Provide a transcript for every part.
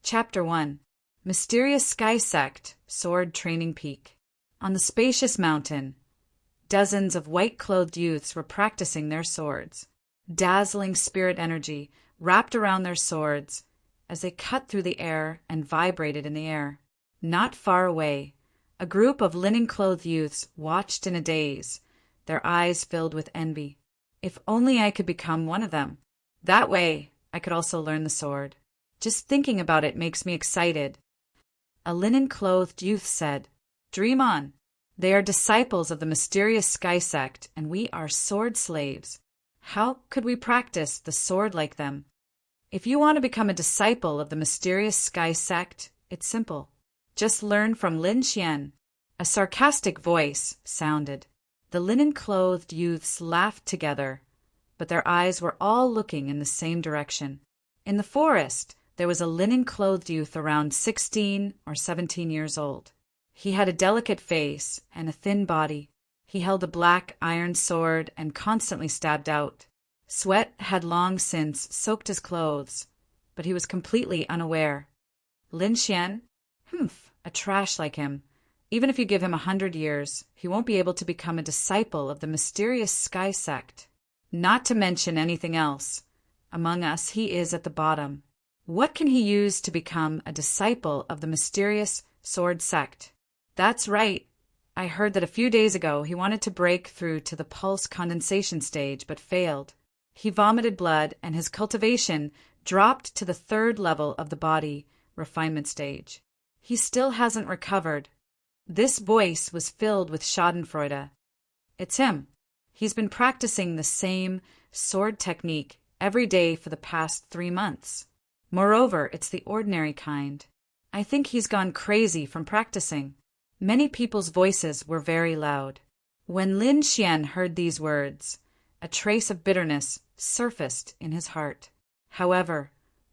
Chapter 1. Mysterious Sky Sect, Sword Training Peak. On the spacious mountain, dozens of white-clothed youths were practicing their swords. Dazzling spirit energy wrapped around their swords as they cut through the air and vibrated in the air. Not far away, a group of linen-clothed youths watched in a daze, their eyes filled with envy. If only I could become one of them. That way, I could also learn the sword. Just thinking about it makes me excited. A linen-clothed youth said, "Dream on. They are disciples of the mysterious Sky Sect, and we are sword slaves. How could we practice the sword like them? If you want to become a disciple of the mysterious Sky Sect, it's simple. Just learn from Lin Xian." A sarcastic voice sounded. The linen-clothed youths laughed together, but their eyes were all looking in the same direction. In the forest, there was a linen-clothed youth around 16 or 17 years old. He had a delicate face and a thin body. He held a black iron sword and constantly stabbed out. Sweat had long since soaked his clothes, but he was completely unaware. Lin Xian? A trash like him. Even if you give him 100 years, he won't be able to become a disciple of the mysterious Sky Sect. Not to mention anything else. Among us, he is at the bottom. What can he use to become a disciple of the mysterious sword sect? That's right. I heard that a few days ago he wanted to break through to the pulse condensation stage, but failed. He vomited blood, and his cultivation dropped to the 3rd level of the body refinement stage. He still hasn't recovered. This voice was filled with schadenfreude. It's him. He's been practicing the same sword technique every day for the past 3 months. Moreover, it's the ordinary kind. I think he's gone crazy from practicing. Many people's voices were very loud. When Lin Xian heard these words, a trace of bitterness surfaced in his heart. However,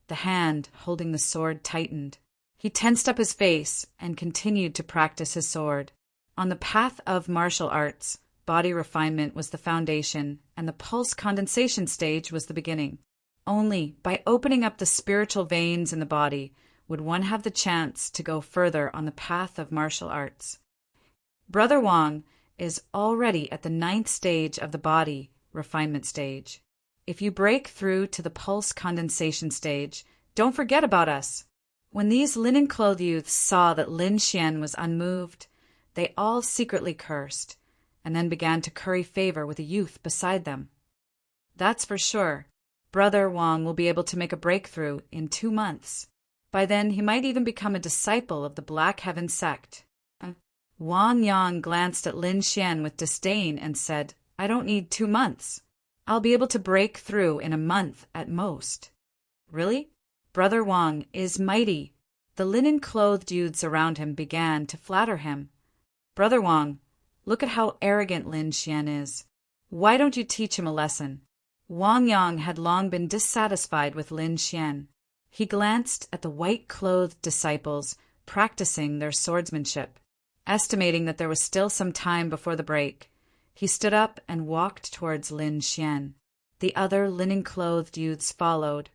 the hand holding the sword tightened. He tensed up his face and continued to practice his sword. On the path of martial arts, body refinement was the foundation, and the pulse condensation stage was the beginning. Only by opening up the spiritual veins in the body would one have the chance to go further on the path of martial arts. Brother Wang is already at the 9th stage of the body refinement stage. If you break through to the pulse condensation stage, don't forget about us. When these linen-clothed youths saw that Lin Xian was unmoved, they all secretly cursed, and then began to curry favor with a youth beside them. That's for sure. Brother Wang will be able to make a breakthrough in 2 months. By then, he might even become a disciple of the Black Heaven sect. Wang Yang glanced at Lin Xian with disdain and said, "I don't need 2 months. I'll be able to break through in a month at most." Really? Brother Wang is mighty. The linen-clothed youths around him began to flatter him. "Brother Wang, look at how arrogant Lin Xian is. Why don't you teach him a lesson?" Wang Yang had long been dissatisfied with Lin Xian. He glanced at the white-clothed disciples practicing their swordsmanship. Estimating that there was still some time before the break, he stood up and walked towards Lin Xian. The other linen-clothed youths followed,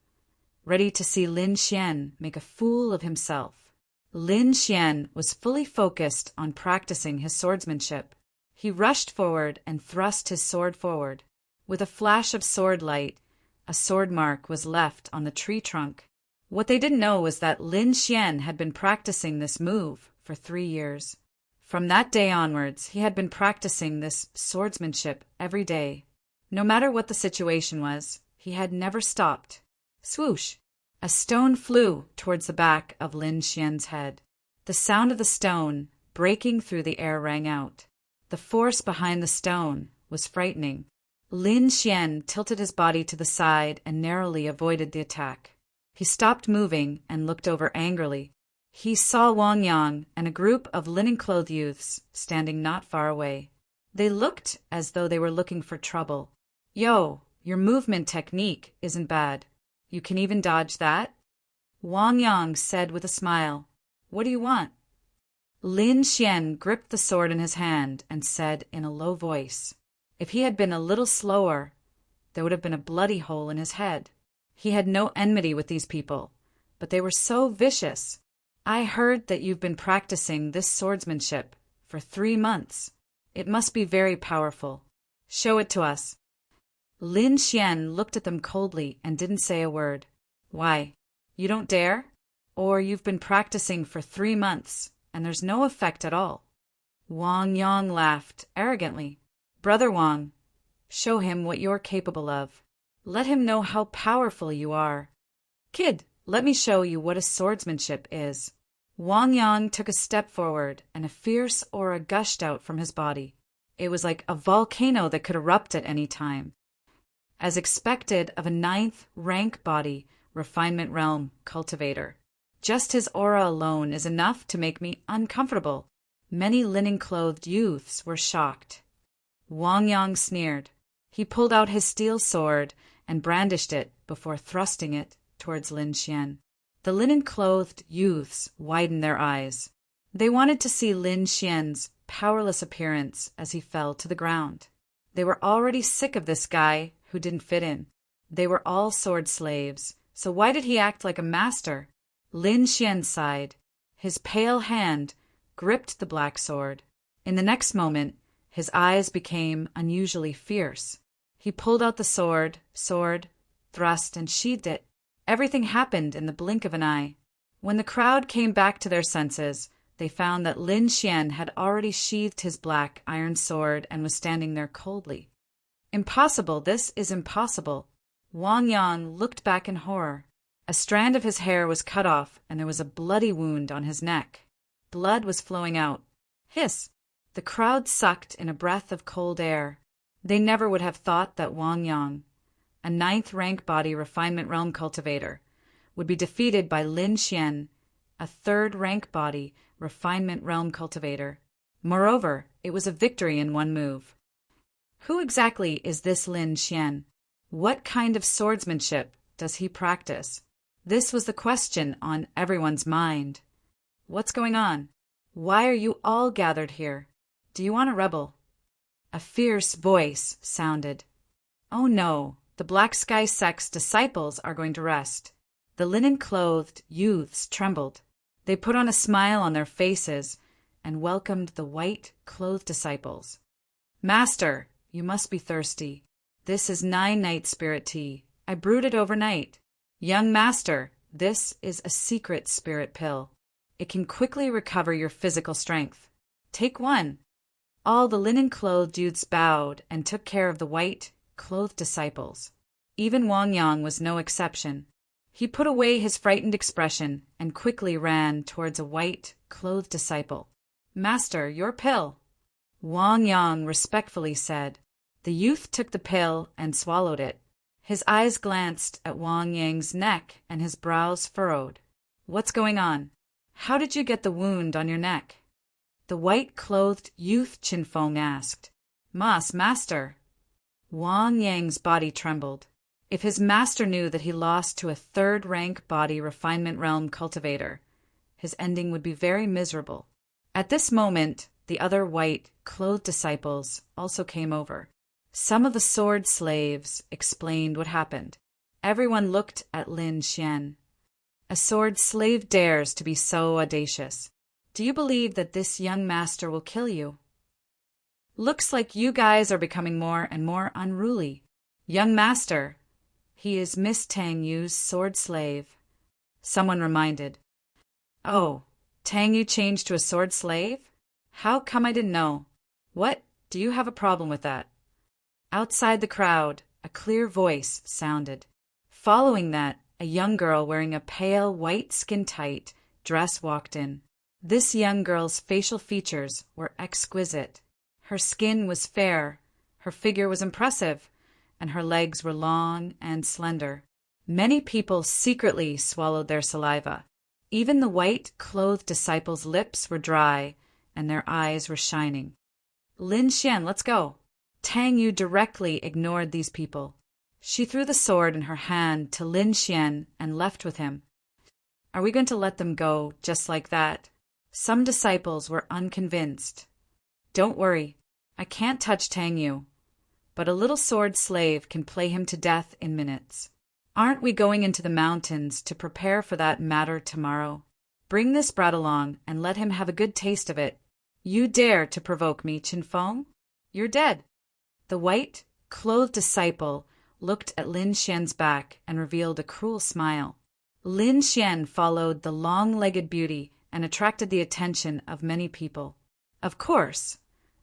ready to see Lin Xian make a fool of himself. Lin Xian was fully focused on practicing his swordsmanship. He rushed forward and thrust his sword forward. With a flash of sword light, a sword mark was left on the tree trunk. What they didn't know was that Lin Xian had been practicing this move for 3 years. From that day onwards, he had been practicing this swordsmanship every day. No matter what the situation was, he had never stopped. Swoosh! A stone flew towards the back of Lin Xian's head. The sound of the stone breaking through the air rang out. The force behind the stone was frightening. Lin Xian tilted his body to the side and narrowly avoided the attack. He stopped moving and looked over angrily. He saw Wang Yang and a group of linen-clothed youths standing not far away. They looked as though they were looking for trouble. "Yo, your movement technique isn't bad. You can even dodge that?" Wang Yang said with a smile. "What do you want?" Lin Xian gripped the sword in his hand and said in a low voice. If he had been a little slower, there would have been a bloody hole in his head. He had no enmity with these people. but they were so vicious. I heard that you've been practicing this swordsmanship for 3 months. It must be very powerful. Show it to us. Lin Xian looked at them coldly and didn't say a word. Why? You don't dare? Or you've been practicing for 3 months, and there's no effect at all? Wang Yang laughed arrogantly. Brother Wang, show him what you're capable of. Let him know how powerful you are. Kid, let me show you what a swordsmanship is. Wang Yang took a step forward, and a fierce aura gushed out from his body. It was like a volcano that could erupt at any time. As expected of a 9th rank body, refinement realm cultivator. Just his aura alone is enough to make me uncomfortable. Many linen-clothed youths were shocked. Wang Yang sneered. He pulled out his steel sword and brandished it before thrusting it towards Lin Xian. The linen-clothed youths widened their eyes. They wanted to see Lin Xian's powerless appearance as he fell to the ground. They were already sick of this guy who didn't fit in. They were all sword slaves, so why did he act like a master? Lin Xian sighed. His pale hand gripped the black sword. In the next moment, his eyes became unusually fierce. He pulled out the sword, thrust, and sheathed it. Everything happened in the blink of an eye. When the crowd came back to their senses, they found that Lin Xian had already sheathed his black iron sword and was standing there coldly. Impossible, this is impossible. Wang Yang looked back in horror. A strand of his hair was cut off, and there was a bloody wound on his neck. Blood was flowing out. Hiss! The crowd sucked in a breath of cold air. They never would have thought that Wang Yang, a 9th rank body refinement realm cultivator, would be defeated by Lin Xian, a 3rd rank body refinement realm cultivator. Moreover, it was a victory in one move. Who exactly is this Lin Xian? What kind of swordsmanship does he practice? This was the question on everyone's mind. What's going on? Why are you all gathered here? Do you want to rebel? A fierce voice sounded. Oh no, the Black Sky Sect's disciples are going to rest. The linen-clothed youths trembled. They put on a smile on their faces and welcomed the white-clothed disciples. Master, you must be thirsty. This is 9-night spirit tea. I brewed it overnight. Young master, this is a secret spirit pill. It can quickly recover your physical strength. Take one. All the linen-clothed youths bowed and took care of the white-clothed disciples. Even Wang Yang was no exception. He put away his frightened expression and quickly ran towards a white-clothed disciple. Master, your pill. Wang Yang respectfully said. The youth took the pill and swallowed it. His eyes glanced at Wang Yang's neck and his brows furrowed. What's going on? How did you get the wound on your neck? The white-clothed youth Qinfeng asked. Master. Wang Yang's body trembled. If his master knew that he lost to a 3rd rank body refinement realm cultivator, his ending would be very miserable. At this moment, the other white-clothed disciples also came over. Some of the sword slaves explained what happened. Everyone looked at Lin Xian. A sword slave dares to be so audacious. Do you believe that this young master will kill you? Looks like you guys are becoming more and more unruly. Young master, he is Miss Tang Yu's sword slave. Someone reminded. Oh, Tang Yu changed to a sword slave? How come I didn't know? What? Do you have a problem with that? Outside the crowd, a clear voice sounded. Following that, a young girl wearing a pale white skin-tight dress walked in. This young girl's facial features were exquisite. Her skin was fair, her figure was impressive, and her legs were long and slender. Many people secretly swallowed their saliva. Even the white-clothed disciples' lips were dry, and their eyes were shining. Lin Xian, let's go. Tang Yu directly ignored these people. She threw the sword in her hand to Lin Xian and left with him. Are we going to let them go just like that? Some disciples were unconvinced. Don't worry, I can't touch Tang Yu, but a little sword slave can play him to death in minutes. Aren't we going into the mountains to prepare for that matter tomorrow? Bring this brat along and let him have a good taste of it. You dare to provoke me, Chinfeng? You're dead. The white-clothed disciple looked at Lin Xian's back and revealed a cruel smile. Lin Xian followed the long-legged beauty and attracted the attention of many people. Of course,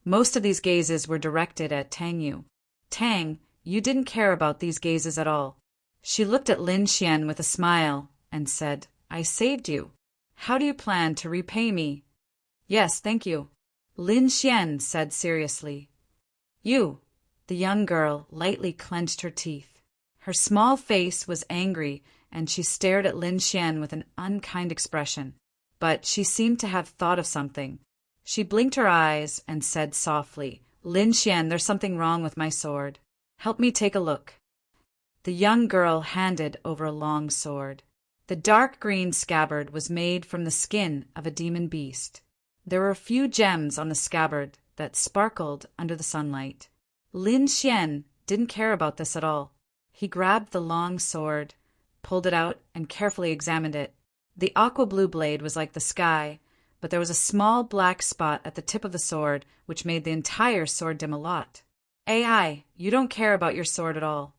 most of these gazes were directed at Tang Yu. Tang, you didn't care about these gazes at all. She looked at Lin Xian with a smile and said, I saved you. How do you plan to repay me? Yes, thank you. Lin Xian said seriously. You. The young girl lightly clenched her teeth. Her small face was angry, and she stared at Lin Xian with an unkind expression. But she seemed to have thought of something. She blinked her eyes and said softly, Lin Xian, there's something wrong with my sword. Help me take a look. The young girl handed over a long sword. The dark green scabbard was made from the skin of a demon beast. There were a few gems on the scabbard that sparkled under the sunlight. Lin Xian didn't care about this at all. He grabbed the long sword, pulled it out, and carefully examined it. The aqua blue blade was like the sky, but there was a small black spot at the tip of the sword which made the entire sword dim a lot. AI, you don't care about your sword at all.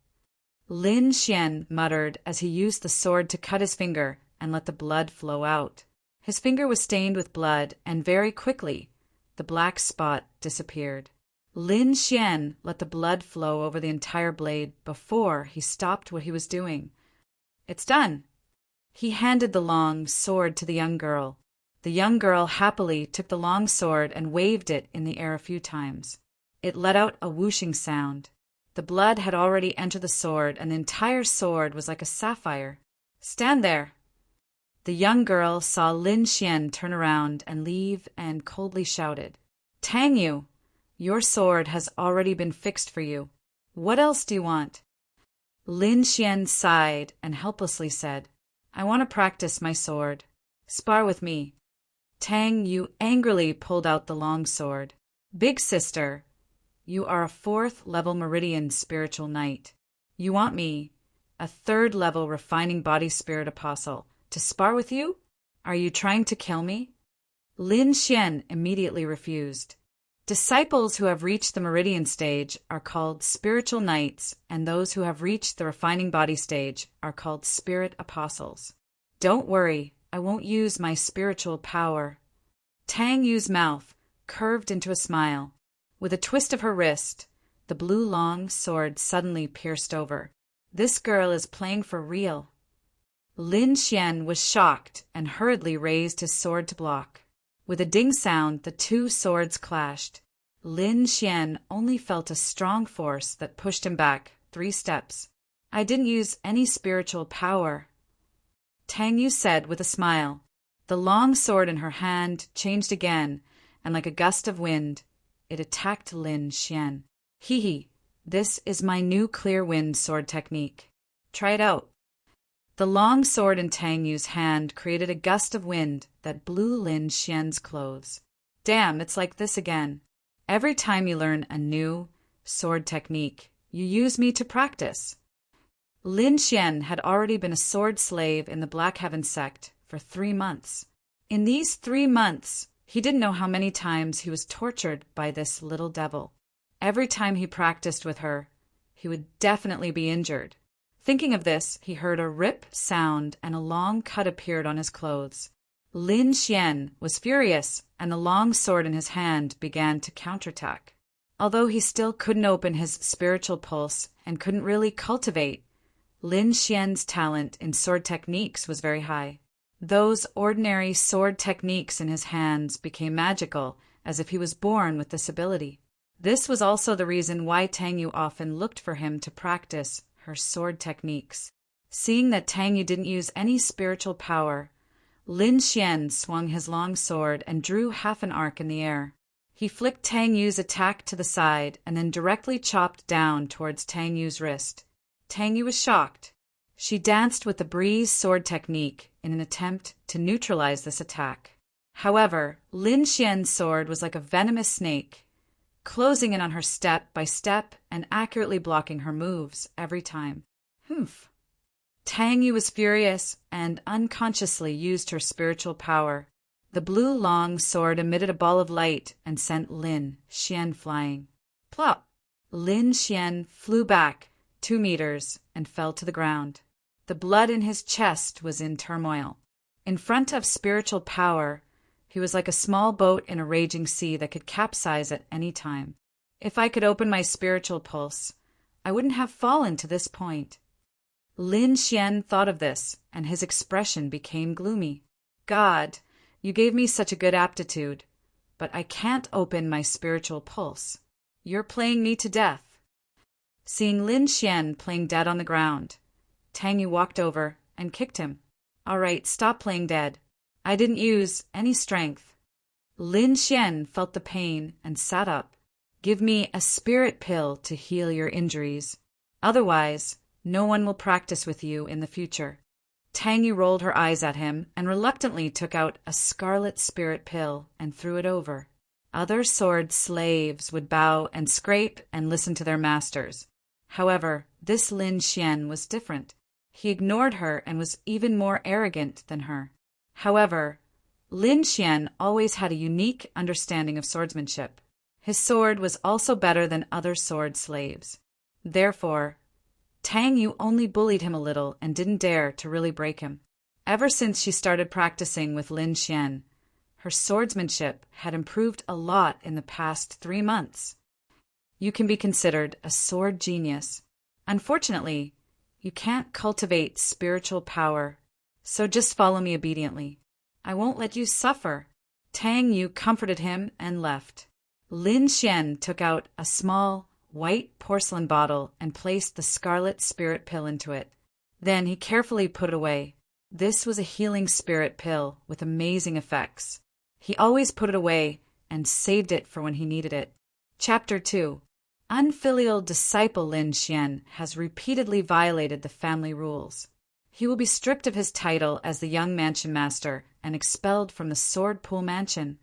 Lin Xian muttered as he used the sword to cut his finger and let the blood flow out. His finger was stained with blood, and very quickly, the black spot disappeared. Lin Xian let the blood flow over the entire blade before he stopped what he was doing. It's done. He handed the long sword to the young girl. The young girl happily took the long sword and waved it in the air a few times. It let out a whooshing sound. The blood had already entered the sword, and the entire sword was like a sapphire. Stand there. The young girl saw Lin Xian turn around and leave and coldly shouted, Tang Yu, your sword has already been fixed for you. What else do you want? Lin Xian sighed and helplessly said, I want to practice my sword. Spar with me. Tang Yu angrily pulled out the long sword. Big sister, you are a 4th-level meridian spiritual knight. You want me, a 3rd-level refining body spirit apostle, to spar with you? Are you trying to kill me? Lin Xian immediately refused. Disciples who have reached the meridian stage are called spiritual knights, and those who have reached the refining body stage are called spirit apostles. Don't worry, I won't use my spiritual power. Tang Yu's mouth curved into a smile. With a twist of her wrist, the blue long sword suddenly pierced over. This girl is playing for real. Lin Xian was shocked and hurriedly raised his sword to block. With a ding sound, the two swords clashed. Lin Xian only felt a strong force that pushed him back 3 steps. I didn't use any spiritual power, Tang Yu said with a smile. The long sword in her hand changed again, and like a gust of wind, it attacked Lin Xian. Hee, this is my new clear wind sword technique. Try it out. The long sword in Tang Yu's hand created a gust of wind that blew Lin Xian's clothes. Damn, it's like this again. Every time you learn a new sword technique, you use me to practice. Lin Xian had already been a sword slave in the Black Heaven sect for 3 months. In these 3 months, he didn't know how many times he was tortured by this little devil. Every time he practiced with her, he would definitely be injured. Thinking of this, he heard a rip sound and a long cut appeared on his clothes. Lin Xian was furious, and the long sword in his hand began to counterattack. Although he still couldn't open his spiritual pulse and couldn't really cultivate, Lin Xian's talent in sword techniques was very high. Those ordinary sword techniques in his hands became magical, as if he was born with this ability. This was also the reason why Tang Yu often looked for him to practice her sword techniques. Seeing that Tang Yu didn't use any spiritual power, Lin Xian swung his long sword and drew half an arc in the air. He flicked Tang Yu's attack to the side and then directly chopped down towards Tang Yu's wrist. Tang Yu was shocked. She danced with the breeze sword technique in an attempt to neutralize this attack. However, Lin Xian's sword was like a venomous snake, closing in on her step by step and accurately blocking her moves every time. Humph. Tang Yu was furious and unconsciously used her spiritual power. The blue long sword emitted a ball of light and sent Lin Xian flying. Plop! Lin Xian flew back 2 meters and fell to the ground. The blood in his chest was in turmoil. In front of spiritual power, he was like a small boat in a raging sea that could capsize at any time. If I could open my spiritual pulse, I wouldn't have fallen to this point. Lin Xian thought of this, and his expression became gloomy. God, you gave me such a good aptitude, but I can't open my spiritual pulse. You're playing me to death. Seeing Lin Xian playing dead on the ground, Tang Yu walked over and kicked him. All right, stop playing dead. I didn't use any strength. Lin Xian felt the pain and sat up. Give me a spirit pill to heal your injuries. Otherwise, no one will practice with you in the future. Tang Yu rolled her eyes at him and reluctantly took out a scarlet spirit pill and threw it over. Other sword slaves would bow and scrape and listen to their masters. However, this Lin Xian was different. He ignored her and was even more arrogant than her. However, Lin Xian always had a unique understanding of swordsmanship. His sword was also better than other sword slaves. Therefore, Tang Yu only bullied him a little and didn't dare to really break him. Ever since she started practicing with Lin Xian, her swordsmanship had improved a lot in the past 3 months. You can be considered a sword genius. Unfortunately, you can't cultivate spiritual power, so just follow me obediently. I won't let you suffer. Tang Yu comforted him and left. Lin Xian took out a small, white porcelain bottle and placed the scarlet spirit pill into it. Then he carefully put it away. This was a healing spirit pill with amazing effects. He always put it away and saved it for when he needed it. Chapter 2. Unfilial disciple Lin Xian has repeatedly violated the family rules. He will be stripped of his title as the young mansion master and expelled from the sword pool mansion.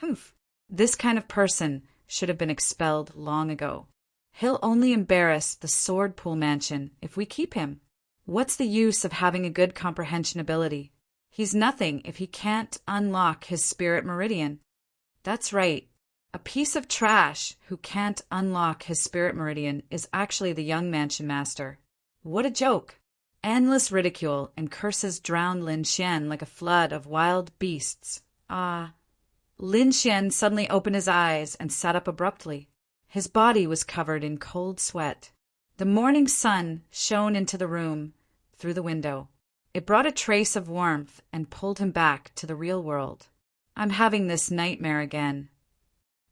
Humph! This kind of person should have been expelled long ago. He'll only embarrass the sword pool mansion if we keep him. What's the use of having a good comprehension ability? He's nothing if he can't unlock his spirit meridian. That's right. A piece of trash who can't unlock his spirit meridian is actually the young mansion master. What a joke! Endless ridicule and curses drowned Lin Xian like a flood of wild beasts. Lin Xian suddenly opened his eyes and sat up abruptly. His body was covered in cold sweat. The morning sun shone into the room through the window. It brought a trace of warmth and pulled him back to the real world. I'm having this nightmare again.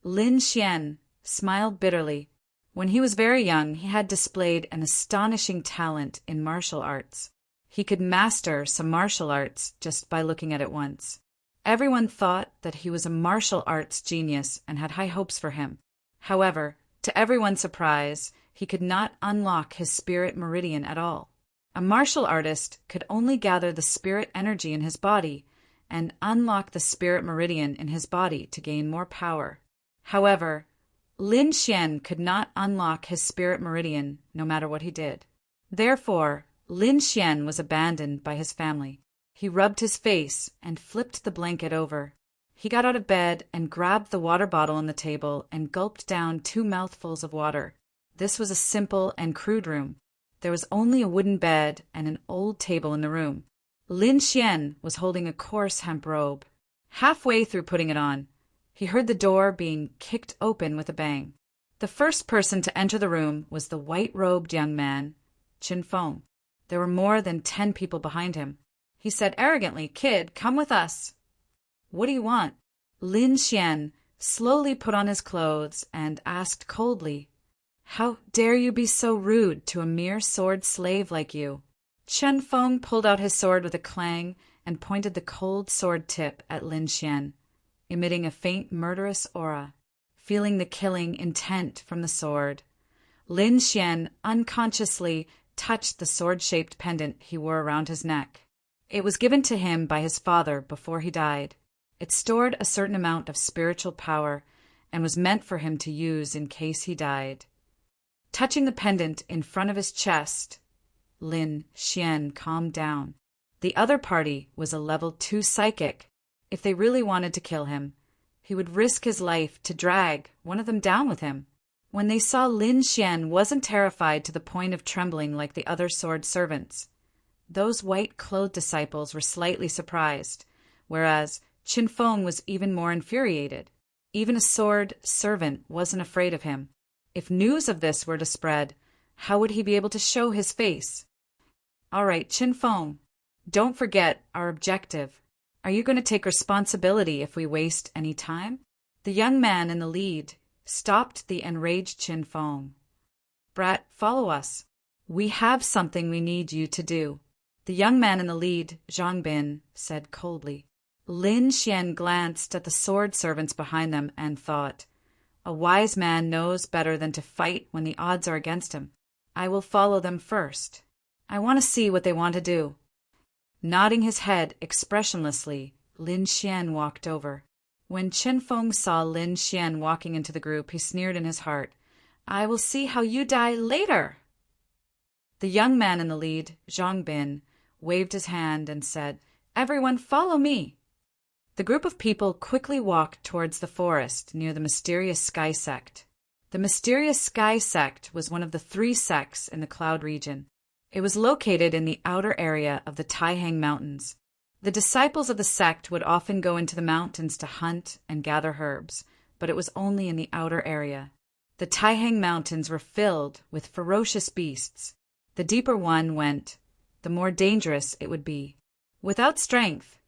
Lin Xian smiled bitterly. When he was very young, he had displayed an astonishing talent in martial arts. He could master some martial arts just by looking at it once. Everyone thought that he was a martial arts genius and had high hopes for him. However, to everyone's surprise, he could not unlock his spirit meridian at all. A martial artist could only gather the spirit energy in his body and unlock the spirit meridian in his body to gain more power. However, Lin Xian could not unlock his spirit meridian no matter what he did. Therefore, Lin Xian was abandoned by his family. He rubbed his face and flipped the blanket over. He got out of bed and grabbed the water bottle on the table and gulped down 2 mouthfuls of water. This was a simple and crude room. There was only a wooden bed and an old table in the room. Lin Xian was holding a coarse hemp robe. Halfway through putting it on, he heard the door being kicked open with a bang. The first person to enter the room was the white-robed young man, Qin Feng. There were more than 10 people behind him. He said arrogantly, "Kid, come with us." "What do you want?" Lin Xian slowly put on his clothes and asked coldly, "How dare you be so rude to a mere sword slave like you?" Chen Feng pulled out his sword with a clang and pointed the cold sword tip at Lin Xian, emitting a faint murderous aura. Feeling the killing intent from the sword, Lin Xian unconsciously touched the sword-shaped pendant he wore around his neck. It was given to him by his father before he died. It stored a certain amount of spiritual power and was meant for him to use in case he died. Touching the pendant in front of his chest, Lin Xian calmed down. The other party was a level 2 psychic. If they really wanted to kill him, he would risk his life to drag one of them down with him. When they saw Lin Xian wasn't terrified to the point of trembling like the other sword servants, those white-clothed disciples were slightly surprised, whereas Qin Feng was even more infuriated. Even a sword servant wasn't afraid of him. If news of this were to spread, how would he be able to show his face? All right, Qin Feng, don't forget our objective. Are you going to take responsibility if we waste any time? The young man in the lead stopped the enraged Qin Feng. Brat, follow us. We have something we need you to do. The young man in the lead, Zhang Bin, said coldly. Lin Xian glanced at the sword servants behind them and thought, a wise man knows better than to fight when the odds are against him. I will follow them first. I want to see what they want to do. Nodding his head expressionlessly, Lin Xian walked over. When Qin Feng saw Lin Xian walking into the group, he sneered in his heart, I will see how you die later. The young man in the lead, Zhang Bin, waved his hand and said, Everyone follow me. The group of people quickly walked towards the forest near the mysterious Sky Sect. The mysterious Sky Sect was one of the 3 sects in the Cloud region. It was located in the outer area of the Taihang Mountains. The disciples of the sect would often go into the mountains to hunt and gather herbs, but it was only in the outer area. The Taihang Mountains were filled with ferocious beasts. The deeper one went, the more dangerous it would be. Without strength,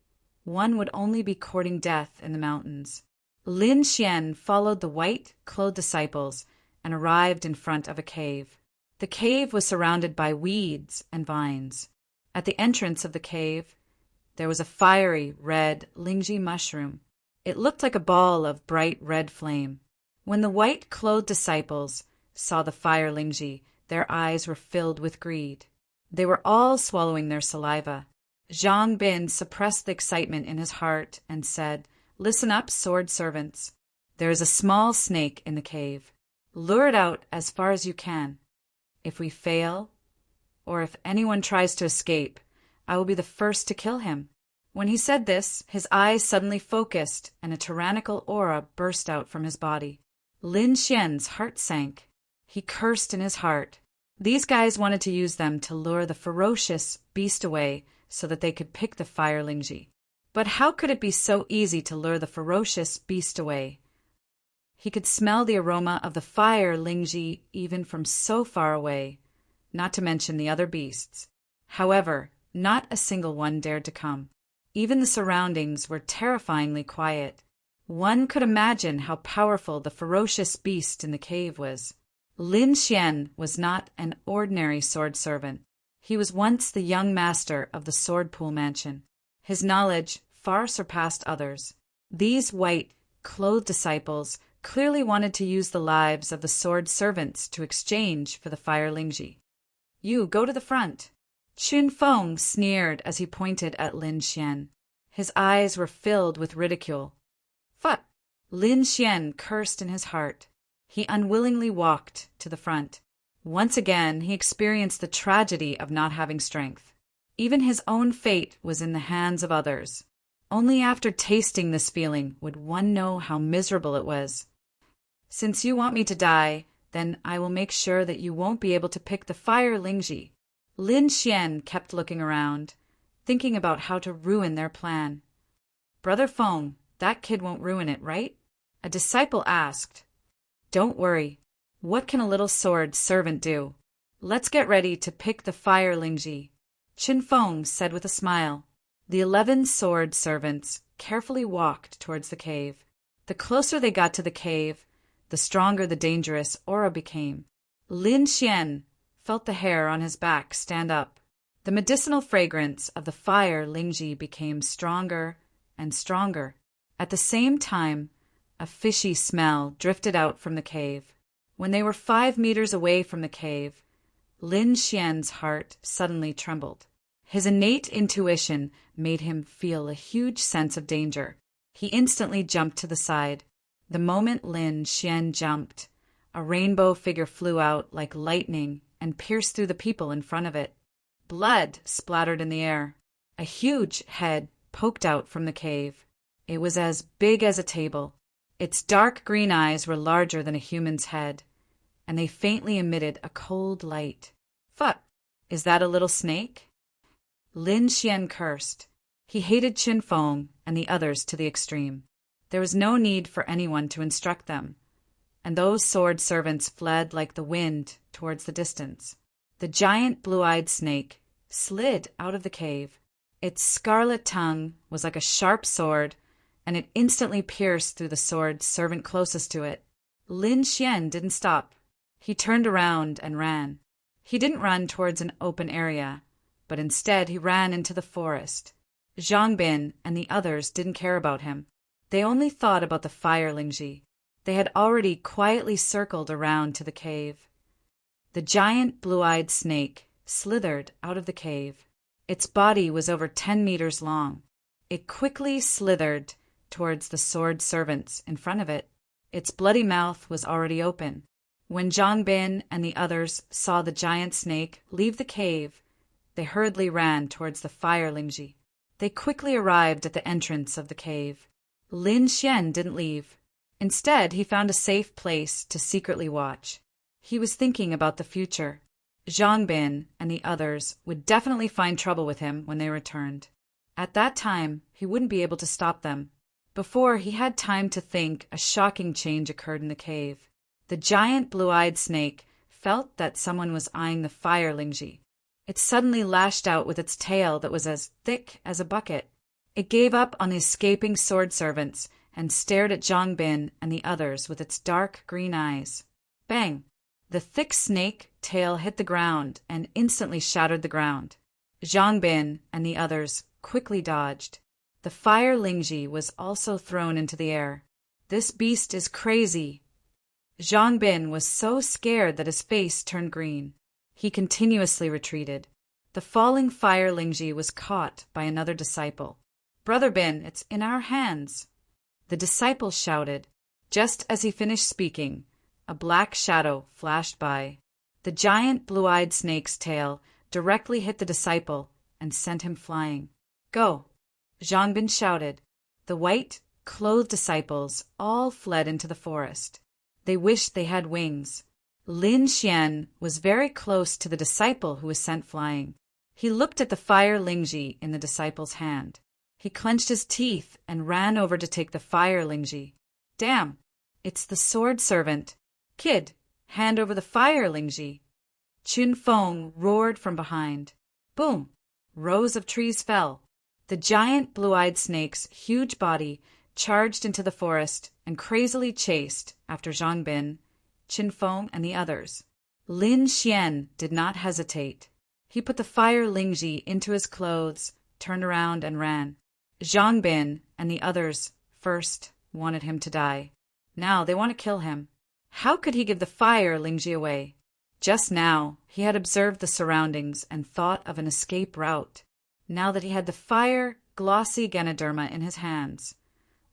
one would only be courting death in the mountains. Lin Xian followed the white-clothed disciples and arrived in front of a cave. The cave was surrounded by weeds and vines. At the entrance of the cave, there was a fiery red lingji mushroom. It looked like a ball of bright red flame. When the white-clothed disciples saw the fire lingji, their eyes were filled with greed. They were all swallowing their saliva. Zhang Bin suppressed the excitement in his heart and said, Listen up, sword servants. There is a small snake in the cave. Lure it out as far as you can. If we fail, or if anyone tries to escape, I will be the first to kill him. When he said this, his eyes suddenly focused and a tyrannical aura burst out from his body. Lin Xian's heart sank. He cursed in his heart. These guys wanted to use them to lure the ferocious beast away so that they could pick the fire lingji. But how could it be so easy to lure the ferocious beast away? He could smell the aroma of the fire lingji even from so far away, not to mention the other beasts. However, not a single one dared to come. Even the surroundings were terrifyingly quiet. One could imagine how powerful the ferocious beast in the cave was. Lin Xian was not an ordinary sword servant. He was once the young master of the Sword Pool Mansion. His knowledge far surpassed others. These white-clothed disciples clearly wanted to use the lives of the sword servants to exchange for the fire lingji. You go to the front. Qin Feng sneered as he pointed at Lin Xian. His eyes were filled with ridicule. Phut! Lin Xian cursed in his heart. He unwillingly walked to the front. Once again, he experienced the tragedy of not having strength. Even his own fate was in the hands of others. Only after tasting this feeling would one know how miserable it was. Since you want me to die, then I will make sure that you won't be able to pick the fire lingji. Lin Xian kept looking around, thinking about how to ruin their plan. Brother Feng, that kid won't ruin it, right? A disciple asked. Don't worry. What can a little sword servant do? Let's get ready to pick the fire lingji. Qin Feng said with a smile. The 11 sword servants carefully walked towards the cave. The closer they got to the cave, the stronger the dangerous aura became. Lin Xian felt the hair on his back stand up. The medicinal fragrance of the fire lingji became stronger and stronger. At the same time, a fishy smell drifted out from the cave. When they were 5 meters away from the cave, Lin Xian's heart suddenly trembled. His innate intuition made him feel a huge sense of danger. He instantly jumped to the side. The moment Lin Xian jumped, a rainbow figure flew out like lightning and pierced through the people in front of it. Blood splattered in the air. A huge head poked out from the cave. It was as big as a table. Its dark green eyes were larger than a human's head, and they faintly emitted a cold light. "Fuck, is that a little snake?" Lin Xian cursed. He hated Qin Feng and the others to the extreme. There was no need for anyone to instruct them, and those sword servants fled like the wind towards the distance. The giant blue-eyed snake slid out of the cave. Its scarlet tongue was like a sharp sword, and it instantly pierced through the sword servant closest to it. Lin Xian didn't stop. He turned around and ran. He didn't run towards an open area, but instead he ran into the forest. Zhang Bin and the others didn't care about him. They only thought about the fire Lingji. They had already quietly circled around to the cave. The giant blue-eyed snake slithered out of the cave. Its body was over 10 meters long. It quickly slithered towards the sword servants in front of it. Its bloody mouth was already open. When Zhang Bin and the others saw the giant snake leave the cave, they hurriedly ran towards the fire Lingji. They quickly arrived at the entrance of the cave. Lin Xian didn't leave. Instead, he found a safe place to secretly watch. He was thinking about the future. Zhang Bin and the others would definitely find trouble with him when they returned. At that time, he wouldn't be able to stop them. Before he had time to think, a shocking change occurred in the cave. The giant blue-eyed snake felt that someone was eyeing the fire Lingji. It suddenly lashed out with its tail that was as thick as a bucket. It gave up on the escaping sword servants and stared at Zhang Bin and the others with its dark green eyes. Bang! The thick snake tail hit the ground and instantly shattered the ground. Zhang Bin and the others quickly dodged. The fire Lingji was also thrown into the air. "This beast is crazy." Zhang Bin was so scared that his face turned green. He continuously retreated. The falling fire Lingji was caught by another disciple. "Brother Bin, it's in our hands." The disciple shouted. Just as he finished speaking, a black shadow flashed by. The giant blue-eyed snake's tail directly hit the disciple and sent him flying. "Go!" Zhang Bin shouted. The white-clothed disciples all fled into the forest. They wished they had wings. Lin Xian was very close to the disciple who was sent flying. He looked at the fire Lingji in the disciple's hand. He clenched his teeth and ran over to take the fire Lingji. "Damn! It's the sword servant. Kid, hand over the fire Lingji." Qin Feng roared from behind. Boom! Rows of trees fell. The giant blue-eyed snake's huge body charged into the forest and crazily chased after Zhang Bin, Qin Feng, and the others. Lin Xian did not hesitate. He put the fire Lingji into his clothes, turned around, and ran. Zhang Bin and the others first wanted him to die. Now they want to kill him. How could he give the fire Lingji away? Just now, he had observed the surroundings and thought of an escape route. Now that he had the fire, glossy Ganoderma in his hands,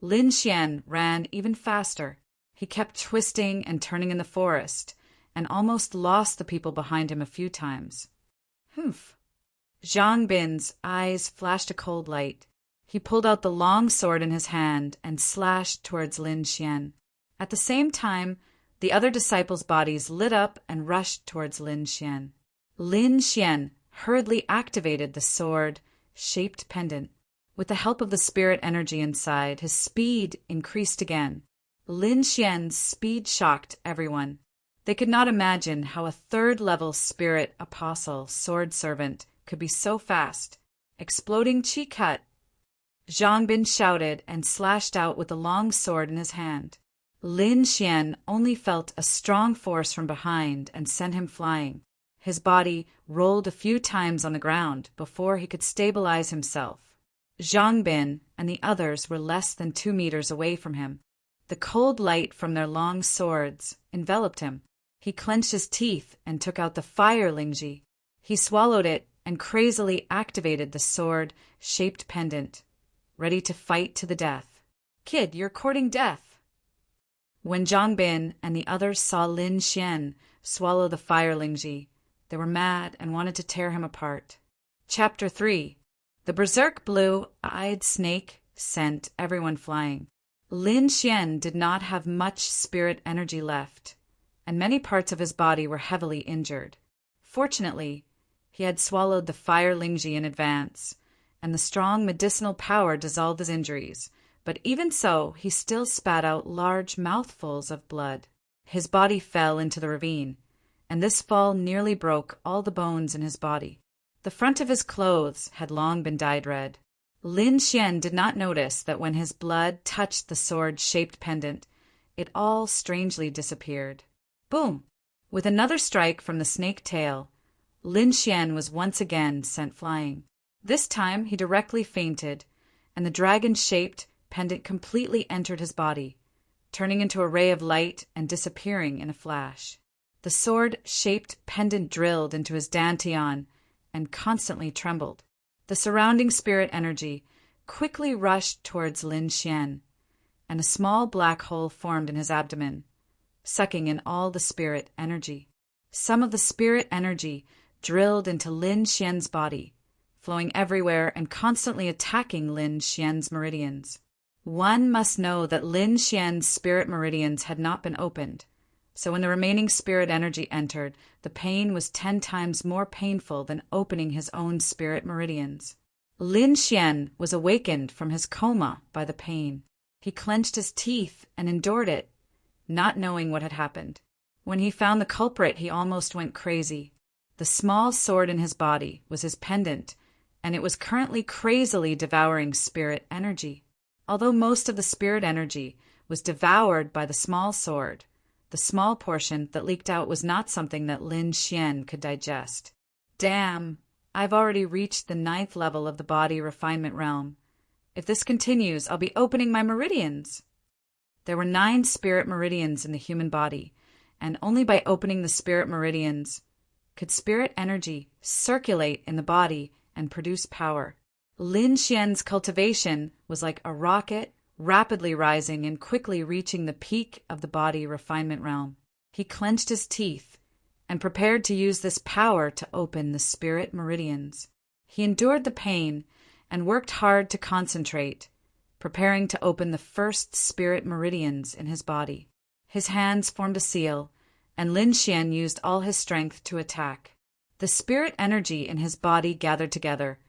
Lin Xian ran even faster. He kept twisting and turning in the forest, and almost lost the people behind him a few times. Humph! Zhang Bin's eyes flashed a cold light. He pulled out the long sword in his hand and slashed towards Lin Xian. At the same time, the other disciples' bodies lit up and rushed towards Lin Xian. Lin Xian hurriedly activated the sword-shaped pendant. With the help of the spirit energy inside, his speed increased again. Lin Xian's speed shocked everyone. They could not imagine how a third-level spirit apostle sword servant could be so fast. Exploding chi cut! Zhang Bin shouted and slashed out with the long sword in his hand. Lin Xian only felt a strong force from behind and sent him flying. His body rolled a few times on the ground before he could stabilize himself. Zhang Bin and the others were less than 2 meters away from him. The cold light from their long swords enveloped him. He clenched his teeth and took out the fire Lingji. He swallowed it and crazily activated the sword-shaped pendant, ready to fight to the death. "Kid, you're courting death." When Zhang Bin and the others saw Lin Xian swallow the fire Lingji, they were mad and wanted to tear him apart. Chapter 3. The berserk blue-eyed snake sent everyone flying. Lin Xian did not have much spirit energy left, and many parts of his body were heavily injured. Fortunately, he had swallowed the fire Lingji in advance, and the strong medicinal power dissolved his injuries, but even so, he still spat out large mouthfuls of blood. His body fell into the ravine, and this fall nearly broke all the bones in his body. The front of his clothes had long been dyed red. Lin Xian did not notice that when his blood touched the sword-shaped pendant, it all strangely disappeared. Boom! With another strike from the snake tail, Lin Xian was once again sent flying. This time he directly fainted, and the dragon-shaped pendant completely entered his body, turning into a ray of light and disappearing in a flash. The sword-shaped pendant drilled into his dantian and constantly trembled. The surrounding spirit energy quickly rushed towards Lin Xian, and a small black hole formed in his abdomen, sucking in all the spirit energy. Some of the spirit energy drilled into Lin Xian's body, flowing everywhere and constantly attacking Lin Xian's meridians. One must know that Lin Xian's spirit meridians had not been opened, so when the remaining spirit energy entered, the pain was 10 times more painful than opening his own spirit meridians. Lin Xian was awakened from his coma by the pain. He clenched his teeth and endured it, not knowing what had happened. When he found the culprit, he almost went crazy. The small sword in his body was his pendant, and it was currently crazily devouring spirit energy. Although most of the spirit energy was devoured by the small sword, the small portion that leaked out was not something that Lin Xian could digest. Damn, I've already reached the 9th level of the body refinement realm. If this continues, I'll be opening my meridians. There were 9 spirit meridians in the human body, and only by opening the spirit meridians could spirit energy circulate in the body and produce power. Lin Xian's cultivation was like a rocket, rapidly rising and quickly reaching the peak of the body refinement realm. He clenched his teeth and prepared to use this power to open the spirit meridians. He endured the pain and worked hard to concentrate, preparing to open the first spirit meridians in his body. His hands formed a seal, and Lin Xian used all his strength to attack. The spirit energy in his body gathered together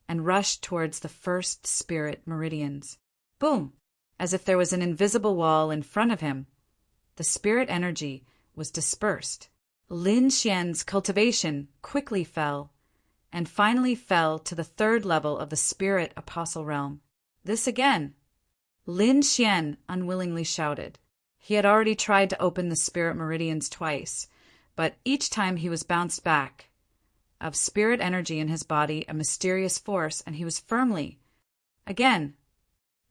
and rushed towards the first spirit meridians. Boom! As if there was an invisible wall in front of him, the spirit energy was dispersed. Lin Xian's cultivation quickly fell, and finally fell to the 3rd level of the spirit apostle realm. This again, Lin Xian unwillingly shouted. He had already tried to open the spirit meridians twice, but each time he was bounced back. Of spirit energy in his body, a mysterious force, and he was firmly. Again,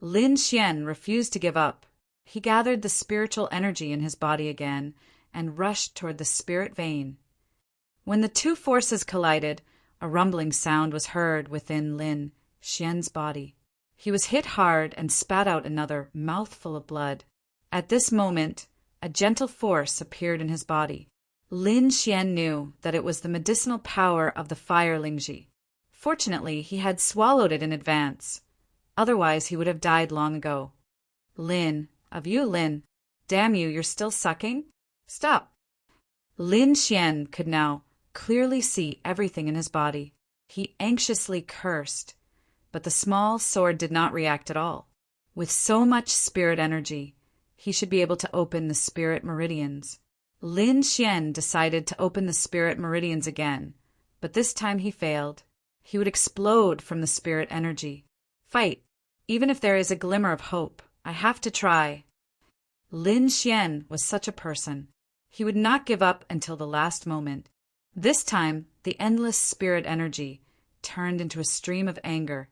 Lin Xian refused to give up. He gathered the spiritual energy in his body again and rushed toward the spirit vein. When the 2 forces collided, a rumbling sound was heard within Lin Xian's body. He was hit hard and spat out another mouthful of blood. At this moment, a gentle force appeared in his body. Lin Xian knew that it was the medicinal power of the fire Lingji. Fortunately, he had swallowed it in advance. Otherwise, he would have died long ago. Lin, damn you, you're still sucking? Stop. Lin Xian could now clearly see everything in his body. He anxiously cursed, but the small sword did not react at all. With so much spirit energy, he should be able to open the spirit meridians. Lin Xian decided to open the spirit meridians again, but this time he failed. He would explode from the spirit energy. Fight. Even if there is a glimmer of hope, I have to try. Lin Xian was such a person. He would not give up until the last moment. This time, the endless spirit energy turned into a stream of anger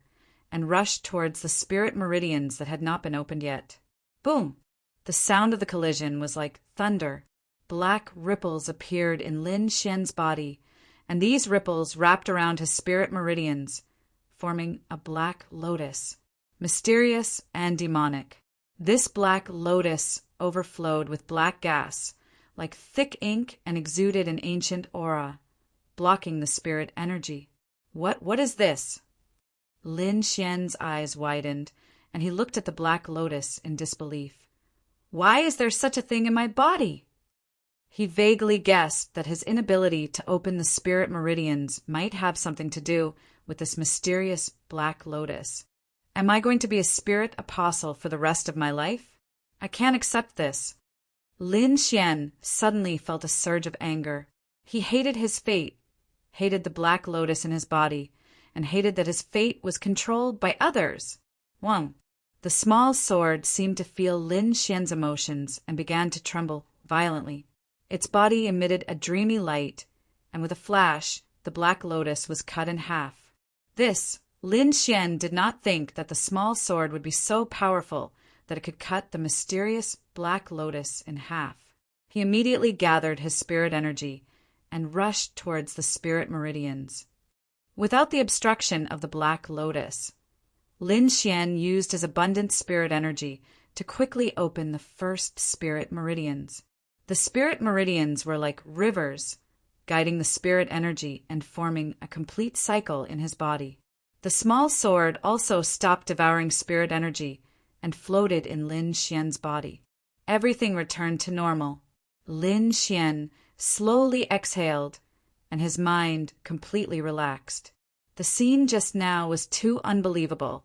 and rushed towards the spirit meridians that had not been opened yet. Boom! The sound of the collision was like thunder. Black ripples appeared in Lin Xian's body, and these ripples wrapped around his spirit meridians, forming a black lotus, mysterious and demonic. This black lotus overflowed with black gas, like thick ink, and exuded an ancient aura, blocking the spirit energy. What is this? Lin Xian's eyes widened, and he looked at the black lotus in disbelief. Why is there such a thing in my body? He vaguely guessed that his inability to open the spirit meridians might have something to do with this mysterious black lotus. Am I going to be a spirit apostle for the rest of my life? I can't accept this. Lin Xian suddenly felt a surge of anger. He hated his fate, hated the black lotus in his body, and hated that his fate was controlled by others. Wang. The small sword seemed to feel Lin Xian's emotions and began to tremble violently. Its body emitted a dreamy light, and with a flash, the black lotus was cut in half. Lin Xian did not think that the small sword would be so powerful that it could cut the mysterious black lotus in half. He immediately gathered his spirit energy and rushed towards the spirit meridians. Without the obstruction of the black lotus, Lin Xian used his abundant spirit energy to quickly open the first spirit meridians. The spirit meridians were like rivers, guiding the spirit energy and forming a complete cycle in his body. The small sword also stopped devouring spirit energy and floated in Lin Xian's body. Everything returned to normal. Lin Xian slowly exhaled, and his mind completely relaxed. The scene just now was too unbelievable,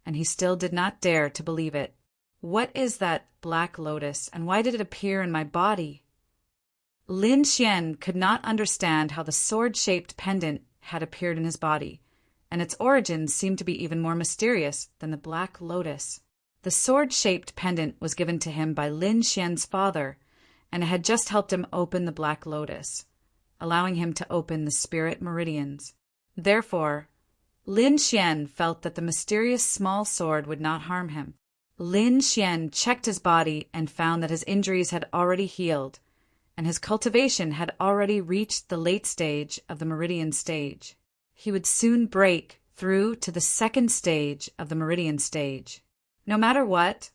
and he still did not dare to believe it. What is that black lotus, and why did it appear in my body? Lin Xian could not understand how the sword-shaped pendant had appeared in his body, and its origins seemed to be even more mysterious than the black lotus. The sword-shaped pendant was given to him by Lin Xian's father, and it had just helped him open the black lotus, allowing him to open the spirit meridians. Therefore, Lin Xian felt that the mysterious small sword would not harm him. Lin Xian checked his body and found that his injuries had already healed, and his cultivation had already reached the late stage of the meridian stage. He would soon break through to the second stage of the meridian stage. No matter what,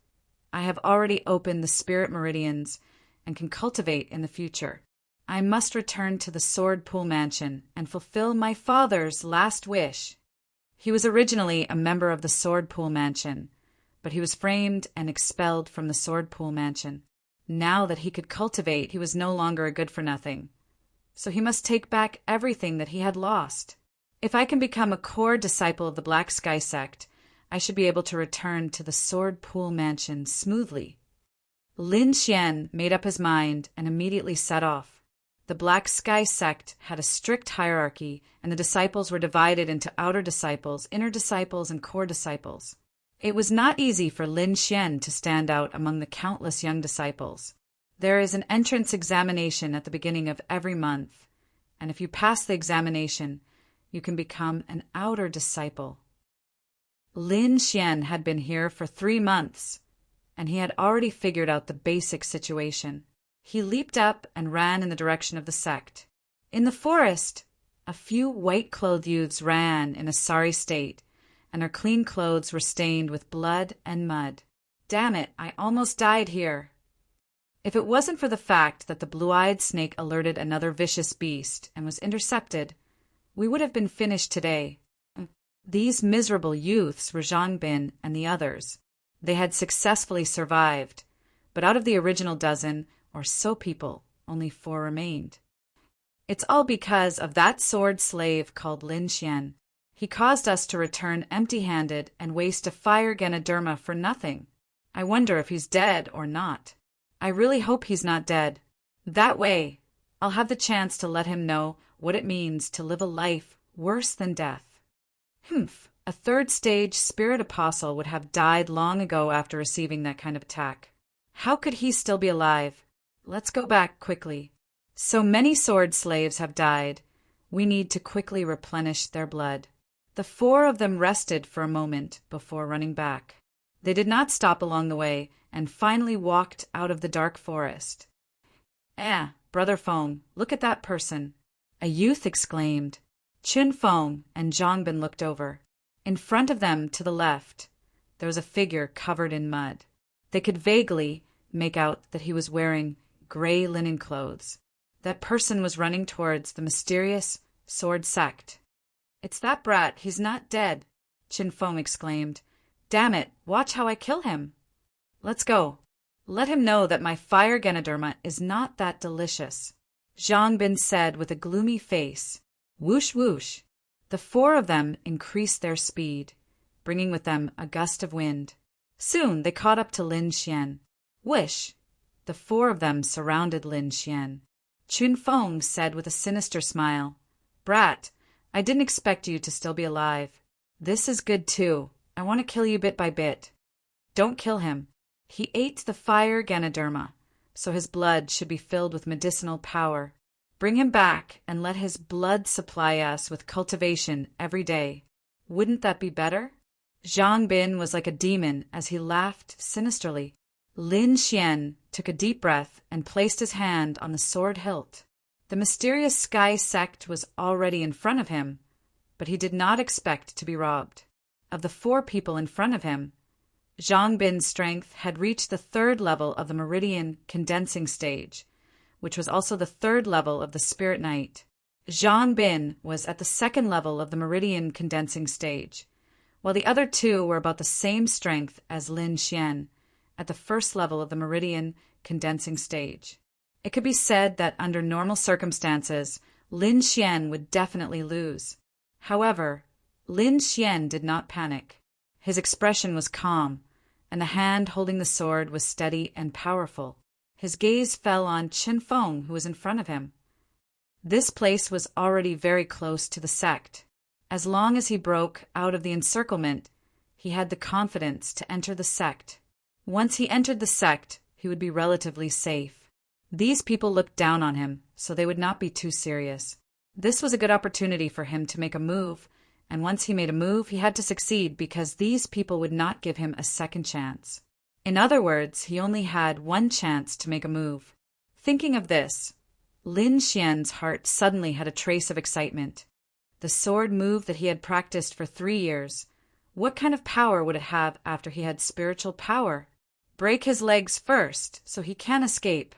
I have already opened the spirit meridians and can cultivate in the future. I must return to the Sword Pool Mansion and fulfill my father's last wish. He was originally a member of the Sword Pool Mansion, but he was framed and expelled from the Sword Pool Mansion. Now that he could cultivate, he was no longer a good-for-nothing. So he must take back everything that he had lost. If I can become a core disciple of the Black Sky Sect, I should be able to return to the Sword Pool Mansion smoothly. Lin Xian made up his mind and immediately set off. The Black Sky Sect had a strict hierarchy, and the disciples were divided into outer disciples, inner disciples, and core disciples. It was not easy for Lin Xian to stand out among the countless young disciples. There is an entrance examination at the beginning of every month, and if you pass the examination, you can become an outer disciple. Lin Xian had been here for 3 months, and he had already figured out the basic situation. He leaped up and ran in the direction of the sect. In the forest, a few white-clothed youths ran in a sorry state, and their clean clothes were stained with blood and mud. Damn it, I almost died here. If it wasn't for the fact that the blue-eyed snake alerted another vicious beast and was intercepted, we would have been finished today. These miserable youths were Zhang Bin and the others. They had successfully survived, but out of the original dozen, or so people, only 4 remained. It's all because of that sword slave called Lin Xian. He caused us to return empty-handed and waste a fire Ganoderma for nothing. I wonder if he's dead or not. I really hope he's not dead. That way, I'll have the chance to let him know what it means to live a life worse than death. A third-stage spirit apostle would have died long ago after receiving that kind of attack. How could he still be alive? Let's go back quickly. So many sword slaves have died. We need to quickly replenish their blood. The 4 of them rested for a moment before running back. They did not stop along the way and finally walked out of the dark forest. Brother Feng, look at that person. A youth exclaimed. Chun Feng and Zhang Bin looked over. In front of them, to the left, there was a figure covered in mud. They could vaguely make out that he was wearing gray linen clothes. That person was running towards the mysterious sword sect. It's that brat, he's not dead, Qin Feng exclaimed. Damn it, watch how I kill him. Let's go. Let him know that my fire Ganoderma is not that delicious, Zhang Bin said with a gloomy face. Whoosh whoosh. The four of them increased their speed, bringing with them a gust of wind. Soon they caught up to Lin Xian. Whish! The four of them surrounded Lin Xian. Qin Feng said with a sinister smile, Brat, I didn't expect you to still be alive. This is good too. I want to kill you bit by bit. Don't kill him. He ate the fire Ganoderma, so his blood should be filled with medicinal power. Bring him back and let his blood supply us with cultivation every day. Wouldn't that be better? Zhang Bin was like a demon as he laughed sinisterly. Lin Xian took a deep breath and placed his hand on the sword hilt. The mysterious Sky Sect was already in front of him, but he did not expect to be robbed. Of the four people in front of him, Zhang Bin's strength had reached the third level of the Meridian Condensing Stage, which was also the third level of the Spirit Night. Zhang Bin was at the second level of the Meridian Condensing Stage, while the other two were about the same strength as Lin Xian at the first level of the Meridian Condensing Stage. It could be said that under normal circumstances, Lin Xian would definitely lose. However, Lin Xian did not panic. His expression was calm, and the hand holding the sword was steady and powerful. His gaze fell on Qin Feng, who was in front of him. This place was already very close to the sect. As long as he broke out of the encirclement, he had the confidence to enter the sect. Once he entered the sect, he would be relatively safe. These people looked down on him, so they would not be too serious. This was a good opportunity for him to make a move, and once he made a move, he had to succeed because these people would not give him a second chance. In other words, he only had one chance to make a move. Thinking of this, Lin Xian's heart suddenly had a trace of excitement. The sword move that he had practiced for 3 years, what kind of power would it have after he had spiritual power? Break his legs first, so he can escape.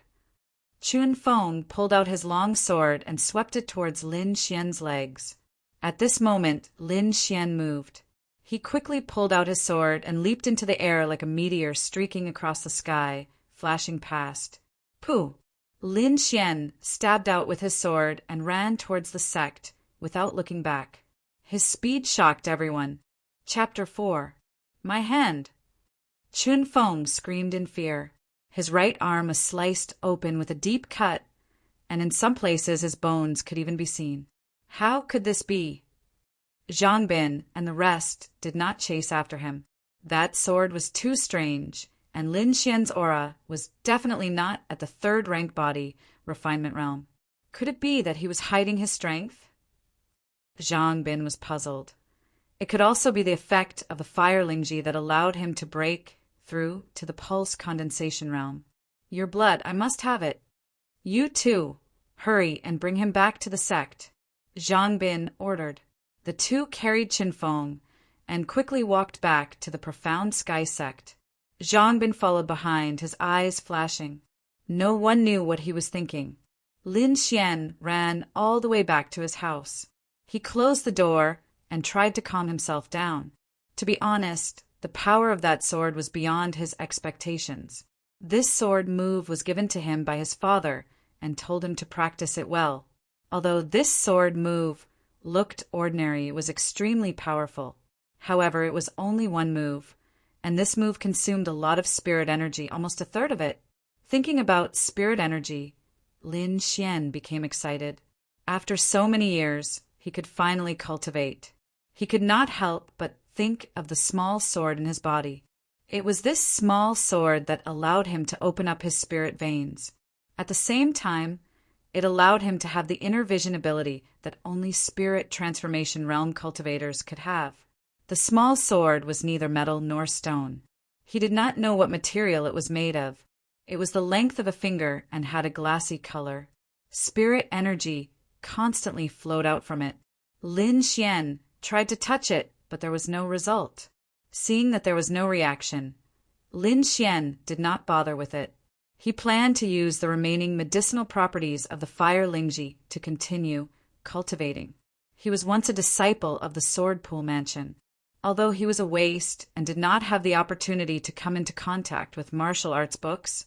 Qin Feng pulled out his long sword and swept it towards Lin Xian's legs. At this moment, Lin Xian moved. He quickly pulled out his sword and leaped into the air like a meteor streaking across the sky, flashing past. Pooh! Lin Xian stabbed out with his sword and ran towards the sect without looking back. His speed shocked everyone. Chapter 4. My hand! Qin Feng screamed in fear. His right arm was sliced open with a deep cut, and in some places his bones could even be seen. How could this be? Zhang Bin and the rest did not chase after him. That sword was too strange, and Lin Xian's aura was definitely not at the third-rank body refinement realm. Could it be that he was hiding his strength? Zhang Bin was puzzled. It could also be the effect of the fire Lingji that allowed him to break through to the pulse condensation realm. Your blood, I must have it. You too. Hurry and bring him back to the sect, Zhang Bin ordered. The two carried Qin Feng and quickly walked back to the profound sky sect. Zhang Bin followed behind, his eyes flashing. No one knew what he was thinking. Lin Xian ran all the way back to his house. He closed the door and tried to calm himself down. To be honest, the power of that sword was beyond his expectations. This sword move was given to him by his father and told him to practice it well. Although this sword move looked ordinary, it was extremely powerful. However, it was only one move, and this move consumed a lot of spirit energy, almost a third of it. Thinking about spirit energy, Lin Xian became excited. After so many years, he could finally cultivate. He could not help but think of the small sword in his body. It was this small sword that allowed him to open up his spirit veins. At the same time, it allowed him to have the inner vision ability that only spirit transformation realm cultivators could have. The small sword was neither metal nor stone. He did not know what material it was made of. It was the length of a finger and had a glassy color. Spirit energy constantly flowed out from it. Lin Xian tried to touch it, but there was no result. Seeing that there was no reaction, Lin Xian did not bother with it. He planned to use the remaining medicinal properties of the fire Lingji to continue cultivating. He was once a disciple of the Sword Pool Mansion. Although he was a waste and did not have the opportunity to come into contact with martial arts books,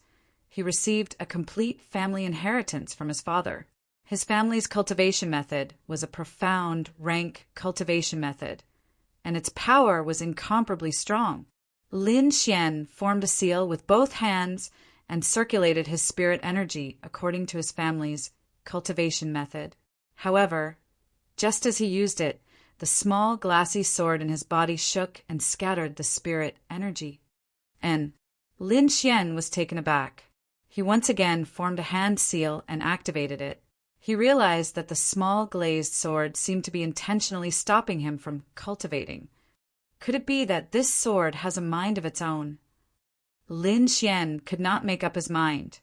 he received a complete family inheritance from his father. His family's cultivation method was a profound, rank cultivation method, and its power was incomparably strong. Lin Xian formed a seal with both hands and circulated his spirit energy according to his family's cultivation method. However, just as he used it, the small glassy sword in his body shook and scattered the spirit energy. And Lin Xian was taken aback. He once again formed a hand seal and activated it. He realized that the small glazed sword seemed to be intentionally stopping him from cultivating. Could it be that this sword has a mind of its own? Lin Xian could not make up his mind.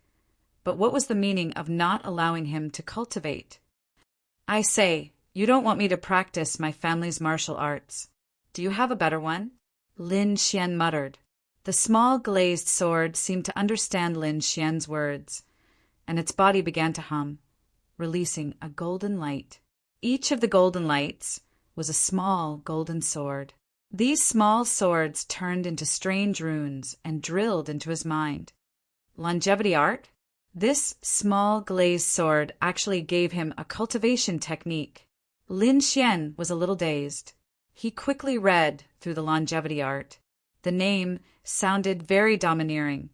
But what was the meaning of not allowing him to cultivate? I say, you don't want me to practice my family's martial arts. Do you have a better one? Lin Xian muttered. The small glazed sword seemed to understand Lin Xian's words, and its body began to hum, releasing a golden light. Each of the golden lights was a small golden sword. These small swords turned into strange runes and drilled into his mind. Longevity art? This small glazed sword actually gave him a cultivation technique. Lin Xian was a little dazed. He quickly read through the longevity art. The name sounded very domineering,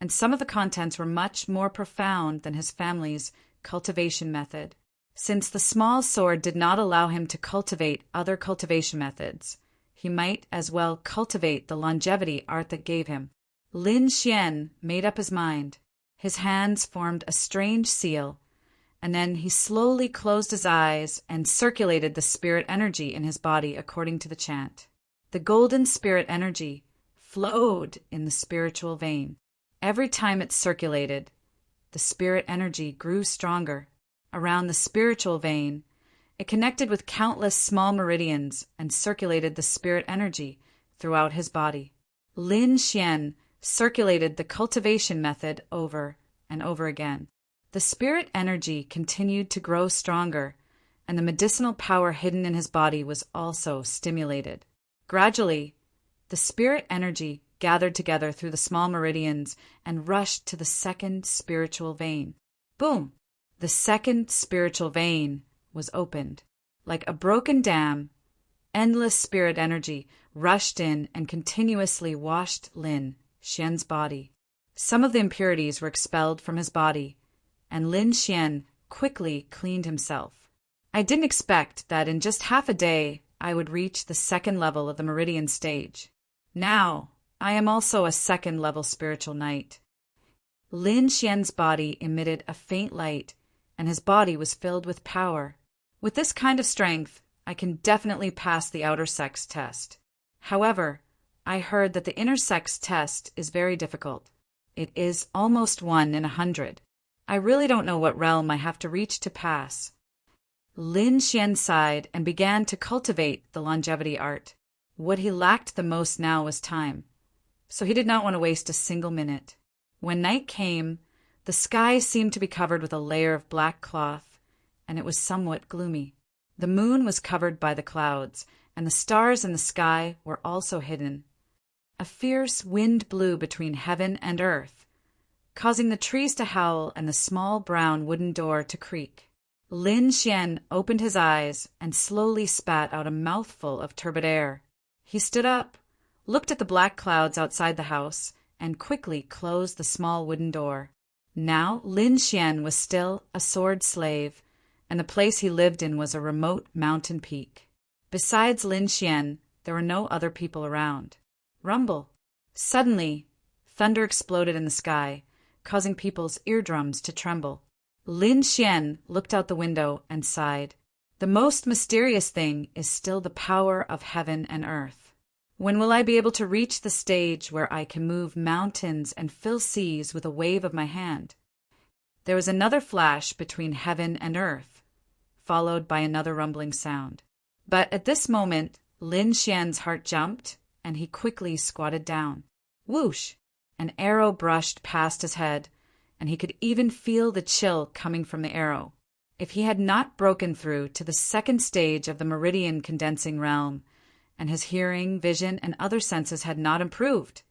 and some of the contents were much more profound than his family's cultivation method. Since the small sword did not allow him to cultivate other cultivation methods, he might as well cultivate the longevity art that gave him. Lin Xian made up his mind. His hands formed a strange seal, and then he slowly closed his eyes and circulated the spirit energy in his body according to the chant. The golden spirit energy flowed in the spiritual vein. Every time it circulated, the spirit energy grew stronger. Around the spiritual vein, it connected with countless small meridians and circulated the spirit energy throughout his body. Lin Xian circulated the cultivation method over and over again. The spirit energy continued to grow stronger, and the medicinal power hidden in his body was also stimulated. Gradually, the spirit energy gathered together through the small meridians and rushed to the second spiritual vein. Boom! The second spiritual vein was opened. Like a broken dam, endless spirit energy rushed in and continuously washed Lin Xian's body. Some of the impurities were expelled from his body, and Lin Xian quickly cleaned himself. I didn't expect that in just half a day I would reach the second level of the meridian stage. Now, I am also a second-level spiritual knight. Lin Xian's body emitted a faint light, and his body was filled with power. With this kind of strength, I can definitely pass the outer sex test. However, I heard that the inner sex test is very difficult. It is almost 1 in 100. I really don't know what realm I have to reach to pass. Lin Xian sighed and began to cultivate the longevity art. What he lacked the most now was time, so he did not want to waste a single minute. When night came, the sky seemed to be covered with a layer of black cloth, and it was somewhat gloomy. The moon was covered by the clouds, and the stars in the sky were also hidden. A fierce wind blew between heaven and earth, causing the trees to howl and the small brown wooden door to creak. Lin Xian opened his eyes and slowly spat out a mouthful of turbid air. He stood up, looked at the black clouds outside the house, and quickly closed the small wooden door. Now Lin Xian was still a sword slave, and the place he lived in was a remote mountain peak. Besides Lin Xian, there were no other people around. Rumble. Suddenly, thunder exploded in the sky, causing people's eardrums to tremble. Lin Xian looked out the window and sighed. The most mysterious thing is still the power of heaven and earth. When will I be able to reach the stage where I can move mountains and fill seas with a wave of my hand? There was another flash between heaven and earth, followed by another rumbling sound. But at this moment, Lin Xian's heart jumped, and he quickly squatted down. Whoosh! An arrow brushed past his head, and he could even feel the chill coming from the arrow. If he had not broken through to the second stage of the meridian condensing realm, and his hearing, vision, and other senses had not improved,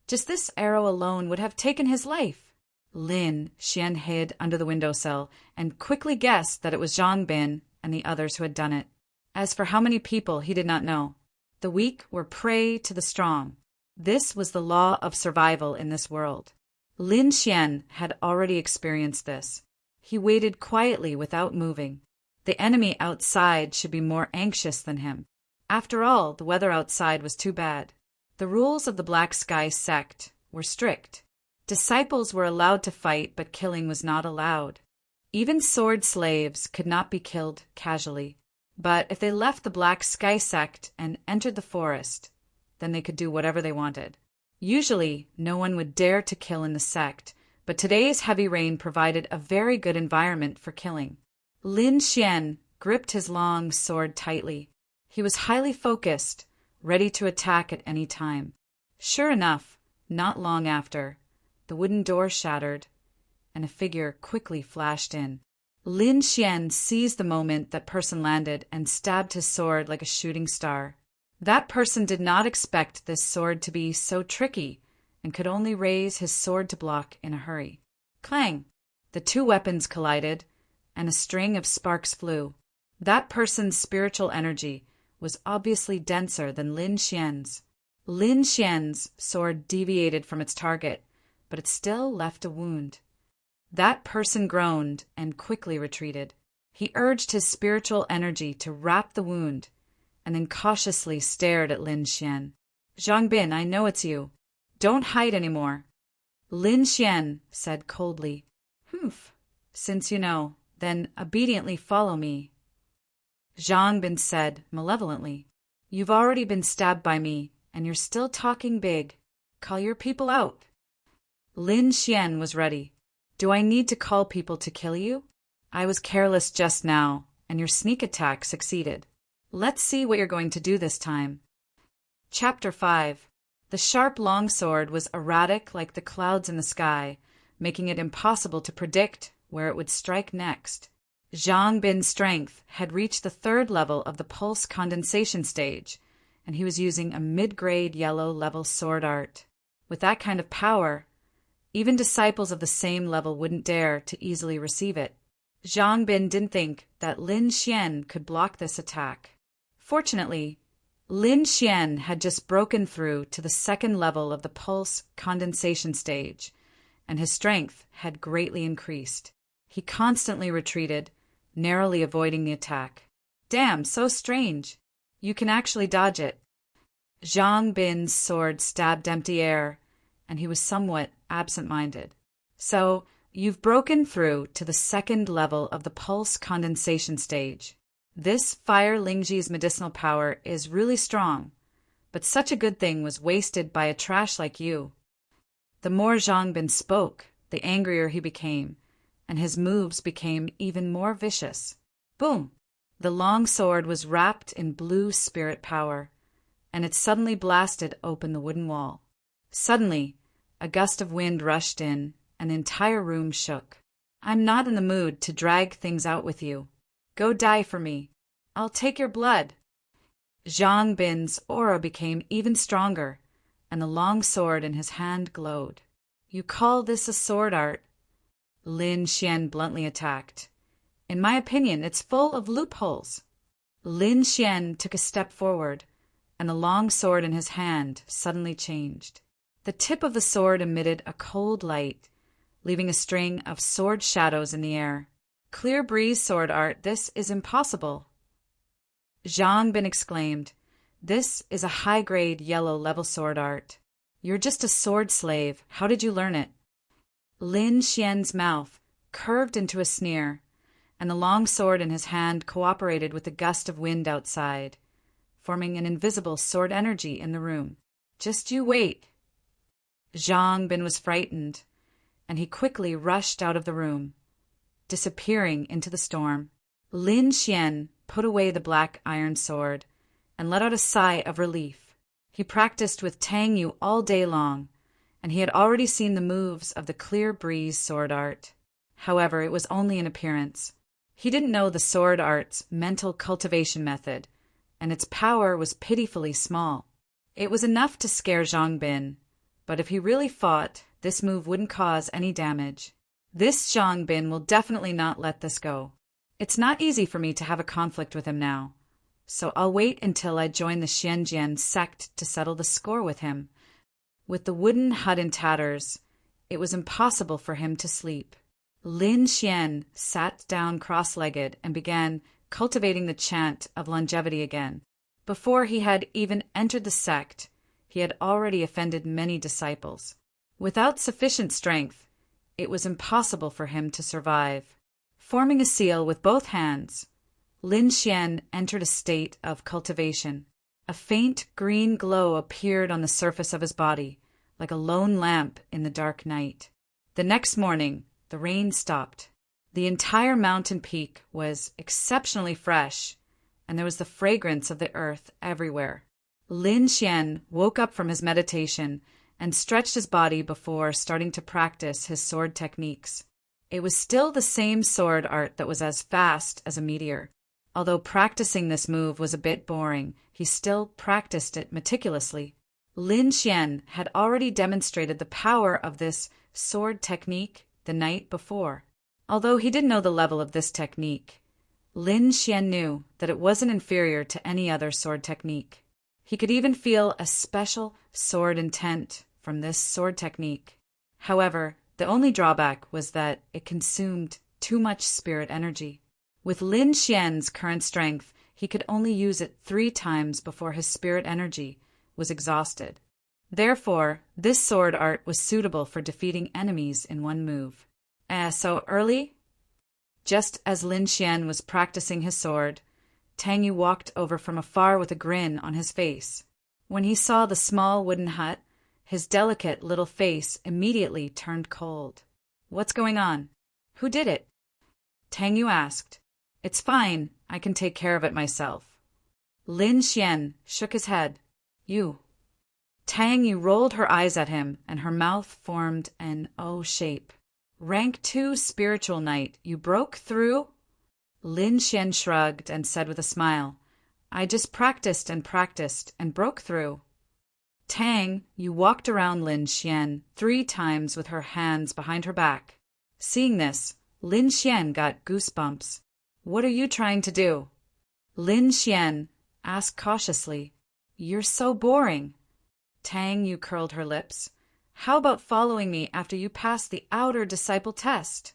just this arrow alone would have taken his life. Lin Xian hid under the windowsill and quickly guessed that it was Zhang Bin and the others who had done it. As for how many people, he did not know. The weak were prey to the strong. This was the law of survival in this world. Lin Xian had already experienced this. He waited quietly without moving. The enemy outside should be more anxious than him. After all, the weather outside was too bad. The rules of the Black Sky sect were strict. Disciples were allowed to fight, but killing was not allowed. Even sword slaves could not be killed casually. But if they left the Black Sky sect and entered the forest, then they could do whatever they wanted. Usually, no one would dare to kill in the sect, but today's heavy rain provided a very good environment for killing. Lin Xian gripped his long sword tightly. He was highly focused, ready to attack at any time. Sure enough, not long after, the wooden door shattered, and a figure quickly flashed in. Lin Xian seized the moment that person landed and stabbed his sword like a shooting star. That person did not expect this sword to be so tricky and could only raise his sword to block in a hurry. Clang! The two weapons collided, and a string of sparks flew. That person's spiritual energy was obviously denser than Lin Xian's. Lin Xian's sword deviated from its target, but it still left a wound. That person groaned and quickly retreated. He urged his spiritual energy to wrap the wound, and then cautiously stared at Lin Xian. "Zhang Bin, I know it's you. Don't hide anymore." Lin Xian said coldly, "Humph, since you know, then obediently follow me." Zhang Bin said malevolently, "You've already been stabbed by me, and you're still talking big. Call your people out." Lin Xian was ready. "Do I need to call people to kill you? I was careless just now, and your sneak attack succeeded. Let's see what you're going to do this time." Chapter 5. The sharp longsword was erratic like the clouds in the sky, making it impossible to predict where it would strike next. Zhang Bin's strength had reached the third level of the pulse condensation stage, and he was using a mid-grade yellow level sword art. With that kind of power, even disciples of the same level wouldn't dare to easily receive it. Zhang Bin didn't think that Lin Xian could block this attack. Fortunately, Lin Xian had just broken through to the second level of the pulse condensation stage, and his strength had greatly increased. He constantly retreated, narrowly avoiding the attack. "Damn, so strange. You can actually dodge it." Zhang Bin's sword stabbed empty air, and he was somewhat absent-minded. "So, you've broken through to the second level of the pulse condensation stage. This Fire Lingji's medicinal power is really strong, but such a good thing was wasted by a trash like you." The more Zhang Bin spoke, the angrier he became, and his moves became even more vicious. Boom! The long sword was wrapped in blue spirit power, and it suddenly blasted open the wooden wall. Suddenly, a gust of wind rushed in, and the entire room shook. "I'm not in the mood to drag things out with you. Go die for me. I'll take your blood." Zhang Bin's aura became even stronger, and the long sword in his hand glowed. "You call this a sword art?" Lin Xian bluntly attacked. "In my opinion, it's full of loopholes." Lin Xian took a step forward, and the long sword in his hand suddenly changed. The tip of the sword emitted a cold light, leaving a string of sword shadows in the air. "Clear breeze sword art, this is impossible." Zhang Bin exclaimed, "This is a high-grade yellow level sword art. You're just a sword slave. How did you learn it?" Lin Xian's mouth curved into a sneer, and the long sword in his hand cooperated with the gust of wind outside, forming an invisible sword energy in the room. "Just you wait." Zhang Bin was frightened, and he quickly rushed out of the room, disappearing into the storm. Lin Xian put away the black iron sword and let out a sigh of relief. He practiced with Tang Yu all day long, and he had already seen the moves of the clear breeze sword art. However, it was only an appearance. He didn't know the sword art's mental cultivation method, and its power was pitifully small. It was enough to scare Zhang Bin, but if he really fought, this move wouldn't cause any damage. This Zhang Bin will definitely not let this go. It's not easy for me to have a conflict with him now, so I'll wait until I join the Xianjian sect to settle the score with him. With the wooden hut in tatters, it was impossible for him to sleep. Lin Xian sat down cross-legged and began cultivating the chant of longevity again. Before he had even entered the sect, he had already offended many disciples. Without sufficient strength, it was impossible for him to survive. Forming a seal with both hands, Lin Xian entered a state of cultivation. A faint green glow appeared on the surface of his body, like a lone lamp in the dark night. The next morning, the rain stopped. The entire mountain peak was exceptionally fresh, and there was the fragrance of the earth everywhere. Lin Xian woke up from his meditation and stretched his body before starting to practice his sword techniques. It was still the same sword art that was as fast as a meteor. Although practicing this move was a bit boring, he still practiced it meticulously. Lin Xian had already demonstrated the power of this sword technique the night before. Although he didn't know the level of this technique, Lin Xian knew that it wasn't inferior to any other sword technique. He could even feel a special sword intent from this sword technique. However, the only drawback was that it consumed too much spirit energy. With Lin Xian's current strength, he could only use it 3 times before his spirit energy was exhausted. Therefore, this sword art was suitable for defeating enemies in one move. So early? Just as Lin Xian was practicing his sword, Tang Yu walked over from afar with a grin on his face. When he saw the small wooden hut, his delicate little face immediately turned cold. "What's going on? Who did it?" Tang Yu asked. "It's fine, I can take care of it myself." Lin Xian shook his head. "You." Tang Yu rolled her eyes at him, and her mouth formed an O shape. "Rank 2 spiritual knight, you broke through?" Lin Xian shrugged and said with a smile, "I just practiced and broke through." Tang Yu walked around Lin Xian 3 times with her hands behind her back. Seeing this, Lin Xian got goosebumps. "What are you trying to do?" Lin Xian asked cautiously. "You're so boring." Tang Yu curled her lips. "How about following me after you pass the outer disciple test?"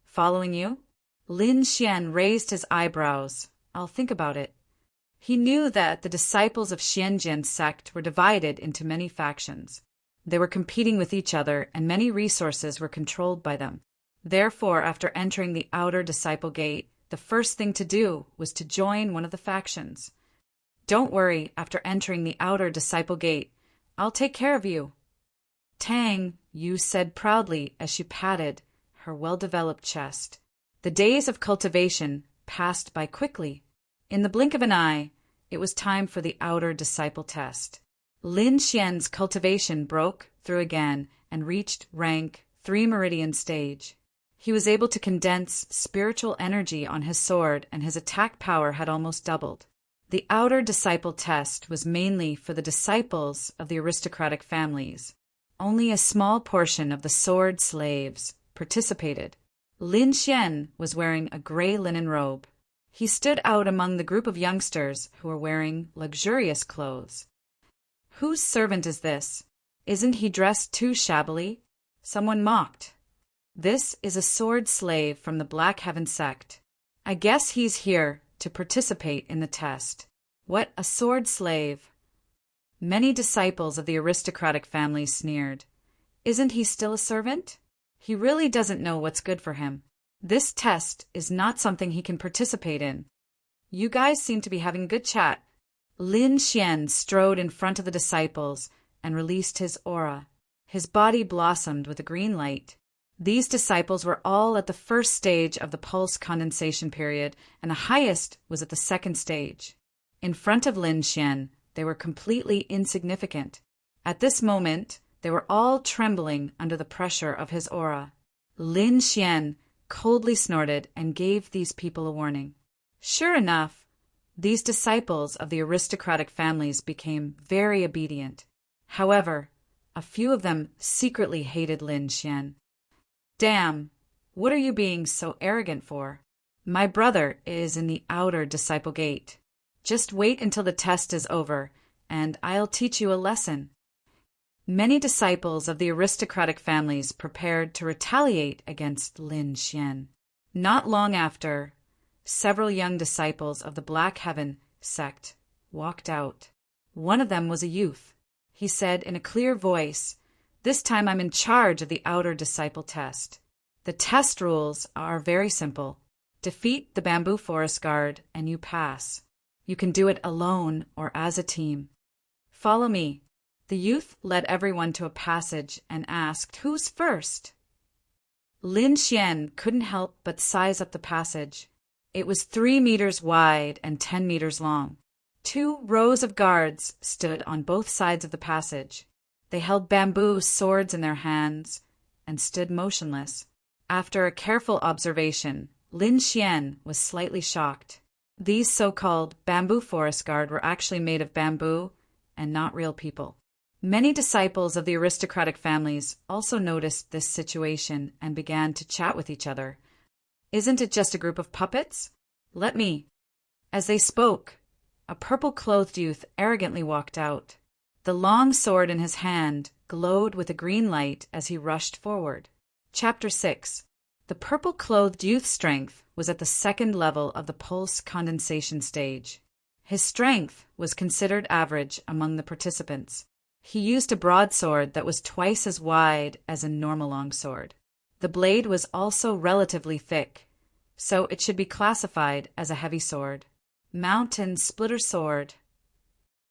"Following you?" Lin Xian raised his eyebrows. "I'll think about it." He knew that the disciples of Xianjian sect were divided into many factions. They were competing with each other, and many resources were controlled by them. Therefore, after entering the outer disciple gate, the first thing to do was to join one of the factions. "Don't worry, after entering the outer disciple gate, I'll take care of you," Tang Yu said proudly as she patted her well-developed chest. The days of cultivation passed by quickly. In the blink of an eye, it was time for the outer disciple test. Lin Xian's cultivation broke through again and reached rank 3 meridian stage. He was able to condense spiritual energy on his sword, and his attack power had almost doubled. The outer disciple test was mainly for the disciples of the aristocratic families. Only a small portion of the sword slaves participated. Lin Xian was wearing a gray linen robe. He stood out among the group of youngsters who were wearing luxurious clothes. "Whose servant is this? Isn't he dressed too shabbily?" Someone mocked. "This is a sword slave from the Black Heaven sect. I guess he's here to participate in the test." "What, a sword slave?" Many disciples of the aristocratic family sneered. "Isn't he still a servant? He really doesn't know what's good for him. This test is not something he can participate in." "You guys seem to be having a good chat." Lin Xian strode in front of the disciples and released his aura. His body blossomed with a green light. These disciples were all at the first stage of the pulse condensation period, and the highest was at the second stage. In front of Lin Xian, they were completely insignificant. At this moment, they were all trembling under the pressure of his aura. Lin Xian coldly snorted and gave these people a warning. Sure enough, these disciples of the aristocratic families became very obedient. However, a few of them secretly hated Lin Xian. Damn, what are you being so arrogant for? My brother is in the outer disciple gate. Just wait until the test is over, and I'll teach you a lesson. Many disciples of the aristocratic families prepared to retaliate against Lin Xian. Not long after, several young disciples of the Black Heaven sect walked out. One of them was a youth. He said in a clear voice, "This time I'm in charge of the outer disciple test. The test rules are very simple. Defeat the bamboo forest guard and you pass. You can do it alone or as a team. Follow me." The youth led everyone to a passage and asked, "Who's first?" Lin Xian couldn't help but size up the passage. It was 3 meters wide and 10 meters long. 2 rows of guards stood on both sides of the passage. They held bamboo swords in their hands and stood motionless. After a careful observation, Lin Xian was slightly shocked. These so-called bamboo forest guard were actually made of bamboo and not real people. Many disciples of the aristocratic families also noticed this situation and began to chat with each other. "Isn't it just a group of puppets? Let me." As they spoke, a purple-clothed youth arrogantly walked out. The long sword in his hand glowed with a green light as he rushed forward. Chapter 6. The purple-clothed youth's strength was at the 2nd level of the pulse condensation stage. His strength was considered average among the participants. He used a broadsword that was twice as wide as a normal longsword. The blade was also relatively thick, so it should be classified as a heavy sword. Mountain splitter sword.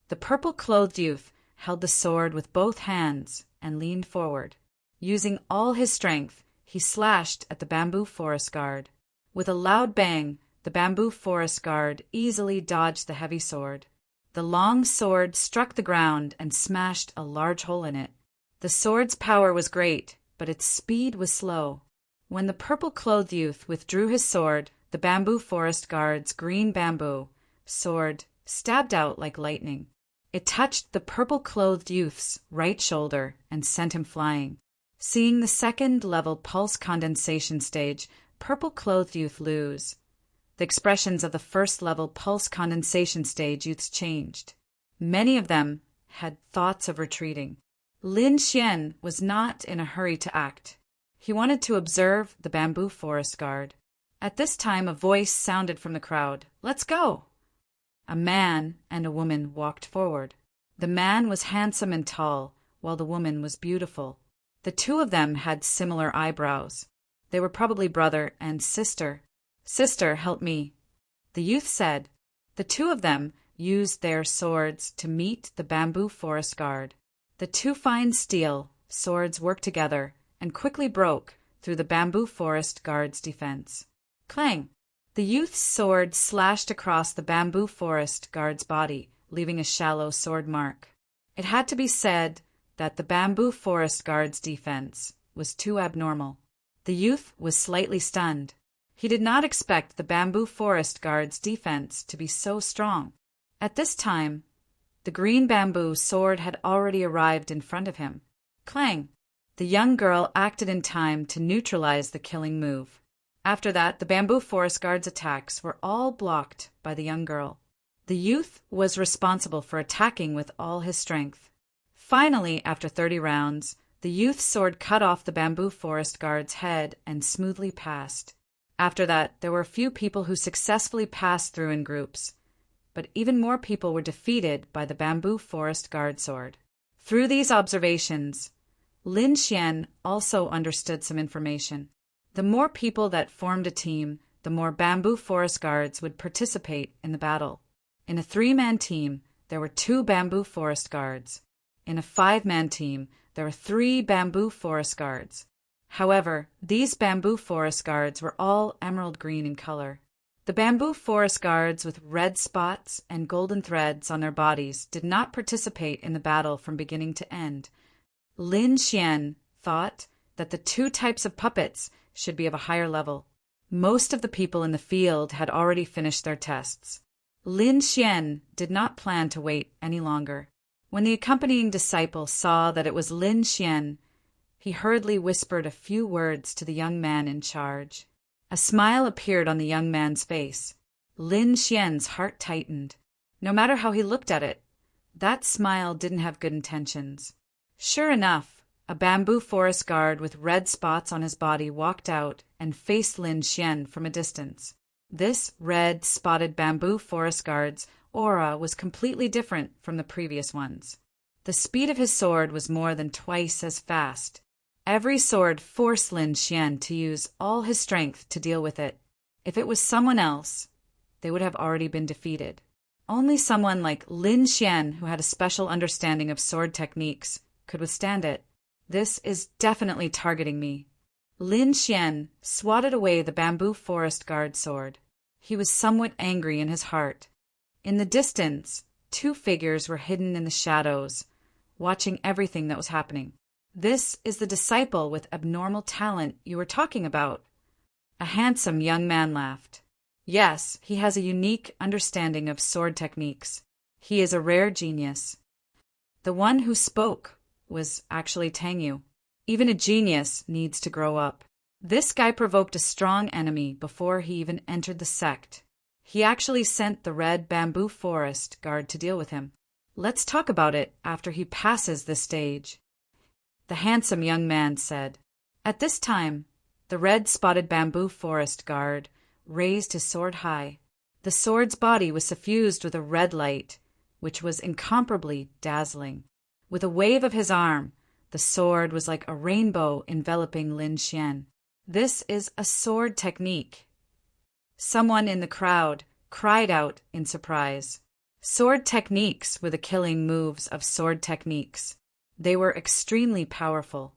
The purple-clothed youth held the sword with both hands and leaned forward. Using all his strength, he slashed at the bamboo forest guard. With a loud bang, the bamboo forest guard easily dodged the heavy sword. The long sword struck the ground and smashed a large hole in it. The sword's power was great, but its speed was slow. When the purple-clothed youth withdrew his sword, the bamboo forest guard's green bamboo sword stabbed out like lightning. It touched the purple-clothed youth's right shoulder and sent him flying. Seeing the 2nd-level pulse condensation stage, purple-clothed youth lose. The expressions of the 1st-level pulse condensation stage youths changed. Many of them had thoughts of retreating. Lin Xian was not in a hurry to act. He wanted to observe the bamboo forest guard. At this time, a voice sounded from the crowd, "Let's go!" A man and a woman walked forward. The man was handsome and tall, while the woman was beautiful. The two of them had similar eyebrows. They were probably brother and sister. "Sister, help me," the youth said. The two of them used their swords to meet the bamboo forest guard. The two fine steel swords worked together and quickly broke through the bamboo forest guard's defense. Clang! The youth's sword slashed across the bamboo forest guard's body, leaving a shallow sword mark. It had to be said that the bamboo forest guard's defense was too abnormal. The youth was slightly stunned. He did not expect the bamboo forest guard's defense to be so strong. At this time, the green bamboo sword had already arrived in front of him. Clang! The young girl acted in time to neutralize the killing move. After that, the bamboo forest guard's attacks were all blocked by the young girl. The youth was responsible for attacking with all his strength. Finally, after 30 rounds, the youth's sword cut off the bamboo forest guard's head and smoothly passed. After that, there were a few people who successfully passed through in groups, but even more people were defeated by the bamboo forest guard sword. Through these observations, Lin Xian also understood some information. The more people that formed a team, the more bamboo forest guards would participate in the battle. In a 3-man team, there were 2 bamboo forest guards. In a 5-man team, there were 3 bamboo forest guards. However, these bamboo forest guards were all emerald green in color. The bamboo forest guards with red spots and golden threads on their bodies did not participate in the battle from beginning to end. Lin Xian thought that the 2 types of puppets should be of a higher level. Most of the people in the field had already finished their tests. Lin Xian did not plan to wait any longer. When the accompanying disciple saw that it was Lin Xian, he hurriedly whispered a few words to the young man in charge. A smile appeared on the young man's face. Lin Xian's heart tightened. No matter how he looked at it, that smile didn't have good intentions. Sure enough, a bamboo forest guard with red spots on his body walked out and faced Lin Xian from a distance. This red, spotted bamboo forest guard's aura was completely different from the previous ones. The speed of his sword was more than twice as fast. Every sword forced Lin Xian to use all his strength to deal with it. If it was someone else, they would have already been defeated. Only someone like Lin Xian, who had a special understanding of sword techniques, could withstand it. This is definitely targeting me. Lin Xian swatted away the bamboo forest guard sword. He was somewhat angry in his heart. In the distance, two figures were hidden in the shadows, watching everything that was happening. This is the disciple with abnormal talent you were talking about. A handsome young man laughed. Yes, he has a unique understanding of sword techniques. He is a rare genius. The one who spoke was actually Tang Yu. Even a genius needs to grow up. This guy provoked a strong enemy before he even entered the sect. He actually sent the red bamboo forest guard to deal with him. Let's talk about it after he passes this stage, the handsome young man said. At this time, the red-spotted bamboo forest guard raised his sword high. The sword's body was suffused with a red light, which was incomparably dazzling. With a wave of his arm, the sword was like a rainbow enveloping Lin Xian. This is a sword technique. Someone in the crowd cried out in surprise. Sword techniques were the killing moves of sword techniques. They were extremely powerful.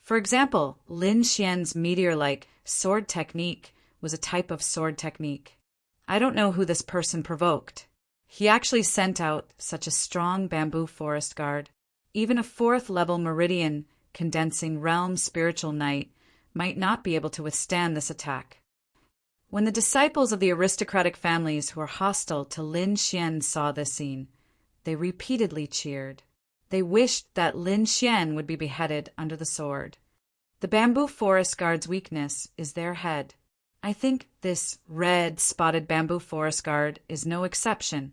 For example, Lin Xian's meteor-like sword technique was a type of sword technique. I don't know who this person provoked. He actually sent out such a strong bamboo forest guard. Even a fourth-level meridian condensing realm spiritual knight might not be able to withstand this attack. When the disciples of the aristocratic families who were hostile to Lin Xian saw this scene, they repeatedly cheered. They wished that Lin Xian would be beheaded under the sword. The bamboo forest guard's weakness is their head. I think this red spotted bamboo forest guard is no exception.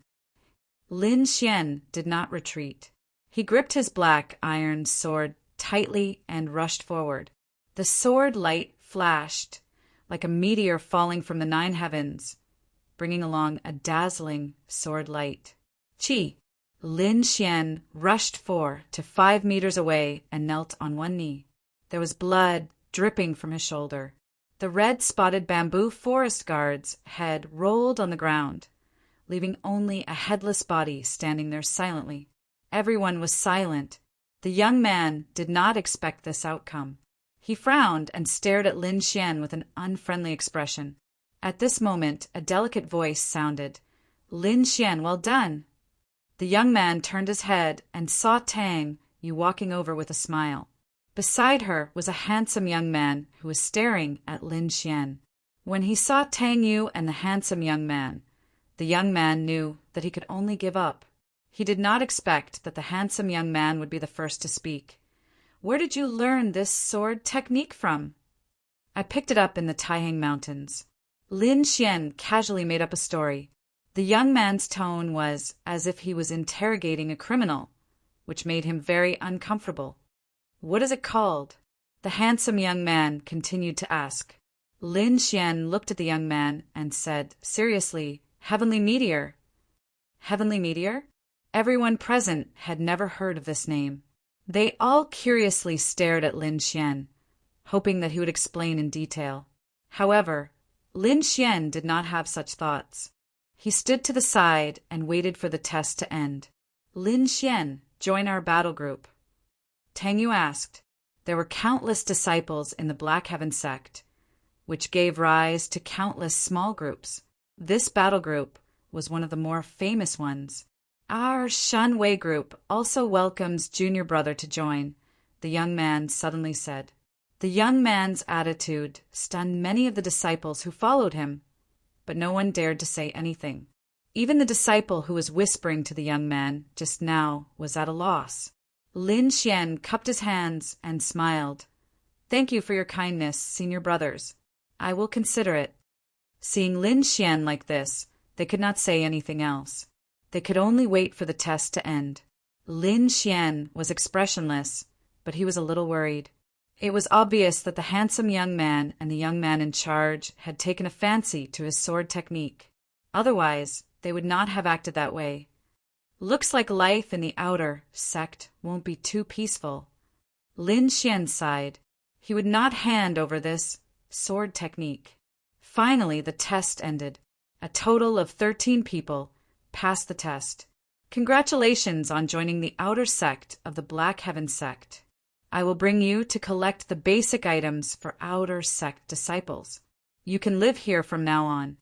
Lin Xian did not retreat. He gripped his black iron sword tightly and rushed forward. The sword light flashed like a meteor falling from the 9 heavens, bringing along a dazzling sword light. Chi! Lin Xian rushed 4 to 5 meters away and knelt on one knee. There was blood dripping from his shoulder. The red-spotted bamboo forest guard's head rolled on the ground, leaving only a headless body standing there silently. Everyone was silent. The young man did not expect this outcome. He frowned and stared at Lin Xian with an unfriendly expression. At this moment, a delicate voice sounded. "Lin Xian, well done." The young man turned his head and saw Tang Yu walking over with a smile. Beside her was a handsome young man who was staring at Lin Xian. When he saw Tang Yu and the handsome young man, the young man knew that he could only give up. He did not expect that the handsome young man would be the first to speak. "Where did you learn this sword technique from?" "I picked it up in the Taihang Mountains." Lin Xian casually made up a story. The young man's tone was as if he was interrogating a criminal, which made him very uncomfortable. "What is it called?" The handsome young man continued to ask. Lin Xian looked at the young man and said seriously, "Heavenly Meteor." Heavenly Meteor? Everyone present had never heard of this name. They all curiously stared at Lin Xian, hoping that he would explain in detail. However, Lin Xian did not have such thoughts. He stood to the side and waited for the test to end. "Lin Xian, join our battle group." Tang Yu asked. There were countless disciples in the Black Heaven sect, which gave rise to countless small groups. This battle group was one of the more famous ones. "Our Shan Wei group also welcomes junior brother to join," the young man suddenly said. The young man's attitude stunned many of the disciples who followed him, but no one dared to say anything. Even the disciple who was whispering to the young man just now was at a loss. Lin Xian cupped his hands and smiled. "Thank you for your kindness, senior brothers. I will consider it." Seeing Lin Xian like this, they could not say anything else. They could only wait for the test to end. Lin Xian was expressionless, but he was a little worried. It was obvious that the handsome young man and the young man in charge had taken a fancy to his sword technique. Otherwise, they would not have acted that way. Looks like life in the outer sect won't be too peaceful. Lin Xian sighed. He would not hand over this sword technique. Finally, the test ended. A total of 13 people passed the test. Congratulations on joining the outer sect of the Black Heaven sect. I will bring you to collect the basic items for outer sect disciples. You can live here from now on.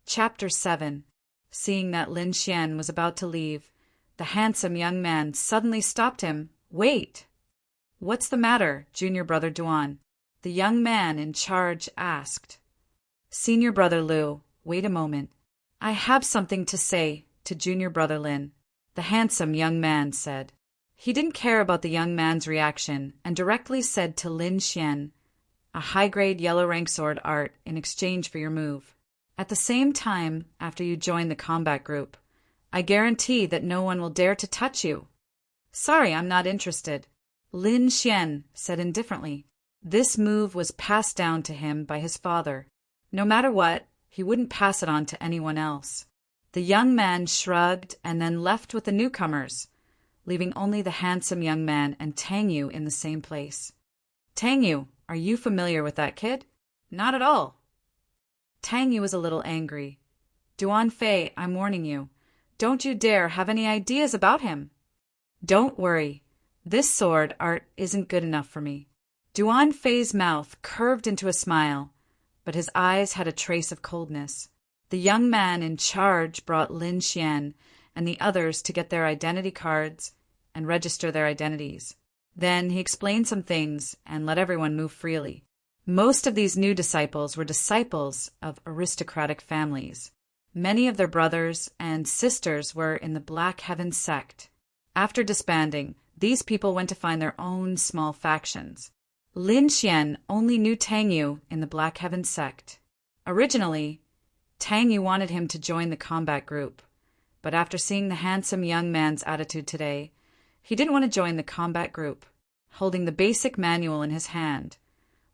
Chapter 7. Seeing that Lin Xian was about to leave, the handsome young man suddenly stopped him. "Wait!" "What's the matter, junior brother Duan?" the young man in charge asked. "Senior brother Liu, wait a moment. I have something to say to junior brother Lin," the handsome young man said. He didn't care about the young man's reaction and directly said to Lin Xian, "A high-grade yellow rank sword art in exchange for your move. At the same time, after you join the combat group, I guarantee that no one will dare to touch you." "Sorry, I'm not interested," Lin Xian said indifferently. This move was passed down to him by his father. No matter what, he wouldn't pass it on to anyone else. The young man shrugged and then left with the newcomers, leaving only the handsome young man and Tang Yu in the same place. "Tang Yu, are you familiar with that kid?" "Not at all." Tang Yu was a little angry. "Duan Fei, I'm warning you. Don't you dare have any ideas about him." "Don't worry. This sword art isn't good enough for me." Duan Fei's mouth curved into a smile, but his eyes had a trace of coldness. The young man in charge brought Lin Xian and the others to get their identity cards and register their identities. Then he explained some things and let everyone move freely. Most of these new disciples were disciples of aristocratic families. Many of their brothers and sisters were in the Black Heaven sect. After disbanding, these people went to find their own small factions. Lin Xian only knew Tang Yu in the Black Heaven sect. Originally, Tang Yu wanted him to join the combat group, but after seeing the handsome young man's attitude today, he didn't want to join the combat group. Holding the basic manual in his hand,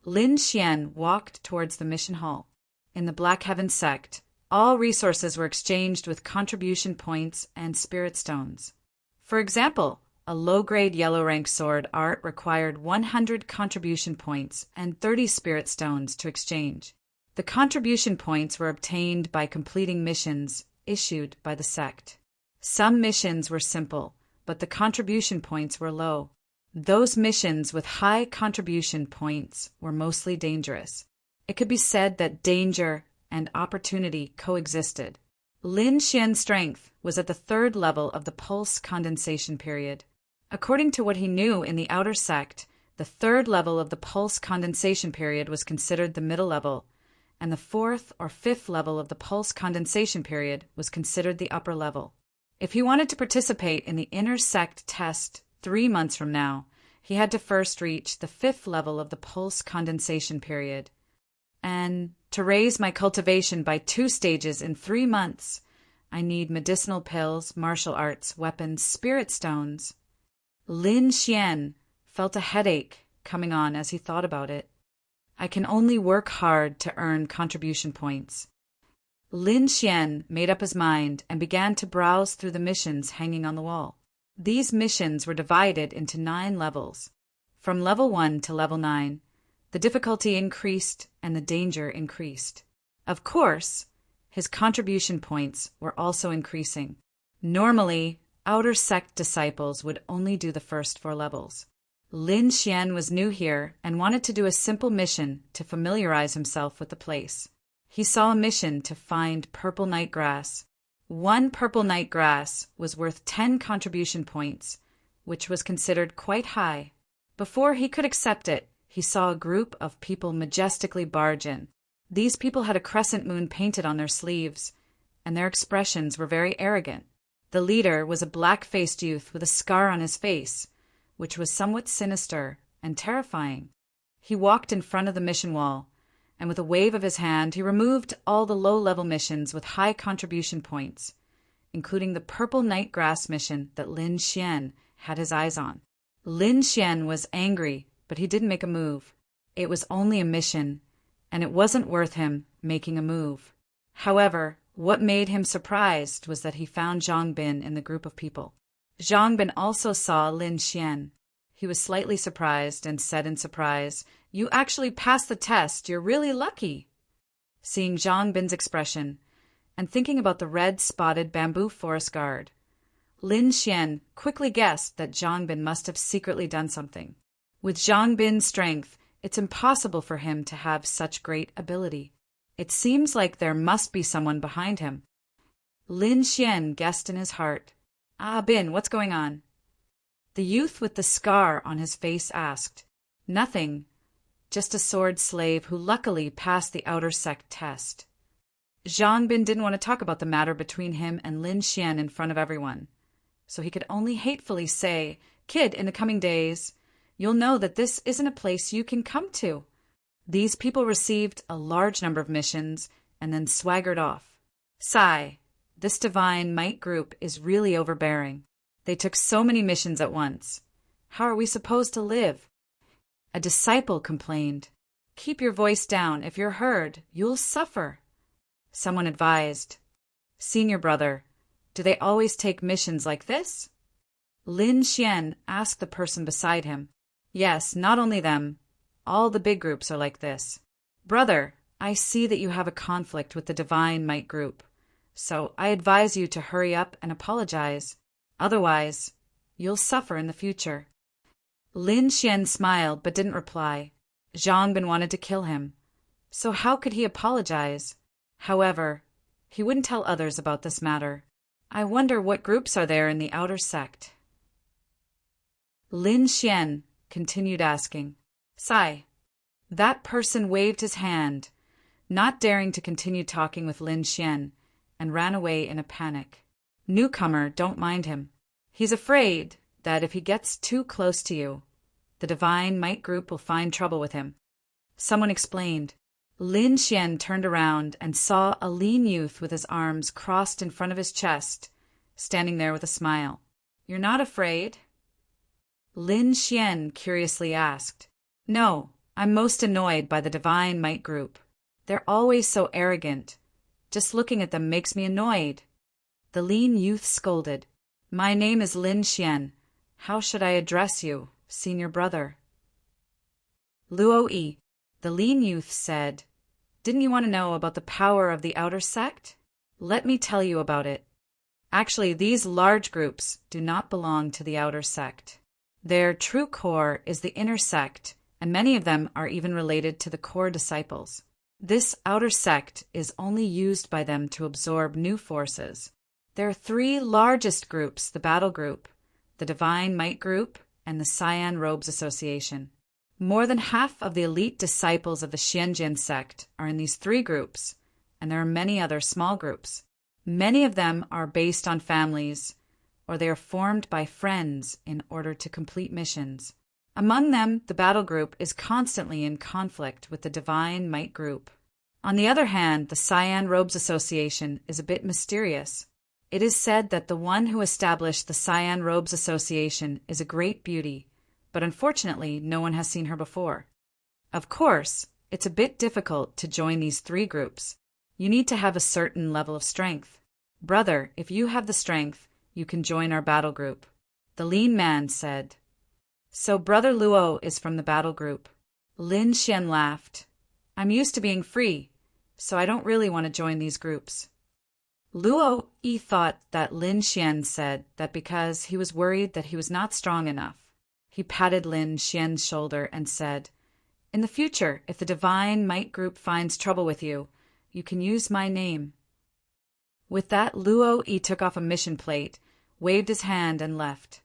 Lin Xian walked towards the mission hall. In the Black Heaven sect, all resources were exchanged with contribution points and spirit stones. For example, a low-grade yellow rank sword art required 100 contribution points and 30 spirit stones to exchange. The contribution points were obtained by completing missions issued by the sect. Some missions were simple, but the contribution points were low. Those missions with high contribution points were mostly dangerous. It could be said that danger and opportunity coexisted. Lin Xian's strength was at the 3rd level of the pulse condensation period. According to what he knew in the outer sect, the 3rd level of the pulse condensation period was considered the middle level, and the 4th or 5th level of the pulse condensation period was considered the upper level. If he wanted to participate in the inner sect test 3 months from now, he had to first reach the 5th level of the pulse condensation period. And to raise my cultivation by 2 stages in 3 months, I need medicinal pills, martial arts, weapons, spirit stones. Lin Xian felt a headache coming on as he thought about it. I can only work hard to earn contribution points. Lin Xian made up his mind and began to browse through the missions hanging on the wall. These missions were divided into 9 levels. From level 1 to level 9, the difficulty increased and the danger increased. Of course, his contribution points were also increasing. Normally, outer sect disciples would only do the first 4 levels. Lin Xian was new here and wanted to do a simple mission to familiarize himself with the place. He saw a mission to find purple night grass. 1 purple night grass was worth 10 contribution points, which was considered quite high. Before he could accept it, he saw a group of people majestically barge in. These people had a crescent moon painted on their sleeves, and their expressions were very arrogant. The leader was a black-faced youth with a scar on his face, which was somewhat sinister and terrifying. He walked in front of the mission wall, and with a wave of his hand he removed all the low-level missions with high contribution points, including the purple night grass mission that Lin Xian had his eyes on. Lin Xian was angry, but he didn't make a move. It was only a mission, and it wasn't worth him making a move. However, what made him surprised was that he found Zhang Bin in the group of people. Zhang Bin also saw Lin Xian. He was slightly surprised and said in surprise, "You actually passed the test. You're really lucky." Seeing Zhang Bin's expression, and thinking about the red-spotted bamboo forest guard, Lin Xian quickly guessed that Zhang Bin must have secretly done something. With Zhang Bin's strength, it's impossible for him to have such great ability. It seems like there must be someone behind him. Lin Xian guessed in his heart, "Ah, Bin, what's going on?" The youth with the scar on his face asked, "Nothing, just a sword slave who luckily passed the outer sect test." Zhang Bin didn't want to talk about the matter between him and Lin Xian in front of everyone, so he could only hatefully say, "Kid, in the coming days, you'll know that this isn't a place you can come to." These people received a large number of missions and then swaggered off. Sigh, this divine might group is really overbearing. They took so many missions at once. How are we supposed to live? A disciple complained, "Keep your voice down. If you're heard, you'll suffer." Someone advised, "Senior brother, do they always take missions like this?" Lin Xian asked the person beside him. "Yes, not only them. All the big groups are like this." "Brother, I see that you have a conflict with the Divine Might group, so I advise you to hurry up and apologize. Otherwise, you'll suffer in the future." Lin Xian smiled but didn't reply. Zhang Bin wanted to kill him, so how could he apologize? However, he wouldn't tell others about this matter. I wonder what groups are there in the outer sect. Lin Xian continued asking, "Sai." That person waved his hand, not daring to continue talking with Lin Xian, and ran away in a panic. "Newcomer, don't mind him. He's afraid that if he gets too close to you, the Divine Might group will find trouble with him," someone explained. Lin Xian turned around and saw a lean youth with his arms crossed in front of his chest, standing there with a smile. "You're not afraid?" Lin Xian curiously asked. "No, I'm most annoyed by the Divine Might group. They're always so arrogant. Just looking at them makes me annoyed." The lean youth scolded. "My name is Lin Xian. How should I address you, senior brother?" Luo Yi, the lean youth, said, "Didn't you want to know about the power of the outer sect? Let me tell you about it. Actually, these large groups do not belong to the outer sect. Their true core is the inner sect, and many of them are even related to the core disciples. This outer sect is only used by them to absorb new forces. Their three largest groups, the Battle Group, the Divine Might Group, and the Cyan Robes Association. More than half of the elite disciples of the Xianjin sect are in these three groups, and there are many other small groups. Many of them are based on families, or they are formed by friends in order to complete missions. Among them, the Battle Group is constantly in conflict with the Divine Might Group. On the other hand, the Cyan Robes Association is a bit mysterious. It is said that the one who established the Cyan Robes Association is a great beauty, but unfortunately no one has seen her before. Of course, it's a bit difficult to join these three groups. You need to have a certain level of strength. Brother, if you have the strength, you can join our battle group," the lean man said. "So Brother Luo is from the battle group." Lin Xian laughed. "I'm used to being free, so I don't really want to join these groups." Luo Yi thought that Lin Xian said that because he was worried that he was not strong enough. He patted Lin Xian's shoulder and said, "In the future, if the Divine Might Group finds trouble with you, you can use my name." With that, Luo Yi took off a mission plate, waved his hand, and left.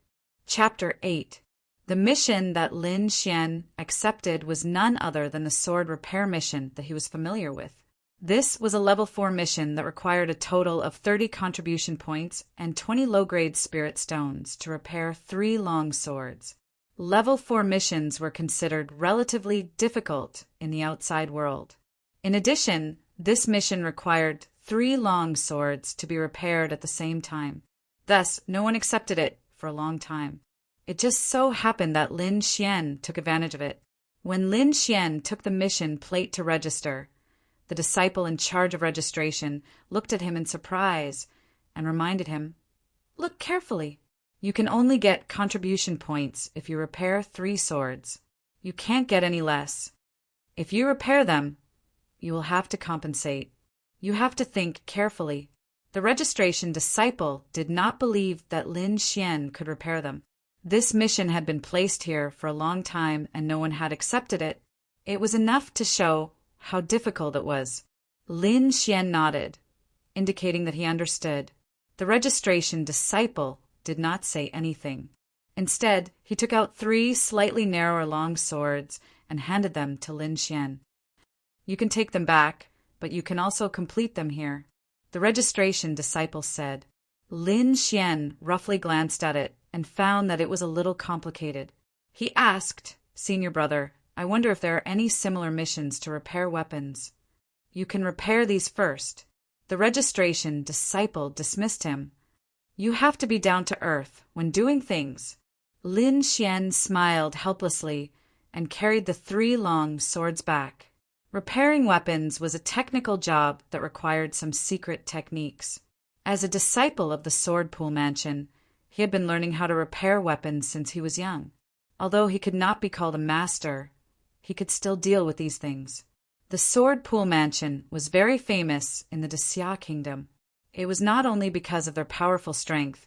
Chapter 8. The mission that Lin Xian accepted was none other than the sword repair mission that he was familiar with. This was a level 4 mission that required a total of 30 contribution points and 20 low-grade spirit stones to repair 3 long swords. Level 4 missions were considered relatively difficult in the outside world. In addition, this mission required 3 long swords to be repaired at the same time. Thus, no one accepted it for a long time. It just so happened that Lin Xian took advantage of it. When Lin Xian took the mission plate to register, the disciple in charge of registration looked at him in surprise and reminded him, "Look carefully. You can only get contribution points if you repair 3 swords. You can't get any less. If you repair them, you will have to compensate. You have to think carefully." The registration disciple did not believe that Lin Xian could repair them. This mission had been placed here for a long time and no one had accepted it. It was enough to show how difficult it was. Lin Xian nodded, indicating that he understood. The registration disciple did not say anything. Instead, he took out 3 slightly narrower long swords and handed them to Lin Xian. "You can take them back, but you can also complete them here," the registration disciple said. Lin Xian roughly glanced at it and found that it was a little complicated. He asked, "Senior brother, I wonder if there are any similar missions to repair weapons." "You can repair these first." The registration disciple dismissed him. "You have to be down to earth when doing things." Lin Xian smiled helplessly and carried the 3 long swords back. Repairing weapons was a technical job that required some secret techniques. As a disciple of the Sword Pool Mansion, he had been learning how to repair weapons since he was young. Although he could not be called a master, he could still deal with these things. The Sword Pool Mansion was very famous in the Xia Kingdom. It was not only because of their powerful strength,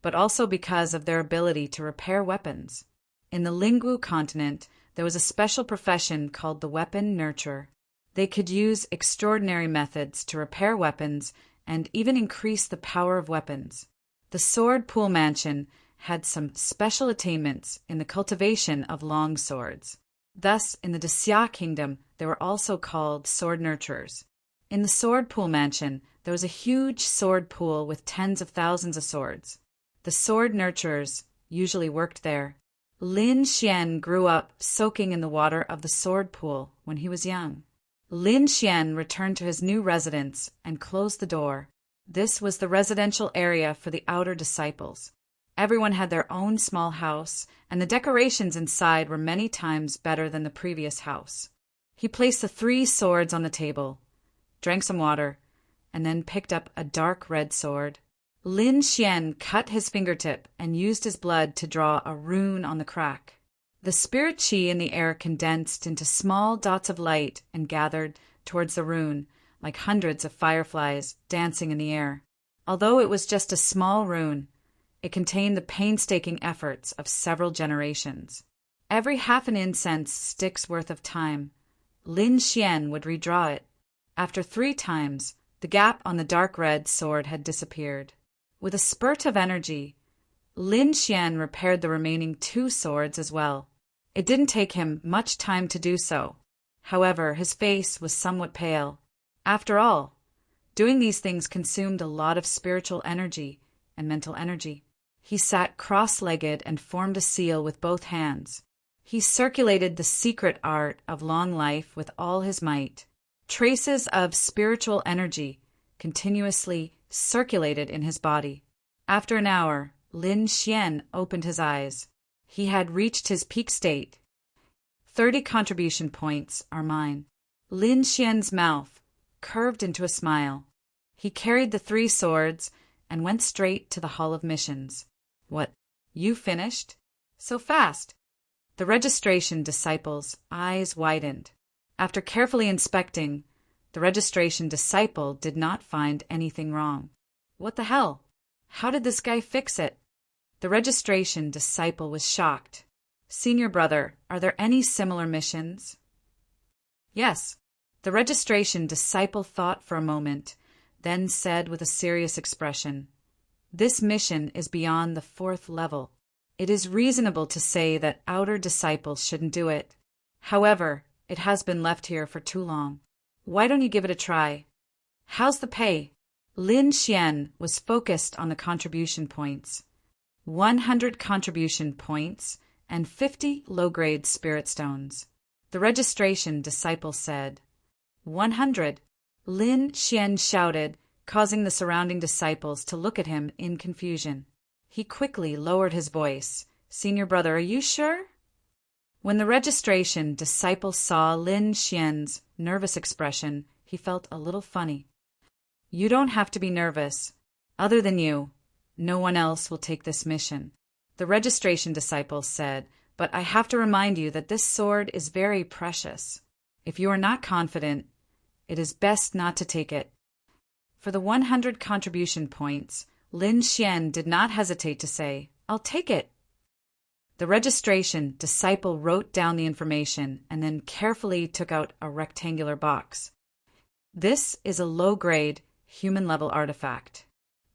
but also because of their ability to repair weapons. In the Lingwu continent, there was a special profession called the weapon nurturer. They could use extraordinary methods to repair weapons and even increase the power of weapons. The Sword Pool Mansion had some special attainments in the cultivation of long swords. Thus, in the Xia Kingdom, they were also called sword nurturers. In the Sword Pool Mansion, there was a huge sword pool with tens of thousands of swords. The sword nurturers usually worked there. Lin Xian grew up soaking in the water of the sword pool when he was young. Lin Xian returned to his new residence and closed the door. This was the residential area for the outer disciples. Everyone had their own small house, and the decorations inside were many times better than the previous house. He placed the 3 swords on the table, drank some water, and then picked up a dark red sword. Lin Xian cut his fingertip and used his blood to draw a rune on the crack. The spirit qi in the air condensed into small dots of light and gathered towards the rune, like hundreds of fireflies dancing in the air. Although it was just a small rune, it contained the painstaking efforts of several generations. Every half an incense stick's worth of time, Lin Xian would redraw it. After 3 times, the gap on the dark red sword had disappeared. With a spurt of energy, Lin Xian repaired the remaining 2 swords as well. It didn't take him much time to do so. However, his face was somewhat pale. After all, doing these things consumed a lot of spiritual energy and mental energy. He sat cross-legged and formed a seal with both hands. He circulated the secret art of long life with all his might. Traces of spiritual energy continuously circulated in his body. After an hour, Lin Xian opened his eyes. He had reached his peak state. 30 contribution points are mine. Lin Xian's mouth curved into a smile. He carried the 3 swords and went straight to the Hall of Missions. "What, you finished? So fast?" The registration disciple's eyes widened. After carefully inspecting, the registration disciple did not find anything wrong. What the hell? How did this guy fix it? The registration disciple was shocked. "Senior brother, are there any similar missions?" "Yes." The registration disciple thought for a moment, then said with a serious expression, "This mission is beyond the 4th level. It is reasonable to say that outer disciples shouldn't do it. However, it has been left here for too long. Why don't you give it a try? How's the pay? Lin Xian was focused on the contribution points. 100 contribution points and 50 low-grade spirit stones. The registration disciple said. 100. Lin Xian shouted, causing the surrounding disciples to look at him in confusion. He quickly lowered his voice. Senior brother, are you sure? When the registration disciple saw Lin Xian's nervous expression, he felt a little funny. You don't have to be nervous. Other than you, no one else will take this mission. The registration disciple said, but I have to remind you that this sword is very precious. If you are not confident, it is best not to take it. For the 100 contribution points, Lin Xian did not hesitate to say, I'll take it. The registration disciple wrote down the information and then carefully took out a rectangular box. This is a low-grade, human-level artifact.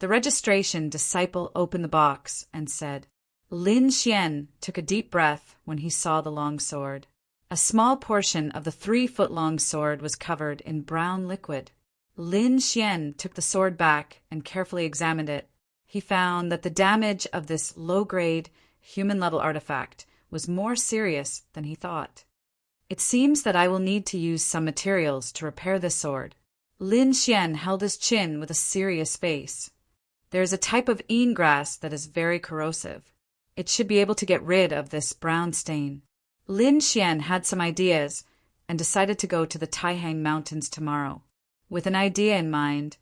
The registration disciple opened the box and said, Lin Xian took a deep breath when he saw the long sword. A small portion of the 3-foot-long sword was covered in brown liquid. Lin Xian took the sword back and carefully examined it. He found that the damage of this low-grade, human-level artifact was more serious than he thought. It seems that I will need to use some materials to repair this sword. Lin Xian held his chin with a serious face. There is a type of een grass that is very corrosive. It should be able to get rid of this brown stain. Lin Xian had some ideas and decided to go to the Taihang Mountains tomorrow. With an idea in mind,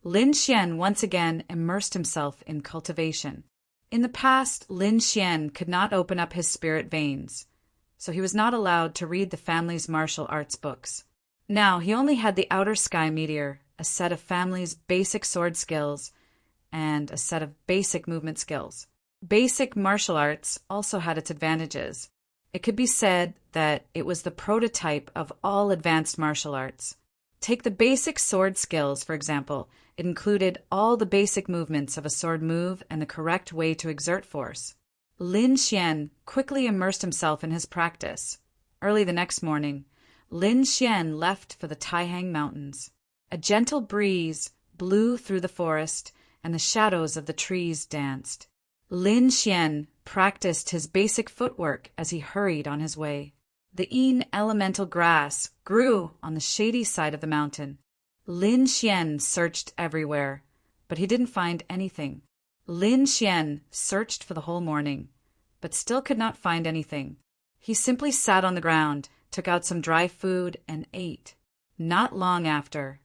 Lin Xian once again immersed himself in cultivation. In the past, Lin Xian could not open up his spirit veins, so he was not allowed to read the family's martial arts books. Now he only had the Outer Sky Meteor, a set of family's basic sword skills, and a set of basic movement skills. Basic martial arts also had its advantages. It could be said that it was the prototype of all advanced martial arts. Take the basic sword skills, for example. It included all the basic movements of a sword move and the correct way to exert force. Lin Xian quickly immersed himself in his practice. Early the next morning, Lin Xian left for the Taihang Mountains. A gentle breeze blew through the forest, and the shadows of the trees danced. Lin Xian practiced his basic footwork as he hurried on his way. The een elemental grass grew on the shady side of the mountain. Lin Xian searched everywhere, but he didn't find anything. Lin Xian searched for the whole morning, but still could not find anything. He simply sat on the ground, took out some dry food, and ate. Not long after,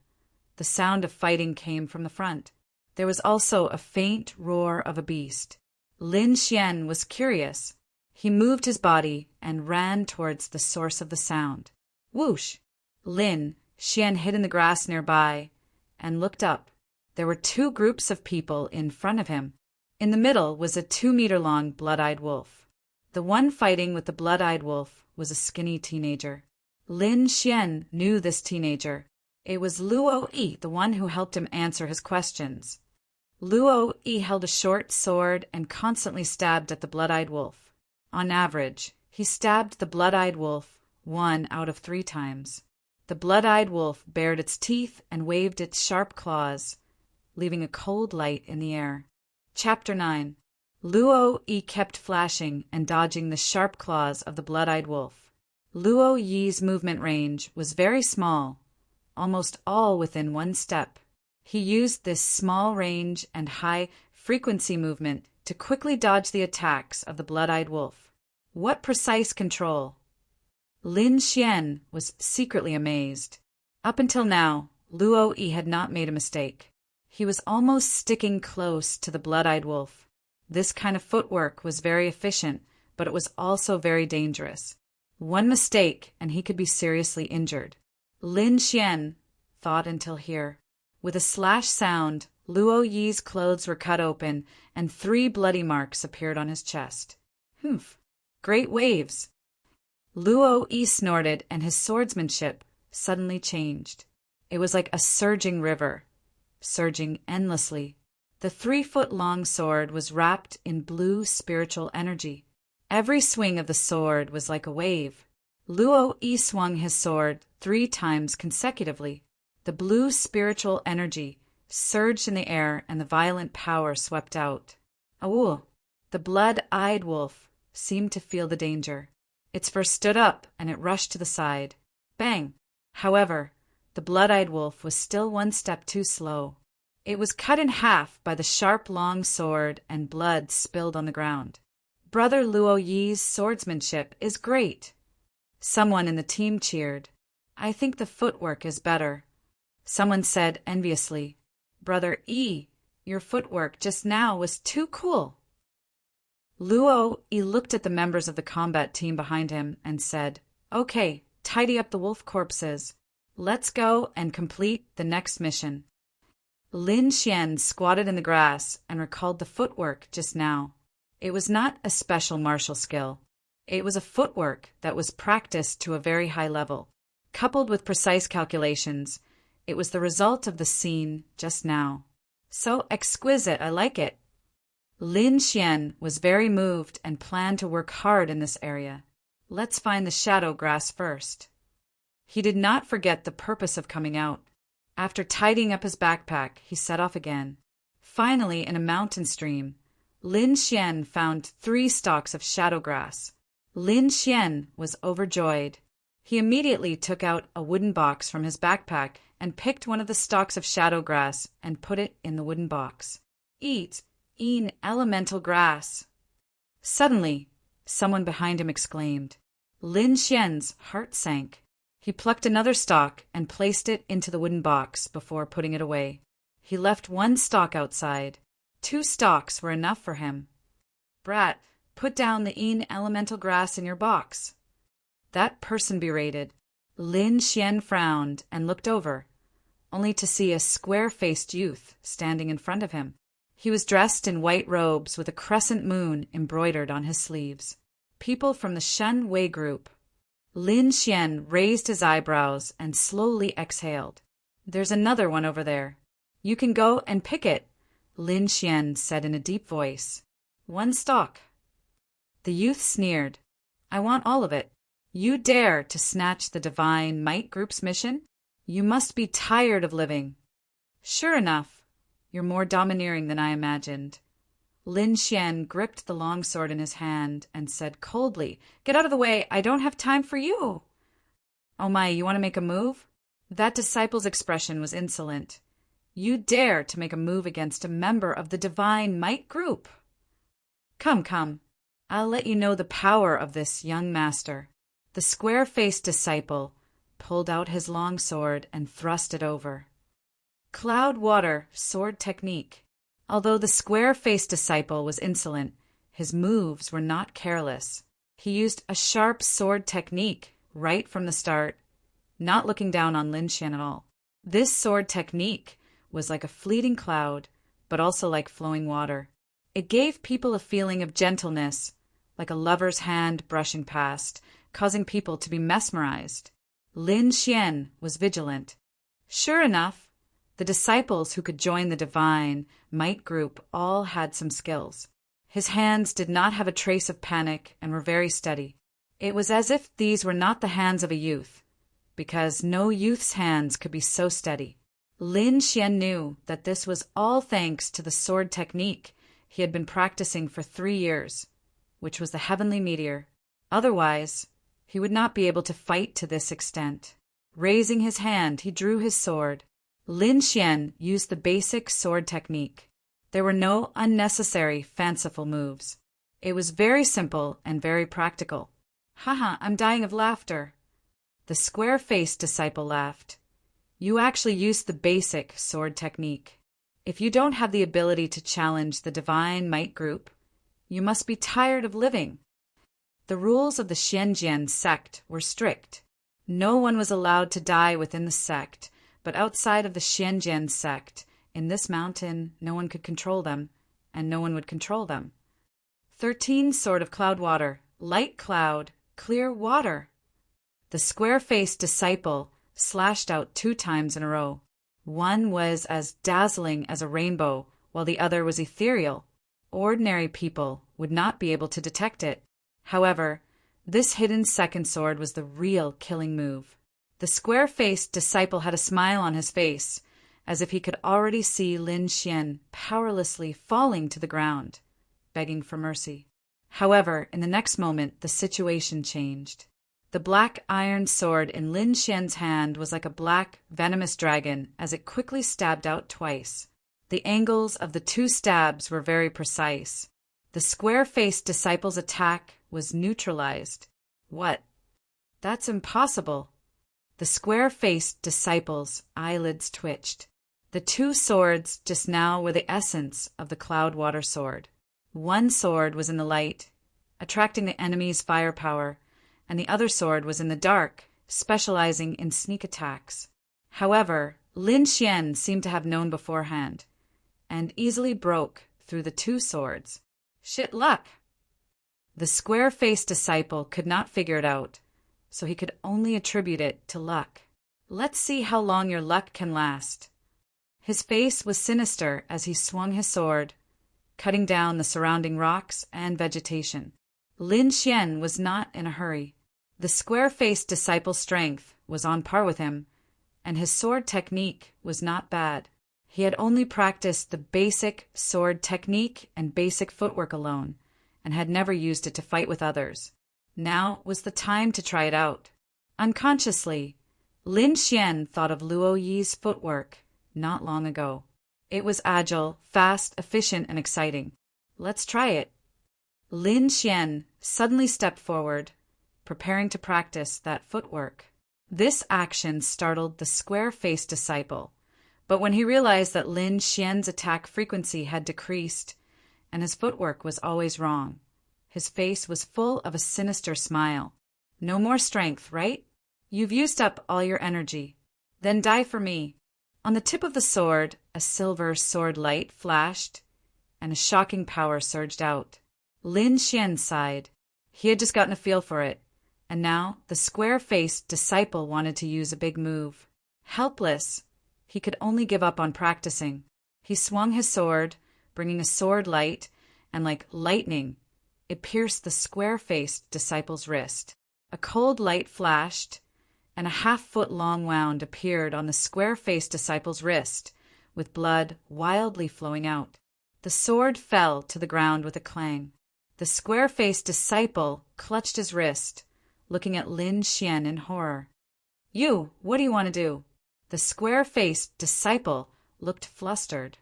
the sound of fighting came from the front. There was also a faint roar of a beast. Lin Xian was curious. He moved his body and ran towards the source of the sound. Whoosh! Lin Xian hid in the grass nearby and looked up. There were 2 groups of people in front of him. In the middle was a 2-meter-long blood-eyed wolf. The one fighting with the blood-eyed wolf was a skinny teenager. Lin Xian knew this teenager. It was Luo Yi, the one who helped him answer his questions. Luo Yi held a short sword and constantly stabbed at the blood-eyed wolf. On average, he stabbed the blood-eyed wolf 1 out of 3 times. The blood-eyed wolf bared its teeth and waved its sharp claws, leaving a cold light in the air. Chapter 9. Luo Yi kept flashing and dodging the sharp claws of the blood-eyed wolf. Luo Yi's movement range was very small, almost all within 1 step. He used this small range and high-frequency movement to quickly dodge the attacks of the blood-eyed wolf. What precise control! Lin Xian was secretly amazed. Up until now, Luo Yi had not made a mistake. He was almost sticking close to the blood-eyed wolf. This kind of footwork was very efficient, but it was also very dangerous. One mistake, and he could be seriously injured. Lin Xian thought until here. With a slash sound, Luo Yi's clothes were cut open, and 3 bloody marks appeared on his chest. Humph! Great waves! Luo Yi snorted, and his swordsmanship suddenly changed. It was like a surging river, surging endlessly. The 3-foot-long sword was wrapped in blue spiritual energy. Every swing of the sword was like a wave. Luo Yi swung his sword 3 times consecutively. The blue spiritual energy surged in the air and the violent power swept out. Awoo! The blood-eyed wolf seemed to feel the danger. Its fur stood up and it rushed to the side. Bang! However, the blood-eyed wolf was still 1 step too slow. It was cut in half by the sharp long sword and blood spilled on the ground. Brother Luo Yi's swordsmanship is great. Someone in the team cheered. I think the footwork is better. Someone said enviously, Brother Yi, your footwork just now was too cool. Luo Yi looked at the members of the combat team behind him and said, Okay, tidy up the wolf corpses. Let's go and complete the next mission. Lin Xian squatted in the grass and recalled the footwork just now. It was not a special martial skill. It was a footwork that was practiced to a very high level. Coupled with precise calculations, it was the result of the scene just now. So exquisite, I like it. Lin Xian was very moved and planned to work hard in this area. Let's find the shadow grass first. He did not forget the purpose of coming out. After tidying up his backpack, he set off again. Finally, in a mountain stream, Lin Xian found 3 stalks of shadow grass. Lin Xian was overjoyed. He immediately took out a wooden box from his backpack and picked one of the stalks of shadow grass and put it in the wooden box. Eat elemental grass. Suddenly, someone behind him exclaimed. Lin Xian's heart sank. He plucked another stalk and placed it into the wooden box before putting it away. He left 1 stalk outside. 2 stalks were enough for him. Brat, put down the elemental grass in your box. That person berated. Lin Xian frowned and looked over, only to see a square-faced youth standing in front of him. He was dressed in white robes with a crescent moon embroidered on his sleeves. People from the Shen Wei group. Lin Xian raised his eyebrows and slowly exhaled. There's another one over there. You can go and pick it, Lin Xian said in a deep voice. 1 stalk. The youth sneered. I want all of it. You dare to snatch the Divine Might Group's mission? You must be tired of living. Sure enough, you're more domineering than I imagined. Lin Xian gripped the longsword in his hand and said coldly, Get out of the way, I don't have time for you. Oh my, you want to make a move? That disciple's expression was insolent. You dare to make a move against a member of the Divine Might Group? Come, I'll let you know the power of this young master. The square-faced disciple pulled out his long sword and thrust it over. Cloud Water Sword Technique. Although the square-faced disciple was insolent, his moves were not careless. He used a sharp sword technique right from the start, not looking down on Lin Xian at all. This sword technique was like a fleeting cloud, but also like flowing water. It gave people a feeling of gentleness, like a lover's hand brushing past, causing people to be mesmerized. Lin Xian was vigilant. Sure enough, the disciples who could join the Divine Might Group all had some skills. His hands did not have a trace of panic and were very steady. It was as if these were not the hands of a youth, because no youth's hands could be so steady. Lin Xian knew that this was all thanks to the sword technique he had been practicing for 3 years, which was the heavenly meteor. Otherwise, he would not be able to fight to this extent. Raising his hand, he drew his sword. Lin Xian used the basic sword technique. There were no unnecessary, fanciful moves. It was very simple and very practical. Haha, I'm dying of laughter. The square-faced disciple laughed. You actually used the basic sword technique. If you don't have the ability to challenge the Divine Might Group, you must be tired of living. The rules of the Xianjian sect were strict. No one was allowed to die within the sect, but outside of the Xianjian sect, in this mountain, no one could control them, and no one would control them. 13 Sword of Cloud Water, Light Cloud, Clear Water. The square-faced disciple slashed out 2 times in a row. One was as dazzling as a rainbow, while the other was ethereal. Ordinary people would not be able to detect it. However, this hidden second sword was the real killing move. The square-faced disciple had a smile on his face, as if he could already see Lin Xian powerlessly falling to the ground, begging for mercy. However, in the next moment, the situation changed. The black iron sword in Lin Xian's hand was like a black, venomous dragon as it quickly stabbed out twice. The angles of the two stabs were very precise. The square-faced disciple's attack was neutralized. What? That's impossible. The square-faced disciple's eyelids twitched. The two swords just now were the essence of the Cloudwater sword. One sword was in the light, attracting the enemy's firepower, and the other sword was in the dark, specializing in sneak attacks. However, Lin Xian seemed to have known beforehand, and easily broke through the two swords. Shit luck! The square-faced disciple could not figure it out, so he could only attribute it to luck. Let's see how long your luck can last. His face was sinister as he swung his sword, cutting down the surrounding rocks and vegetation. Lin Xian was not in a hurry. The square-faced disciple's strength was on par with him, and his sword technique was not bad. He had only practiced the basic sword technique and basic footwork alone, and had never used it to fight with others. Now was the time to try it out. Unconsciously, Lin Xian thought of Luo Yi's footwork not long ago. It was agile, fast, efficient, and exciting. Let's try it. Lin Xian suddenly stepped forward, preparing to practice that footwork. This action startled the square-faced disciple, but when he realized that Lin Xian's attack frequency had decreased and his footwork was always wrong, his face was full of a sinister smile. No more strength, right? You've used up all your energy. Then die for me. On the tip of the sword, a silver sword light flashed, and a shocking power surged out. Lin Xian sighed. He had just gotten a feel for it, and now the square-faced disciple wanted to use a big move. Helpless, he could only give up on practicing. He swung his sword, bringing a sword light, and like lightning, it pierced the square-faced disciple's wrist. A cold light flashed, and a half-foot-long wound appeared on the square-faced disciple's wrist, with blood wildly flowing out. The sword fell to the ground with a clang. The square-faced disciple clutched his wrist, looking at Lin Xian in horror. You, what do you want to do? The square-faced disciple looked flustered.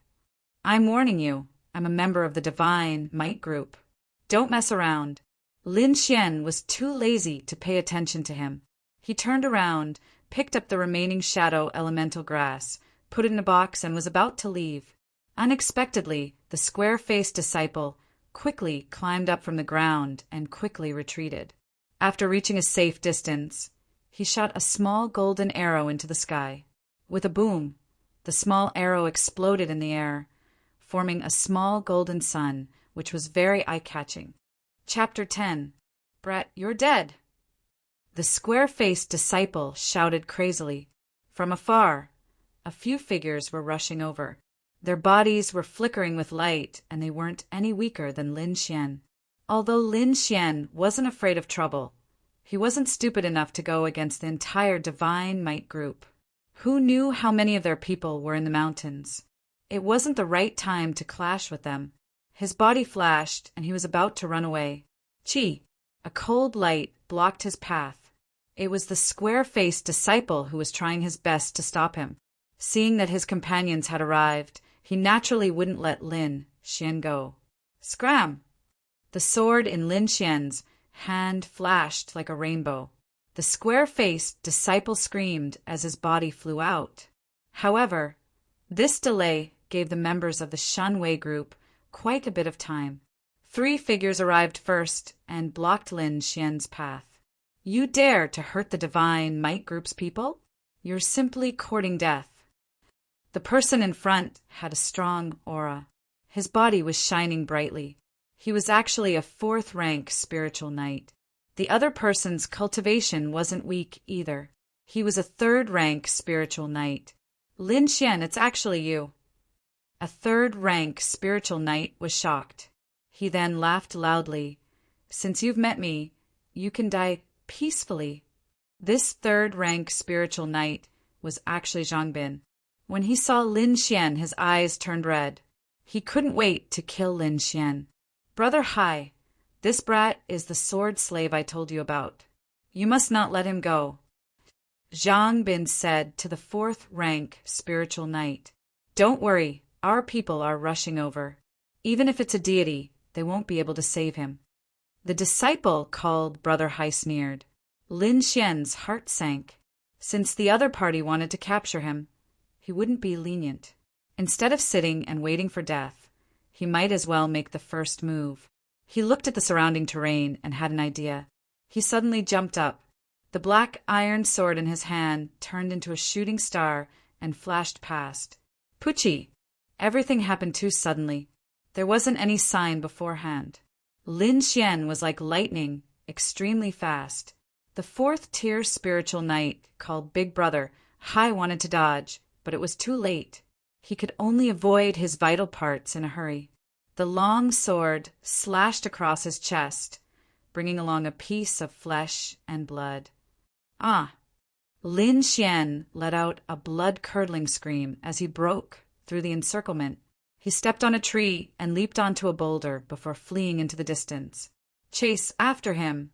I'm warning you, I'm a member of the Divine Might Group. Don't mess around. Lin Xian was too lazy to pay attention to him. He turned around, picked up the remaining shadow elemental grass, put it in a box, and was about to leave. Unexpectedly, the square-faced disciple quickly climbed up from the ground and quickly retreated. After reaching a safe distance, he shot a small golden arrow into the sky. With a boom, the small arrow exploded in the air, forming a small golden sun, which was very eye-catching. Chapter 10. Brett, you're dead. The square-faced disciple shouted crazily. From afar, a few figures were rushing over. Their bodies were flickering with light, and they weren't any weaker than Lin Xian. Although Lin Xian wasn't afraid of trouble, he wasn't stupid enough to go against the entire Divine Might Group. Who knew how many of their people were in the mountains? It wasn't the right time to clash with them. His body flashed, and he was about to run away. Chi! A cold light blocked his path. It was the square-faced disciple who was trying his best to stop him. Seeing that his companions had arrived, he naturally wouldn't let Lin Xian go. Scram! The sword in Lin Xian's hand flashed like a rainbow. The square-faced disciple screamed as his body flew out. However, this delay gave the members of the Shanwei group quite a bit of time. 3 figures arrived first and blocked Lin Xian's path. You dare to hurt the Divine Might Group's people? You're simply courting death. The person in front had a strong aura. His body was shining brightly. He was actually a 4th-rank spiritual knight. The other person's cultivation wasn't weak either. He was a 3rd-rank spiritual knight. Lin Xian, it's actually you. A third-rank spiritual knight was shocked. He then laughed loudly. "Since you've met me, you can die peacefully." This third-rank spiritual knight was actually Zhang Bin. When he saw Lin Xian, his eyes turned red. He couldn't wait to kill Lin Xian. "Brother Hai, this brat is the sword slave I told you about. You must not let him go," Zhang Bin said to the fourth-rank spiritual knight. "Don't worry, our people are rushing over. Even if it's a deity, they won't be able to save him." The disciple called Brother Hai sneered. Lin Xian's heart sank. Since the other party wanted to capture him, he wouldn't be lenient. Instead of sitting and waiting for death, he might as well make the first move. He looked at the surrounding terrain and had an idea. He suddenly jumped up. The black iron sword in his hand turned into a shooting star and flashed past. Pucci! Everything happened too suddenly. There wasn't any sign beforehand. Lin Xian was like lightning, extremely fast. The fourth-tier spiritual knight, called Big Brother, Hai wanted to dodge, but it was too late. He could only avoid his vital parts in a hurry. The long sword slashed across his chest, bringing along a piece of flesh and blood. "Ah!" Lin Xian let out a blood-curdling scream as he broke through the encirclement. He stepped on a tree and leaped onto a boulder before fleeing into the distance. "Chase after him!"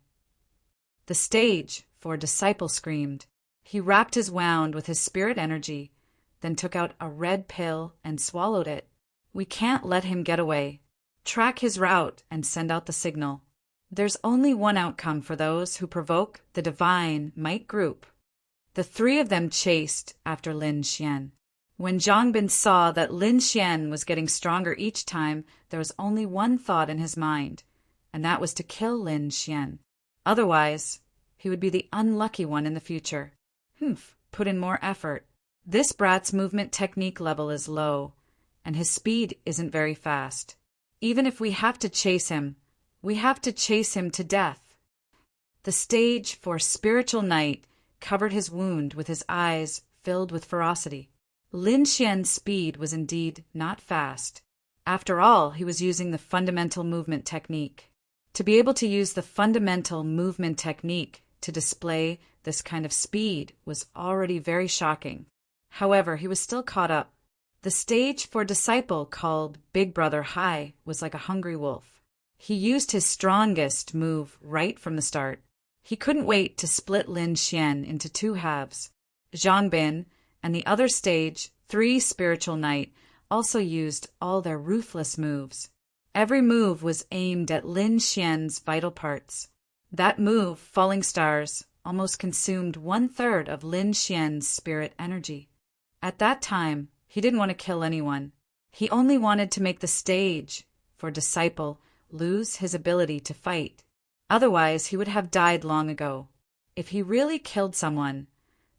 The stage for disciple screamed. He wrapped his wound with his spirit energy, then took out a red pill and swallowed it. "We can't let him get away. Track his route and send out the signal. There's only one outcome for those who provoke the divine might group." The three of them chased after Lin Xian. When Zhang Bin saw that Lin Xian was getting stronger each time, there was only one thought in his mind, and that was to kill Lin Xian. Otherwise, he would be the unlucky one in the future. Put in more effort. This brat's movement technique level is low, and his speed isn't very fast. Even if we have to chase him, we have to chase him to death. The stage for spiritual knight covered his wound with his eyes filled with ferocity. Lin Xian's speed was indeed not fast. After all, he was using the fundamental movement technique. To be able to use the fundamental movement technique to display this kind of speed was already very shocking. However, he was still caught up. The stage for disciple called Big Brother Hai was like a hungry wolf. He used his strongest move right from the start. He couldn't wait to split Lin Xian into two halves. Zhang Bin and the other stage, 3 spiritual knight, also used all their ruthless moves. Every move was aimed at Lin Xian's vital parts. That move, Falling Stars, almost consumed 1/3 of Lin Xian's spirit energy. At that time, he didn't want to kill anyone. He only wanted to make the stage for disciple lose his ability to fight. Otherwise, he would have died long ago. If he really killed someone,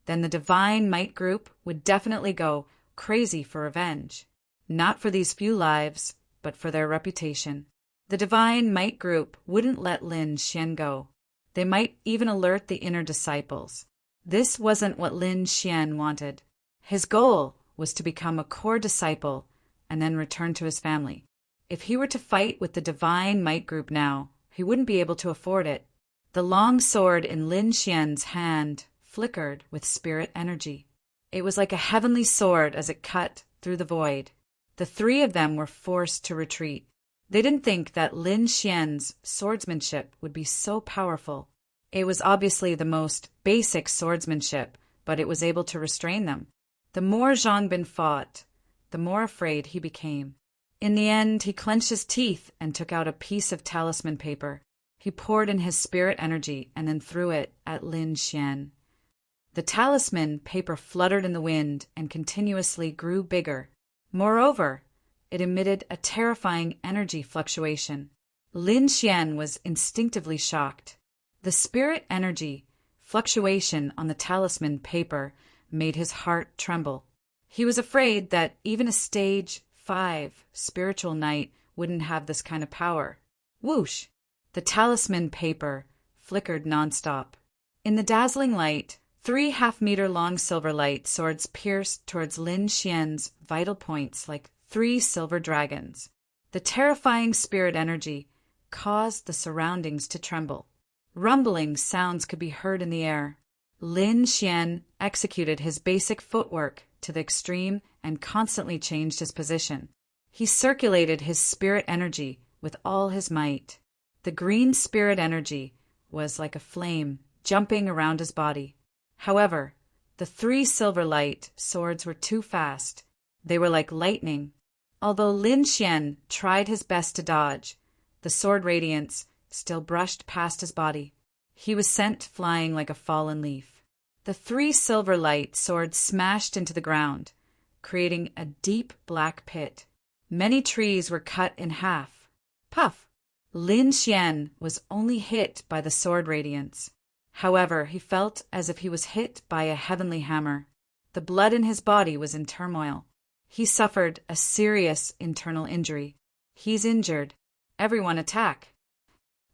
then the Divine Might Group would definitely go crazy for revenge. Not for these few lives, but for their reputation. The Divine Might Group wouldn't let Lin Xian go. They might even alert the inner disciples. This wasn't what Lin Xian wanted. His goal was to become a core disciple and then return to his family. If he were to fight with the Divine Might Group now, he wouldn't be able to afford it. The long sword in Lin Xian's hand flickered with spirit energy. It was like a heavenly sword as it cut through the void. The 3 of them were forced to retreat. They didn't think that Lin Xian's swordsmanship would be so powerful. It was obviously the most basic swordsmanship, but it was able to restrain them. The more Zhang Bin fought, the more afraid he became. In the end, he clenched his teeth and took out a piece of talisman paper. He poured in his spirit energy and then threw it at Lin Xian. The talisman paper fluttered in the wind and continuously grew bigger. Moreover, it emitted a terrifying energy fluctuation. Lin Xian was instinctively shocked. The spirit energy fluctuation on the talisman paper made his heart tremble. He was afraid that even a stage 5 spiritual knight wouldn't have this kind of power. Whoosh! The talisman paper flickered nonstop. In the dazzling light, 3 half-meter-long silver light swords pierced towards Lin Xian's vital points like 3 silver dragons. The terrifying spirit energy caused the surroundings to tremble. Rumbling sounds could be heard in the air. Lin Xian executed his basic footwork to the extreme and constantly changed his position. He circulated his spirit energy with all his might. The green spirit energy was like a flame jumping around his body. However, the 3 silver light swords were too fast. They were like lightning. Although Lin Xian tried his best to dodge, the sword radiance still brushed past his body. He was sent flying like a fallen leaf. The 3 silver light swords smashed into the ground, creating a deep black pit. Many trees were cut in half. Puff! Lin Xian was only hit by the sword radiance. However, he felt as if he was hit by a heavenly hammer. The blood in his body was in turmoil. He suffered a serious internal injury. He's injured. Everyone attack.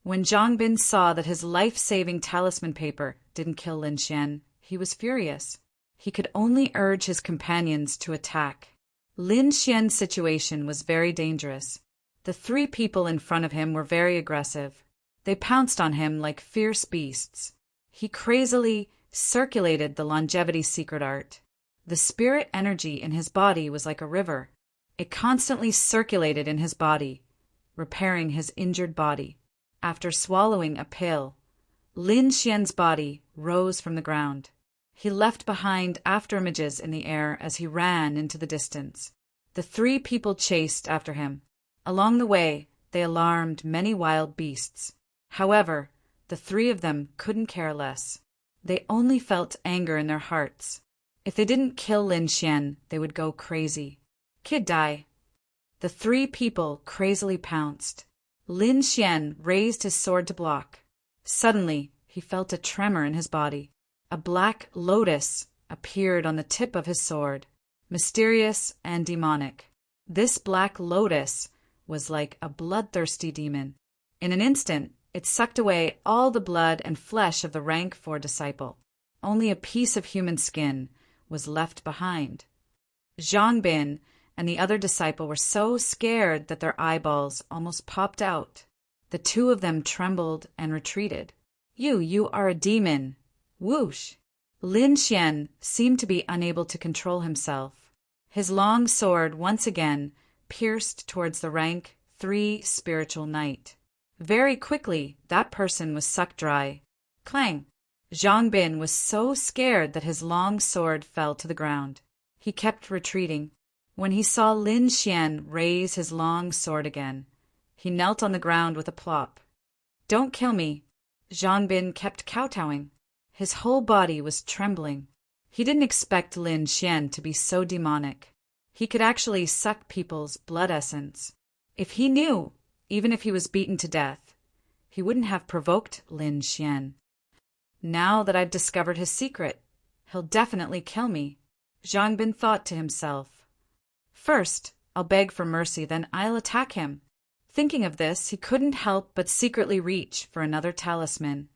When Zhang Bin saw that his life-saving talisman paper didn't kill Lin Xian, he was furious. He could only urge his companions to attack. Lin Xian's situation was very dangerous. The 3 people in front of him were very aggressive. They pounced on him like fierce beasts. He crazily circulated the longevity secret art. The spirit energy in his body was like a river. It constantly circulated in his body, repairing his injured body. After swallowing a pill, Lin Xian's body rose from the ground. He left behind afterimages in the air as he ran into the distance. The 3 people chased after him. Along the way, they alarmed many wild beasts. However, the 3 of them couldn't care less. They only felt anger in their hearts. If they didn't kill Lin Xian, they would go crazy. Kid die. The 3 people crazily pounced. Lin Xian raised his sword to block. Suddenly, he felt a tremor in his body. A black lotus appeared on the tip of his sword, mysterious and demonic. This black lotus was like a bloodthirsty demon. In an instant, it sucked away all the blood and flesh of the rank 4 disciple. Only a piece of human skin was left behind. Zhang Bin and the other disciple were so scared that their eyeballs almost popped out. The 2 of them trembled and retreated. You are a demon. Whoosh! Lin Xian seemed to be unable to control himself. His long sword once again pierced towards the rank 3 spiritual knight. Very quickly, that person was sucked dry. Clang! Zhang Bin was so scared that his long sword fell to the ground. He kept retreating. When he saw Lin Xian raise his long sword again, he knelt on the ground with a plop. Don't kill me. Zhang Bin kept kowtowing. His whole body was trembling. He didn't expect Lin Xian to be so demonic. He could actually suck people's blood essence. If he knew, even if he was beaten to death, he wouldn't have provoked Lin Xian. Now that I've discovered his secret, he'll definitely kill me, Zhang Bin thought to himself. First, I'll beg for mercy, then I'll attack him. Thinking of this, he couldn't help but secretly reach for another talisman.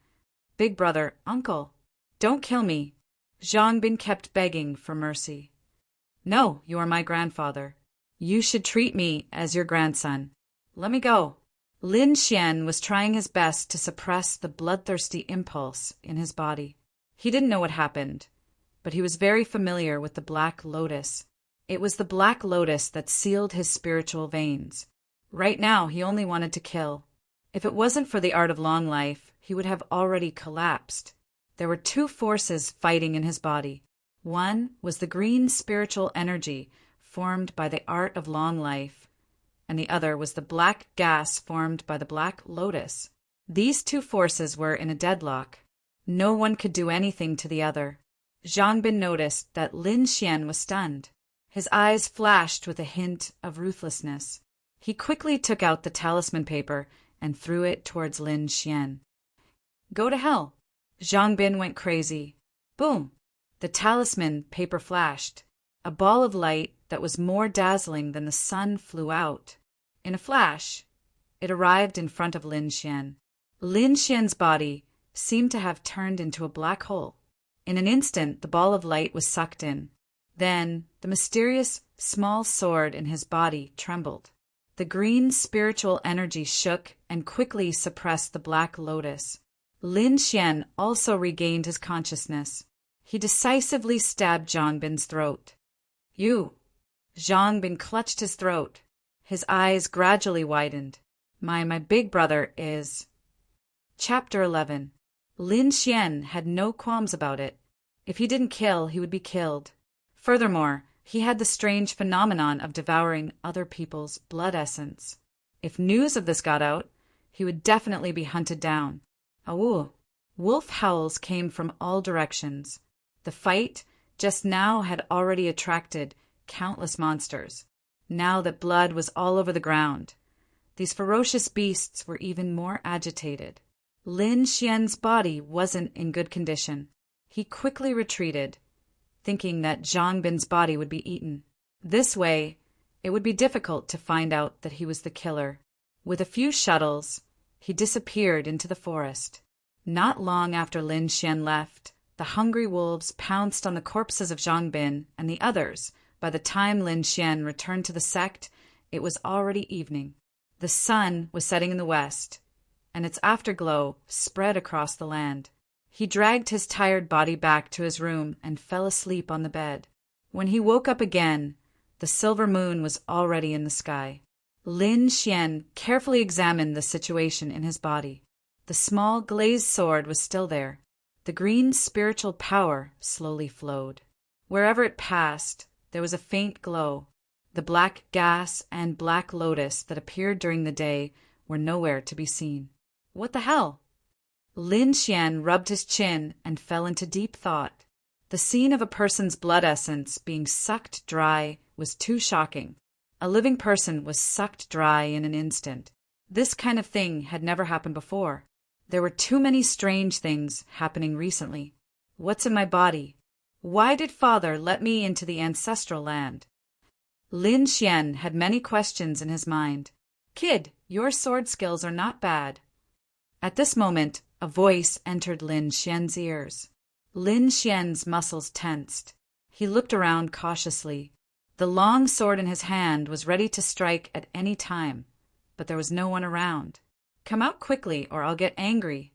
Big brother, uncle, don't kill me. Zhang Bin kept begging for mercy. No, you are my grandfather. You should treat me as your grandson. Let me go. Lin Xian was trying his best to suppress the bloodthirsty impulse in his body. He didn't know what happened, but he was very familiar with the Black Lotus. It was the Black Lotus that sealed his spiritual veins. Right now, he only wanted to kill. If it wasn't for the art of long life, he would have already collapsed. There were 2 forces fighting in his body. One was the green spiritual energy formed by the art of long life, and the other was the black gas formed by the Black Lotus. These 2 forces were in a deadlock. No one could do anything to the other. Zhang Bin noticed that Lin Xian was stunned. His eyes flashed with a hint of ruthlessness. He quickly took out the talisman paper and threw it towards Lin Xian. Go to hell! Zhang Bin went crazy. Boom! The talisman paper flashed. A ball of light that was more dazzling than the sun flew out. In a flash, it arrived in front of Lin Xian. Lin Xian's body seemed to have turned into a black hole. In an instant, the ball of light was sucked in. Then, the mysterious small sword in his body trembled. The green spiritual energy shook and quickly suppressed the black lotus. Lin Xian also regained his consciousness. He decisively stabbed Zhang Bin's throat. You! Zhang Bin clutched his throat. His eyes gradually widened. My big brother is... Chapter 11. Lin Xian had no qualms about it. If he didn't kill, he would be killed. Furthermore, he had the strange phenomenon of devouring other people's blood essence. If news of this got out, he would definitely be hunted down. Awoo! Wolf howls came from all directions. The fight just now had already attracted countless monsters. Now that blood was all over the ground, these ferocious beasts were even more agitated. Lin Xian's body wasn't in good condition. He quickly retreated, thinking that Zhang Bin's body would be eaten. This way, it would be difficult to find out that he was the killer. With a few shuttles, he disappeared into the forest. Not long after Lin Xian left, the hungry wolves pounced on the corpses of Zhang Bin and the others. By the time Lin Xian returned to the sect, it was already evening. The sun was setting in the west, and its afterglow spread across the land. He dragged his tired body back to his room and fell asleep on the bed. When he woke up again, the silver moon was already in the sky. Lin Xian carefully examined the situation in his body. The small glazed sword was still there. The green spiritual power slowly flowed. Wherever it passed, there was a faint glow. The black gas and black lotus that appeared during the day were nowhere to be seen. What the hell? Lin Xian rubbed his chin and fell into deep thought. The scene of a person's blood essence being sucked dry was too shocking. A living person was sucked dry in an instant. This kind of thing had never happened before. There were too many strange things happening recently. What's in my body? Why did Father let me into the ancestral land? Lin Xian had many questions in his mind. Kid, your sword skills are not bad. At this moment, a voice entered Lin Xian's ears. Lin Xian's muscles tensed. He looked around cautiously. The long sword in his hand was ready to strike at any time, but there was no one around. Come out quickly, or I'll get angry.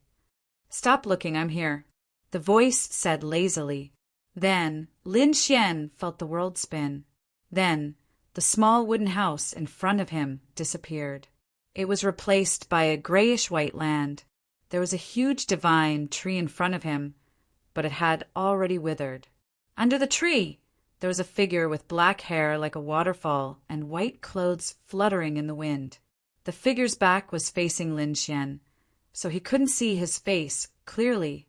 Stop looking, I'm here, the voice said lazily. Then Lin Xian felt the world spin. Then the small wooden house in front of him disappeared. It was replaced by a grayish-white land. There was a huge divine tree in front of him, but it had already withered. Under the tree, there was a figure with black hair like a waterfall and white clothes fluttering in the wind. The figure's back was facing Lin Xian, so he couldn't see his face clearly.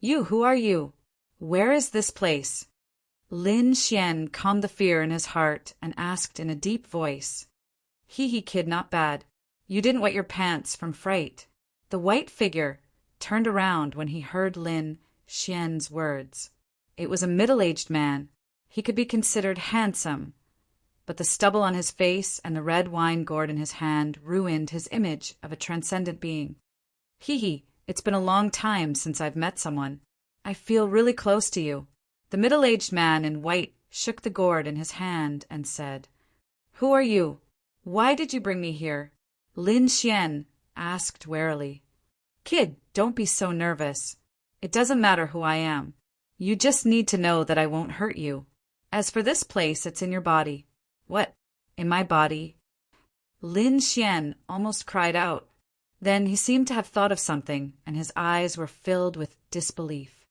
Who are you? Where is this place? Lin Xian calmed the fear in his heart and asked in a deep voice. He, kid, not bad. You didn't wet your pants from fright. The white figure turned around when he heard Lin Xian's words. It was a middle-aged man. He could be considered handsome, but the stubble on his face and the red wine gourd in his hand ruined his image of a transcendent being. It's been a long time since I've met someone. I feel really close to you. The middle-aged man in white shook the gourd in his hand and said, Who are you? Why did you bring me here? Lin Xian asked warily. Kid, don't be so nervous. It doesn't matter who I am. You just need to know that I won't hurt you. As for this place, it's in your body. What? In my body? Lin Xian almost cried out. Then he seemed to have thought of something, and his eyes were filled with disbelief.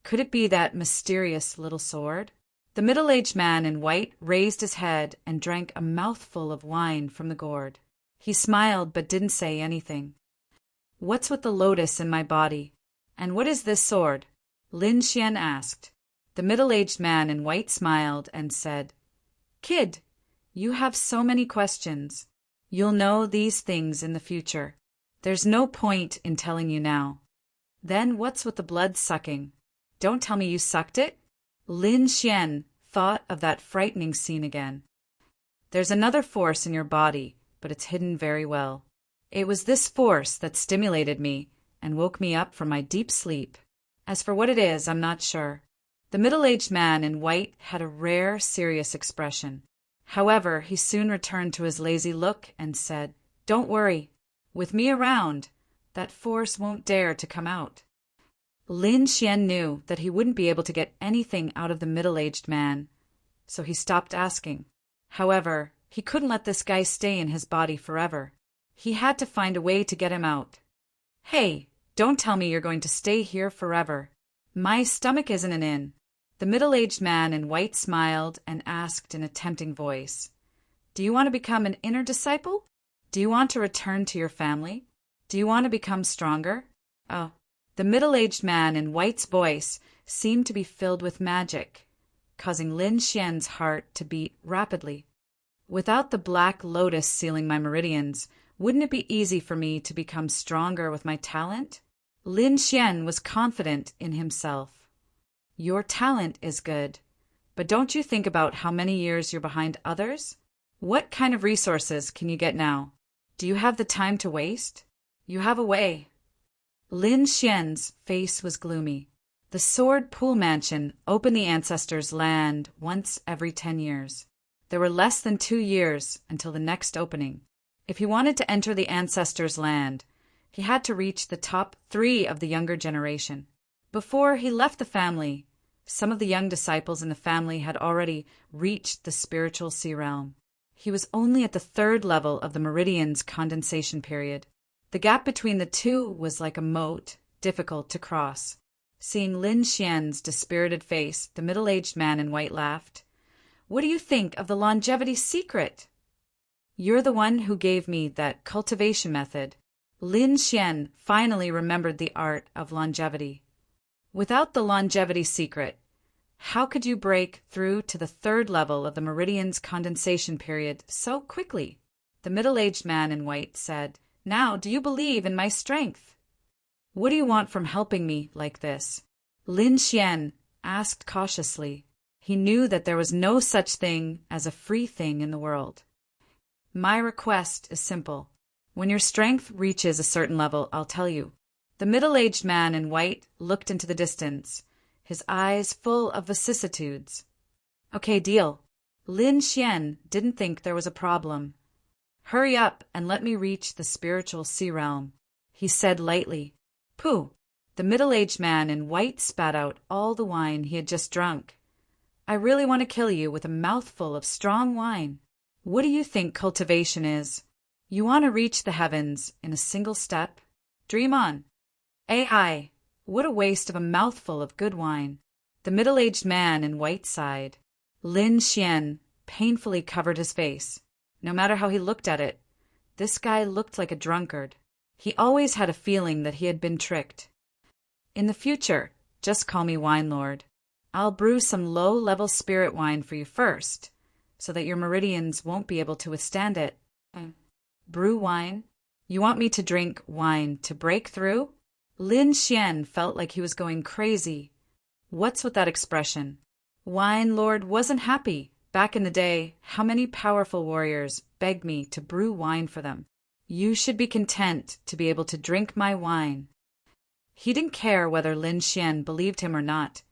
Could it be that mysterious little sword? The middle-aged man in white raised his head and drank a mouthful of wine from the gourd. He smiled but didn't say anything. What's with the lotus in my body? And what is this sword? Lin Xian asked. The middle-aged man in white smiled and said, Kid, you have so many questions. You'll know these things in the future. There's no point in telling you now. Then what's with the blood sucking? Don't tell me you sucked it? Lin Xian thought of that frightening scene again. There's another force in your body, but it's hidden very well. It was this force that stimulated me and woke me up from my deep sleep. As for what it is, I'm not sure. The middle-aged man in white had a rare, serious expression. However, he soon returned to his lazy look and said, "Don't worry. With me around, that force won't dare to come out." Lin Xian knew that he wouldn't be able to get anything out of the middle-aged man, so he stopped asking. However, he couldn't let this guy stay in his body forever. He had to find a way to get him out. "Hey, don't tell me you're going to stay here forever. My stomach isn't an inn." The middle-aged man in white smiled and asked in a tempting voice, "Do you want to become an inner disciple? Do you want to return to your family? Do you want to become stronger?" Oh. The middle-aged man in white's voice seemed to be filled with magic, causing Lin Xian's heart to beat rapidly. "Without the black lotus sealing my meridians, wouldn't it be easy for me to become stronger with my talent?" Lin Xian was confident in himself. "Your talent is good, but don't you think about how many years you're behind others? What kind of resources can you get now? Do you have the time to waste? You have a way." Lin Xian's face was gloomy. The Sword Pool Mansion opened the ancestors' land once every 10 years. There were less than 2 years until the next opening. If he wanted to enter the ancestors' land, he had to reach the top 3 of the younger generation. Before he left the family, some of the young disciples in the family had already reached the spiritual sea realm. He was only at the 3rd level of the meridian's condensation period. The gap between the two was like a moat, difficult to cross. Seeing Lin Xian's dispirited face, the middle-aged man in white laughed. "What do you think of the longevity secret?" "You're the one who gave me that cultivation method." Lin Xian finally remembered the art of longevity. "Without the longevity secret, how could you break through to the 3rd level of the meridian's condensation period so quickly?" The middle-aged man in white said, "Now, do you believe in my strength? What do you want from helping me like this?" Lin Xian asked cautiously. He knew that there was no such thing as a free thing in the world. "My request is simple. When your strength reaches a certain level, I'll tell you." The middle-aged man in white looked into the distance, his eyes full of vicissitudes. "Okay, deal." Lin Xian didn't think there was a problem. "Hurry up and let me reach the spiritual sea realm," he said lightly. "Pooh!" The middle-aged man in white spat out all the wine he had just drunk. "I really want to kill you with a mouthful of strong wine. What do you think cultivation is? You want to reach the heavens in a single step? Dream on." "AI, what a waste of a mouthful of good wine." The middle-aged man in white sighed. Lin Xian painfully covered his face. No matter how he looked at it, this guy looked like a drunkard. He always had a feeling that he had been tricked. "In the future, just call me Wine Lord. I'll brew some low-level spirit wine for you first, so that your meridians won't be able to withstand it." "Brew wine? You want me to drink wine to break through?" Lin Xian felt like he was going crazy. What's with that expression? Wine Lord wasn't happy. Back in the day, how many powerful warriors begged me to brew wine for them. You should be content to be able to drink my wine. He didn't care whether Lin Xian believed him or not,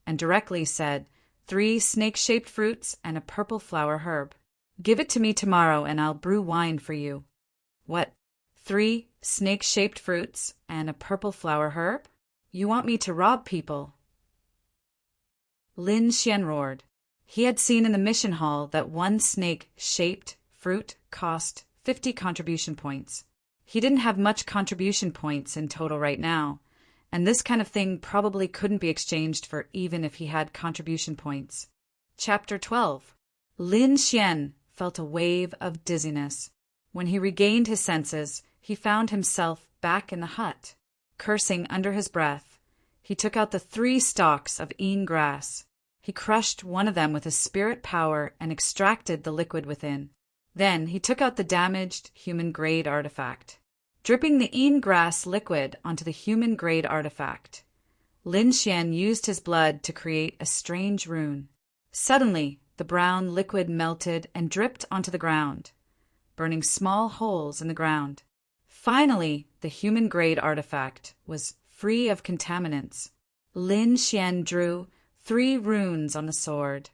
and directly said, 3 snake-shaped fruits and a purple flower herb. Give it to me tomorrow and I'll brew wine for you. What? 3 snake-shaped fruits and a purple flower herb? You want me to rob people? Lin Xian roared. He had seen in the mission hall that 1 snake-shaped fruit cost 50 contribution points. He didn't have much contribution points in total right now, and this kind of thing probably couldn't be exchanged for even if he had contribution points. Chapter 12. Lin Xian felt a wave of dizziness. When he regained his senses, he found himself back in the hut. Cursing under his breath, he took out the 3 stalks of een grass. He crushed one of them with his spirit power and extracted the liquid within. Then he took out the damaged human-grade artifact. Dripping the een grass liquid onto the human-grade artifact, Lin Xian used his blood to create a strange rune. Suddenly, the brown liquid melted and dripped onto the ground, burning small holes in the ground. Finally, the human-grade artifact was free of contaminants. Lin Xian drew 3 runes on the sword.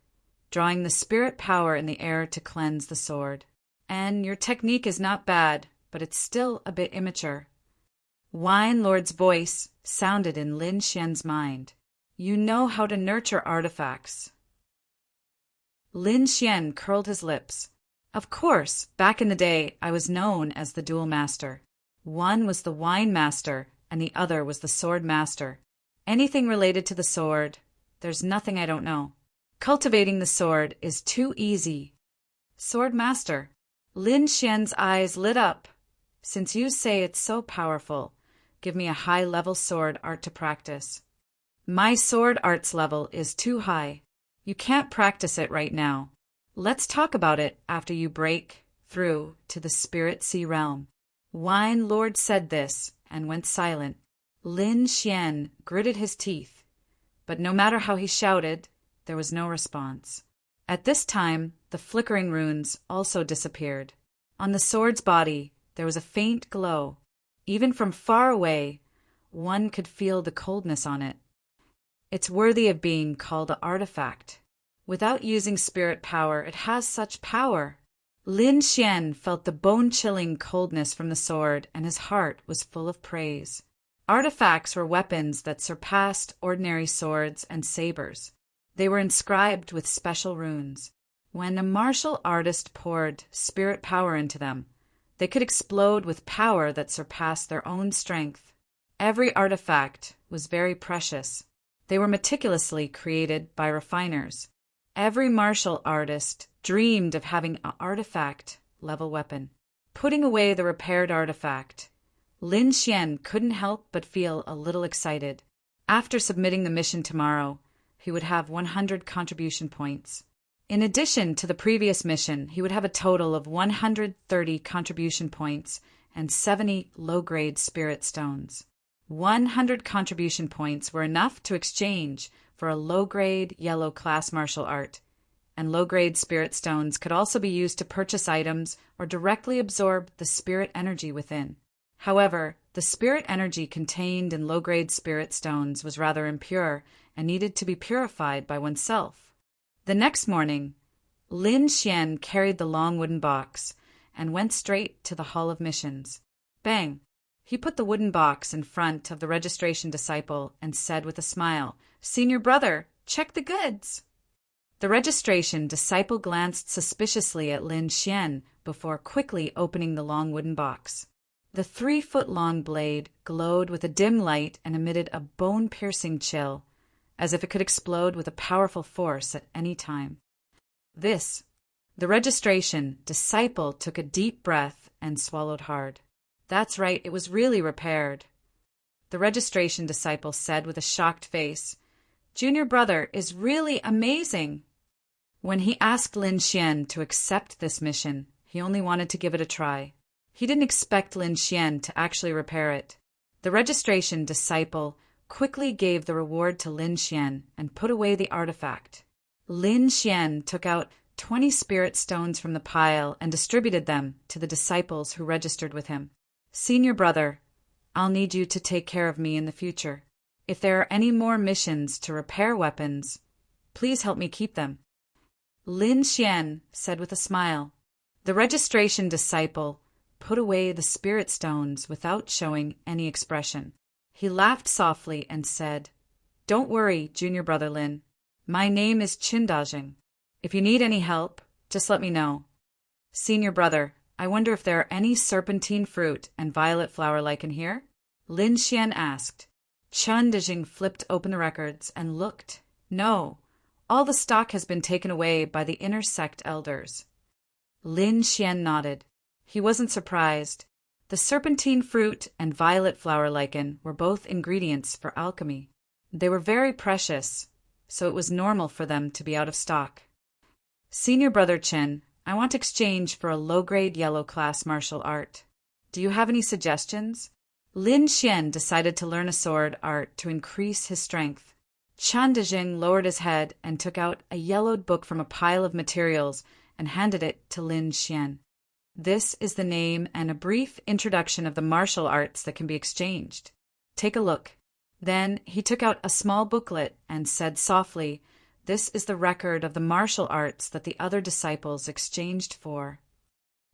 drawing the spirit power in the air to cleanse the sword. And your technique is not bad, but it's still a bit immature. Wine Lord's voice sounded in Lin Xian's mind. You know how to nurture artifacts. Lin Xian curled his lips. Of course, back in the day, I was known as the dual master. One was the wine master, and the other was the sword master. Anything related to the sword, there's nothing I don't know. Cultivating the sword is too easy. Sword master. Lin Xian's eyes lit up. Since you say it's so powerful, give me a high-level sword art to practice. My sword arts level is too high. You can't practice it right now. Let's talk about it after you break through to the Spirit Sea realm. Wine Lord said this and went silent. Lin Xian gritted his teeth, but no matter how he shouted, there was no response. At this time, the flickering runes also disappeared. On the sword's body, there was a faint glow. Even from far away, one could feel the coldness on it. It's worthy of being called an artifact. Without using spirit power, it has such power. Lin Xian felt the bone-chilling coldness from the sword, and his heart was full of praise. Artifacts were weapons that surpassed ordinary swords and sabers. They were inscribed with special runes. When a martial artist poured spirit power into them, they could explode with power that surpassed their own strength. Every artifact was very precious. They were meticulously created by refiners. Every martial artist dreamed of having an artifact-level weapon. Putting away the repaired artifact, Lin Xian couldn't help but feel a little excited. After submitting the mission tomorrow, he would have 100 contribution points. In addition to the previous mission, he would have a total of 130 contribution points and 70 low-grade spirit stones. 100 contribution points were enough to exchange for a low-grade yellow class martial art, and low-grade spirit stones could also be used to purchase items or directly absorb the spirit energy within. However, the spirit energy contained in low-grade spirit stones was rather impure and needed to be purified by oneself. The next morning, Lin Xian carried the long wooden box and went straight to the Hall of Missions. Bang! He put the wooden box in front of the registration disciple and said with a smile, "Senior brother, check the goods." The registration disciple glanced suspiciously at Lin Xian before quickly opening the long wooden box. The 3-foot-long blade glowed with a dim light and emitted a bone-piercing chill, as if it could explode with a powerful force at any time. The registration disciple took a deep breath and swallowed hard. That's right, it was really repaired. The registration disciple said with a shocked face, "Junior brother is really amazing." When he asked Lin Xian to accept this mission, he only wanted to give it a try. He didn't expect Lin Xian to actually repair it. The registration disciple quickly gave the reward to Lin Xian and put away the artifact. Lin Xian took out 20 spirit stones from the pile and distributed them to the disciples who registered with him. "Senior brother, I'll need you to take care of me in the future. If there are any more missions to repair weapons, please help me keep them." Lin Xian said with a smile. The registration disciple put away the spirit stones without showing any expression. He laughed softly and said, "Don't worry, junior brother Lin. My name is Qindajing. If you need any help, just let me know. Senior brother, I wonder if there are any serpentine fruit and violet flower lichen here?" Lin Xian asked. Qindajing flipped open the records and looked. "No, all the stock has been taken away by the inner sect elders." Lin Xian nodded. He wasn't surprised. The serpentine fruit and violet flower lichen were both ingredients for alchemy. They were very precious, so it was normal for them to be out of stock. "Senior brother Chen, I want to exchange for a low-grade yellow class martial art. Do you have any suggestions?" Lin Xian decided to learn a sword art to increase his strength. Qindajing lowered his head and took out a yellowed book from a pile of materials and handed it to Lin Xian. "This is the name and a brief introduction of the martial arts that can be exchanged. Take a look." Then he took out a small booklet and said softly, This is the record of the martial arts that the other disciples exchanged for.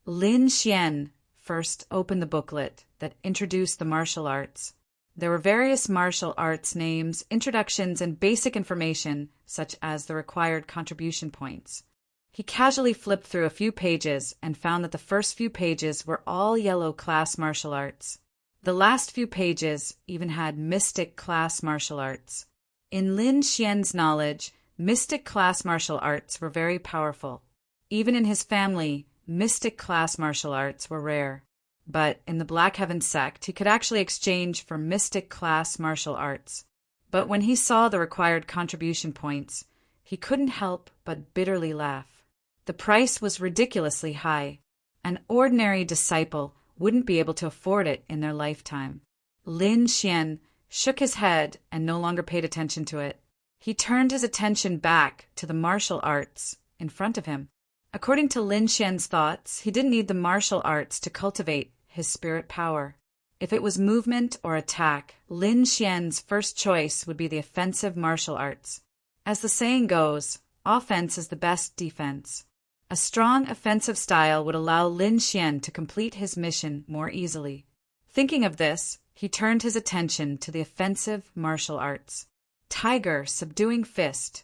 Lin Xian first opened the booklet that introduced the martial arts. There were various martial arts names, introductions, and basic information, such as the required contribution points. He casually flipped through a few pages and found that the first few pages were all yellow class martial arts. The last few pages even had mystic class martial arts. In Lin Xian's knowledge, mystic class martial arts were very powerful. Even in his family, mystic class martial arts were rare. But in the Black Heaven sect, he could actually exchange for mystic class martial arts. But when he saw the required contribution points, he couldn't help but bitterly laugh. The price was ridiculously high. An ordinary disciple wouldn't be able to afford it in their lifetime. Lin Xian shook his head and no longer paid attention to it. He turned his attention back to the martial arts in front of him. According to Lin Xian's thoughts, he didn't need the martial arts to cultivate his spirit power. If it was movement or attack, Lin Xian's first choice would be the offensive martial arts. As the saying goes, offense is the best defense. A strong offensive style would allow Lin Xian to complete his mission more easily. Thinking of this, he turned his attention to the offensive martial arts. Tiger subduing fist.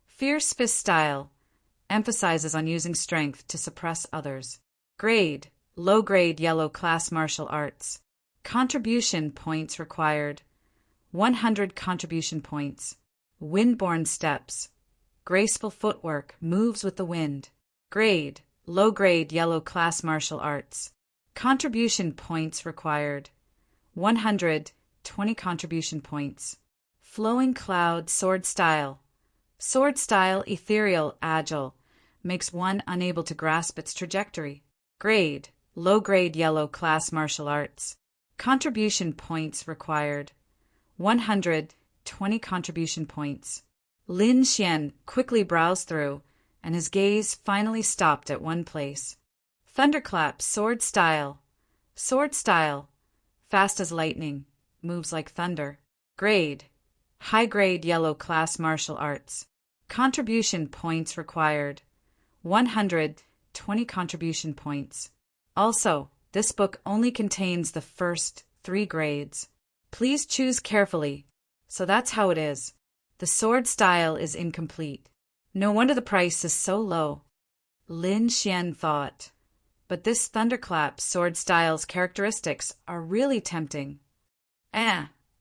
Fierce fist style emphasizes on using strength to suppress others. Grade, low-grade yellow class martial arts. Contribution points required. 100 contribution points. Windborne steps. Graceful footwork, moves with the wind. Grade, low-grade yellow class martial arts. Contribution points required. 120 contribution points. Flowing cloud sword style. Sword style ethereal, agile, makes one unable to grasp its trajectory. Grade, low-grade yellow class martial arts. Contribution points required. 120 contribution points. Lin Xian quickly browsed through, and his gaze finally stopped at one place. Thunderclap sword style. Sword style. Fast as lightning. Moves like thunder. Grade. High-grade yellow class martial arts. Contribution points required. 120 contribution points. Also, this book only contains the first 3 grades. Please choose carefully. So that's how it is. The sword style is incomplete. No wonder the price is so low. Lin Xian thought. But this thunderclap sword style's characteristics are really tempting.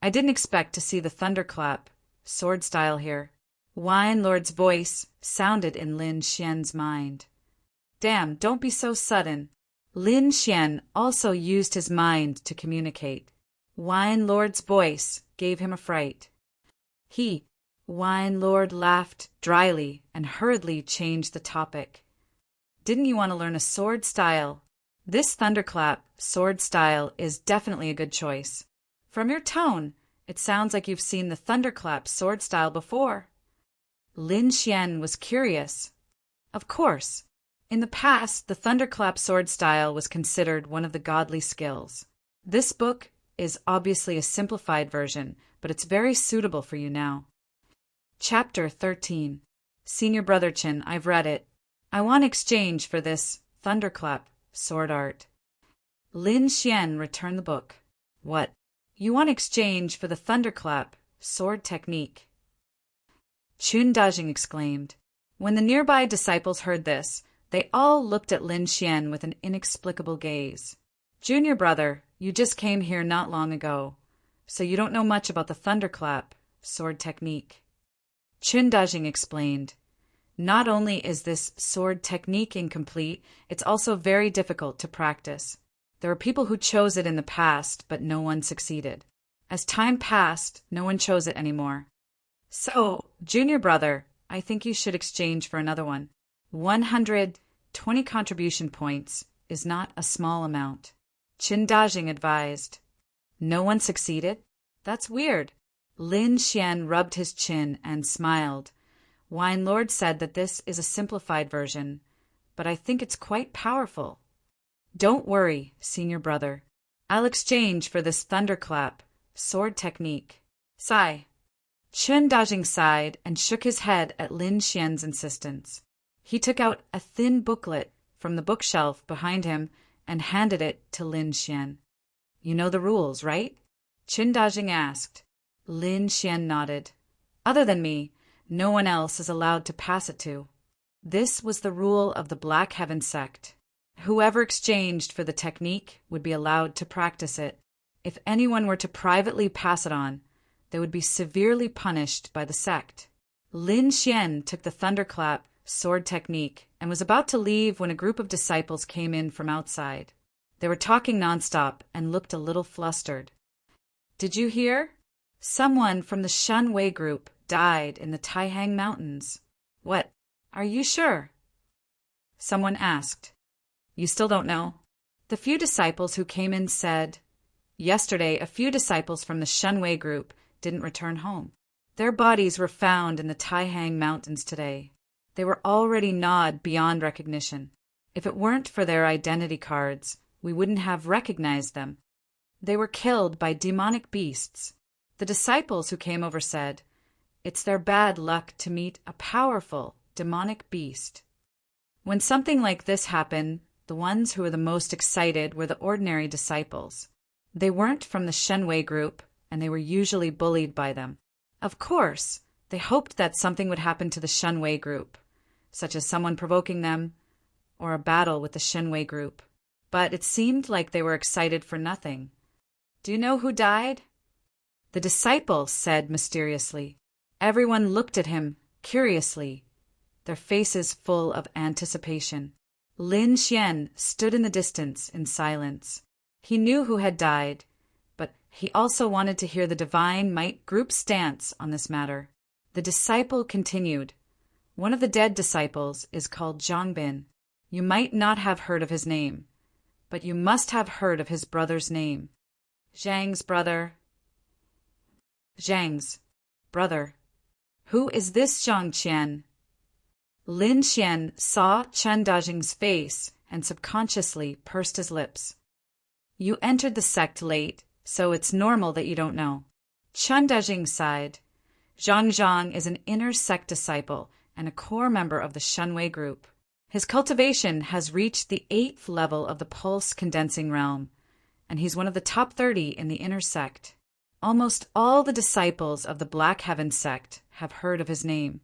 I didn't expect to see the thunderclap sword style here. Wine Lord's voice sounded in Lin Xian's mind. Damn, don't be so sudden. Lin Xian also used his mind to communicate. Wine Lord's voice gave him a fright. Wine Lord laughed dryly and hurriedly changed the topic. Didn't you want to learn a sword style? This thunderclap sword style is definitely a good choice. From your tone, it sounds like you've seen the thunderclap sword style before. Lin Xian was curious. Of course. In the past, the thunderclap sword style was considered one of the godly skills. This book is obviously a simplified version, but it's very suitable for you now. Chapter 13. Senior Brother Chin, I've read it. I want exchange for this thunderclap sword art. Lin Xian returned the book. What? You want exchange for the thunderclap sword technique? Chun Dajing exclaimed. When the nearby disciples heard this, they all looked at Lin Xian with an inexplicable gaze. Junior brother, you just came here not long ago, so you don't know much about the thunderclap sword technique. Chun Dajing explained. Not only is this sword technique incomplete, it's also very difficult to practice. There are people who chose it in the past, but no one succeeded. As time passed, no one chose it anymore. So, junior brother, I think you should exchange for another one. 120 contribution points is not a small amount. Qin Dajing advised. No one succeeded? That's weird. Lin Xian rubbed his chin and smiled. Wine Lord said that this is a simplified version, but I think it's quite powerful. Don't worry, senior brother. I'll exchange for this thunderclap sword technique. Sigh. Chen Dajing sighed and shook his head at Lin Xian's insistence. He took out a thin booklet from the bookshelf behind him and handed it to Lin Xian. You know the rules, right? Chen Dajing asked. Lin Xian nodded. Other than me, no one else is allowed to pass it to. This was the rule of the Black Heaven sect. Whoever exchanged for the technique would be allowed to practice it. If anyone were to privately pass it on, they would be severely punished by the sect. Lin Xian took the thunderclap sword technique and was about to leave when a group of disciples came in from outside. They were talking nonstop and looked a little flustered. Did you hear? Someone from the Shun Wei group died in the Taihang Mountains. What? Are you sure? Someone asked. You still don't know? The few disciples who came in said, yesterday a few disciples from the Shun Wei group didn't return home. Their bodies were found in the Taihang Mountains today. They were already gnawed beyond recognition. If it weren't for their identity cards, we wouldn't have recognized them. They were killed by demonic beasts. The disciples who came over said, it's their bad luck to meet a powerful demonic beast. When something like this happened, the ones who were the most excited were the ordinary disciples. They weren't from the Shenwei group, and they were usually bullied by them. Of course, they hoped that something would happen to the Shenwei group, such as someone provoking them, or a battle with the Shenwei group. But it seemed like they were excited for nothing. Do you know who died? The disciple said mysteriously. Everyone looked at him curiously, their faces full of anticipation. Lin Xian stood in the distance in silence. He knew who had died, but he also wanted to hear the Divine Might group's stance on this matter. The disciple continued. One of the dead disciples is called Zhang Bin. You might not have heard of his name, but you must have heard of his brother's name. Zhang's brother. Zhang's brother. Who is this Zhang Qian? Lin Xian saw Chen Dajing's face and subconsciously pursed his lips. You entered the sect late, so it's normal that you don't know. Chen Dajing sighed. Zhang is an inner sect disciple and a core member of the Shenwei group. His cultivation has reached the 8th level of the pulse condensing realm, and he's one of the top 30 in the inner sect. Almost all the disciples of the Black Heaven sect have heard of his name.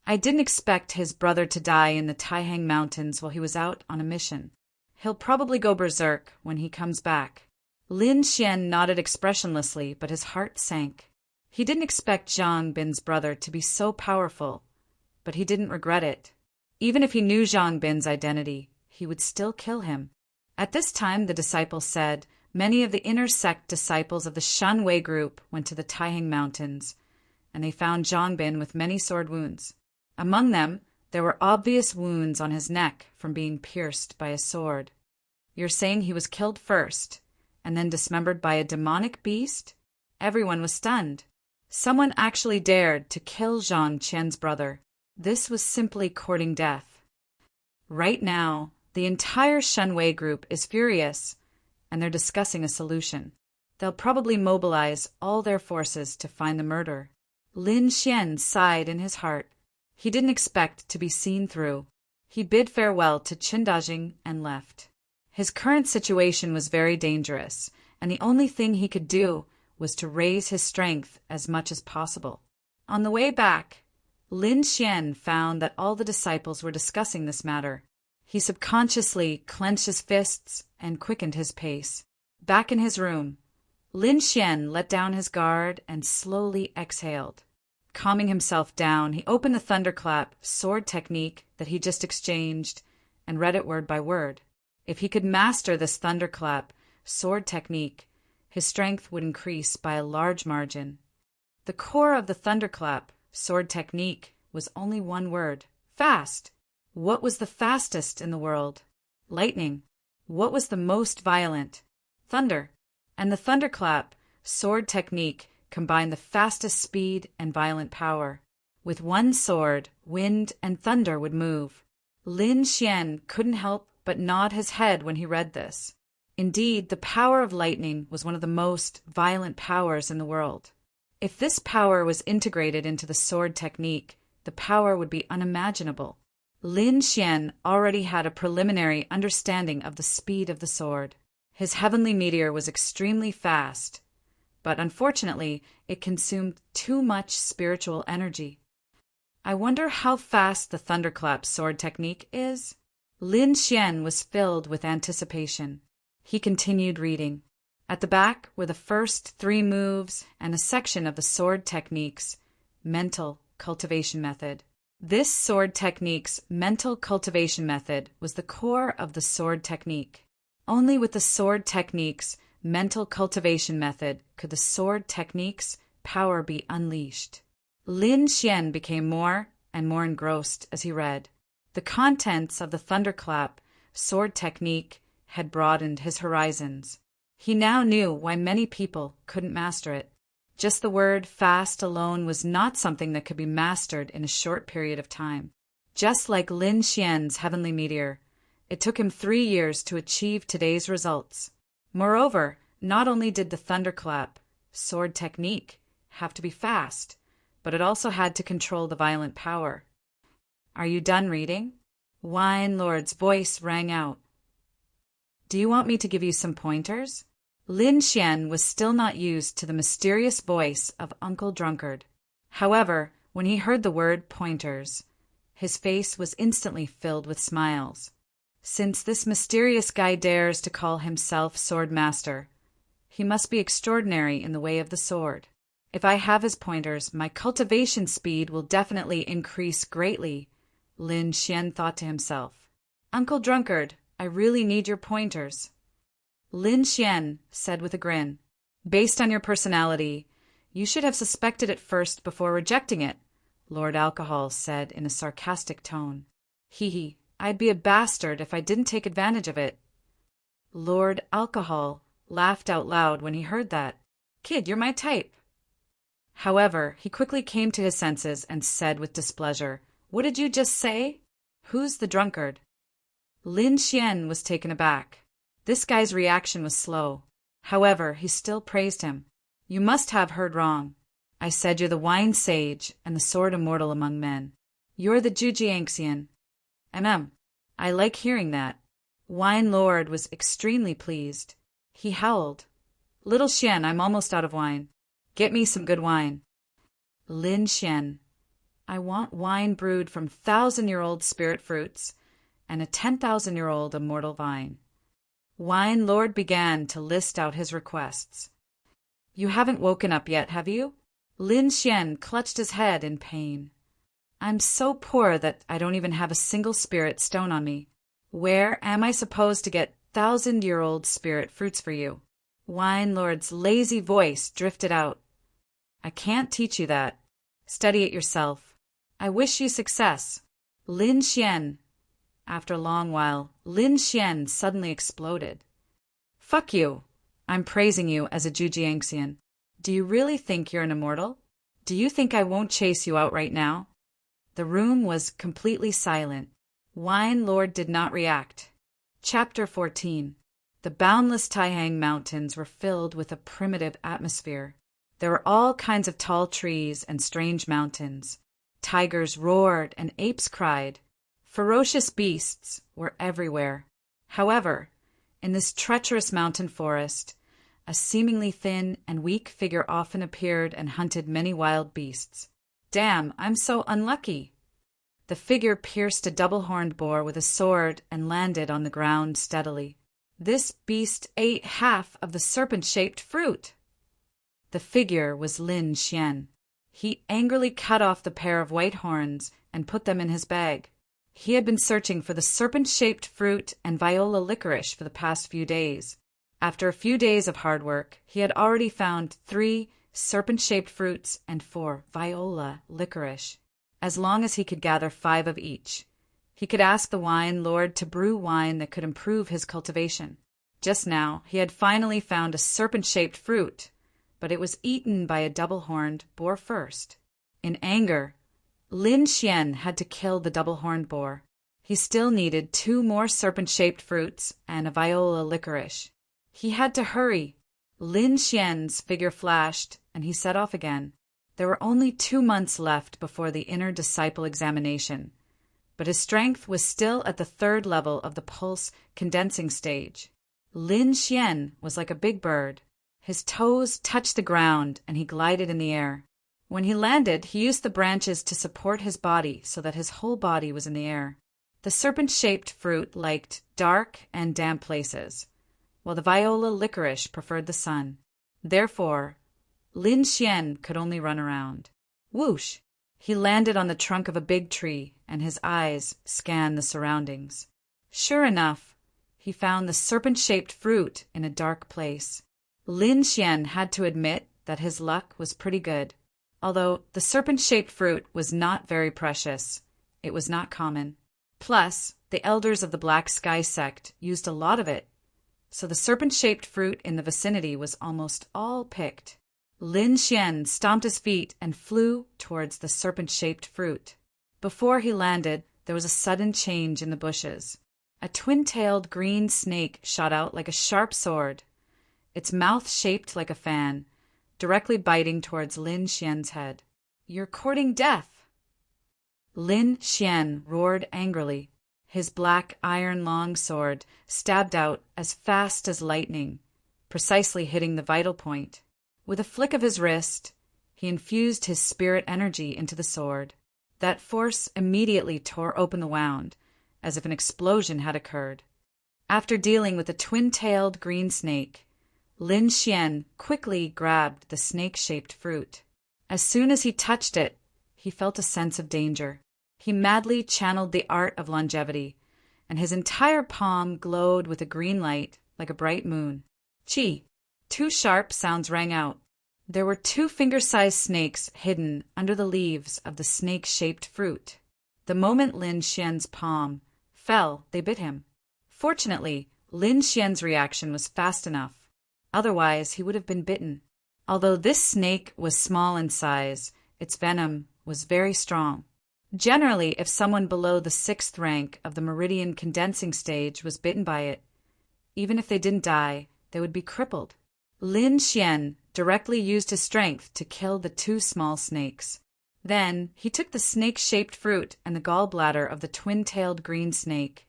I didn't expect his brother to die in the Taihang Mountains while he was out on a mission. He'll probably go berserk when he comes back. Lin Xian nodded expressionlessly, but his heart sank. He didn't expect Zhang Bin's brother to be so powerful, but he didn't regret it. Even if he knew Zhang Bin's identity, he would still kill him. At this time, the disciple said, many of the inner sect disciples of the Shenwei group went to the Taihang Mountains, and they found Zhang Bin with many sword wounds. Among them, there were obvious wounds on his neck from being pierced by a sword. You're saying he was killed first, and then dismembered by a demonic beast? Everyone was stunned. Someone actually dared to kill Zhang Qian's brother. This was simply courting death. Right now, the entire Shenwei group is furious, and they're discussing a solution. They'll probably mobilize all their forces to find the murderer. Lin Xian sighed in his heart. He didn't expect to be seen through. He bid farewell to Chen Dajing and left. His current situation was very dangerous, and the only thing he could do was to raise his strength as much as possible. On the way back, Lin Xian found that all the disciples were discussing this matter. He subconsciously clenched his fists and quickened his pace. Back in his room, Lin Xian let down his guard and slowly exhaled. Calming himself down, he opened the thunderclap sword technique that he just exchanged and read it word by word. If he could master this thunderclap sword technique, his strength would increase by a large margin. The core of the thunderclap sword technique was only one word: fast. What was the fastest in the world? Lightning. What was the most violent? Thunder. And the thunderclap sword technique combined the fastest speed and violent power. With one sword, wind and thunder would move. Lin Xian couldn't help but nod his head when he read this. Indeed, the power of lightning was one of the most violent powers in the world. If this power was integrated into the sword technique, the power would be unimaginable. Lin Xian already had a preliminary understanding of the speed of the sword. His heavenly meteor was extremely fast, but unfortunately, it consumed too much spiritual energy. I wonder how fast the thunderclap sword technique is? Lin Xian was filled with anticipation. He continued reading. At the back were the first 3 moves and a section of the sword technique's mental cultivation method. This sword technique's mental cultivation method was the core of the sword technique. Only with the sword technique's mental cultivation method could the sword technique's power be unleashed. Lin Xian became more and more engrossed as he read. The contents of the thunderclap sword technique had broadened his horizons. He now knew why many people couldn't master it. Just the word fast alone was not something that could be mastered in a short period of time. Just like Lin Xian's heavenly meteor, it took him 3 years to achieve today's results. Moreover, not only did the thunderclap sword technique have to be fast, but it also had to control the violent power. Are you done reading? Wine Lord's voice rang out. Do you want me to give you some pointers? Lin Xian was still not used to the mysterious voice of Uncle Drunkard. However, when he heard the word pointers, his face was instantly filled with smiles. Since this mysterious guy dares to call himself sword master, he must be extraordinary in the way of the sword. If I have his pointers, my cultivation speed will definitely increase greatly, Lin Xian thought to himself. Uncle Drunkard, I really need your pointers. Lin Xian said with a grin. Based on your personality, you should have suspected it first before rejecting it, Lord Alcohol said in a sarcastic tone. Hee, I'd be a bastard if I didn't take advantage of it. Lord Alcohol laughed out loud when he heard that. Kid, you're my type. However, he quickly came to his senses and said with displeasure, What did you just say? Who's the drunkard? Lin Xian was taken aback. This guy's reaction was slow. However, he still praised him. You must have heard wrong. I said you're the wine sage and the sword immortal among men. You're the Jujiangxian. I like hearing that. Wine Lord was extremely pleased. He howled. Little Xian, I'm almost out of wine. Get me some good wine. Lin Xian, I want wine brewed from 1,000-year-old spirit fruits and a 10,000-year-old immortal vine. Wine Lord began to list out his requests. You haven't woken up yet, have you? Lin Xian clutched his head in pain. I'm so poor that I don't even have a single spirit stone on me. Where am I supposed to get 1,000-year-old spirit fruits for you? Wine Lord's lazy voice drifted out. I can't teach you that. Study it yourself. I wish you success. Lin Xian. After a long while, Lin Xian suddenly exploded. Fuck you. I'm praising you as a Jujiangxian. Do you really think you're an immortal? Do you think I won't chase you out right now? The room was completely silent. Wine Lord did not react. Chapter 14. The boundless Taihang Mountains were filled with a primitive atmosphere. There were all kinds of tall trees and strange mountains. Tigers roared and apes cried. Ferocious beasts were everywhere. However, in this treacherous mountain forest, a seemingly thin and weak figure often appeared and hunted many wild beasts. Damn, I'm so unlucky. The figure pierced a double-horned boar with a sword and landed on the ground steadily. This beast ate half of the serpent-shaped fruit. The figure was Lin Xian. He angrily cut off the pair of white horns and put them in his bag. He had been searching for the serpent-shaped fruit and viola licorice for the past few days. After a few days of hard work, he had already found 3 serpent-shaped fruits and 4 viola licorice. As long as he could gather 5 of each, he could ask the wine lord to brew wine that could improve his cultivation. Just now, he had finally found a serpent-shaped fruit, but it was eaten by a double-horned boar first. In anger, Lin Xian had to kill the double-horned boar. He still needed 2 more serpent-shaped fruits and a viola licorice. He had to hurry. Lin Xian's figure flashed and he set off again. There were only 2 months left before the inner disciple examination, but his strength was still at the 3rd level of the pulse condensing stage. Lin Xian was like a big bird. His toes touched the ground and he glided in the air. When he landed, he used the branches to support his body so that his whole body was in the air. The serpent-shaped fruit liked dark and damp places, while the viola licorice preferred the sun. Therefore, Lin Xian could only run around. Whoosh! He landed on the trunk of a big tree, and his eyes scanned the surroundings. Sure enough, he found the serpent-shaped fruit in a dark place. Lin Xian had to admit that his luck was pretty good. Although the serpent-shaped fruit was not very precious, it was not common. Plus, the elders of the Black Sky sect used a lot of it, so the serpent-shaped fruit in the vicinity was almost all picked. Lin Xian stomped his feet and flew towards the serpent-shaped fruit. Before he landed, there was a sudden change in the bushes. A twin-tailed green snake shot out like a sharp sword, its mouth shaped like a fan, directly biting towards Lin Xian's head. "You're courting death!" Lin Xian roared angrily. His black iron-long sword stabbed out as fast as lightning, precisely hitting the vital point. With a flick of his wrist, he infused his spirit energy into the sword. That force immediately tore open the wound, as if an explosion had occurred. After dealing with the twin-tailed green snake, Lin Xian quickly grabbed the snake-shaped fruit. As soon as he touched it, he felt a sense of danger. He madly channeled the art of longevity, and his entire palm glowed with a green light like a bright moon. Chi! 2 sharp sounds rang out. There were 2 finger-sized snakes hidden under the leaves of the snake-shaped fruit. The moment Lin Xian's palm fell, they bit him. Fortunately, Lin Xian's reaction was fast enough. Otherwise, he would have been bitten. Although this snake was small in size, its venom was very strong. Generally, if someone below the 6th rank of the meridian condensing stage was bitten by it, even if they didn't die, they would be crippled. Lin Xian directly used his strength to kill the 2 small snakes. Then, he took the snake-shaped fruit and the gallbladder of the twin-tailed green snake,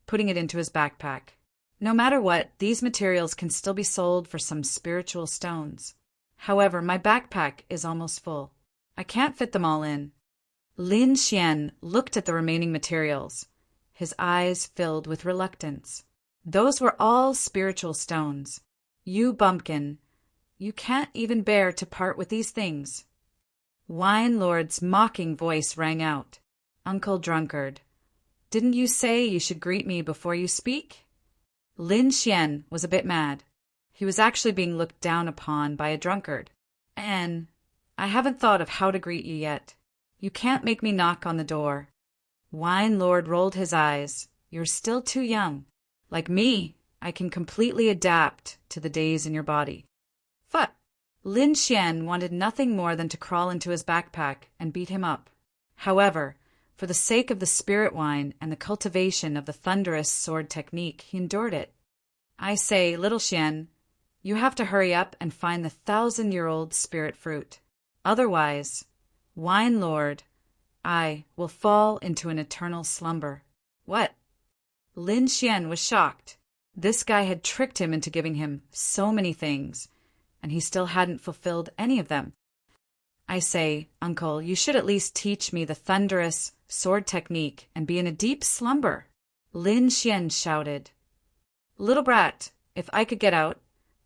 putting it into his backpack. No matter what, these materials can still be sold for some spiritual stones. However, my backpack is almost full. I can't fit them all in. Lin Xian looked at the remaining materials, his eyes filled with reluctance. Those were all spiritual stones. You bumpkin, you can't even bear to part with these things. Wine Lord's mocking voice rang out. Uncle Drunkard, didn't you say you should greet me before you speak? Lin Xian was a bit mad. He was actually being looked down upon by a drunkard. "Anne, I haven't thought of how to greet you yet. You can't make me knock on the door." Wine Lord rolled his eyes. "You're still too young. Like me, I can completely adapt to the days in your body." But Lin Xian wanted nothing more than to crawl into his backpack and beat him up. However, for the sake of the spirit wine and the cultivation of the thunderous sword technique, he endured it. "I say, little Xian, you have to hurry up and find the 1,000-year-old spirit fruit. Otherwise, Wine Lord, I will fall into an eternal slumber." "What?" Lin Xian was shocked. This guy had tricked him into giving him so many things, and he still hadn't fulfilled any of them. "I say, uncle, you should at least teach me the thunderous sword technique and be in a deep slumber," Lin Xian shouted. "Little brat, if I could get out,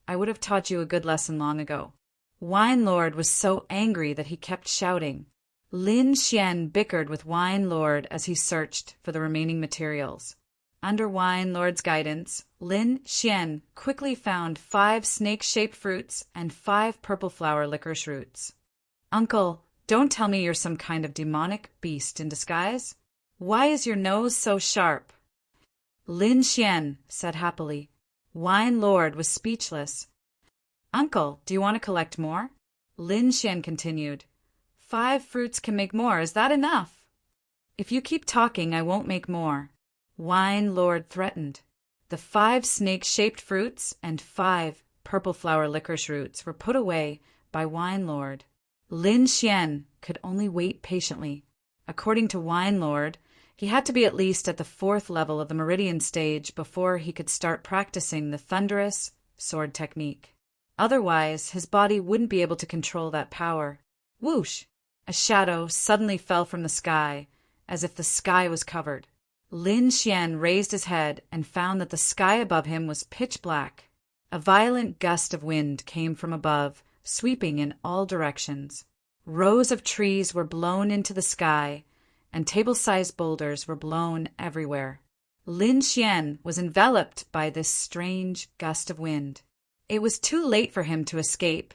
I would have taught you a good lesson long ago." Wine Lord was so angry that he kept shouting. Lin Xian bickered with Wine Lord as he searched for the remaining materials. Under Wine Lord's guidance, Lin Xian quickly found 5 snake-shaped fruits and 5 purple flower licorice roots. "Uncle, don't tell me you're some kind of demonic beast in disguise. Why is your nose so sharp?" Lin Xian said happily. Wine Lord was speechless. "Uncle, do you want to collect more?" Lin Xian continued. 5 fruits can make more. Is that enough?" "If you keep talking, I won't make more," Wine Lord threatened. The 5 snake-shaped fruits and 5 purple flower licorice roots were put away by Wine Lord. Lin Xian could only wait patiently. According to Wine Lord, he had to be at least at the 4th level of the Meridian stage before he could start practicing the thunderous sword technique. Otherwise, his body wouldn't be able to control that power. Whoosh! A shadow suddenly fell from the sky, as if the sky was covered. Lin Xian raised his head and found that the sky above him was pitch black. A violent gust of wind came from above, sweeping in all directions. Rows of trees were blown into the sky, and table-sized boulders were blown everywhere. Lin Xian was enveloped by this strange gust of wind. It was too late for him to escape,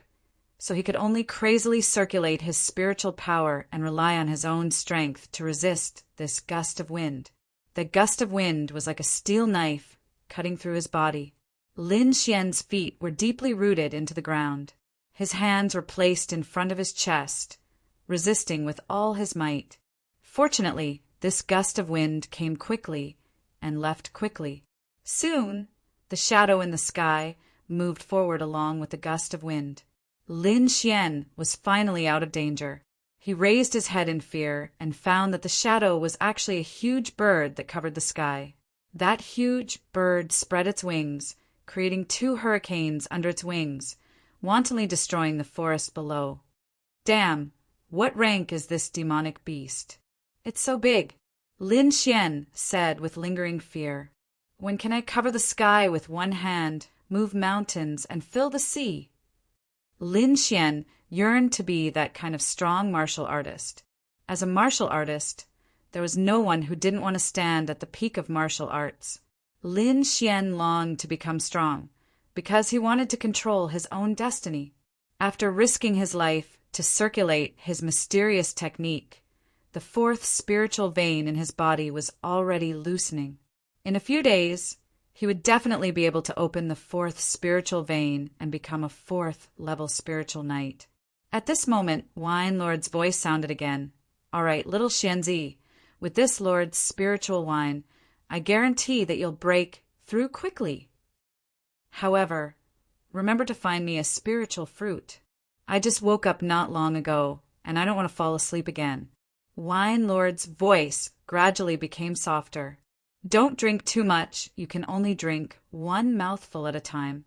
so he could only crazily circulate his spiritual power and rely on his own strength to resist this gust of wind. The gust of wind was like a steel knife cutting through his body. Lin Xian's feet were deeply rooted into the ground. His hands were placed in front of his chest, resisting with all his might. Fortunately, this gust of wind came quickly and left quickly. Soon, the shadow in the sky moved forward along with the gust of wind. Lin Xian was finally out of danger. He raised his head in fear and found that the shadow was actually a huge bird that covered the sky. That huge bird spread its wings, creating 2 hurricanes under its wings, wantonly destroying the forest below. Damn, what rank is this demonic beast? It's so big, Lin Xian said with lingering fear. When can I cover the sky with one hand, move mountains, and fill the sea? Lin Xian yearned to be that kind of strong martial artist. As a martial artist, there was no one who didn't want to stand at the peak of martial arts. Lin Xian longed to become strong, because he wanted to control his own destiny. After risking his life to circulate his mysterious technique, the 4th spiritual vein in his body was already loosening. In a few days, he would definitely be able to open the 4th spiritual vein and become a 4th level spiritual knight. At this moment, Wine Lord's voice sounded again. All right, little Xianzi, with this Lord's spiritual wine, I guarantee that you'll break through quickly. However, remember to find me a spiritual fruit. I just woke up not long ago, and I don't want to fall asleep again. Wine Lord's voice gradually became softer. Don't drink too much. You can only drink 1 mouthful at a time.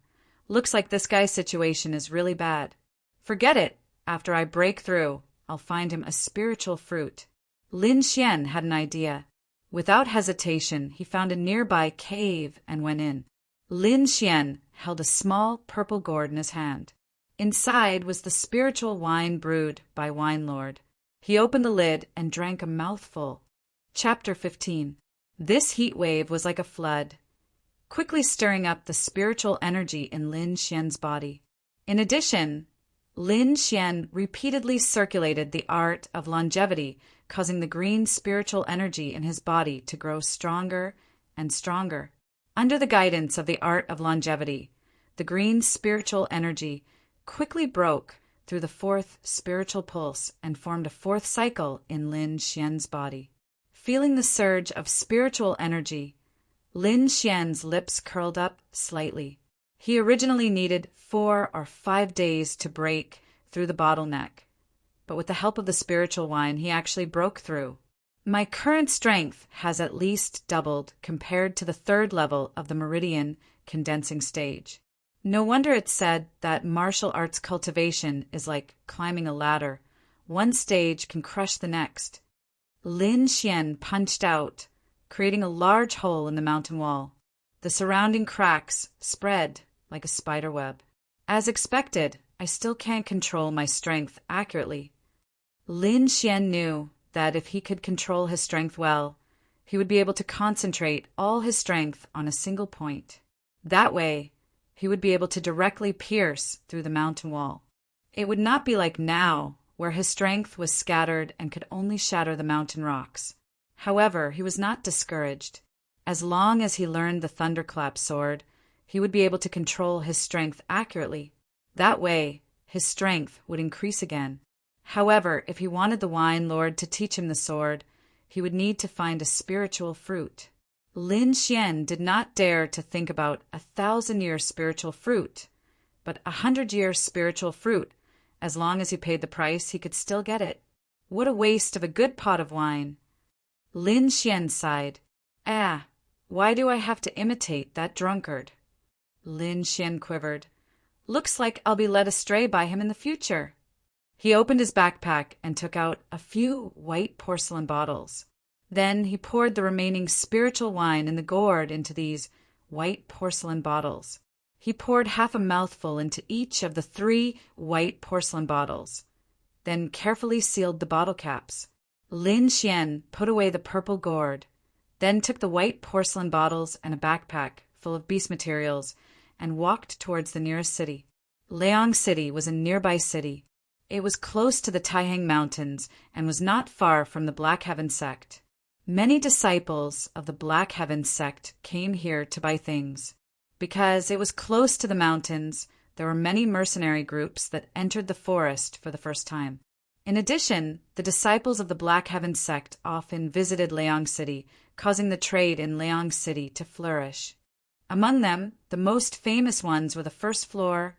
Looks like this guy's situation is really bad. Forget it. After I break through, I'll find him a spiritual fruit. Lin Xian had an idea. Without hesitation, he found a nearby cave and went in. Lin Xian held a small purple gourd in his hand. Inside was the spiritual wine brewed by Wine Lord. He opened the lid and drank a mouthful. Chapter 15. This heat wave was like a flood, quickly stirring up the spiritual energy in Lin Xian's body. In addition, Lin Xian repeatedly circulated the art of longevity, causing the green spiritual energy in his body to grow stronger and stronger. Under the guidance of the art of longevity, the green spiritual energy quickly broke through the 4th spiritual pulse and formed a 4th cycle in Lin Xian's body. Feeling the surge of spiritual energy, Lin Xian's lips curled up slightly. He originally needed 4 or 5 days to break through the bottleneck, but with the help of the spiritual wine, he actually broke through. My current strength has at least doubled compared to the 3rd level of the Meridian condensing stage. No wonder it's said that martial arts cultivation is like climbing a ladder. One stage can crush the next. Lin Xian punched out, creating a large hole in the mountain wall. The surrounding cracks spread like a spider web. As expected, I still can't control my strength accurately. Lin Xian knew that if he could control his strength well, he would be able to concentrate all his strength on a single point. That way, he would be able to directly pierce through the mountain wall. It would not be like now, where his strength was scattered and could only shatter the mountain rocks. However, he was not discouraged. As long as he learned the thunderclap sword, he would be able to control his strength accurately. That way, his strength would increase again. However, if he wanted the Wine Lord to teach him the sword, he would need to find a spiritual fruit. Lin Xian did not dare to think about 1,000-year spiritual fruit, but 100-year spiritual fruit As long as he paid the price, he could still get it. What a waste of a good pot of wine! Lin Xian sighed. Ah, why do I have to imitate that drunkard? Lin Xian quivered. Looks like I'll be led astray by him in the future. He opened his backpack and took out a few white porcelain bottles. Then he poured the remaining spiritual wine in the gourd into these white porcelain bottles. He poured half a mouthful into each of the 3 white porcelain bottles, then carefully sealed the bottle caps. Lin Xian put away the purple gourd, then took the white porcelain bottles and a backpack full of beast materials and walked towards the nearest city. Liang City was a nearby city. It was close to the Taihang Mountains and was not far from the Black Heaven sect. Many disciples of the Black Heaven sect came here to buy things. Because it was close to the mountains, there were many mercenary groups that entered the forest for the first time. In addition, the disciples of the Black Heaven sect often visited Liang City, causing the trade in Liang City to flourish. Among them, the most famous ones were the first floor,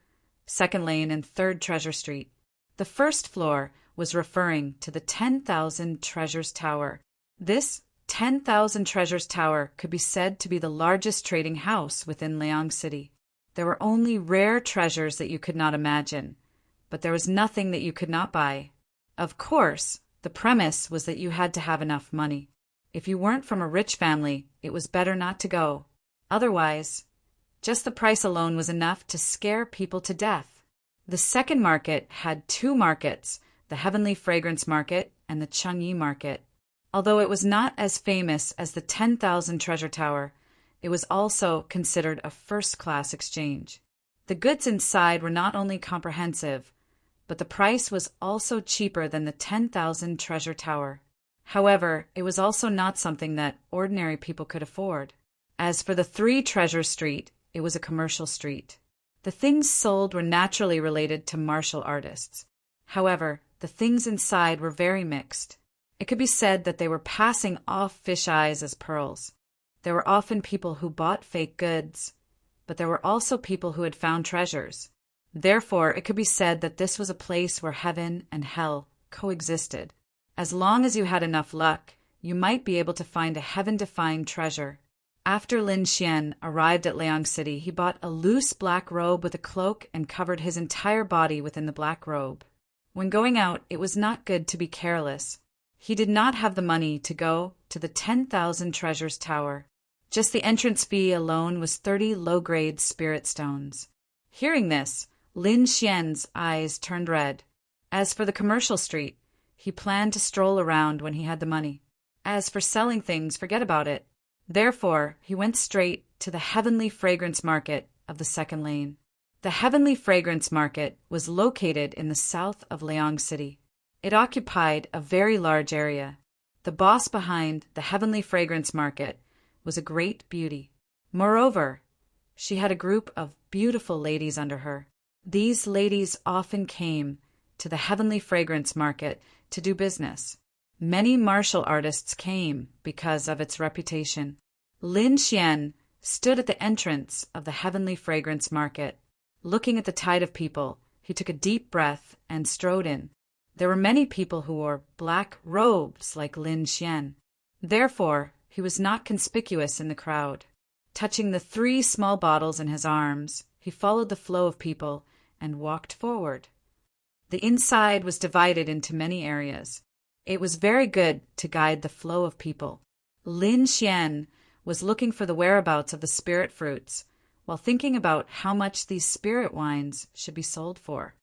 second lane, and third treasure street. The first floor was referring to the 10,000 Treasures Tower. This 10,000 Treasures Tower could be said to be the largest trading house within Liang City. There were only rare treasures that you could not imagine, but there was nothing that you could not buy. Of course, the premise was that you had to have enough money. If you weren't from a rich family, it was better not to go. Otherwise, just the price alone was enough to scare people to death. The second market had 2 markets, the Heavenly Fragrance Market and the Changyi Market. Although it was not as famous as the 10,000 Treasure Tower, it was also considered a first-class exchange. The goods inside were not only comprehensive, but the price was also cheaper than the 10,000 Treasure Tower. However, it was also not something that ordinary people could afford. As for the 3 Treasure Street, it was a commercial street. The things sold were naturally related to martial artists. However, the things inside were very mixed. It could be said that they were passing off fish eyes as pearls. There were often people who bought fake goods, but there were also people who had found treasures. Therefore, it could be said that this was a place where heaven and hell coexisted. As long as you had enough luck, you might be able to find a heaven-defying treasure. After Lin Xian arrived at Liang City, he bought a loose black robe with a cloak and covered his entire body within the black robe. When going out, it was not good to be careless. He did not have the money to go to the 10,000 Treasures Tower. Just the entrance fee alone was 30 low-grade spirit stones. Hearing this, Lin Xian's eyes turned red. As for the commercial street, he planned to stroll around when he had the money. As for selling things, forget about it. Therefore, he went straight to the Heavenly Fragrance Market of the second lane. The Heavenly Fragrance Market was located in the south of Liang City. It occupied a very large area. The boss behind the Heavenly Fragrance Market was a great beauty. Moreover, she had a group of beautiful ladies under her. These ladies often came to the Heavenly Fragrance Market to do business. Many martial artists came because of its reputation. Lin Xian stood at the entrance of the Heavenly Fragrance Market. Looking at the tide of people, he took a deep breath and strode in. There were many people who wore black robes like Lin Xian. Therefore, he was not conspicuous in the crowd. Touching the 3 small bottles in his arms, he followed the flow of people and walked forward. The inside was divided into many areas. It was very good to guide the flow of people. Lin Xian was looking for the whereabouts of the spirit fruits, while thinking about how much these spirit wines should be sold for.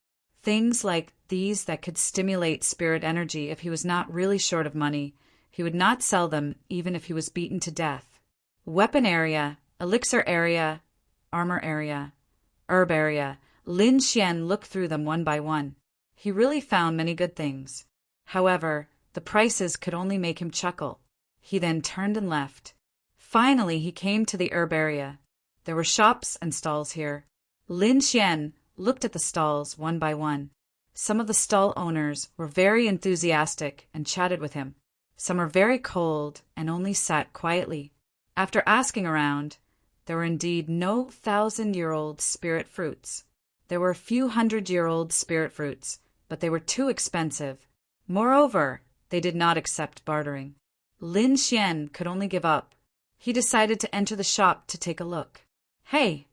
Things like these that could stimulate spirit energy. If he was not really short of money, he would not sell them even if he was beaten to death. Weapon area, elixir area, armor area, herb area. Lin Xian looked through them one by one. He really found many good things. However, the prices could only make him chuckle. He then turned and left. Finally, he came to the herb area. There were shops and stalls here. Lin Xian looked at the stalls one by one. Some of the stall owners were very enthusiastic and chatted with him. Some were very cold and only sat quietly. After asking around, there were indeed no 1,000-year-old spirit fruits. There were a few 100-year-old spirit fruits, but they were too expensive. Moreover, they did not accept bartering. Lin Xian could only give up. He decided to enter the shop to take a look. Hey!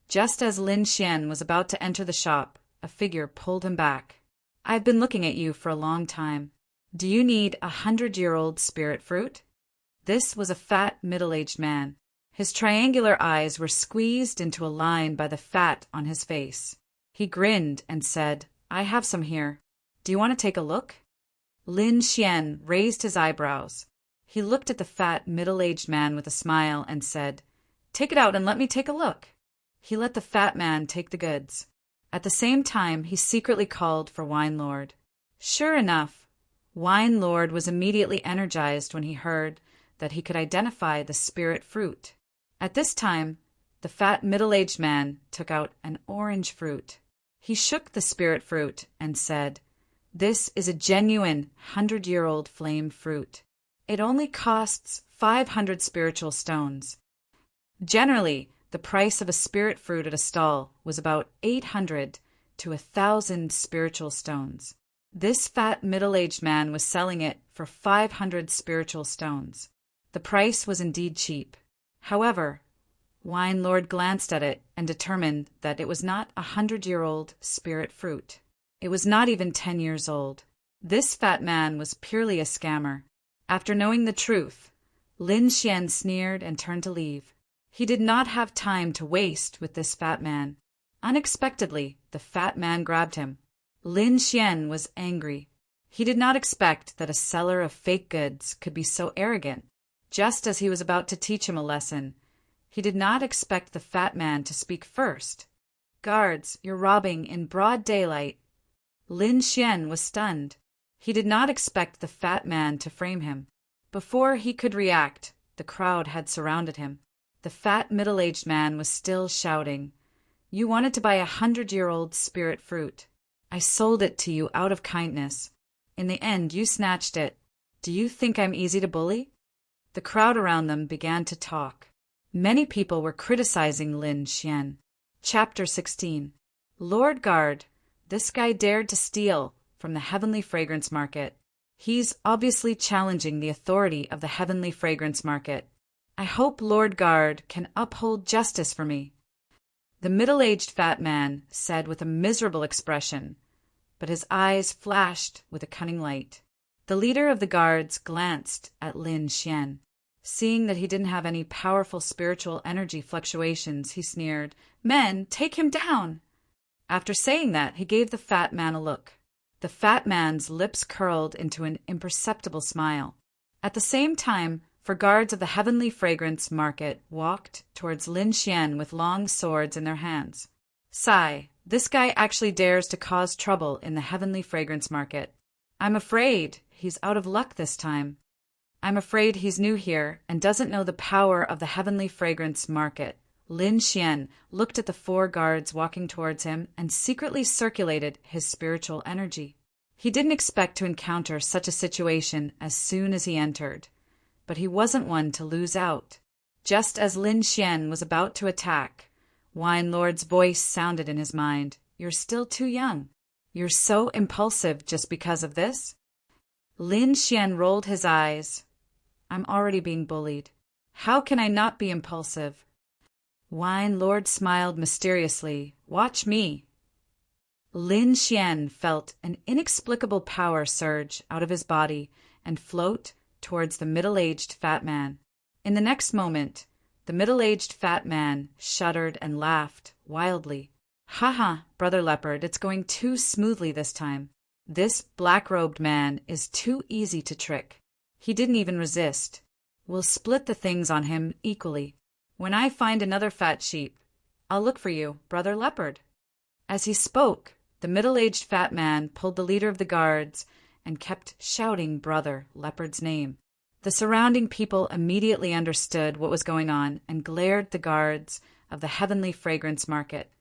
Just as Lin Xian was about to enter the shop, a figure pulled him back. I've been looking at you for a long time. Do you need 100-year-old spirit fruit? This was a fat, middle-aged man. His triangular eyes were squeezed into a line by the fat on his face. He grinned and said, I have some here. Do you want to take a look? Lin Xian raised his eyebrows. He looked at the fat, middle-aged man with a smile and said, Take it out and let me take a look. He let the fat man take the goods. At the same time, he secretly called for Wine Lord. Sure enough, Wine Lord was immediately energized when he heard that he could identify the spirit fruit. At this time, the fat middle-aged man took out an orange fruit. He shook the spirit fruit and said, This is a genuine 100-year-old flame fruit. It only costs 500 spiritual stones. Generally, the price of a spirit fruit at a stall was about 800 to 1,000 spiritual stones. This fat middle-aged man was selling it for 500 spiritual stones. The price was indeed cheap. However, Wine Lord glanced at it and determined that it was not a 100-year-old spirit fruit. It was not even 10 years old. This fat man was purely a scammer. After knowing the truth, Lin Xian sneered and turned to leave. He did not have time to waste with this fat man. Unexpectedly, the fat man grabbed him. Lin Xian was angry. He did not expect that a seller of fake goods could be so arrogant. Just as he was about to teach him a lesson, he did not expect the fat man to speak first. Guards, you're robbing in broad daylight. Lin Xian was stunned. He did not expect the fat man to frame him. Before he could react, the crowd had surrounded him. The fat middle-aged man was still shouting, You wanted to buy 100-year-old spirit fruit. I sold it to you out of kindness. In the end, you snatched it. Do you think I'm easy to bully? The crowd around them began to talk. Many people were criticizing Lin Xian. Chapter 16. Lord Guard, this guy dared to steal from the Heavenly Fragrance Market. He's obviously challenging the authority of the Heavenly Fragrance Market. I hope Lord Guard can uphold justice for me. The middle-aged fat man said with a miserable expression, but his eyes flashed with a cunning light. The leader of the guards glanced at Lin Xian. Seeing that he didn't have any powerful spiritual energy fluctuations, he sneered, Men, take him down! After saying that, he gave the fat man a look. The fat man's lips curled into an imperceptible smile. At the same time, four guards of the Heavenly Fragrance Market walked towards Lin Xian with long swords in their hands. Sigh, this guy actually dares to cause trouble in the Heavenly Fragrance Market. I'm afraid he's out of luck this time. I'm afraid he's new here and doesn't know the power of the Heavenly Fragrance Market. Lin Xian looked at the four guards walking towards him and secretly circulated his spiritual energy. He didn't expect to encounter such a situation as soon as he entered, but he wasn't one to lose out. Just as Lin Xian was about to attack, Wine Lord's voice sounded in his mind. You're still too young. You're so impulsive just because of this? Lin Xian rolled his eyes. I'm already being bullied. How can I not be impulsive? Wine Lord smiled mysteriously. Watch me. Lin Xian felt an inexplicable power surge out of his body and float towards the middle-aged fat man. In the next moment, the middle-aged fat man shuddered and laughed wildly. Ha, Brother Leopard, it's going too smoothly this time. This black-robed man is too easy to trick. He didn't even resist. We'll split the things on him equally. When I find another fat sheep, I'll look for you, Brother Leopard. As he spoke, the middle-aged fat man pulled the leader of the guards and kept shouting Brother Leopard's name. The surrounding people immediately understood what was going on and glared at the guards of the Heavenly Fragrance Market.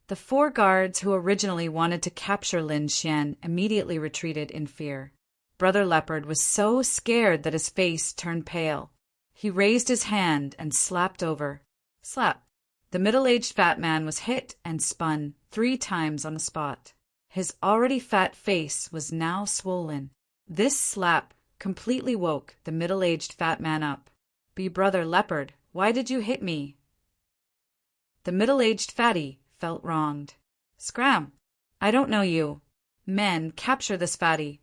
The four guards who originally wanted to capture Lin Xian immediately retreated in fear. Brother Leopard was so scared that his face turned pale. He raised his hand and slapped over. Slap. The middle-aged fat man was hit and spun 3 times on the spot. His already fat face was now swollen. This slap completely woke the middle-aged fat man up. "Be brother leopard, why did you hit me?" The middle-aged fatty felt wronged. "Scram! I don't know you. Men, capture this fatty."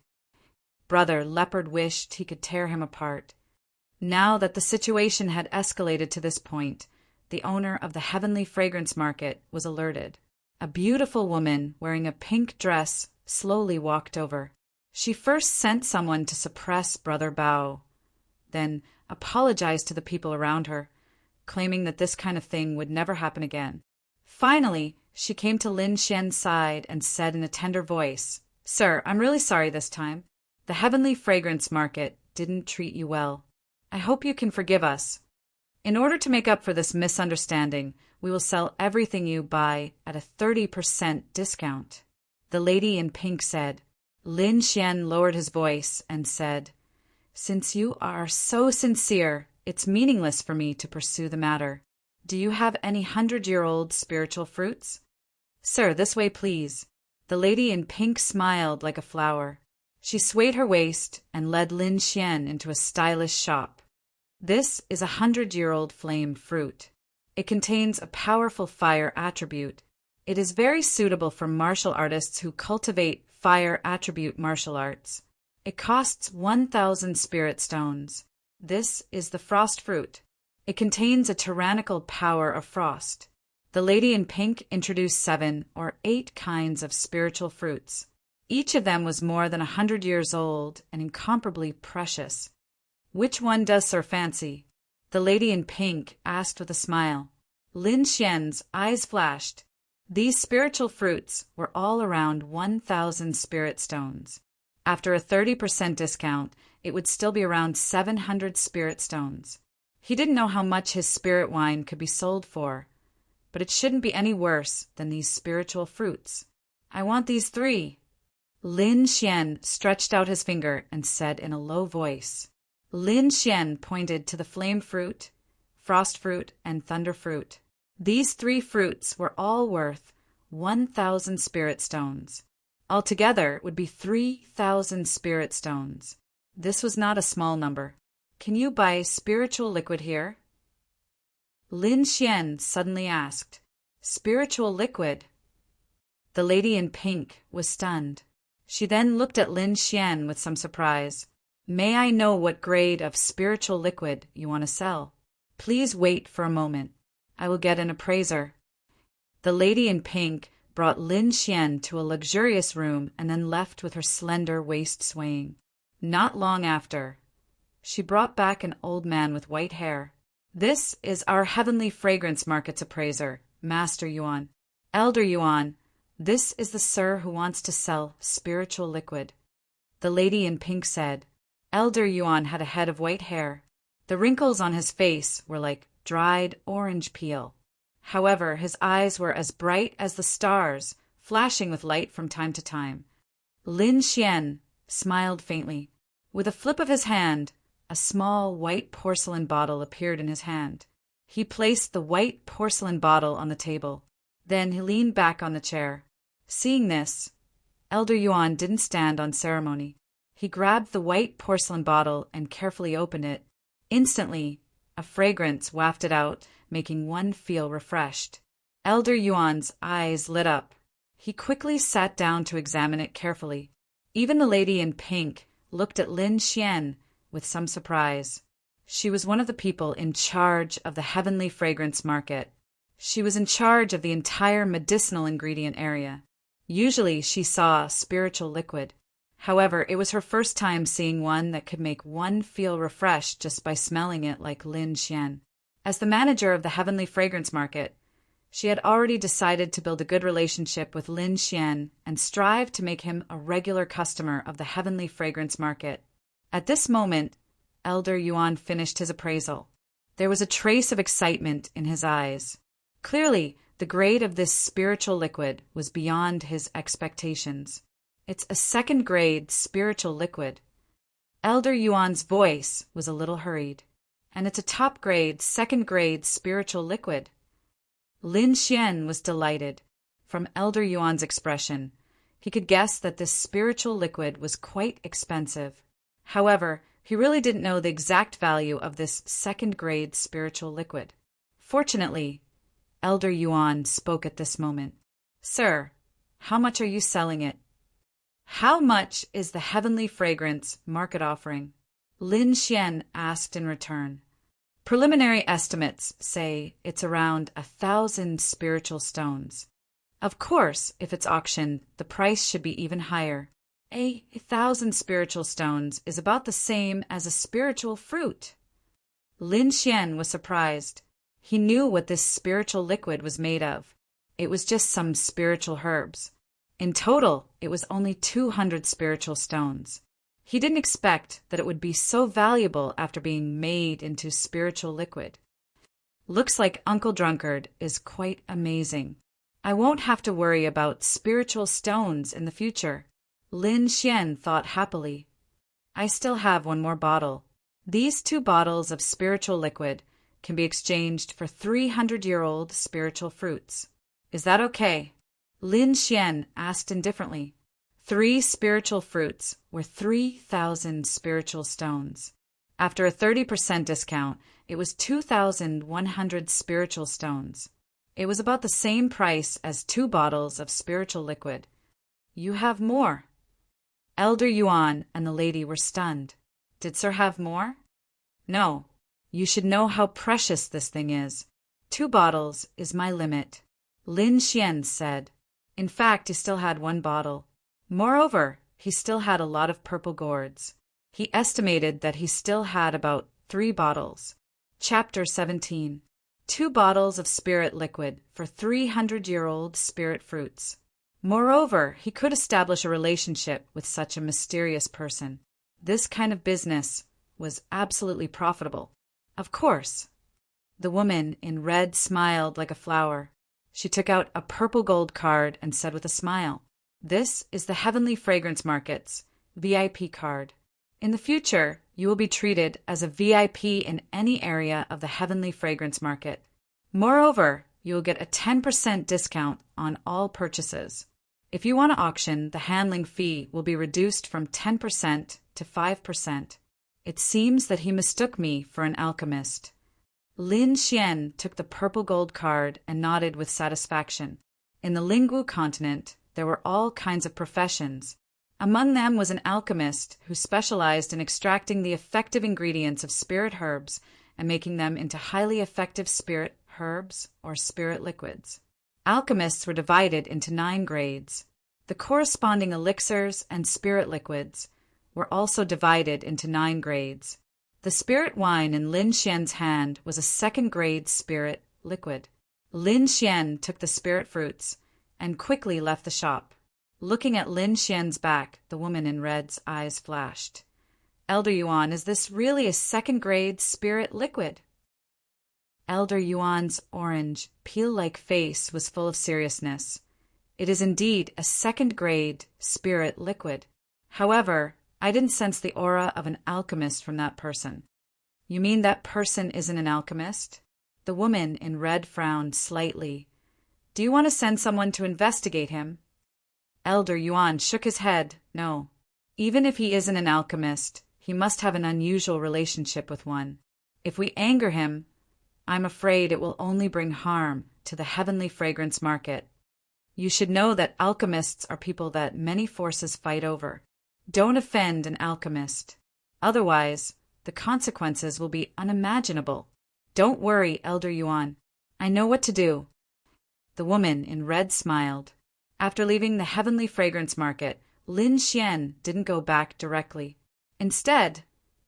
Brother leopard wished he could tear him apart. Now that the situation had escalated to this point, the owner of the Heavenly Fragrance Market was alerted. A beautiful woman wearing a pink dress slowly walked over. She first sent someone to suppress Brother Bao, then apologized to the people around her, claiming that this kind of thing would never happen again. Finally, she came to Lin Xian's side and said in a tender voice, "Sir, I'm really sorry this time. The Heavenly Fragrance Market didn't treat you well. I hope you can forgive us. In order to make up for this misunderstanding, we will sell everything you buy at a 30% discount." The lady in pink said. Lin Xian lowered his voice and said, "Since you are so sincere, it's meaningless for me to pursue the matter. Do you have any 100-year-old spiritual fruits?" "Sir, this way, please." The lady in pink smiled like a flower. She swayed her waist and led Lin Xian into a stylish shop. "This is a 100-year-old flame fruit. It contains a powerful fire attribute. It is very suitable for martial artists who cultivate fire attribute martial arts. It costs 1,000 spirit stones. This is the frost fruit. It contains a tyrannical power of frost." The lady in pink introduced 7 or 8 kinds of spiritual fruits. Each of them was more than 100 years old and incomparably precious. "Which one does Sir fancy?" the lady in pink asked with a smile. Lin Xian's eyes flashed. These spiritual fruits were all around 1,000 spirit stones. After a 30% discount, it would still be around 700 spirit stones. He didn't know how much his spirit wine could be sold for, but it shouldn't be any worse than these spiritual fruits. "I want these 3. Lin Xian stretched out his finger and said in a low voice. Lin Xian pointed to the flame fruit, frost fruit, and thunder fruit. These 3 fruits were all worth 1,000 spirit stones. Altogether, it would be 3,000 spirit stones. This was not a small number. "Can you buy spiritual liquid here?" Lin Xian suddenly asked. "Spiritual liquid?" The lady in pink was stunned. She then looked at Lin Xian with some surprise. "May I know what grade of spiritual liquid you want to sell? Please wait for a moment. I will get an appraiser." The lady in pink brought Lin Xian to a luxurious room and then left with her slender waist swaying. Not long after, she brought back an old man with white hair. "This is our Heavenly Fragrance Market's appraiser, Master Yuan. Elder Yuan, this is the sir who wants to sell spiritual liquid." The lady in pink said. Elder Yuan had a head of white hair. The wrinkles on his face were like dried orange peel. However, his eyes were as bright as the stars, flashing with light from time to time. Lin Xian smiled faintly. With a flip of his hand, a small white porcelain bottle appeared in his hand. He placed the white porcelain bottle on the table. Then he leaned back on the chair. Seeing this, Elder Yuan didn't stand on ceremony. He grabbed the white porcelain bottle and carefully opened it. Instantly, a fragrance wafted out, making one feel refreshed. Elder Yuan's eyes lit up. He quickly sat down to examine it carefully. Even the lady in pink looked at Lin Xian with some surprise. She was one of the people in charge of the Heavenly Fragrance Market. She was in charge of the entire medicinal ingredient area. Usually she saw spiritual liquid. However, it was her first time seeing one that could make one feel refreshed just by smelling it like Lin Xian. As the manager of the Heavenly Fragrance Market, she had already decided to build a good relationship with Lin Xian and strive to make him a regular customer of the Heavenly Fragrance Market. At this moment, Elder Yuan finished his appraisal. There was a trace of excitement in his eyes. Clearly, the grade of this spiritual liquid was beyond his expectations. It's a second-grade spiritual liquid. Elder Yuan's voice was a little hurried. And it's a top-grade, second-grade spiritual liquid. Lin Xian was delighted. From Elder Yuan's expression, He could guess that this spiritual liquid was quite expensive. However, he really didn't know the exact value of this second-grade spiritual liquid. Fortunately, Elder Yuan spoke at this moment. "Sir, how much are you selling it?" "How much is the heavenly fragrance market offering?" Lin Xian asked in return. "Preliminary estimates say it's around 1,000 spiritual stones. Of course, if it's auctioned, the price should be even higher. 1,000 spiritual stones is about the same as a spiritual fruit." Lin Xian was surprised. He knew what this spiritual liquid was made of. It was just some spiritual herbs. In total, it was only 200 spiritual stones. He didn't expect that it would be so valuable after being made into spiritual liquid. "Looks like Uncle Drunkard is quite amazing. I won't have to worry about spiritual stones in the future." Lin Xian thought happily. "I still have one more bottle. These 2 bottles of spiritual liquid can be exchanged for 300-year-old spiritual fruits. Is that okay?" Lin Xian asked indifferently. 3 spiritual fruits were 3,000 spiritual stones. After a 30% discount, it was 2,100 spiritual stones. It was about the same price as 2 bottles of spiritual liquid. "You have more." Elder Yuan and the lady were stunned. "Did Sir have more?" "No. You should know how precious this thing is. 2 bottles is my limit," Lin Xian said. In fact, he still had 1 bottle. Moreover, he still had a lot of purple gourds. He estimated that he still had about 3 bottles. Chapter 17. 2 bottles of spirit liquid for 300-year-old spirit fruits. Moreover, he could establish a relationship with such a mysterious person. This kind of business was absolutely profitable. Of course. The woman in red smiled like a flower. She took out a purple gold card and said with a smile, "This is the Heavenly Fragrance Market's VIP card. In the future, you will be treated as a VIP in any area of the Heavenly Fragrance Market. Moreover, you will get a 10% discount on all purchases. If you want to auction, the handling fee will be reduced from 10% to 5%. It seems that he mistook me for an alchemist." Lin Xian took the purple gold card and nodded with satisfaction. In the Lingwu continent, there were all kinds of professions. Among them was an alchemist who specialized in extracting the effective ingredients of spirit herbs and making them into highly effective spirit herbs or spirit liquids. Alchemists were divided into 9 grades. The corresponding elixirs and spirit liquids were also divided into 9 grades. The spirit wine in Lin Xian's hand was a 2nd-grade spirit liquid. Lin Xian took the spirit fruits and quickly left the shop. Looking at Lin Xian's back, the woman in red's eyes flashed. "Elder Yuan, is this really a 2nd-grade spirit liquid?" Elder Yuan's orange, peel-like face was full of seriousness. "It is indeed a 2nd-grade spirit liquid. However, I didn't sense the aura of an alchemist from that person." "You mean that person isn't an alchemist?" The woman in red frowned slightly. "Do you want to send someone to investigate him?" Elder Yuan shook his head. "No. Even if he isn't an alchemist, he must have an unusual relationship with one. If we anger him, I'm afraid it will only bring harm to the Heavenly Fragrance Market. You should know that alchemists are people that many forces fight over. Don't offend an alchemist. Otherwise, the consequences will be unimaginable. Don't worry, Elder Yuan. I know what to do." The woman in red smiled. After leaving the Heavenly Fragrance Market, Lin Xian didn't go back directly. Instead,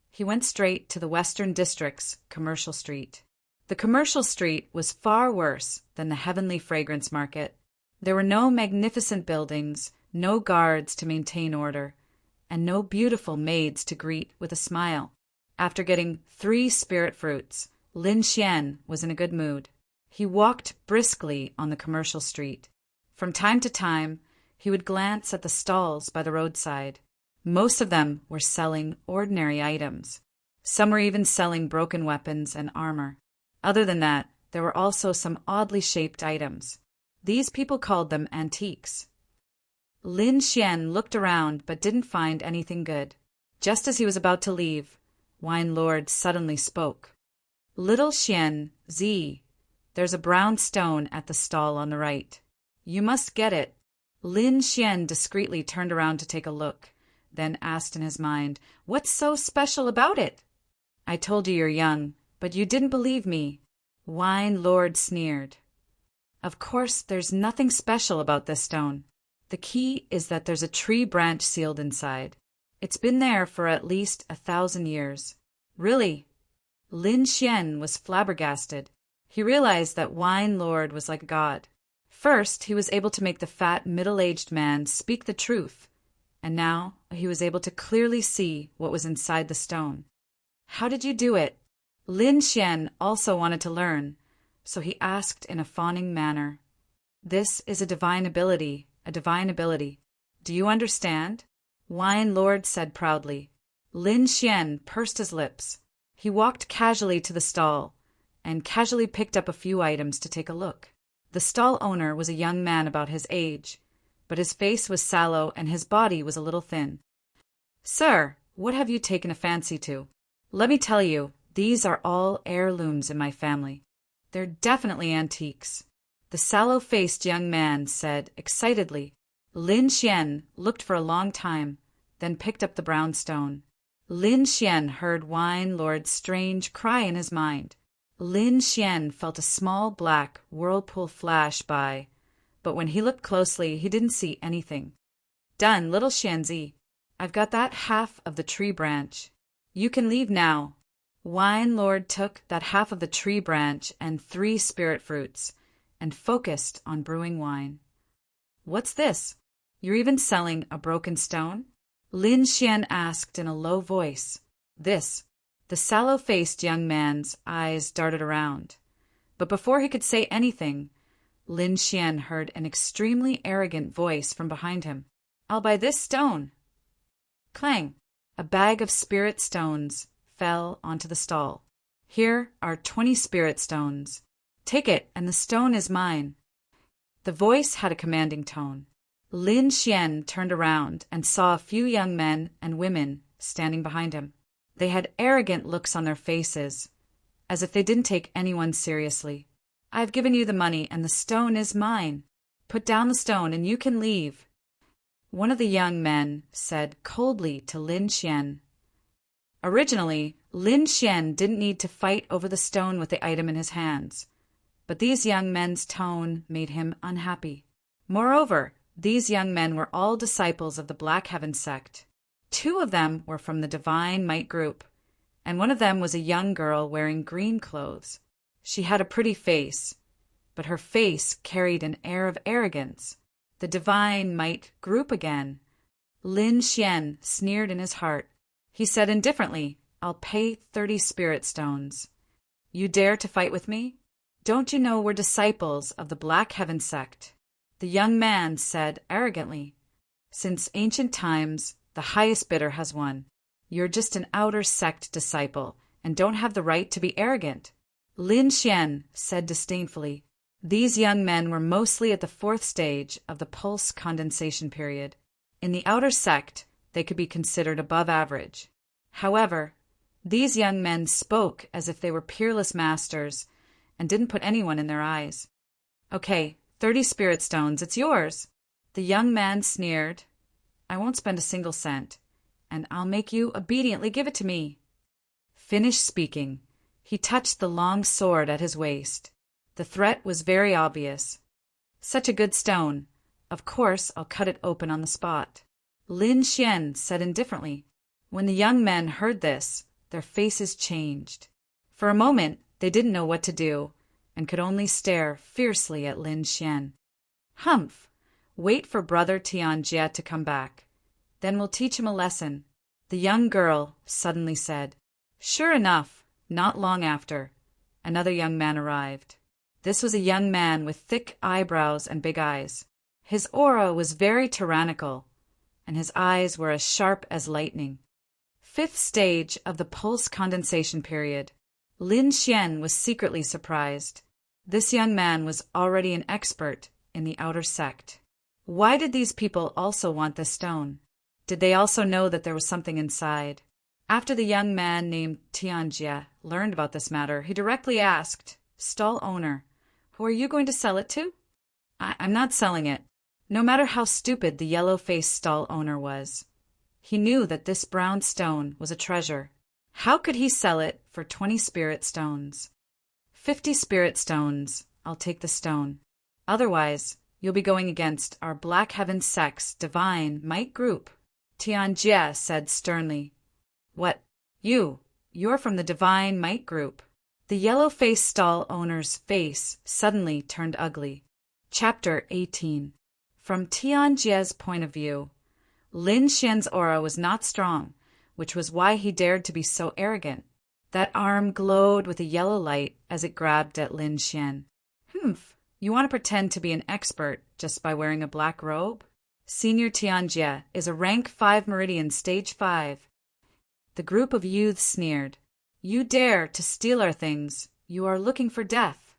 he went straight to the Western District's Commercial Street. The Commercial Street was far worse than the Heavenly Fragrance Market. There were no magnificent buildings, no guards to maintain order, and no beautiful maids to greet with a smile. After getting 3 spirit fruits, Lin Xian was in a good mood. He walked briskly on the Commercial Street. From time to time, he would glance at the stalls by the roadside. Most of them were selling ordinary items. Some were even selling broken weapons and armor. Other than that, there were also some oddly shaped items. These people called them antiques. Lin Xian looked around but didn't find anything good. Just as he was about to leave, Wine Lord suddenly spoke. Little Xian, Z, there's a brown stone at the stall on the right. You must get it. Lin Xian discreetly turned around to take a look, then asked in his mind, What's so special about it? I told you you're young, but you didn't believe me. Wine Lord sneered. Of course, there's nothing special about this stone. The key is that there's a tree branch sealed inside. It's been there for at least 1,000 years. Really? Lin Xian was flabbergasted. He realized that Wine Lord was like a god. First, he was able to make the fat, middle-aged man speak the truth, and now he was able to clearly see what was inside the stone. How did you do it? Lin Xian also wanted to learn, so he asked in a fawning manner. This is a divine ability, a divine ability. Do you understand? Wine Lord said proudly. Lin Xian pursed his lips. He walked casually to the stall and casually picked up a few items to take a look. The stall owner was a young man about his age, but his face was sallow and his body was a little thin. Sir, what have you taken a fancy to? Let me tell you, these are all heirlooms in my family. They're definitely antiques. The sallow-faced young man said excitedly. Lin Xian looked for a long time, then picked up the brown stone. Lin Xian heard Wine Lord's strange cry in his mind. Lin Xian felt a small black whirlpool flash by, but when he looked closely, he didn't see anything. Done, little Xianzi. I've got that half of the tree branch. You can leave now. Wine Lord took that half of the tree branch and 3 spirit fruits and focused on brewing wine. What's this? You're even selling a broken stone? Lin Xian asked in a low voice. This. The sallow-faced young man's eyes darted around. But before he could say anything, Lin Xian heard an extremely arrogant voice from behind him. I'll buy this stone. Clang! A bag of spirit stones fell onto the stall. Here are 20 spirit stones. Take it, and the stone is mine. The voice had a commanding tone. Lin Xian turned around and saw a few young men and women standing behind him. They had arrogant looks on their faces, as if they didn't take anyone seriously. I've given you the money, and the stone is mine. Put down the stone, and you can leave. One of the young men said coldly to Lin Xian. Originally, Lin Xian didn't need to fight over the stone with the item in his hands, but these young men's tone made him unhappy. Moreover, these young men were all disciples of the Black Heaven sect. 2 of them were from the Divine Might group, and one of them was a young girl wearing green clothes. She had a pretty face, but her face carried an air of arrogance. The Divine Might group again. Lin Xian sneered in his heart. He said indifferently, I'll pay 30 spirit stones. You dare to fight with me? Don't you know we're disciples of the Black Heaven sect? The young man said arrogantly, Since ancient times, the highest bidder has won. You're just an outer sect disciple and don't have the right to be arrogant. Lin Xian said disdainfully. These young men were mostly at the 4th stage of the pulse condensation period. In the outer sect, they could be considered above average. However, these young men spoke as if they were peerless masters and didn't put anyone in their eyes. Okay, 30 spirit stones, it's yours. The young man sneered. I won't spend a single cent, and I'll make you obediently give it to me. Finished speaking, he touched the long sword at his waist. The threat was very obvious. Such a good stone. Of course, I'll cut it open on the spot. Lin Xian said indifferently. When the young men heard this, their faces changed. For a moment, they didn't know what to do, and could only stare fiercely at Lin Xian. Humph! Wait for Brother Tianjie to come back. Then we'll teach him a lesson, the young girl suddenly said. Sure enough, not long after, another young man arrived. This was a young man with thick eyebrows and big eyes. His aura was very tyrannical, and his eyes were as sharp as lightning. 5th stage of the pulse condensation period. Lin Xian was secretly surprised. This young man was already an expert in the outer sect. Why did these people also want this stone? Did they also know that there was something inside? After the young man named Tianjie learned about this matter, he directly asked, "Stall owner, who are you going to sell it to?" I'm not selling it. No matter how stupid the yellow-faced stall owner was, he knew that this brown stone was a treasure. How could he sell it for 20 spirit stones? 50 spirit stones. I'll take the stone. Otherwise, you'll be going against our Black Heaven Sect's divine might group, Tianjie said sternly. What? You're from the divine might group. The yellow-faced stall owner's face suddenly turned ugly. Chapter 18. From Tianjie's point of view, Lin Xian's aura was not strong, which was why he dared to be so arrogant. That arm glowed with a yellow light as it grabbed at Lin Xian. Humph, you want to pretend to be an expert just by wearing a black robe? Senior Tianjie is a rank 5 meridian stage 5. The group of youths sneered. You dare to steal our things. You are looking for death.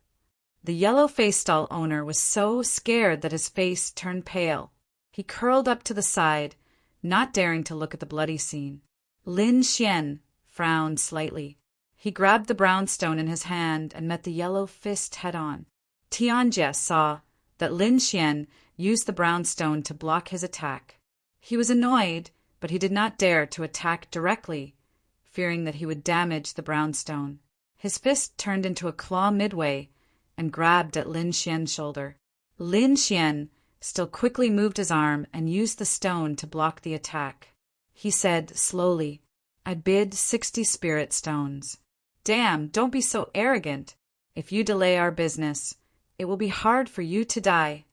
The yellow-faced stall owner was so scared that his face turned pale. He curled up to the side, not daring to look at the bloody scene. Lin Xian frowned slightly. He grabbed the brown stone in his hand and met the yellow fist head-on. Tianjie saw that Lin Xian used the brown stone to block his attack. He was annoyed, but he did not dare to attack directly, fearing that he would damage the brown stone. His fist turned into a claw midway and grabbed at Lin Xian's shoulder. Lin Xian still quickly moved his arm and used the stone to block the attack. He said slowly, I bid 60 spirit stones. Damn, don't be so arrogant. If you delay our business, it will be hard for you to die.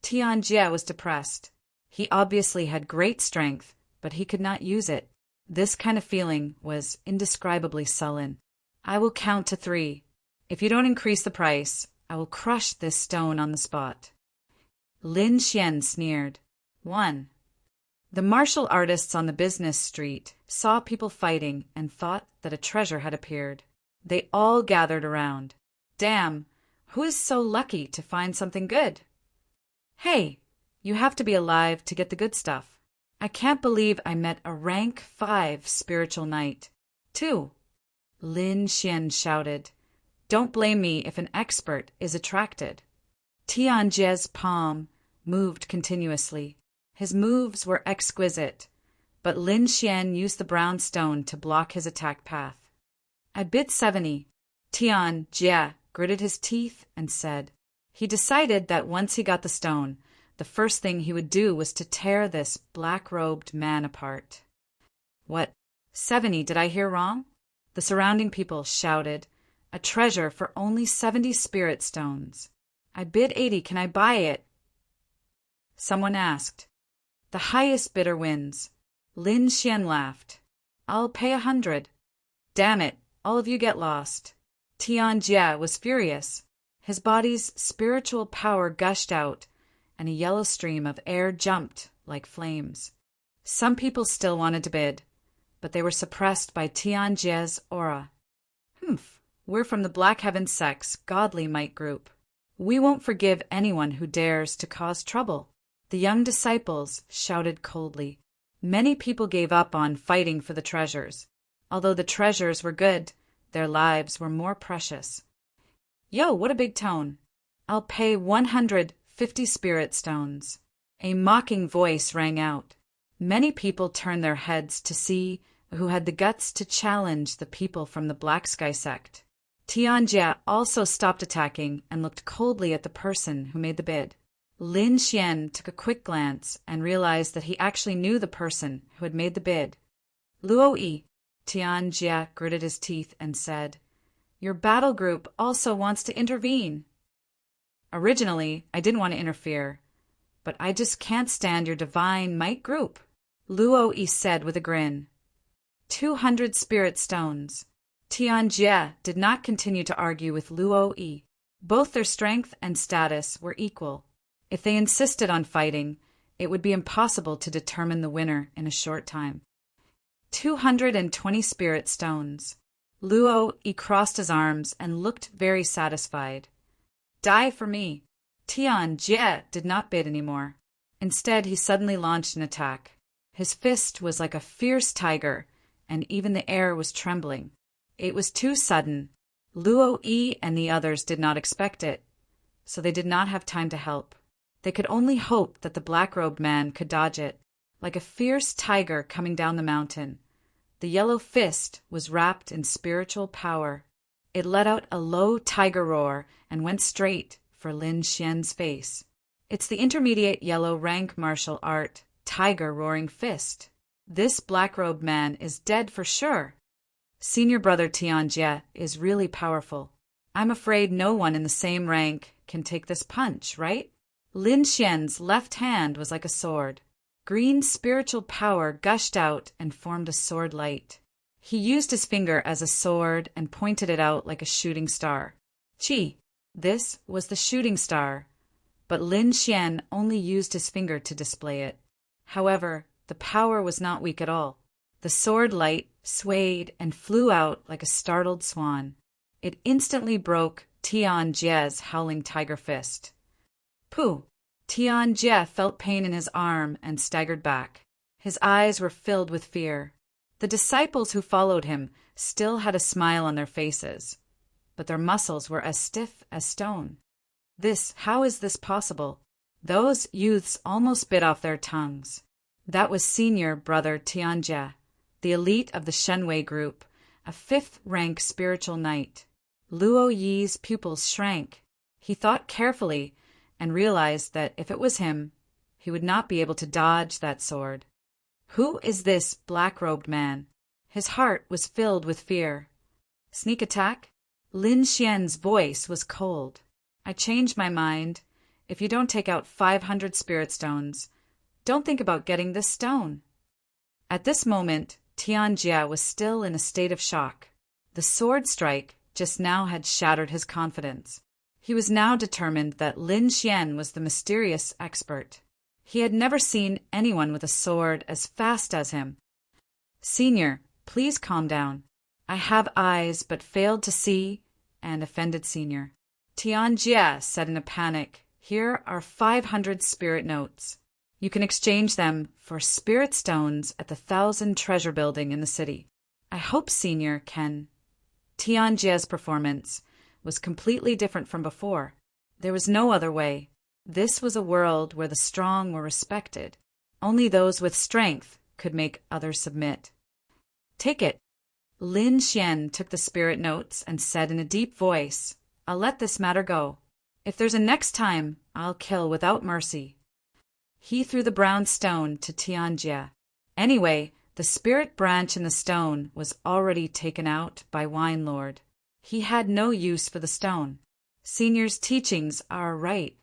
Tianjie was depressed. He obviously had great strength, but he could not use it. This kind of feeling was indescribably sullen. I will count to 3. If you don't increase the price, I will crush this stone on the spot. Lin Xian sneered. 1. The martial artists on the business street saw people fighting and thought that a treasure had appeared. They all gathered around. Damn, who is so lucky to find something good? Hey, you have to be alive to get the good stuff. I can't believe I met a rank 5 spiritual knight. 2. Lin Xian shouted. Don't blame me if an expert is attracted. Tianjie's palm moved continuously. His moves were exquisite, but Lin Xian used the brown stone to block his attack path. I bid 70. Tianjie gritted his teeth and said. He decided that once he got the stone, the first thing he would do was to tear this black-robed man apart. What? 70, did I hear wrong? The surrounding people shouted. A treasure for only 70 spirit stones. I bid 80, can I buy it? Someone asked. The highest bidder wins. Lin Xian laughed. I'll pay 100. Damn it, all of you get lost. Tianjie was furious. His body's spiritual power gushed out, and a yellow stream of air jumped like flames. Some people still wanted to bid, but they were suppressed by Tianjie's aura. Humph, we're from the Black Heaven Sect's godly might group. We won't forgive anyone who dares to cause trouble. The young disciples shouted coldly. Many people gave up on fighting for the treasures. Although the treasures were good, their lives were more precious. Yo, what a big tone. I'll pay 150 spirit stones. A mocking voice rang out. Many people turned their heads to see who had the guts to challenge the people from the Black Sky Sect. Tianjie also stopped attacking and looked coldly at the person who made the bid. Lin Xian took a quick glance and realized that he actually knew the person who had made the bid. Luoyi, Tianjie gritted his teeth and said, Your battle group also wants to intervene. Originally, I didn't want to interfere, but I just can't stand your divine might group, Luoyi said with a grin. 200 spirit stones. Tianjie did not continue to argue with Luoyi. Both their strength and status were equal. If they insisted on fighting, it would be impossible to determine the winner in a short time. 220 spirit stones. Luoyi crossed his arms and looked very satisfied. Die for me. Tianjie did not bid anymore. Instead, he suddenly launched an attack. His fist was like a fierce tiger, and even the air was trembling. It was too sudden. Luo Yi and the others did not expect it, so they did not have time to help. They could only hope that the black-robed man could dodge it. Like a fierce tiger coming down the mountain, the yellow fist was wrapped in spiritual power. It let out a low tiger roar and went straight for Lin Xian's face. It's the intermediate yellow rank martial art, Tiger Roaring Fist. This black-robed man is dead for sure. Senior brother Tianjie is really powerful. I'm afraid no one in the same rank can take this punch, right? Lin Xian's left hand was like a sword. Green spiritual power gushed out and formed a sword light. He used his finger as a sword and pointed it out like a shooting star. Chi! This was the shooting star, but Lin Xian only used his finger to display it. However, the power was not weak at all. The sword light swayed and flew out like a startled swan. It instantly broke Tianjie's howling tiger fist. Pooh! Tianjie felt pain in his arm and staggered back. His eyes were filled with fear. The disciples who followed him still had a smile on their faces, but their muscles were as stiff as stone. How is this possible? Those youths almost bit off their tongues. That was senior brother Tianjie, the elite of the Shenwei group, a fifth-rank spiritual knight. Luo Yi's pupils shrank. He thought carefully and realized that if it was him, he would not be able to dodge that sword. Who is this black-robed man? His heart was filled with fear. Sneak attack? Lin Xian's voice was cold. I changed my mind. If you don't take out 500 spirit stones, don't think about getting this stone. At this moment, Tianjie was still in a state of shock. The sword strike just now had shattered his confidence. He was now determined that Lin Xian was the mysterious expert. He had never seen anyone with a sword as fast as him. Senior, please calm down. I have eyes but failed to see, and offended Senior. Tianjie said in a panic, here are 500 spirit notes. You can exchange them for spirit stones at the 1,000 treasure building in the city. I hope Senior can. Tianjie's performance was completely different from before. There was no other way. This was a world where the strong were respected. Only those with strength could make others submit. Take it. Lin Xian took the spirit notes and said in a deep voice, I'll let this matter go. If there's a next time, I'll kill without mercy. He threw the brown stone to Tianjie. Anyway, the spirit branch in the stone was already taken out by Wine Lord. He had no use for the stone. Senior's teachings are right.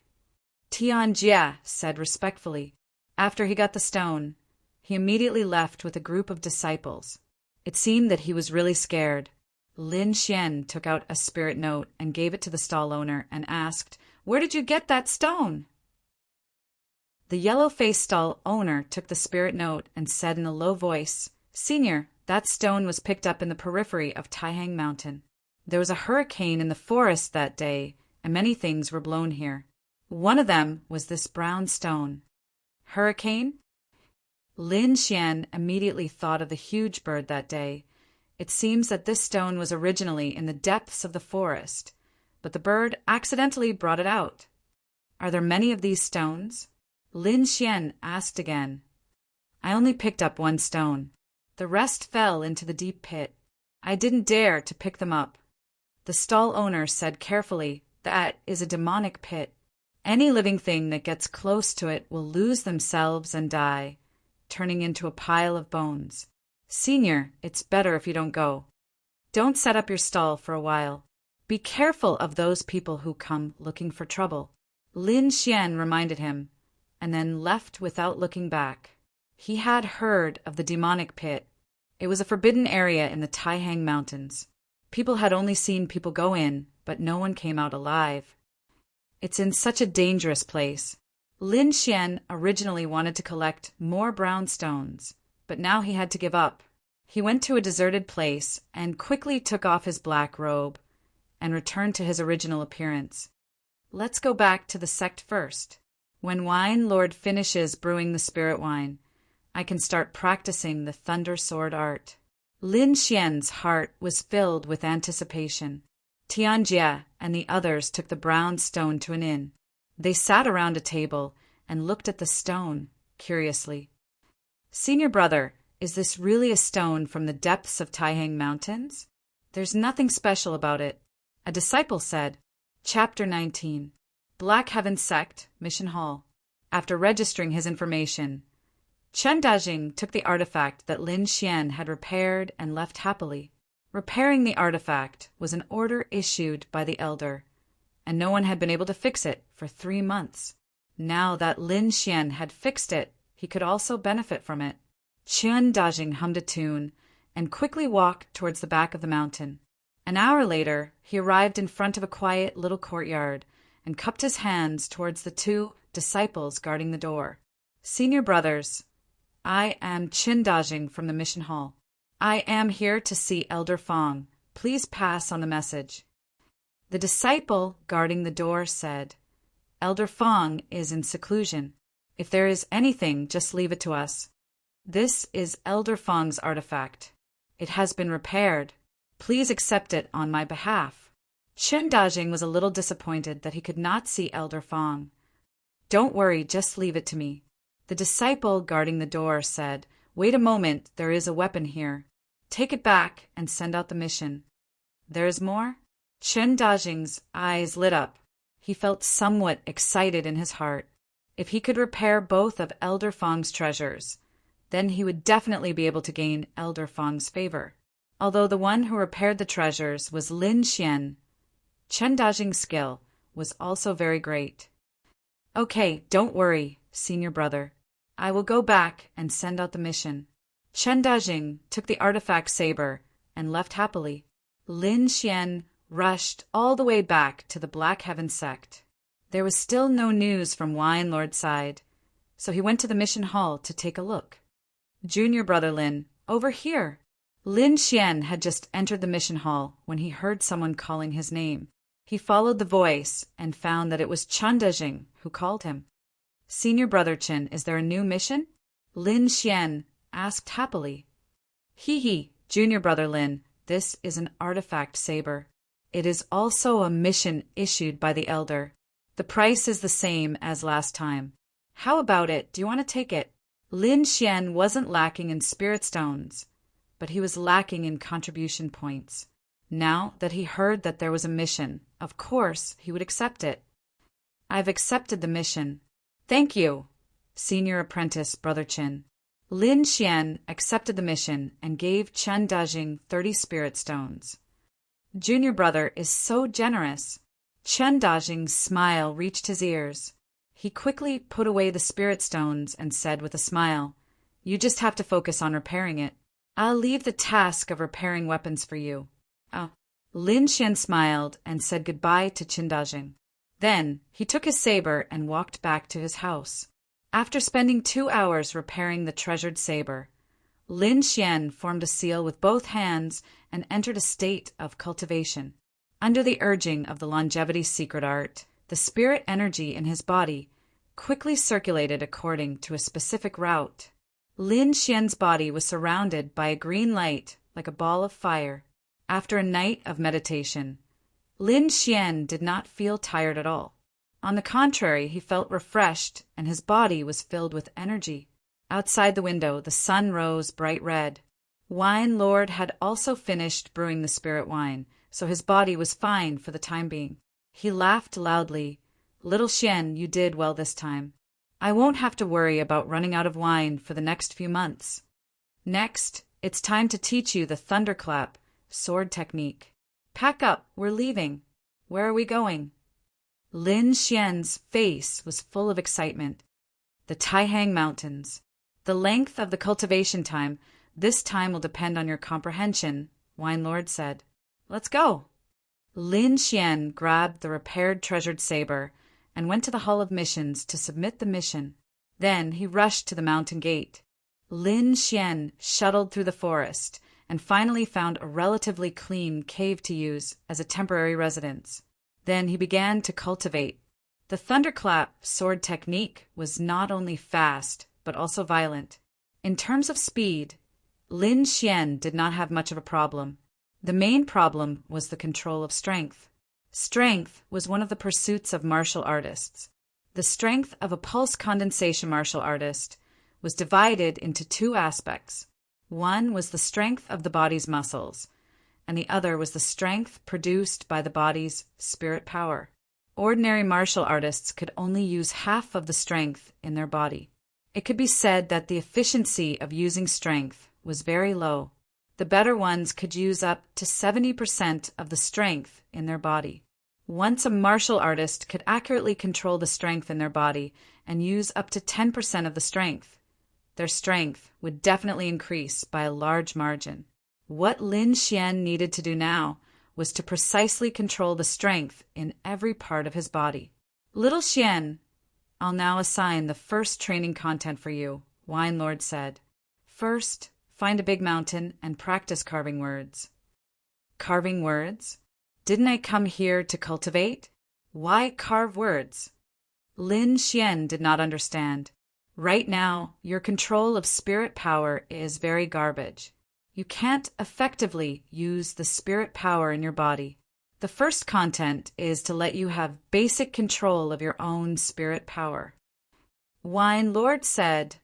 Tianjie said respectfully. After he got the stone, he immediately left with a group of disciples. It seemed that he was really scared. Lin Xian took out a spirit note and gave it to the stall owner and asked, Where did you get that stone? The yellow-faced stall owner took the spirit note and said in a low voice, Senior, that stone was picked up in the periphery of Taihang Mountain. There was a hurricane in the forest that day, and many things were blown here. One of them was this brown stone. Hurricane? Lin Xian immediately thought of the huge bird that day. It seems that this stone was originally in the depths of the forest, but the bird accidentally brought it out. Are there many of these stones? Lin Xian asked again. I only picked up one stone. The rest fell into the deep pit. I didn't dare to pick them up. The stall owner said carefully, That is a demonic pit. Any living thing that gets close to it will lose themselves and die, turning into a pile of bones. Senior, it's better if you don't go. Don't set up your stall for a while. Be careful of those people who come looking for trouble. Lin Xian reminded him, and then left without looking back. He had heard of the demonic pit. It was a forbidden area in the Taihang Mountains. People had only seen people go in, but no one came out alive. It's in such a dangerous place. Lin Xian originally wanted to collect more brown stones, but now he had to give up. He went to a deserted place and quickly took off his black robe and returned to his original appearance. Let's go back to the sect first. When Wine Lord finishes brewing the spirit wine, I can start practicing the thunder sword art. Lin Xian's heart was filled with anticipation. Tianjie and the others took the brown stone to an inn. They sat around a table and looked at the stone, curiously. Senior brother, is this really a stone from the depths of Taihang Mountains? There's nothing special about it. A disciple said. Chapter 19. Black Heaven Sect, Mission Hall. After registering his information, Chen Dajing took the artifact that Lin Xian had repaired and left happily. Repairing the artifact was an order issued by the elder, and no one had been able to fix it for 3 months. Now that Lin Xian had fixed it, he could also benefit from it. Chen Dajing hummed a tune and quickly walked towards the back of the mountain. An hour later, he arrived in front of a quiet little courtyard and cupped his hands towards the 2 disciples guarding the door. Senior brothers, I am Chen Dajing from the mission hall. I am here to see Elder Fong. Please pass on the message. The disciple guarding the door said, Elder Fong is in seclusion. If there is anything, just leave it to us. This is Elder Fong's artifact. It has been repaired. Please accept it on my behalf. Chen Dajing was a little disappointed that he could not see Elder Fong. Don't worry, just leave it to me. The disciple guarding the door said, Wait a moment, there is a weapon here. Take it back and send out the mission. There is more? Chen Dajing's eyes lit up. He felt somewhat excited in his heart. If he could repair both of Elder Fong's treasures, then he would definitely be able to gain Elder Fong's favor. Although the one who repaired the treasures was Lin Xian, Chen Dajing's skill was also very great. Okay, don't worry, senior brother. I will go back and send out the mission. Chen Dajing took the artifact saber and left happily. Lin Xian rushed all the way back to the Black Heaven sect. There was still no news from Wine Lord's side, so he went to the mission hall to take a look. Junior brother Lin, over here. Lin Xian had just entered the mission hall when he heard someone calling his name. He followed the voice and found that it was Chen Dajing who called him. Senior brother Chen, is there a new mission? Lin Xian asked happily. Hee, junior brother Lin, this is an artifact saber. It is also a mission issued by the elder. The price is the same as last time. How about it? Do you want to take it? Lin Xian wasn't lacking in spirit stones, but he was lacking in contribution points. Now that he heard that there was a mission, of course he would accept it. I've accepted the mission. Thank you, senior apprentice brother Chen. Lin Xian accepted the mission and gave Chen Dajing 30 spirit stones. Junior brother is so generous. Chen Dajing's smile reached his ears. He quickly put away the spirit stones and said with a smile, You just have to focus on repairing it. I'll leave the task of repairing weapons for you. Lin Xian smiled and said goodbye to Chen Dajing. Then he took his saber and walked back to his house. After spending 2 hours repairing the treasured saber, Lin Xian formed a seal with both hands and entered a state of cultivation. Under the urging of the longevity secret art, the spirit energy in his body quickly circulated according to a specific route. Lin Xian's body was surrounded by a green light like a ball of fire. After a night of meditation, Lin Xian did not feel tired at all. On the contrary, he felt refreshed and his body was filled with energy. Outside the window, the sun rose bright red. Wine Lord had also finished brewing the spirit wine, so his body was fine for the time being. He laughed loudly. Little Xian, you did well this time. I won't have to worry about running out of wine for the next few months. Next, it's time to teach you the thunderclap sword technique. Pack up, we're leaving. Where are we going? Lin Xian's face was full of excitement. The Taihang Mountains. The length of the cultivation time, this time will depend on your comprehension, Wine Lord said. Let's go. Lin Xian grabbed the repaired treasured saber and went to the Hall of Missions to submit the mission. Then he rushed to the mountain gate. Lin Xian shuttled through the forest and finally found a relatively clean cave to use as a temporary residence. Then he began to cultivate. The thunderclap sword technique was not only fast, but also violent. In terms of speed, Lin Xian did not have much of a problem. The main problem was the control of strength. Strength was one of the pursuits of martial artists. The strength of a pulse condensation martial artist was divided into two aspects. One was the strength of the body's muscles, and the other was the strength produced by the body's spirit power. Ordinary martial artists could only use half of the strength in their body. It could be said that the efficiency of using strength was very low. The better ones could use up to 70% of the strength in their body. Once a martial artist could accurately control the strength in their body and use up to 10% of the strength, their strength would definitely increase by a large margin. What Lin Xian needed to do now was to precisely control the strength in every part of his body. Little Xian, I'll now assign the first training content for you, Wine Lord said. First, find a big mountain and practice carving words. Carving words? Didn't I come here to cultivate? Why carve words? Lin Xian did not understand. Right now, your control of spirit power is very garbage. You can't effectively use the spirit power in your body. The first content is to let you have basic control of your own spirit power. Wine Lord said,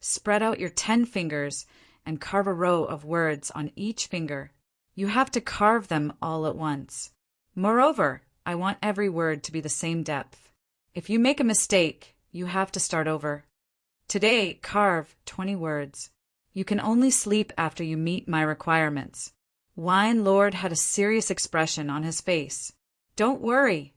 spread out your 10 fingers and carve a row of words on each finger. You have to carve them all at once. Moreover, I want every word to be the same depth. If you make a mistake, you have to start over. Today, carve 20 words. You can only sleep after you meet my requirements. Wine Lord had a serious expression on his face. Don't worry.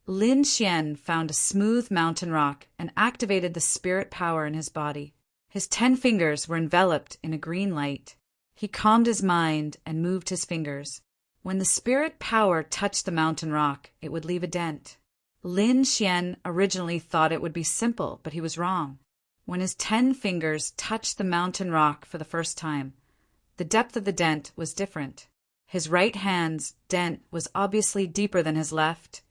Lin Xian found a smooth mountain rock and activated the spirit power in his body. His 10 fingers were enveloped in a green light. He calmed his mind and moved his fingers. When the spirit power touched the mountain rock, it would leave a dent. Lin Xian originally thought it would be simple, but he was wrong. When his 10 fingers touched the mountain rock for the first time, the depth of the dent was different. His right hand's dent was obviously deeper than his left,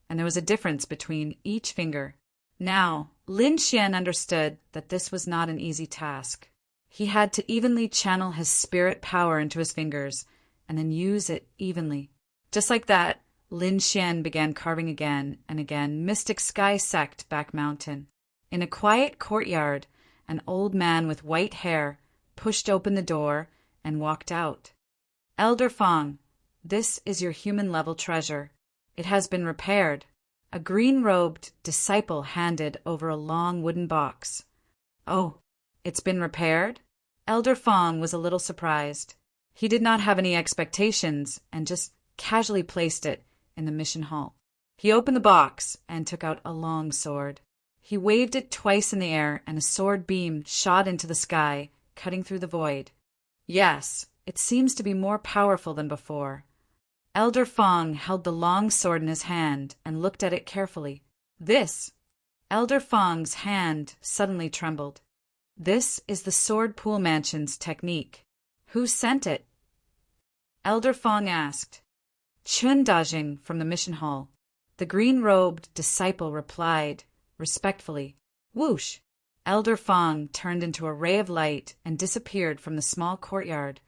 and there was a difference between each finger. Now, Lin Xian understood that this was not an easy task. He had to evenly channel his spirit power into his fingers and then use it evenly. Just like that, Lin Xian began carving again and again Mystic Sky Sect Back Mountain. In a quiet courtyard, an old man with white hair pushed open the door and walked out. Elder Fong, this is your human-level treasure. It has been repaired. A green-robed disciple handed over a long wooden box. Oh, it's been repaired? Elder Fong was a little surprised. He did not have any expectations and just casually placed it in the mission hall. He opened the box and took out a long sword. He waved it twice in the air, and a sword beam shot into the sky, cutting through the void. Yes, it seems to be more powerful than before. Elder Fong held the long sword in his hand and looked at it carefully. This. Elder Fong's hand suddenly trembled. This is the Sword Pool Mansion's technique. Who sent it? Elder Fong asked. Chun Dajing from the mission hall. The green-robed disciple replied, respectfully. Whoosh! Elder Fong turned into a ray of light and disappeared from the small courtyard.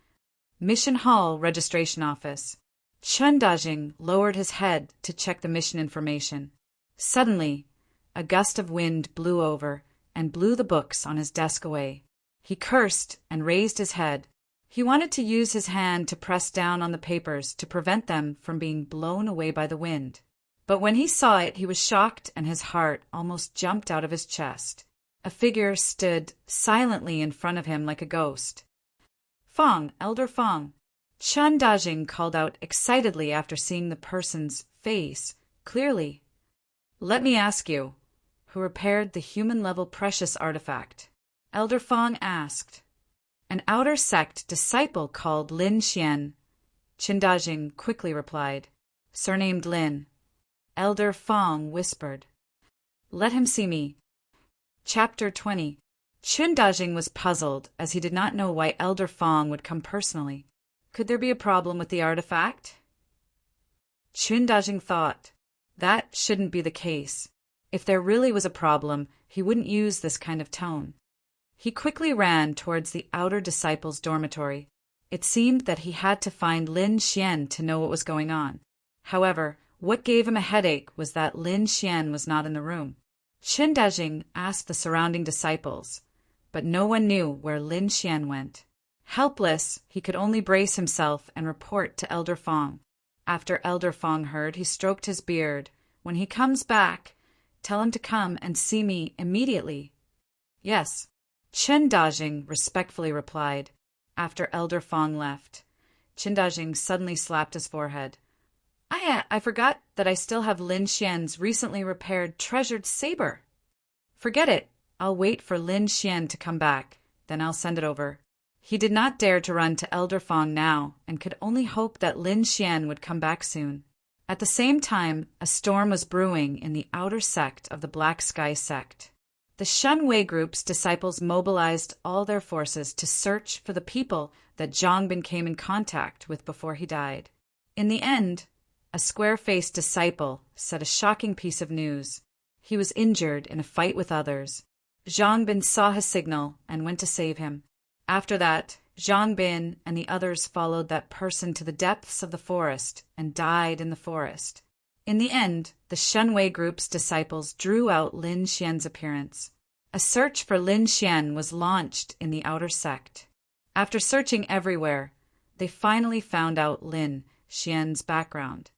Mission Hall Registration Office. Chun Dajing lowered his head to check the mission information. Suddenly, a gust of wind blew over and blew the books on his desk away. He cursed and raised his head. He wanted to use his hand to press down on the papers to prevent them from being blown away by the wind. But when he saw it, he was shocked and his heart almost jumped out of his chest. A figure stood silently in front of him like a ghost. Fong, Elder Fong. Chun Dajing called out excitedly after seeing the person's face clearly. Let me ask you, who repaired the human-level precious artifact? Elder Fong asked. An outer sect disciple called Lin Xian. Chun Dajing quickly replied. Surnamed Lin. Elder Fong whispered. Let him see me. Chapter 20. Chun Dajing was puzzled as he did not know why Elder Fong would come personally. Could there be a problem with the artifact? Chun Dajing thought. That shouldn't be the case. If there really was a problem, he wouldn't use this kind of tone. He quickly ran towards the outer disciples' dormitory. It seemed that he had to find Lin Xian to know what was going on. However, what gave him a headache was that Lin Xian was not in the room. Qin Dajing asked the surrounding disciples, but no one knew where Lin Xian went. Helpless, he could only brace himself and report to Elder Fong. After Elder Fong heard, he stroked his beard. When he comes back, tell him to come and see me immediately. Yes, Qin Dajing respectfully replied. After Elder Fong left, Qin Dajing suddenly slapped his forehead. I forgot that I still have Lin Xian's recently repaired treasured saber. Forget it. I'll wait for Lin Xian to come back, then I'll send it over. He did not dare to run to Elder Fong now, and could only hope that Lin Xian would come back soon. At the same time, a storm was brewing in the outer sect of the Black Sky sect. The Shunwei group's disciples mobilized all their forces to search for the people that Zhongbin came in contact with before he died. In the end, a square-faced disciple said a shocking piece of news. He was injured in a fight with others. Zhongbin saw his signal and went to save him. After that, Zhongbin and the others followed that person to the depths of the forest and died in the forest. In the end, the Shunwei group's disciples drew out Lin Xian's appearance. A search for Lin Xian was launched in the outer sect. After searching everywhere, they finally found out Lin Xian's background.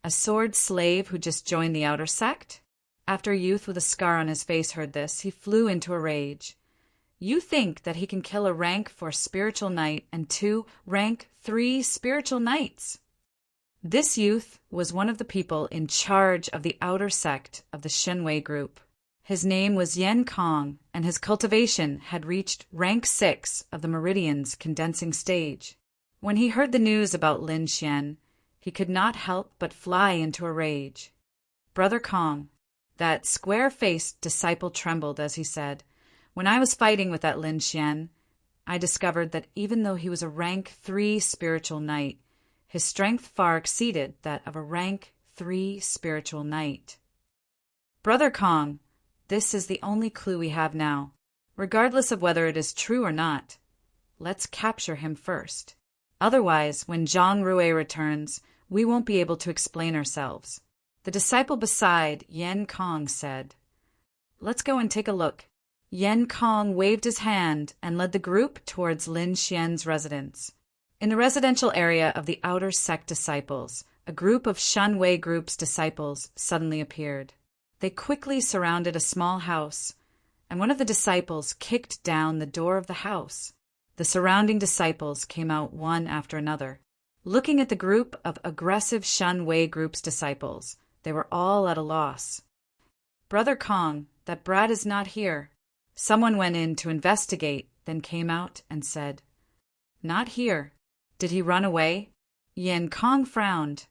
A sword slave who just joined the outer sect? After a youth with a scar on his face heard this, he flew into a rage. You think that he can kill a rank 4 spiritual knight and 2 rank 3 spiritual knights? This youth was one of the people in charge of the outer sect of the Shunwei group. His name was Yan Kong, and his cultivation had reached rank 6 of the Meridian's condensing stage. When he heard the news about Lin Xian, he could not help but fly into a rage. Brother Kong, that square-faced disciple trembled as he said, when I was fighting with that Lin Xian, I discovered that even though he was a rank 3 spiritual knight, his strength far exceeded that of a rank 3 spiritual knight. Brother Kong, this is the only clue we have now. Regardless of whether it is true or not, let's capture him first. Otherwise, when Zhang Rui returns, we won't be able to explain ourselves. The disciple beside Yan Kong said, Let's go and take a look. Yan Kong waved his hand and led the group towards Lin Xian's residence. In the residential area of the outer sect disciples, a group of Shunwei group's disciples suddenly appeared. They quickly surrounded a small house, and one of the disciples kicked down the door of the house. The surrounding disciples came out one after another. Looking at the group of aggressive Shunwei group's disciples, they were all at a loss. Brother Kong, that brat is not here. Someone went in to investigate, then came out and said, Not here. Did he run away? Yan Kong frowned.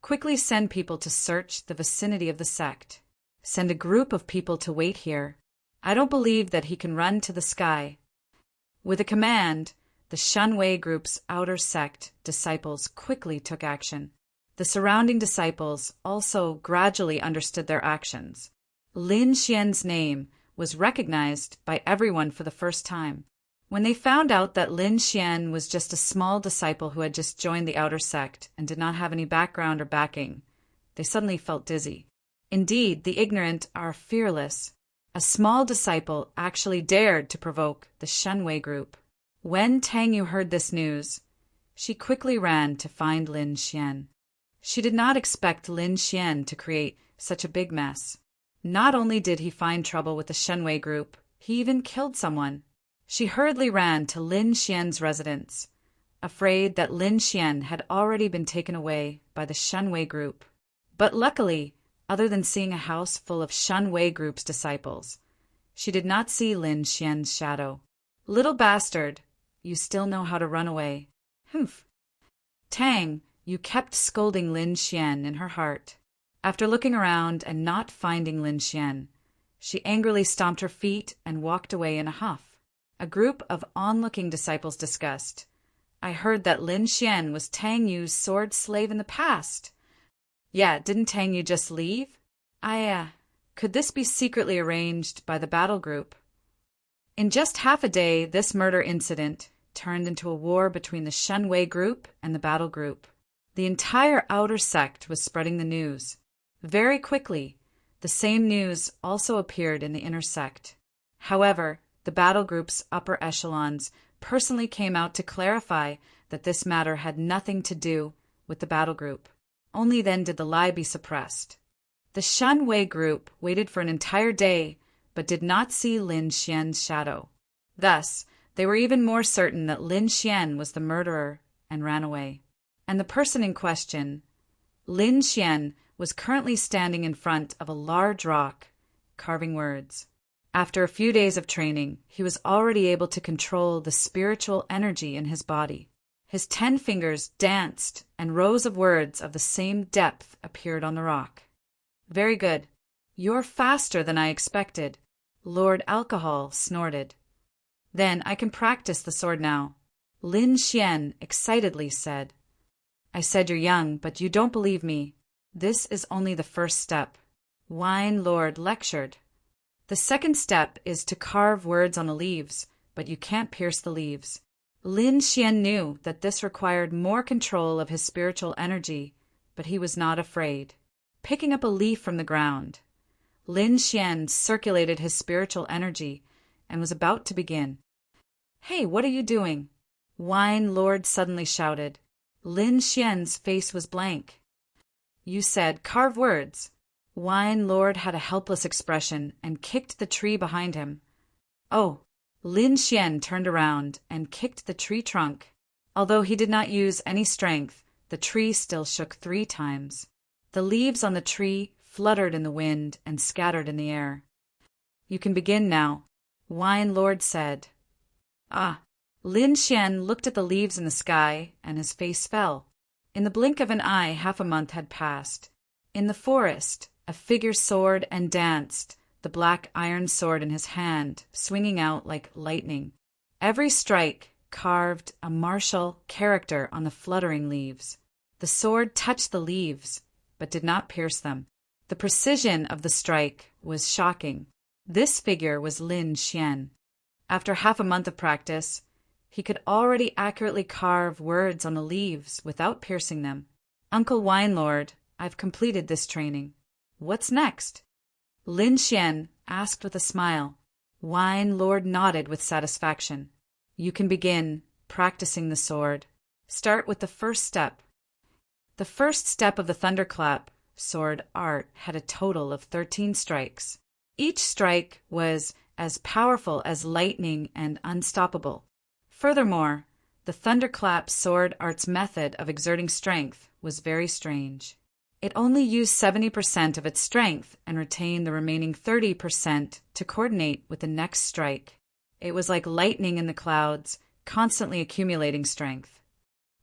Quickly send people to search the vicinity of the sect. Send a group of people to wait here. I don't believe that he can run to the sky. With a command, the Shunwei group's outer sect disciples quickly took action. The surrounding disciples also gradually understood their actions. Lin Xian's name was recognized by everyone for the first time. When they found out that Lin Xian was just a small disciple who had just joined the outer sect and did not have any background or backing, they suddenly felt dizzy. Indeed, the ignorant are fearless. A small disciple actually dared to provoke the Shunwei group. When Tang Yu heard this news, she quickly ran to find Lin Xian. She did not expect Lin Xian to create such a big mess. Not only did he find trouble with the Shunwei group, he even killed someone. She hurriedly ran to Lin Xian's residence, afraid that Lin Xian had already been taken away by the Shunwei group. But luckily, other than seeing a house full of Shunwei group's disciples, she did not see Lin Xian's shadow. Little bastard, you still know how to run away. Humph. Tang, you kept scolding Lin Xian in her heart. After looking around and not finding Lin Xian, she angrily stomped her feet and walked away in a huff. A group of onlooking disciples discussed. I heard that Lin Xian was Tang Yu's sword slave in the past. Yeah, didn't Tang Yu just leave? Could this be secretly arranged by the battle group? In just half a day, this murder incident turned into a war between the Shenwei group and the battle group. The entire outer sect was spreading the news. Very quickly, the same news also appeared in the inner sect. However, the battle group's upper echelons personally came out to clarify that this matter had nothing to do with the battle group. Only then did the lie be suppressed. The Shenwei group waited for an entire day, but did not see Lin Xian's shadow. Thus, they were even more certain that Lin Xian was the murderer and ran away. And the person in question, Lin Xian, was currently standing in front of a large rock, carving words. After a few days of training, he was already able to control the spiritual energy in his body. His 10 fingers danced, and rows of words of the same depth appeared on the rock. Very good. You're faster than I expected, Lord Alcohol snorted. Then I can practice the sword now, Lin Xian excitedly said. I said you're young, but you don't believe me. This is only the first step, Wine Lord lectured. The second step is to carve words on the leaves, but you can't pierce the leaves. Lin Xian knew that this required more control of his spiritual energy, but he was not afraid. Picking up a leaf from the ground, Lin Xian circulated his spiritual energy and was about to begin. Hey, what are you doing? Wine Lord suddenly shouted. Lin Xian's face was blank. You said, carve words. Wine Lord had a helpless expression and kicked the tree behind him. Oh, Lin Xian turned around and kicked the tree trunk. Although he did not use any strength, the tree still shook 3 times. The leaves on the tree fluttered in the wind and scattered in the air. You can begin now, Wine Lord said. Ah, Lin Xian looked at the leaves in the sky, and his face fell. In the blink of an eye, half a month had passed. In the forest, a figure soared and danced, the black iron sword in his hand, swinging out like lightning. Every strike carved a martial character on the fluttering leaves. The sword touched the leaves, but did not pierce them. The precision of the strike was shocking. This figure was Lin Xian. After half a month of practice, he could already accurately carve words on the leaves without piercing them. Uncle Wine Lord, I've completed this training. What's next? Lin Xian asked with a smile. Wine Lord nodded with satisfaction. You can begin practicing the sword. Start with the first step. The first step of the thunderclap sword art had a total of 13 strikes. Each strike was as powerful as lightning and unstoppable. Furthermore, the thunderclap sword art's method of exerting strength was very strange. It only used 70% of its strength and retained the remaining 30% to coordinate with the next strike. It was like lightning in the clouds, constantly accumulating strength.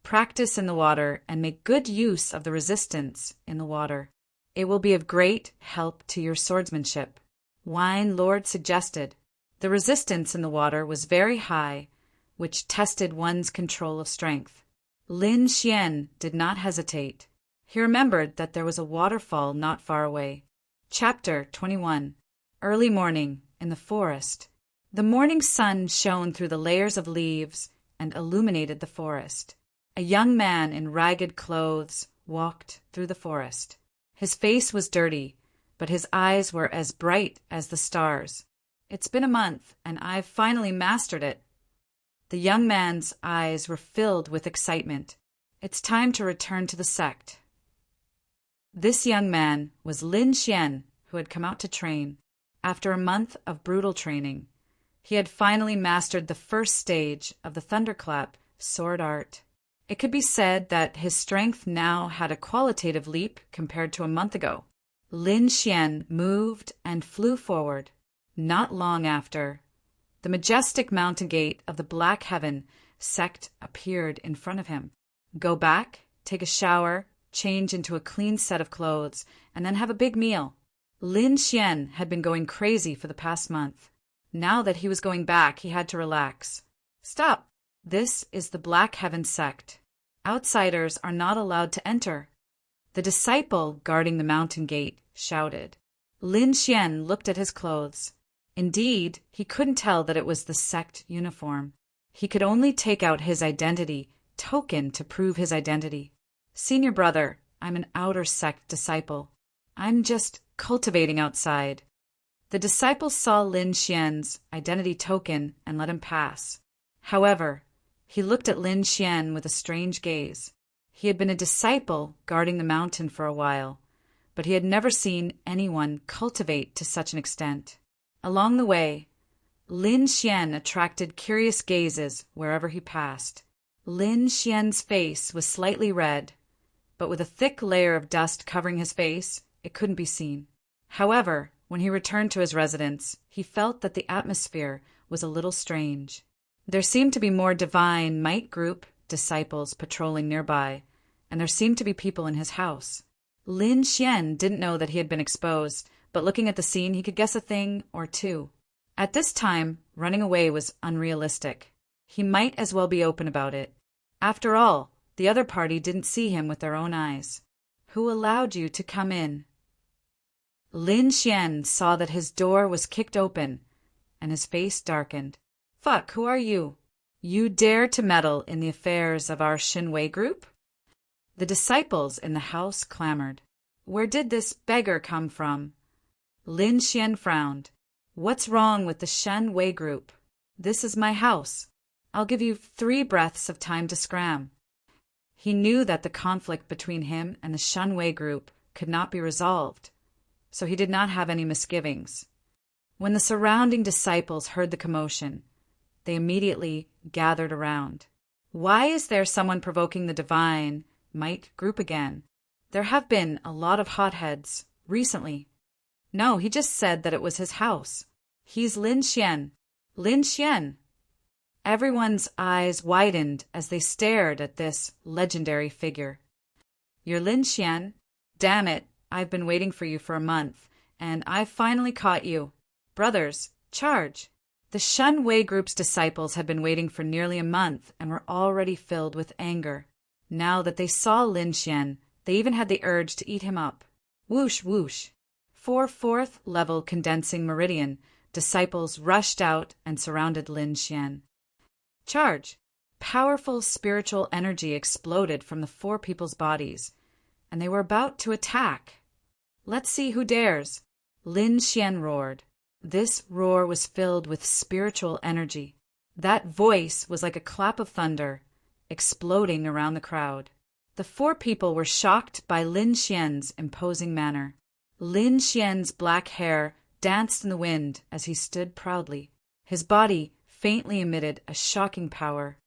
Practice in the water and make good use of the resistance in the water. It will be of great help to your swordsmanship, Wine Lord suggested. The resistance in the water was very high, which tested one's control of strength. Lin Xian did not hesitate. He remembered that there was a waterfall not far away. Chapter 21. Early morning in the forest. The morning sun shone through the layers of leaves and illuminated the forest. A young man in ragged clothes walked through the forest. His face was dirty, but his eyes were as bright as the stars. It's been a month, and I've finally mastered it. The young man's eyes were filled with excitement. It's time to return to the sect. This young man was Lin Xian, who had come out to train. After a month of brutal training, he had finally mastered the first stage of the thunderclap sword art. It could be said that his strength now had a qualitative leap compared to a month ago. Lin Xian moved and flew forward. Not long after, the majestic mountain gate of the Black Heaven sect appeared in front of him. Go back, take a shower, change into a clean set of clothes, and then have a big meal. Lin Xian had been going crazy for the past month. Now that he was going back, he had to relax. Stop! This is the Black Heaven sect. Outsiders are not allowed to enter. The disciple guarding the mountain gate shouted. Lin Xian looked at his clothes. Indeed, he couldn't tell that it was the sect uniform. He could only take out his identity token to prove his identity. Senior brother, I'm an outer sect disciple. I'm just cultivating outside. The disciple saw Lin Xian's identity token and let him pass. However, he looked at Lin Xian with a strange gaze. He had been a disciple guarding the mountain for a while, but he had never seen anyone cultivate to such an extent. Along the way, Lin Xian attracted curious gazes wherever he passed. Lin Xian's face was slightly red, but with a thick layer of dust covering his face, it couldn't be seen. However, when he returned to his residence, he felt that the atmosphere was a little strange. There seemed to be more divine might group disciples patrolling nearby, and there seemed to be people in his house. Lin Xian didn't know that he had been exposed, but looking at the scene, he could guess a thing or two. At this time, running away was unrealistic. He might as well be open about it. After all, the other party didn't see him with their own eyes. Who allowed you to come in? Lin Xian saw that his door was kicked open, and his face darkened. Fuck, who are you? You dare to meddle in the affairs of our Xinwei group? The disciples in the house clamored. Where did this beggar come from? Lin Xian frowned. What's wrong with the Xinwei group? This is my house. I'll give you 3 breaths of time to scram. He knew that the conflict between him and the Xinwei group could not be resolved, so he did not have any misgivings. When the surrounding disciples heard the commotion, they immediately gathered around. Why is there someone provoking the divine might group again? There have been a lot of hotheads recently. No, he just said that it was his house. He's Lin Xian. Lin Xian. Everyone's eyes widened as they stared at this legendary figure. You're Lin Xian? Damn it, I've been waiting for you for a month, and I've finally caught you. Brothers, charge! The Xinwei group's disciples had been waiting for nearly a month and were already filled with anger. Now that they saw Lin Xian, they even had the urge to eat him up. Whoosh, whoosh. For 4th level condensing meridian, disciples rushed out and surrounded Lin Xian. Charge! Powerful spiritual energy exploded from the 4 people's bodies, and they were about to attack. Let's see who dares. Lin Xian roared. This roar was filled with spiritual energy. That voice was like a clap of thunder, exploding around the crowd. The 4 people were shocked by Lin Xian's imposing manner. Lin Xian's black hair danced in the wind as he stood proudly. His body faintly emitted a shocking power.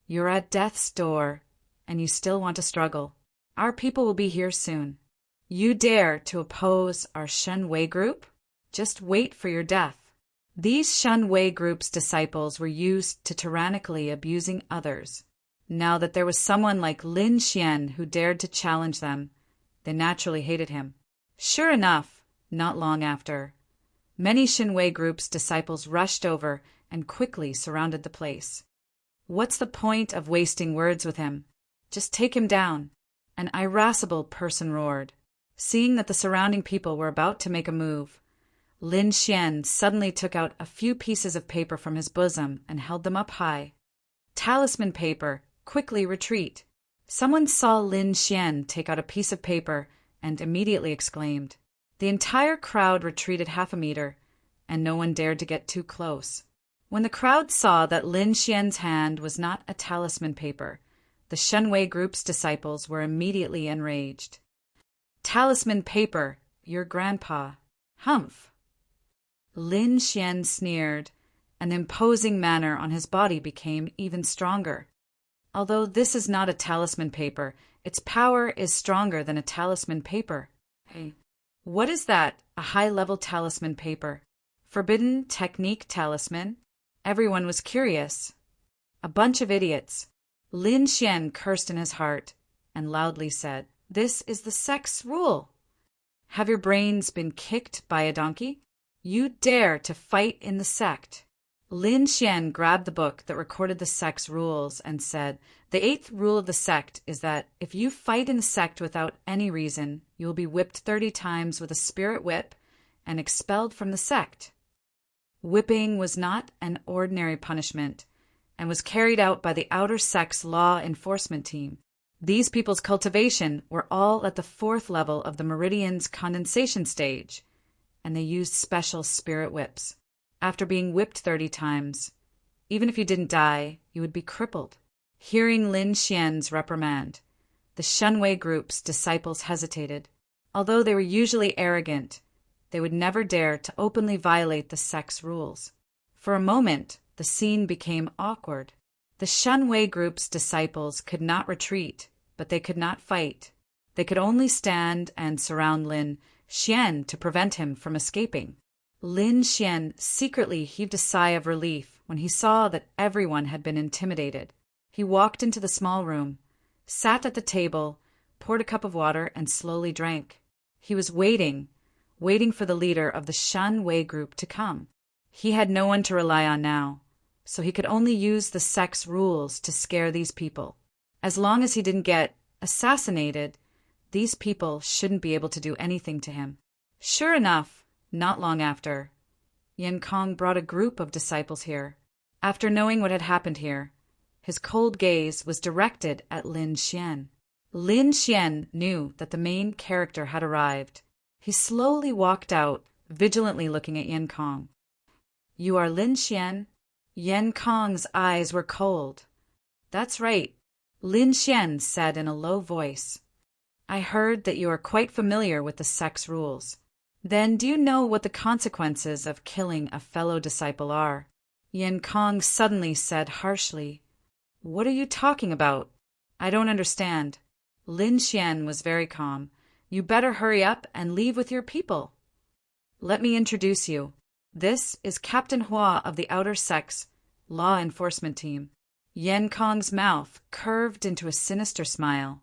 You're at death's door, and you still want to struggle. Our people will be here soon. You dare to oppose our Xinwei group? Just wait for your death. These Xinwei group's disciples were used to tyrannically abusing others. Now that there was someone like Lin Xian who dared to challenge them, they naturally hated him. Sure enough, not long after, many Xinwei group's disciples rushed over and quickly surrounded the place. What's the point of wasting words with him? Just take him down, an irascible person roared. Seeing that the surrounding people were about to make a move, Lin Xian suddenly took out a few pieces of paper from his bosom and held them up high. Talisman paper, quickly retreat. Someone saw Lin Xian take out a piece of paper and immediately exclaimed. The entire crowd retreated 1/2 meter, and no one dared to get too close. When the crowd saw that Lin Xian's hand was not a talisman paper, the Xinwei group's disciples were immediately enraged. Talisman paper, your grandpa. Humph. Lin Xian sneered, and the imposing manner on his body became even stronger. Although this is not a talisman paper, its power is stronger than a talisman paper. Hey, what is that? A high-level talisman paper. Forbidden technique talisman? Everyone was curious. A bunch of idiots. Lin Xian cursed in his heart and loudly said, This is the sect's rule. Have your brains been kicked by a donkey? You dare to fight in the sect. Lin Xian grabbed the book that recorded the sect's rules and said, The 8th rule of the sect is that if you fight in the sect without any reason, you will be whipped 30 times with a spirit whip and expelled from the sect. Whipping was not an ordinary punishment and was carried out by the outer sect's law enforcement team. These people's cultivation were all at the 4th level of the meridian's condensation stage, and they used special spirit whips. After being whipped 30 times, even if you didn't die, you would be crippled. Hearing Lin Xian's reprimand, the Shunwei group's disciples hesitated. Although they were usually arrogant, they would never dare to openly violate the sect's rules. For a moment, the scene became awkward. The Shunwei group's disciples could not retreat, but they could not fight. They could only stand and surround Lin Xian to prevent him from escaping. Lin Xian secretly heaved a sigh of relief when he saw that everyone had been intimidated. He walked into the small room, sat at the table, poured a cup of water, and slowly drank. He was waiting for the leader of the Shunwei group to come. He had no one to rely on now, so he could only use the sect's rules to scare these people. As long as he didn't get assassinated, these people shouldn't be able to do anything to him. Sure enough, not long after, Yan Kong brought a group of disciples here. After knowing what had happened here, his cold gaze was directed at Lin Xian. Lin Xian knew that the main character had arrived. He slowly walked out, vigilantly looking at Yan Kong. "You are Lin Xian?" Yan Kong's eyes were cold. "That's right," Lin Xian said in a low voice. "I heard that you are quite familiar with the sect's rules. Then do you know what the consequences of killing a fellow disciple are?" Yan Kong suddenly said harshly, "What are you talking about? I don't understand." Lin Xian was very calm. "You better hurry up and leave with your people. Let me introduce you. This is Captain Hua of the Outer Sect's law enforcement team." Yan Kong's mouth curved into a sinister smile.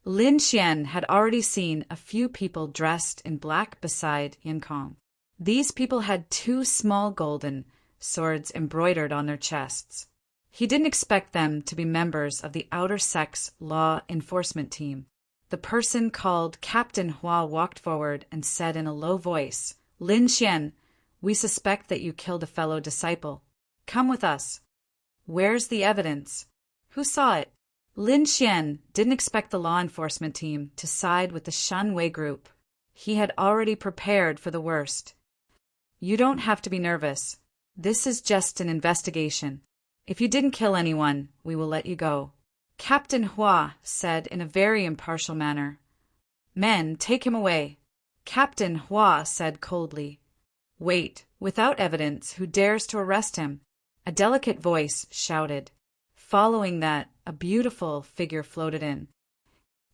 Lin Xian had already seen a few people dressed in black beside Yan Kong. These people had 2 small golden swords embroidered on their chests. He didn't expect them to be members of the Outer Sect's law enforcement team. The person called Captain Hua walked forward and said in a low voice, "Lin Xian, we suspect that you killed a fellow disciple. Come with us." "Where's the evidence? Who saw it?" Lin Xian didn't expect the law enforcement team to side with the Shunwei group. He had already prepared for the worst. "You don't have to be nervous. This is just an investigation. If you didn't kill anyone, we will let you go," Captain Hua said in a very impartial manner. "Men, take him away," Captain Hua said coldly. "Wait, without evidence, who dares to arrest him?" a delicate voice shouted. Following that, a beautiful figure floated in.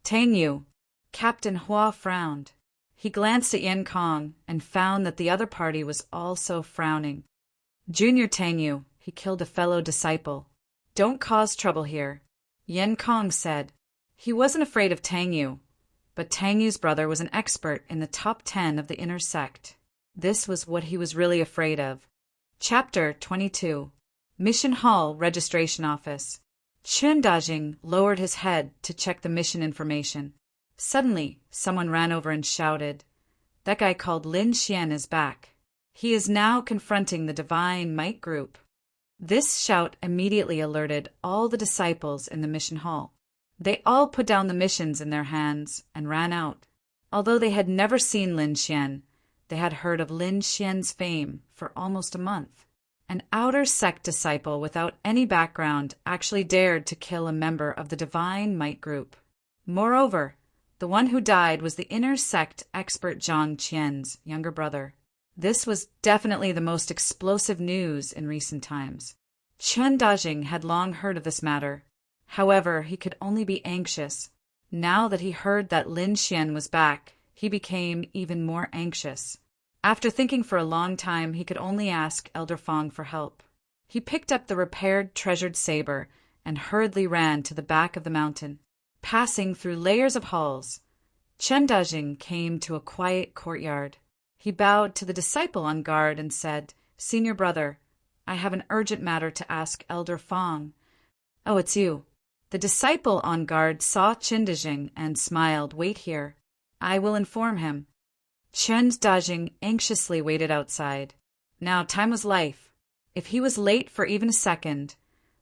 "Tang Yu." Captain Hua frowned. He glanced at Yan Kong and found that the other party was also frowning. "Junior Tang Yu, he killed a fellow disciple. Don't cause trouble here," Yan Kong said. He wasn't afraid of Tang Yu, but Tang Yu's brother was an expert in the top 10 of the inner sect. This was what he was really afraid of. Chapter 22. Mission Hall Registration Office. Chun Dajing lowered his head to check the mission information. Suddenly, someone ran over and shouted, "That guy called Lin Xian is back. He is now confronting the Divine Might Group." This shout immediately alerted all the disciples in the mission hall. They all put down the missions in their hands and ran out. Although they had never seen Lin Xian, they had heard of Lin Xian's fame for almost a month. An outer sect disciple without any background actually dared to kill a member of the Divine Might Group. Moreover, the one who died was the inner sect expert Zhang Qian's younger brother. This was definitely the most explosive news in recent times. Chun Dajing had long heard of this matter. However, he could only be anxious. Now that he heard that Lin Xian was back, he became even more anxious. After thinking for a long time, he could only ask Elder Fong for help. He picked up the repaired treasured saber and hurriedly ran to the back of the mountain. Passing through layers of halls, Chun Dajing came to a quiet courtyard. He bowed to the disciple on guard and said, "Senior brother, I have an urgent matter to ask Elder Fong." "Oh, it's you." The disciple on guard saw Chun Dajing and smiled. "Wait here. I will inform him." Chen Dajing anxiously waited outside. Now time was life. If he was late for even a second,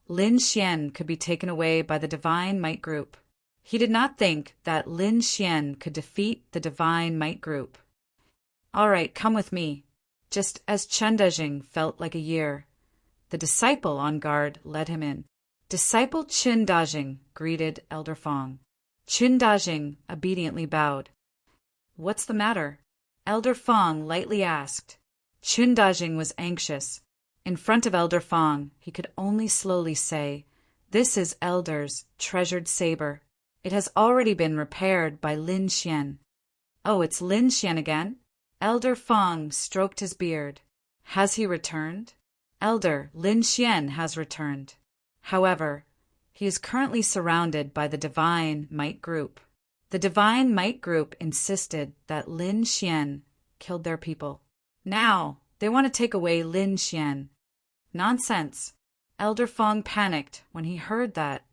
Lin Xian could be taken away by the Divine Might Group. He did not think that Lin Xian could defeat the Divine Might Group. All right, come with me. Just as Chen Dajing felt like a year, the disciple on guard led him in. Disciple Chen Dajing greeted Elder Fong. Chen Dajing obediently bowed. What's the matter? Elder Fong lightly asked. Chen Dajing was anxious. In front of Elder Fong, he could only slowly say, "This is Elder's treasured saber. It has already been repaired by Lin Xian." "Oh, it's Lin Xian again?" Elder Fong stroked his beard. "Has he returned?" "Elder, Lin Xian has returned. However, he is currently surrounded by the Divine Might Group. The Divine Might Group insisted that Lin Xian killed their people. Now, they want to take away Lin Xian." "Nonsense." Elder Fong panicked when he heard that.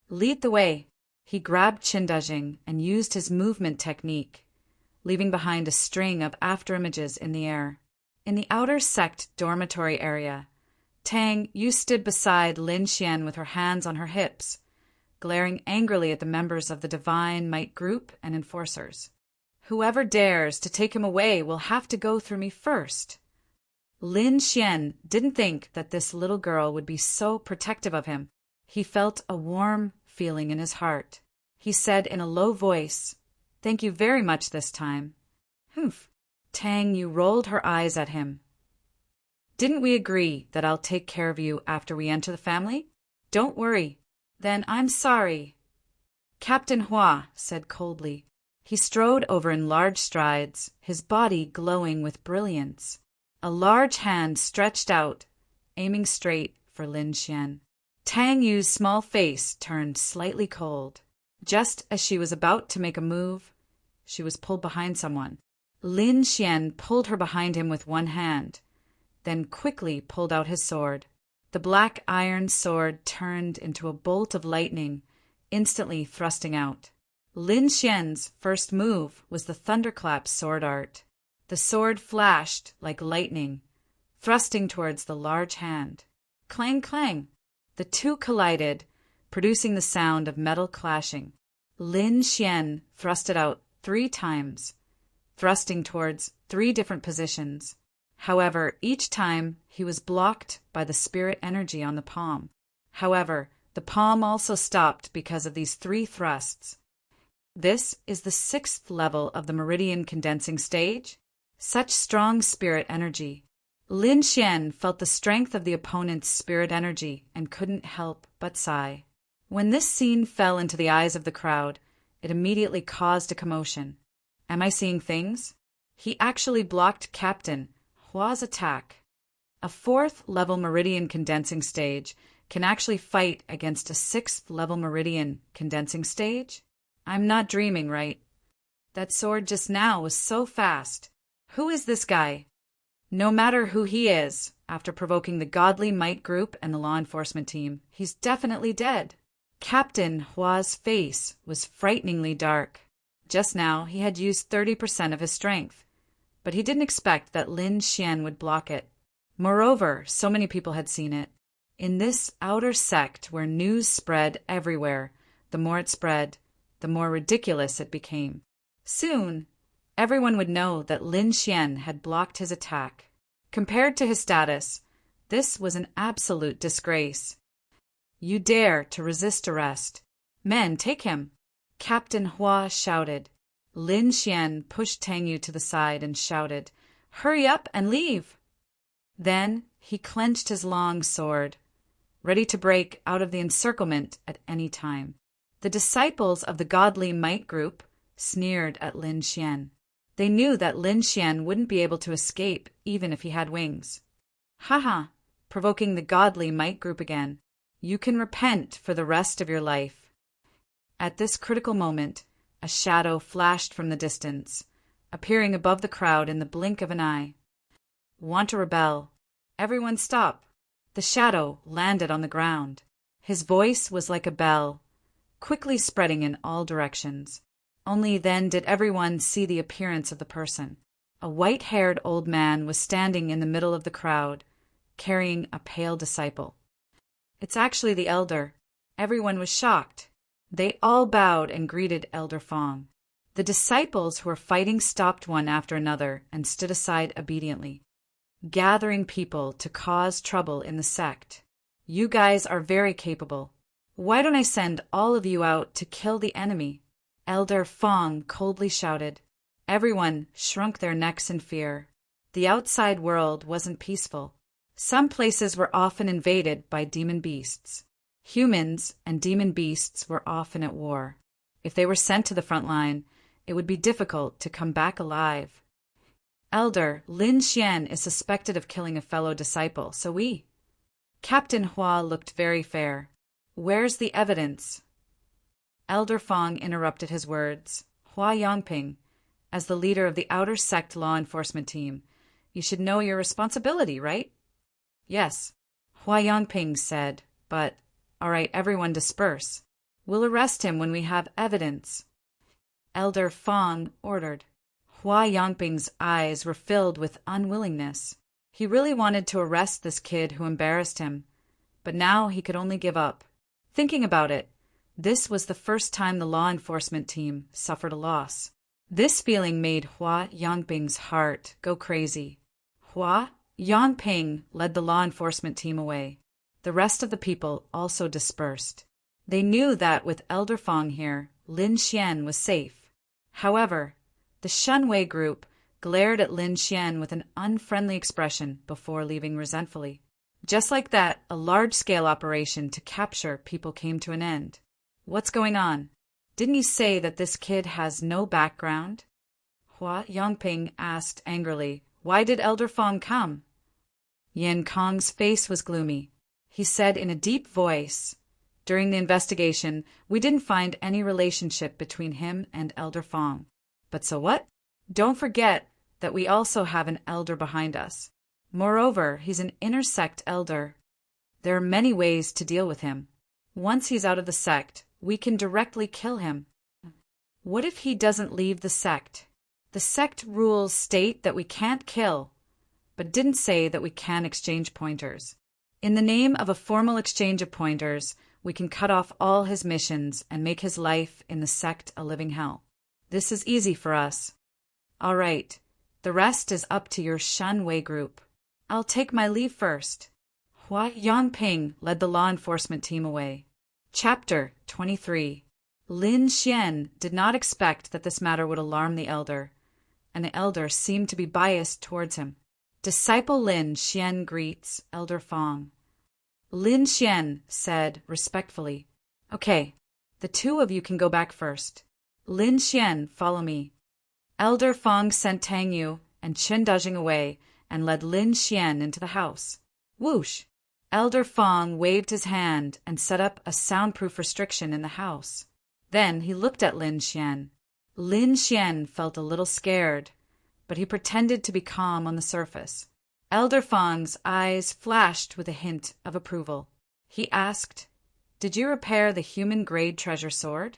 "Lead the way." He grabbed Chen Dajing and used his movement technique, leaving behind a string of afterimages in the air. In the outer sect dormitory area, Tang Yu stood beside Lin Xian with her hands on her hips, glaring angrily at the members of the Divine Might Group and enforcers. "Whoever dares to take him away will have to go through me first." Lin Xian didn't think that this little girl would be so protective of him. He felt a warm feeling in his heart. He said in a low voice, "Thank you very much this time." "Humph." Tang Yu rolled her eyes at him. "Didn't we agree that I'll take care of you after we enter the family? Don't worry. Then I'm sorry." Captain Hua said coldly. He strode over in large strides, his body glowing with brilliance. A large hand stretched out, aiming straight for Lin Xian. Tang Yu's small face turned slightly cold. Just as she was about to make a move, she was pulled behind someone. Lin Xian pulled her behind him with one hand, then quickly pulled out his sword. The black iron sword turned into a bolt of lightning, instantly thrusting out. Lin Xian's first move was the thunderclap sword art. The sword flashed like lightning, thrusting towards the large hand. Clang, clang! The two collided, producing the sound of metal clashing. Lin Xian thrust it out 3 times, thrusting towards 3 different positions. However, each time he was blocked by the spirit energy on the palm. However, the palm also stopped because of these 3 thrusts. This is the 6th level of the meridian condensing stage. Such strong spirit energy. Lin Xian felt the strength of the opponent's spirit energy and couldn't help but sigh. When this scene fell into the eyes of the crowd, it immediately caused a commotion. Am I seeing things? He actually blocked Captain Hua's attack. A 4th level meridian condensing stage can actually fight against a 6th level meridian condensing stage? I'm not dreaming, right? That sword just now was so fast. Who is this guy? No matter who he is, after provoking the Godly Might Group and the law enforcement team, he's definitely dead. Captain Hua's face was frighteningly dark. Just now, he had used 30% of his strength, but he didn't expect that Lin Xian would block it. Moreover, so many people had seen it. In this outer sect where news spread everywhere, the more it spread, the more ridiculous it became. Soon, everyone would know that Lin Xian had blocked his attack. Compared to his status, this was an absolute disgrace. You dare to resist arrest. Men, take him. Captain Hua shouted. Lin Xian pushed Tang Yu to the side and shouted, "Hurry up and leave!" Then he clenched his long sword, ready to break out of the encirclement at any time. The disciples of the Godly Might Group sneered at Lin Xian. They knew that Lin Xian wouldn't be able to escape even if he had wings. Haha, provoking the Godly Might Group again. You can repent for the rest of your life. At this critical moment, a shadow flashed from the distance, appearing above the crowd in the blink of an eye. Want to rebel? Everyone stop. The shadow landed on the ground. His voice was like a bell, quickly spreading in all directions. Only then did everyone see the appearance of the person. A white-haired old man was standing in the middle of the crowd, carrying a pale disciple. "It's actually the elder." Everyone was shocked. They all bowed and greeted Elder Fong. The disciples who were fighting stopped one after another and stood aside obediently. "Gathering people to cause trouble in the sect. You guys are very capable. Why don't I send all of you out to kill the enemy?" Elder Fong coldly shouted. Everyone shrunk their necks in fear. The outside world wasn't peaceful. Some places were often invaded by demon beasts. Humans and demon beasts were often at war. If they were sent to the front line, it would be difficult to come back alive. Elder Lin Xian is suspected of killing a fellow disciple, so we... Captain Hua looked very fair. "Where's the evidence?" Elder Fong interrupted his words. "Hua Yongping, as the leader of the outer sect law enforcement team, you should know your responsibility, right?" "Yes," Hua Yongping said, "but, all right, everyone disperse. We'll arrest him when we have evidence," Elder Fong ordered. Hua Yongping's eyes were filled with unwillingness. He really wanted to arrest this kid who embarrassed him, but now he could only give up. Thinking about it, this was the first time the law enforcement team suffered a loss. This feeling made Hua Yongping's heart go crazy. Hua Yongping led the law enforcement team away. The rest of the people also dispersed. They knew that with Elder Fong here, Lin Xian was safe. However, the Shunwei group glared at Lin Xian with an unfriendly expression before leaving resentfully. Just like that, a large-scale operation to capture people came to an end. "What's going on? Didn't you say that this kid has no background?" Hua Yongping asked angrily. "Why did Elder Fong come?" Yan Kong's face was gloomy. He said in a deep voice, "During the investigation, we didn't find any relationship between him and Elder Fong. But so what? Don't forget that we also have an elder behind us. Moreover, he's an inner sect elder. There are many ways to deal with him. Once he's out of the sect, we can directly kill him." "What if he doesn't leave the sect?" "The sect rules state that we can't kill, but didn't say that we can exchange pointers. In the name of a formal exchange of pointers, we can cut off all his missions and make his life in the sect a living hell. This is easy for us. All right, the rest is up to your Shunwei group. I'll take my leave first." Hua Yongping led the law enforcement team away. Chapter 23. Lin Xian did not expect that this matter would alarm the elder, and the elder seemed to be biased towards him. Disciple Lin Xian greets Elder Fong. Lin Xian said respectfully, "Okay, the two of you can go back first. Lin Xian, follow me." Elder Fong sent Tang Yu and Chen Dajing away and led Lin Xian into the house. Whoosh! Elder Fong waved his hand and set up a soundproof restriction in the house. Then he looked at Lin Xian. Lin Xian felt a little scared, but he pretended to be calm on the surface. Elder Fong's eyes flashed with a hint of approval. He asked, "Did you repair the human-grade treasure sword?"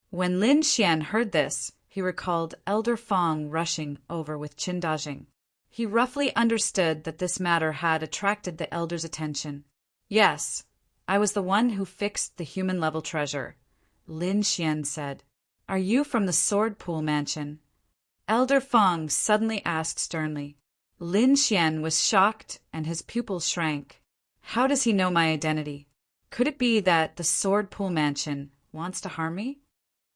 When Lin Xian heard this, he recalled Elder Fong rushing over with Qin Dajing. He roughly understood that this matter had attracted the elder's attention. "Yes, I was the one who fixed the human-level treasure," Lin Xian said. "Are you from the Sword Pool Mansion?" Elder Fong suddenly asked sternly. Lin Xian was shocked and his pupils shrank. How does he know my identity? Could it be that the Sword Pool Mansion wants to harm me?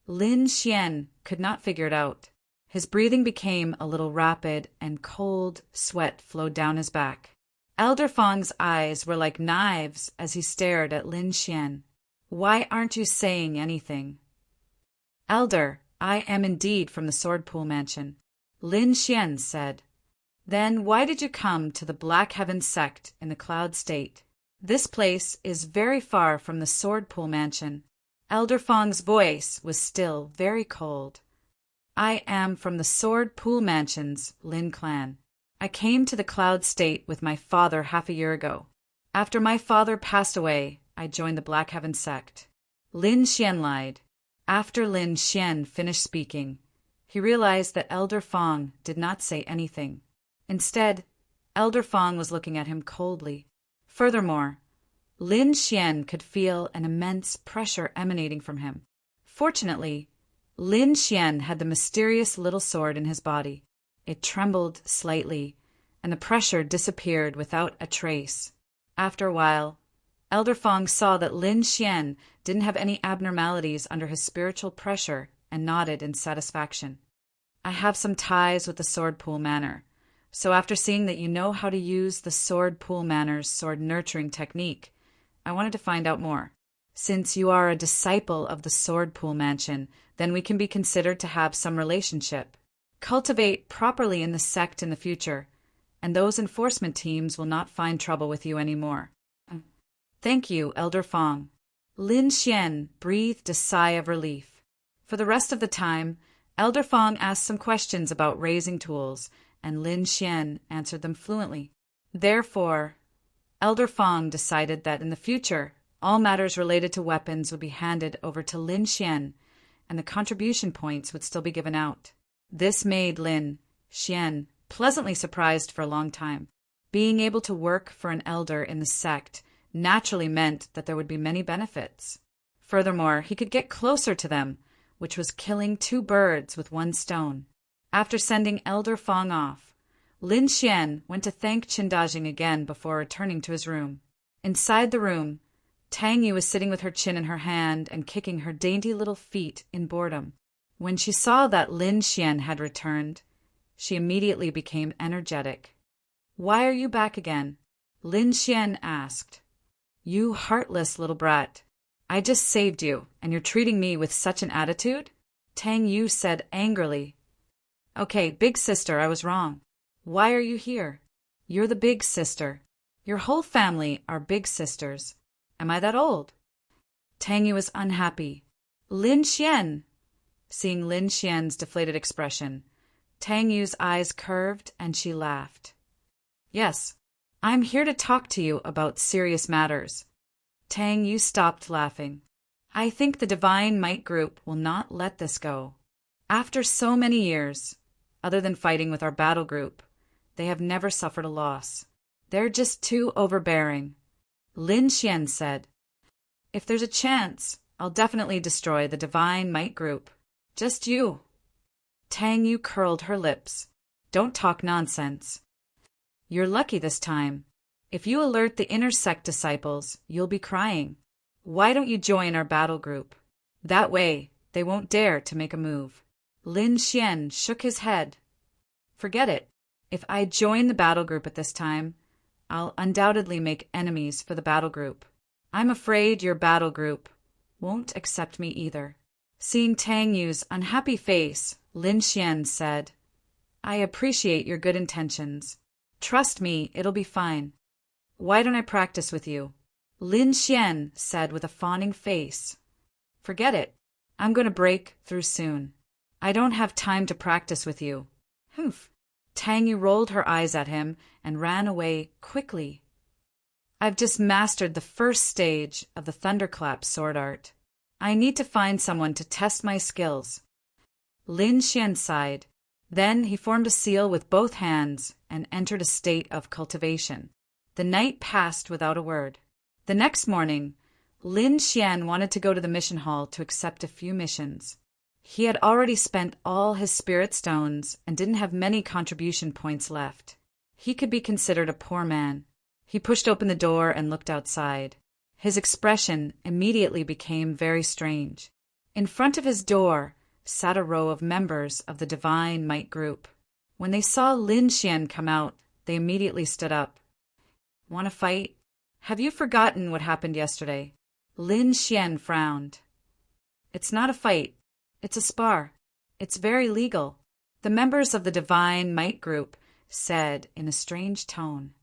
Lin Xian could not figure it out. His breathing became a little rapid and cold sweat flowed down his back. Elder Fong's eyes were like knives as he stared at Lin Xian. "Why aren't you saying anything?" "Elder, I am indeed from the Sword Pool Mansion," Lin Xian said. "Then why did you come to the Black Heaven sect in the Cloud State? This place is very far from the Sword Pool Mansion." Elder Fong's voice was still very cold. "I am from the Sword Pool Mansion's Lin clan. I came to the Cloud State with my father half a year ago. After my father passed away, I joined the Black Heaven sect." Lin Xian lied. After Lin Xian finished speaking, He realized that Elder Fong did not say anything. Instead, Elder Fong was looking at him coldly. Furthermore, Lin Xian could feel an immense pressure emanating from him. Fortunately, Lin Xian had the mysterious little sword in his body. It trembled slightly, and the pressure disappeared without a trace. After a while, Elder Fong saw that Lin Xian didn't have any abnormalities under his spiritual pressure and nodded in satisfaction. I have some ties with the Sword Pool Manor, so after seeing that you know how to use the Sword Pool Manor's sword nurturing technique, I wanted to find out more. Since you are a disciple of the Sword Pool Mansion, then we can be considered to have some relationship. Cultivate properly in the sect in the future, and those enforcement teams will not find trouble with you anymore. Thank you, Elder Fong. Lin Xian breathed a sigh of relief. For the rest of the time, Elder Fong asked some questions about raising tools, and Lin Xian answered them fluently. Therefore, Elder Fong decided that in the future, all matters related to weapons would be handed over to Lin Xian, and the contribution points would still be given out. This made Lin Xian pleasantly surprised for a long time. Being able to work for an elder in the sect naturally meant that there would be many benefits. Furthermore, he could get closer to them, which was killing two birds with one stone. After sending Elder Fong off, Lin Xian went to thank Qindajing again before returning to his room. Inside the room, Tang Yu was sitting with her chin in her hand and kicking her dainty little feet in boredom. When she saw that Lin Xian had returned, she immediately became energetic. "Why are you back again?" Lin Xian asked. "You heartless little brat. I just saved you, and you're treating me with such an attitude?" Tang Yu said angrily. "Okay, big sister, I was wrong. Why are you here? You're the big sister. Your whole family are big sisters. Am I that old?" Tang Yu was unhappy. "Lin Xian!" Seeing Lin Xian's deflated expression, Tang Yu's eyes curved and she laughed. "Yes, I'm here to talk to you about serious matters." Tang Yu stopped laughing. "I think the Divine Might Group will not let this go. After so many years, other than fighting with our battle group, they have never suffered a loss. They're just too overbearing." Lin Xian said, "If there's a chance, I'll definitely destroy the Divine Might Group. Just you." Tang Yu curled her lips. "Don't talk nonsense. You're lucky this time. If you alert the inner sect disciples, you'll be crying. Why don't you join our battle group? That way, they won't dare to make a move." Lin Xian shook his head. "Forget it. If I join the battle group at this time, I'll undoubtedly make enemies for the battle group. I'm afraid your battle group won't accept me either." Seeing Tang Yu's unhappy face, Lin Xian said, "I appreciate your good intentions. Trust me, it'll be fine. Why don't I practice with you?" Lin Xian said with a fawning face. "Forget it. I'm going to break through soon. I don't have time to practice with you." "Humph." Tang Yu rolled her eyes at him and ran away quickly. "I've just mastered the first stage of the thunderclap sword art. I need to find someone to test my skills." Lin Xian sighed. Then he formed a seal with both hands and entered a state of cultivation. The night passed without a word. The next morning, Lin Xian wanted to go to the mission hall to accept a few missions. He had already spent all his spirit stones and didn't have many contribution points left. He could be considered a poor man. He pushed open the door and looked outside. His expression immediately became very strange. In front of his door sat a row of members of the Divine Might Group. When they saw Lin Xian come out, they immediately stood up. "Want to fight? Have you forgotten what happened yesterday?" Lin Xian frowned. "It's not a fight. It's a spar. It's very legal," the members of the Divine Might Group said in a strange tone.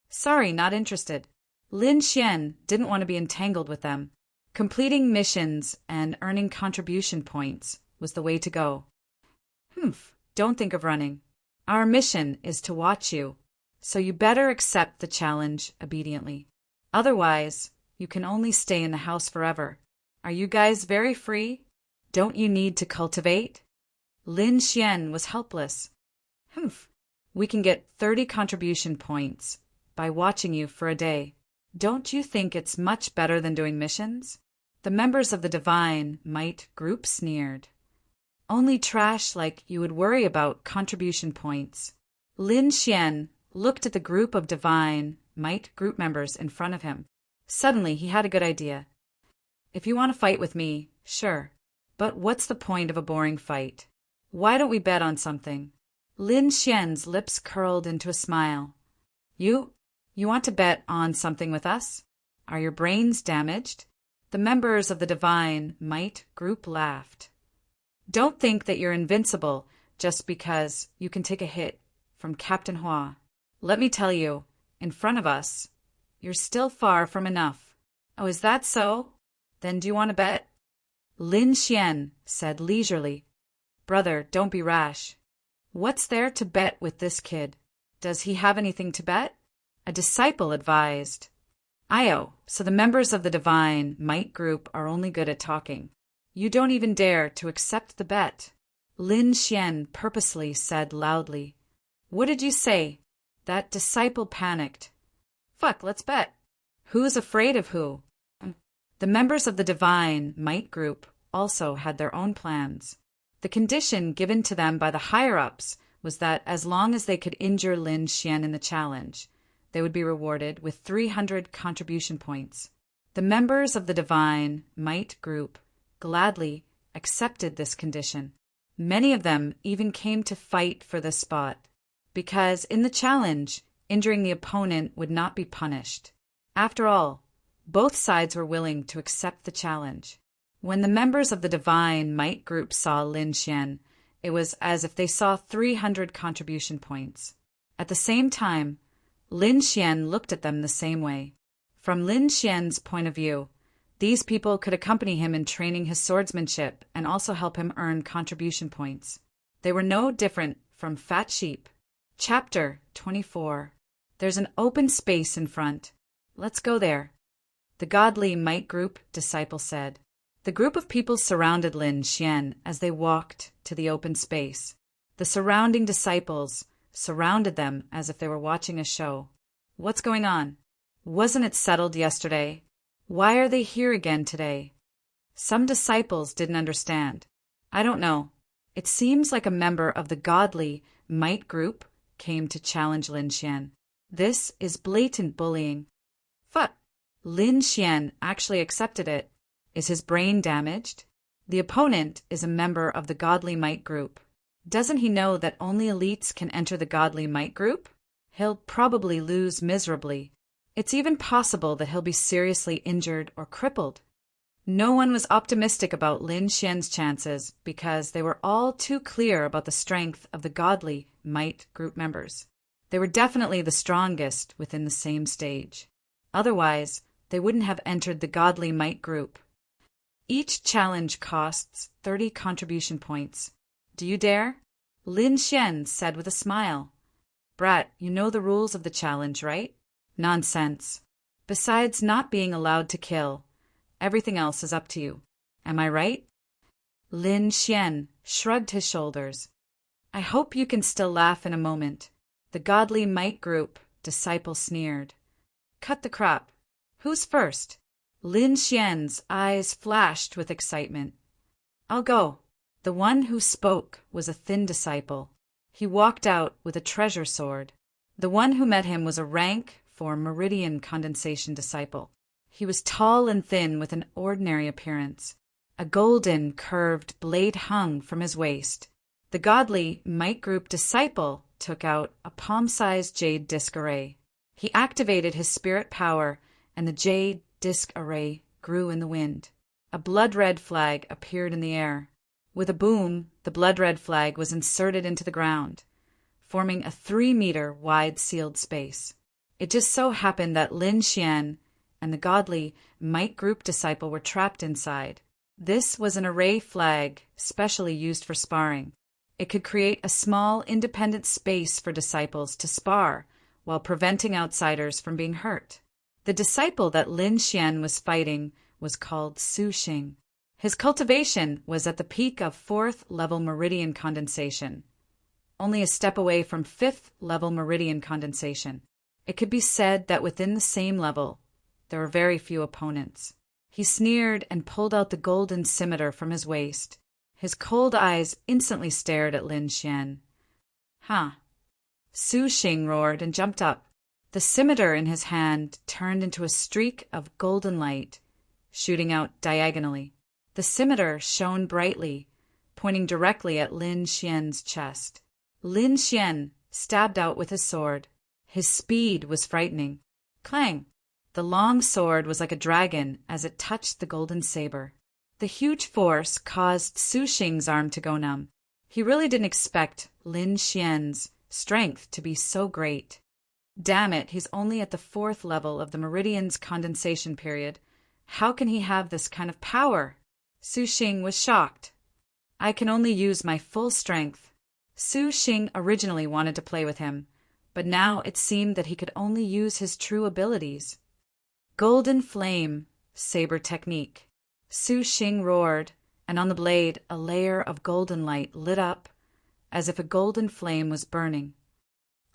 "Sorry, not interested." Lin Xian didn't want to be entangled with them. Completing missions and earning contribution points was the way to go. "Humph, don't think of running. Our mission is to watch you, so you better accept the challenge obediently. Otherwise, you can only stay in the house forever. Are you guys very free? Don't you need to cultivate?" Lin Xian was helpless. Humph. We can get 30 contribution points by watching you for a day. Don't you think it's much better than doing missions? The members of the Divine Might group sneered. Only trash like you would worry about contribution points. Lin Xian looked at the group of Divine Might group members in front of him. Suddenly he had a good idea. If you want to fight with me, sure. But what's the point of a boring fight? Why don't we bet on something? Lin Xian's lips curled into a smile. You want to bet on something with us? Are your brains damaged? The members of the Divine Might group laughed. Don't think that you're invincible just because you can take a hit from Captain Hua. Let me tell you, in front of us, you're still far from enough. Oh, is that so? Then do you want to bet? Lin Xian said leisurely. Brother, don't be rash. What's there to bet with this kid? Does he have anything to bet? A disciple advised. Io, so the members of the Divine Might group are only good at talking. You don't even dare to accept the bet. Lin Xian purposely said loudly. What did you say? That disciple panicked. Fuck, let's bet. Who's afraid of who? The members of the Divine Might group also had their own plans. The condition given to them by the higher-ups was that as long as they could injure Lin Xian in the challenge, they would be rewarded with 300 contribution points. The members of the Divine Might group gladly accepted this condition. Many of them even came to fight for this spot, because in the challenge, injuring the opponent would not be punished. After all, both sides were willing to accept the challenge. When the members of the Divine Might group saw Lin Xian, it was as if they saw 300 contribution points. At the same time, Lin Xian looked at them the same way. From Lin Xian's point of view, these people could accompany him in training his swordsmanship and also help him earn contribution points. They were no different from fat sheep. Chapter 24. There's an open space in front. Let's go there. The Godly Might group disciple said. The group of people surrounded Lin Xian as they walked to the open space. The surrounding disciples surrounded them as if they were watching a show. What's going on? Wasn't it settled yesterday? Why are they here again today? Some disciples didn't understand. I don't know. It seems like a member of the Godly Might group came to challenge Lin Xian. This is blatant bullying. Fuck. Lin Xian actually accepted it. Is his brain damaged? The opponent is a member of the Godly Might group. Doesn't he know that only elites can enter the Godly Might group? He'll probably lose miserably. It's even possible that he'll be seriously injured or crippled. No one was optimistic about Lin Xian's chances because they were all too clear about the strength of the Godly Might group members. They were definitely the strongest within the same stage. Otherwise, they wouldn't have entered the Godly Might group. Each challenge costs 30 contribution points. Do you dare? Lin Xian said with a smile. Brat, you know the rules of the challenge, right? Nonsense. Besides not being allowed to kill, everything else is up to you. Am I right? Lin Xian shrugged his shoulders. I hope you can still laugh in a moment. The Godly Might group disciple sneered. Cut the crap. Who's first? Lin Xian's eyes flashed with excitement. I'll go. The one who spoke was a thin disciple. He walked out with a treasure sword. The one who met him was a rank for meridian condensation disciple. He was tall and thin with an ordinary appearance. A golden, curved blade hung from his waist. The Godly Might group disciple took out a palm-sized jade disc array. He activated his spirit power, and the jade disc array grew in the wind. A blood-red flag appeared in the air. With a boom, the blood-red flag was inserted into the ground, forming a 3-meter wide sealed space. It just so happened that Lin Xian and the Godly Might group disciple were trapped inside. This was an array flag specially used for sparring. It could create a small, independent space for disciples to spar while preventing outsiders from being hurt. The disciple that Lin Xian was fighting was called Su Xing. His cultivation was at the peak of 4th-level meridian condensation, only a step away from 5th-level meridian condensation. It could be said that within the same level, there were very few opponents. He sneered and pulled out the golden scimitar from his waist. His cold eyes instantly stared at Lin Xian. Huh. Su Xing roared and jumped up. The scimitar in his hand turned into a streak of golden light, shooting out diagonally. The scimitar shone brightly, pointing directly at Lin Xian's chest. Lin Xian stabbed out with his sword. His speed was frightening. Clang! The long sword was like a dragon as it touched the golden saber. The huge force caused Su Xing's arm to go numb. He really didn't expect Lin Xian's strength to be so great. Damn it, he's only at the 4th level of the meridian's condensation period. How can he have this kind of power? Su Xing was shocked. I can only use my full strength. Su Xing originally wanted to play with him, but now it seemed that he could only use his true abilities. Golden flame, saber technique. Su Xing roared, and on the blade a layer of golden light lit up, as if a golden flame was burning.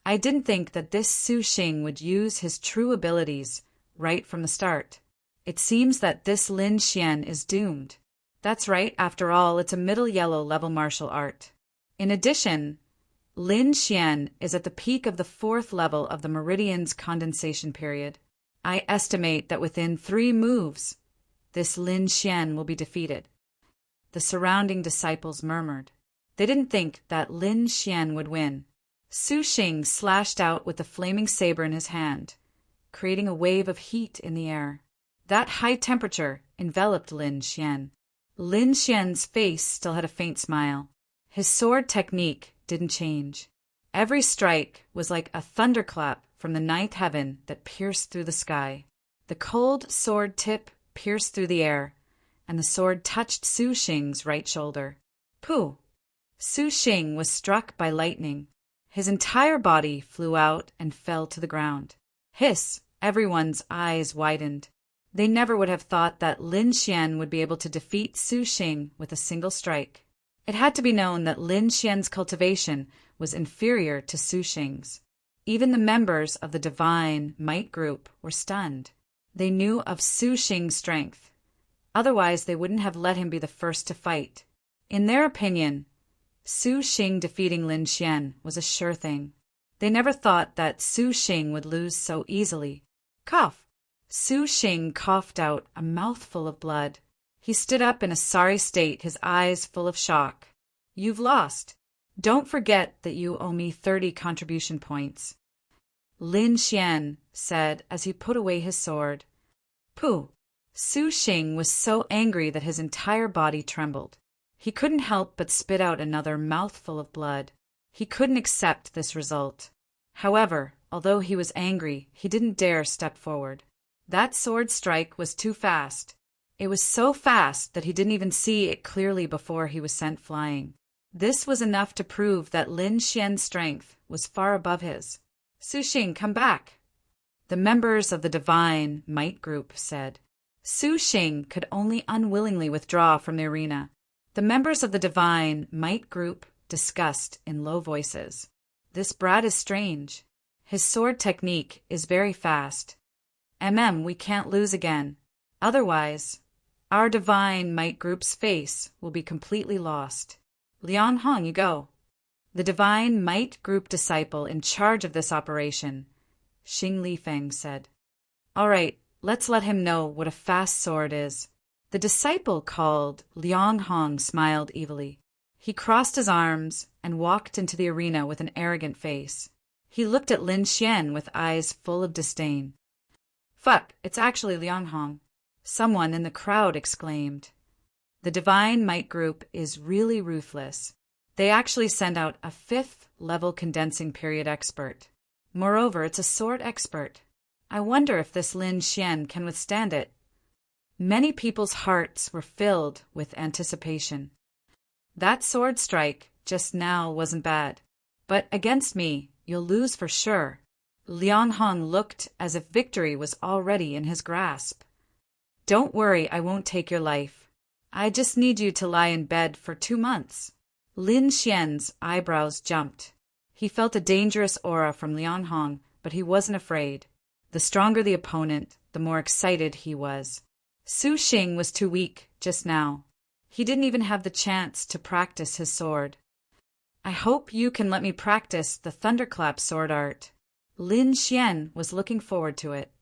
I didn't think that this Su Xing would use his true abilities right from the start. It seems that this Lin Xian is doomed. That's right, after all, it's a middle yellow level martial art. In addition, Lin Xian is at the peak of the 4th level of the meridian's condensation period. I estimate that within 3 moves, this Lin Xian will be defeated. The surrounding disciples murmured. They didn't think that Lin Xian would win. Su Xing slashed out with the flaming saber in his hand, creating a wave of heat in the air. That high temperature enveloped Lin Xian. Lin Xian's face still had a faint smile. His sword technique didn't change. Every strike was like a thunderclap from the 9th heaven that pierced through the sky. The cold sword tip pierced through the air, and the sword touched Su Xing's right shoulder. Pooh! Su Xing was struck by lightning. His entire body flew out and fell to the ground. Hiss! Everyone's eyes widened. They never would have thought that Lin Xian would be able to defeat Su Xing with a single strike. It had to be known that Lin Xian's cultivation was inferior to Su Xing's. Even the members of the Divine Might Group were stunned. They knew of Su Xing's strength. Otherwise, they wouldn't have let him be the first to fight. In their opinion, Su Xing defeating Lin Xian was a sure thing. They never thought that Su Xing would lose so easily. Cough! Su Xing coughed out a mouthful of blood. He stood up in a sorry state, his eyes full of shock. You've lost. Don't forget that you owe me 30 contribution points. Lin Xian said as he put away his sword. Pooh! Su Xing was so angry that his entire body trembled. He couldn't help but spit out another mouthful of blood. He couldn't accept this result. However, although he was angry, he didn't dare step forward. That sword strike was too fast. It was so fast that he didn't even see it clearly before he was sent flying. This was enough to prove that Lin Xian's strength was far above his. Su Xing, come back! The members of the Divine Might Group said. Su Xing could only unwillingly withdraw from the arena. The members of the Divine Might Group discussed in low voices. This brat is strange. His sword technique is very fast. We can't lose again. Otherwise, our Divine Might Group's face will be completely lost. Liang Hong, you go. The Divine Might Group disciple in charge of this operation, Xing Lifeng said. All right, let's let him know what a fast sword is. The disciple called Liang Hong smiled evilly. He crossed his arms and walked into the arena with an arrogant face. He looked at Lin Xian with eyes full of disdain. Fuck, it's actually Liang Hong. Someone in the crowd exclaimed. The Divine Might Group is really ruthless. They actually send out a 5th-level condensing period expert. Moreover, it's a sword expert. I wonder if this Lin Xian can withstand it. Many people's hearts were filled with anticipation. That sword strike just now wasn't bad. But against me, you'll lose for sure. Liang Hong looked as if victory was already in his grasp. Don't worry, I won't take your life. I just need you to lie in bed for 2 months. Lin Xian's eyebrows jumped. He felt a dangerous aura from Liang Hong, but he wasn't afraid. The stronger the opponent, the more excited he was. Su Xing was too weak just now. He didn't even have the chance to practice his sword. I hope you can let me practice the thunderclap sword art. Lin Xian was looking forward to it.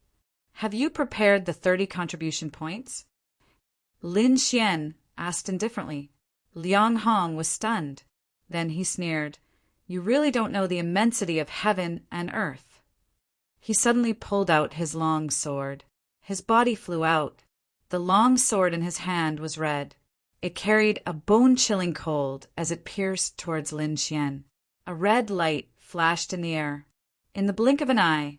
Have you prepared the 30 contribution points? Lin Xian asked indifferently. Liang Hong was stunned. Then he sneered. You really don't know the immensity of heaven and earth. He suddenly pulled out his long sword. His body flew out. The long sword in his hand was red. It carried a bone-chilling cold as it pierced towards Lin Xian. A red light flashed in the air. In the blink of an eye,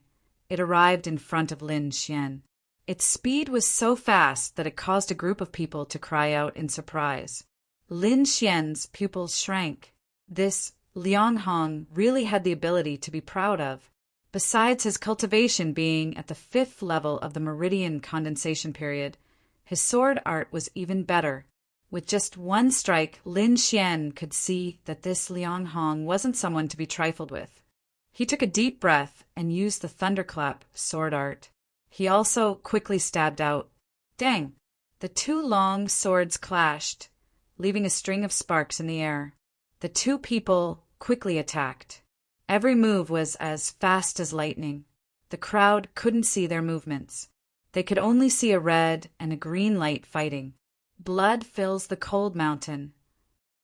it arrived in front of Lin Xian. Its speed was so fast that it caused a group of people to cry out in surprise. Lin Xian's pupils shrank. This Liang Hong really had the ability to be proud of. Besides his cultivation being at the 5th level of the meridian condensation period, his sword art was even better. With just one strike, Lin Xian could see that this Liang Hong wasn't someone to be trifled with. He took a deep breath and used the thunderclap sword art. He also quickly stabbed out. Dang! The 2 long swords clashed, leaving a string of sparks in the air. The 2 people quickly attacked. Every move was as fast as lightning. The crowd couldn't see their movements. They could only see a red and a green light fighting. Blood fills the cold mountain.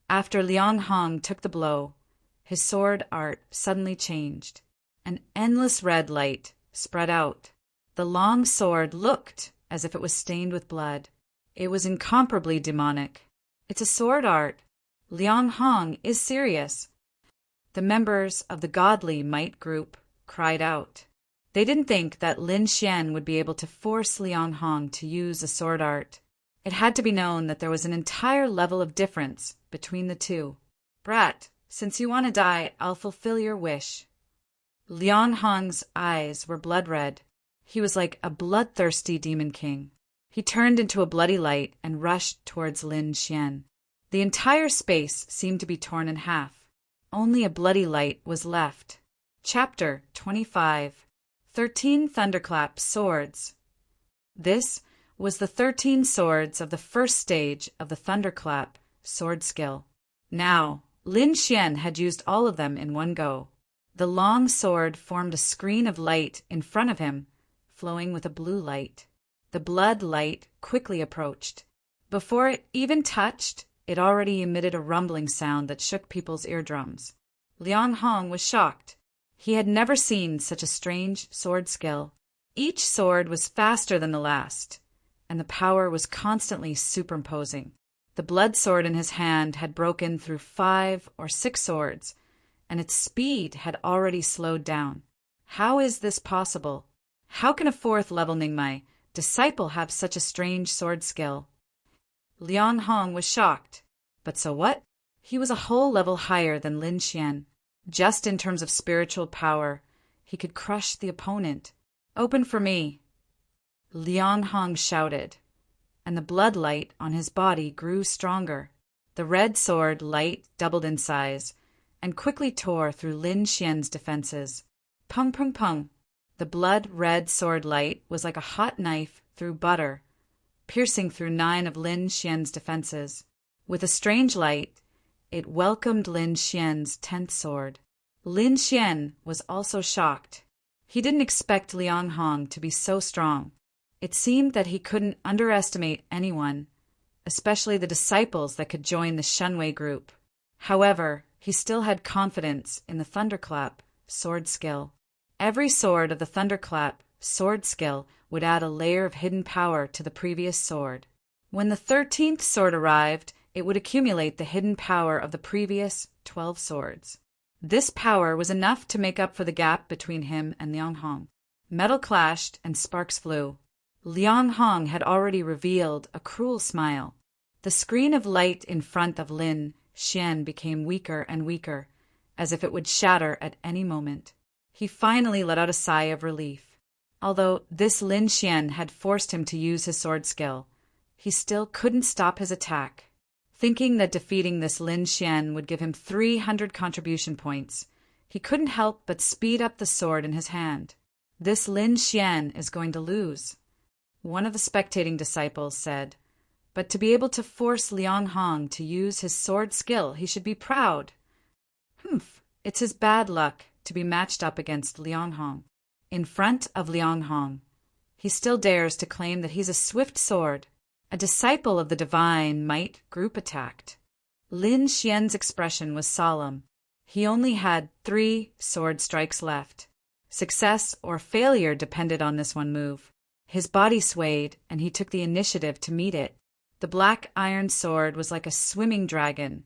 After Liang Hong took the blow, his sword art suddenly changed. An endless red light spread out. The long sword looked as if it was stained with blood. It was incomparably demonic. It's a sword art. Liang Hong is serious. The members of the Godly Might group cried out. They didn't think that Lin Xian would be able to force Liang Hong to use a sword art. It had to be known that there was an entire level of difference between the two. Brat, since you want to die, I'll fulfill your wish. Liang Hong's eyes were blood red. He was like a bloodthirsty demon king. He turned into a bloody light and rushed towards Lin Xian. The entire space seemed to be torn in half. Only a bloody light was left. Chapter 25. 13 Thunderclap Swords. This was the 13 swords of the first stage of the Thunderclap sword skill. Now, Lin Xian had used all of them in one go. The long sword formed a screen of light in front of him, flowing with a blue light. The blood light quickly approached. Before it even touched, it already emitted a rumbling sound that shook people's eardrums. Liang Hong was shocked. He had never seen such a strange sword skill. Each sword was faster than the last, and the power was constantly superimposing. The blood sword in his hand had broken through 5 or 6 swords, and its speed had already slowed down. How is this possible? How can a 4th level Ningmai disciple have such a strange sword skill? Liang Hong was shocked. But so what? He was a whole level higher than Lin Xian. Just in terms of spiritual power, he could crush the opponent. Open for me. Liang Hong shouted, and the blood light on his body grew stronger. The red sword light doubled in size and quickly tore through Lin Xian's defenses. Pung pung pung. The blood-red sword light was like a hot knife through butter, piercing through 9 of Lin Xian's defenses. With a strange light, it welcomed Lin Xian's 10th sword. Lin Xian was also shocked. He didn't expect Liang Hong to be so strong. It seemed that he couldn't underestimate anyone, especially the disciples that could join the Shunwei group. However, he still had confidence in the Thunderclap sword skill. Every sword of the Thunderclap sword skill would add a layer of hidden power to the previous sword. When the 13th sword arrived, it would accumulate the hidden power of the previous 12 swords. This power was enough to make up for the gap between him and Liang Hong. Metal clashed and sparks flew. Liang Hong had already revealed a cruel smile. The screen of light in front of Lin Xian became weaker and weaker, as if it would shatter at any moment. He finally let out a sigh of relief. Although this Lin Xian had forced him to use his sword skill, he still couldn't stop his attack. Thinking that defeating this Lin Xian would give him 300 contribution points, he couldn't help but speed up the sword in his hand. This Lin Xian is going to lose, one of the spectating disciples said, but to be able to force Liang Hong to use his sword skill, he should be proud. It's his bad luck to be matched up against Liang Hong. In front of Liang Hong, he still dares to claim that he's a swift sword. A disciple of the divine might group attacked. Lin Xian's expression was solemn. He only had 3 sword strikes left. Success or failure depended on this one move. His body swayed, and he took the initiative to meet it. The black iron sword was like a swimming dragon,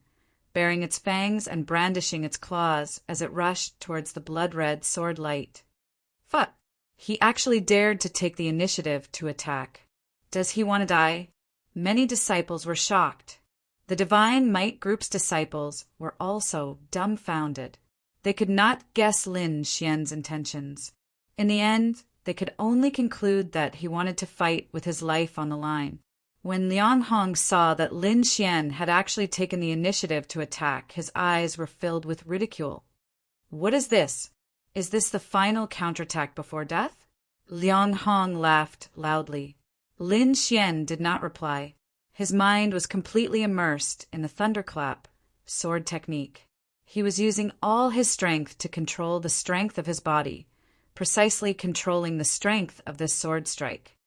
baring its fangs and brandishing its claws as it rushed towards the blood-red sword light. Fuck! He actually dared to take the initiative to attack. Does he want to die? Many disciples were shocked. The Divine Might Group's disciples were also dumbfounded. They could not guess Lin Xian's intentions. In the end, they could only conclude that he wanted to fight with his life on the line. When Liang Hong saw that Lin Xian had actually taken the initiative to attack, his eyes were filled with ridicule. What is this? Is this the final counterattack before death? Liang Hong laughed loudly. Lin Xian did not reply. His mind was completely immersed in the thunderclap sword technique. He was using all his strength to control the strength of his body, precisely controlling the strength of this sword strike.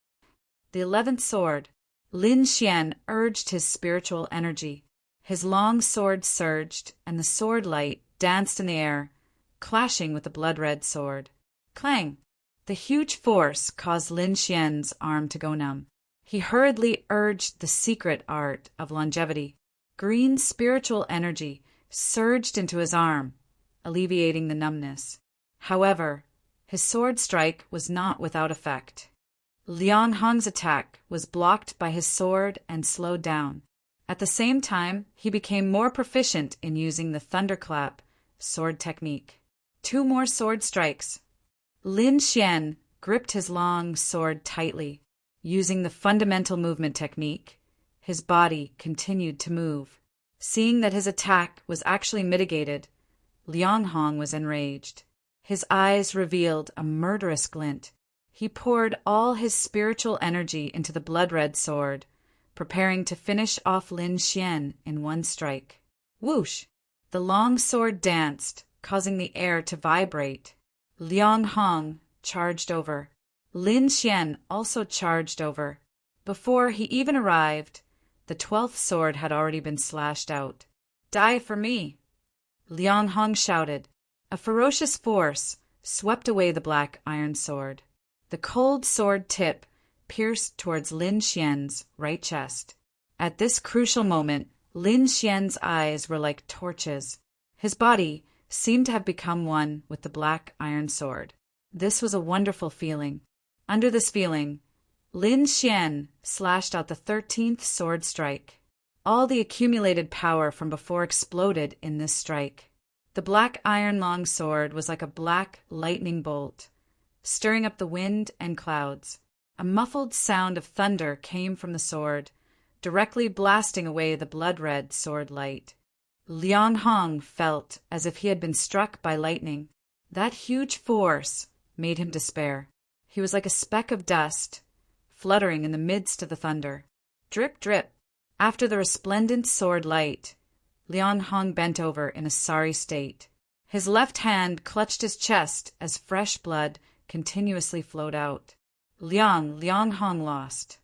The 11th sword. Lin Xian urged his spiritual energy. His long sword surged, and the sword light danced in the air, clashing with the blood-red sword. Clang! The huge force caused Lin Xian's arm to go numb. He hurriedly urged the secret art of longevity. Green spiritual energy surged into his arm, alleviating the numbness. However, his sword strike was not without effect. Liang Hong's attack was blocked by his sword and slowed down. At the same time, he became more proficient in using the thunderclap sword technique. 2 more sword strikes. Lin Xian gripped his long sword tightly. Using the fundamental movement technique, his body continued to move. Seeing that his attack was actually mitigated, Liang Hong was enraged. His eyes revealed a murderous glint. He poured all his spiritual energy into the blood-red sword, preparing to finish off Lin Xian in one strike. Whoosh! The long sword danced, causing the air to vibrate. Liang Hong charged over. Lin Xian also charged over. Before he even arrived, the 12th sword had already been slashed out. Die for me! Liang Hong shouted. A ferocious force swept away the black iron sword. The cold sword tip pierced towards Lin Xian's right chest. At this crucial moment, Lin Xian's eyes were like torches. His body seemed to have become one with the black iron sword. This was a wonderful feeling. Under this feeling, Lin Xian slashed out the 13th sword strike. All the accumulated power from before exploded in this strike. The black iron long sword was like a black lightning bolt, stirring up the wind and clouds. A muffled sound of thunder came from the sword, directly blasting away the blood-red sword light. Liang Hong felt as if he had been struck by lightning. That huge force made him despair. He was like a speck of dust, fluttering in the midst of the thunder. Drip, drip. After the resplendent sword light, Liang Hong bent over in a sorry state. His left hand clutched his chest as fresh blood continuously flowed out. Liang Hong lost.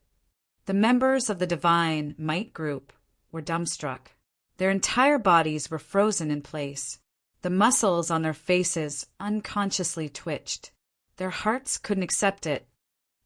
The members of the Divine Might Group were dumbstruck. Their entire bodies were frozen in place. The muscles on their faces unconsciously twitched. Their hearts couldn't accept it.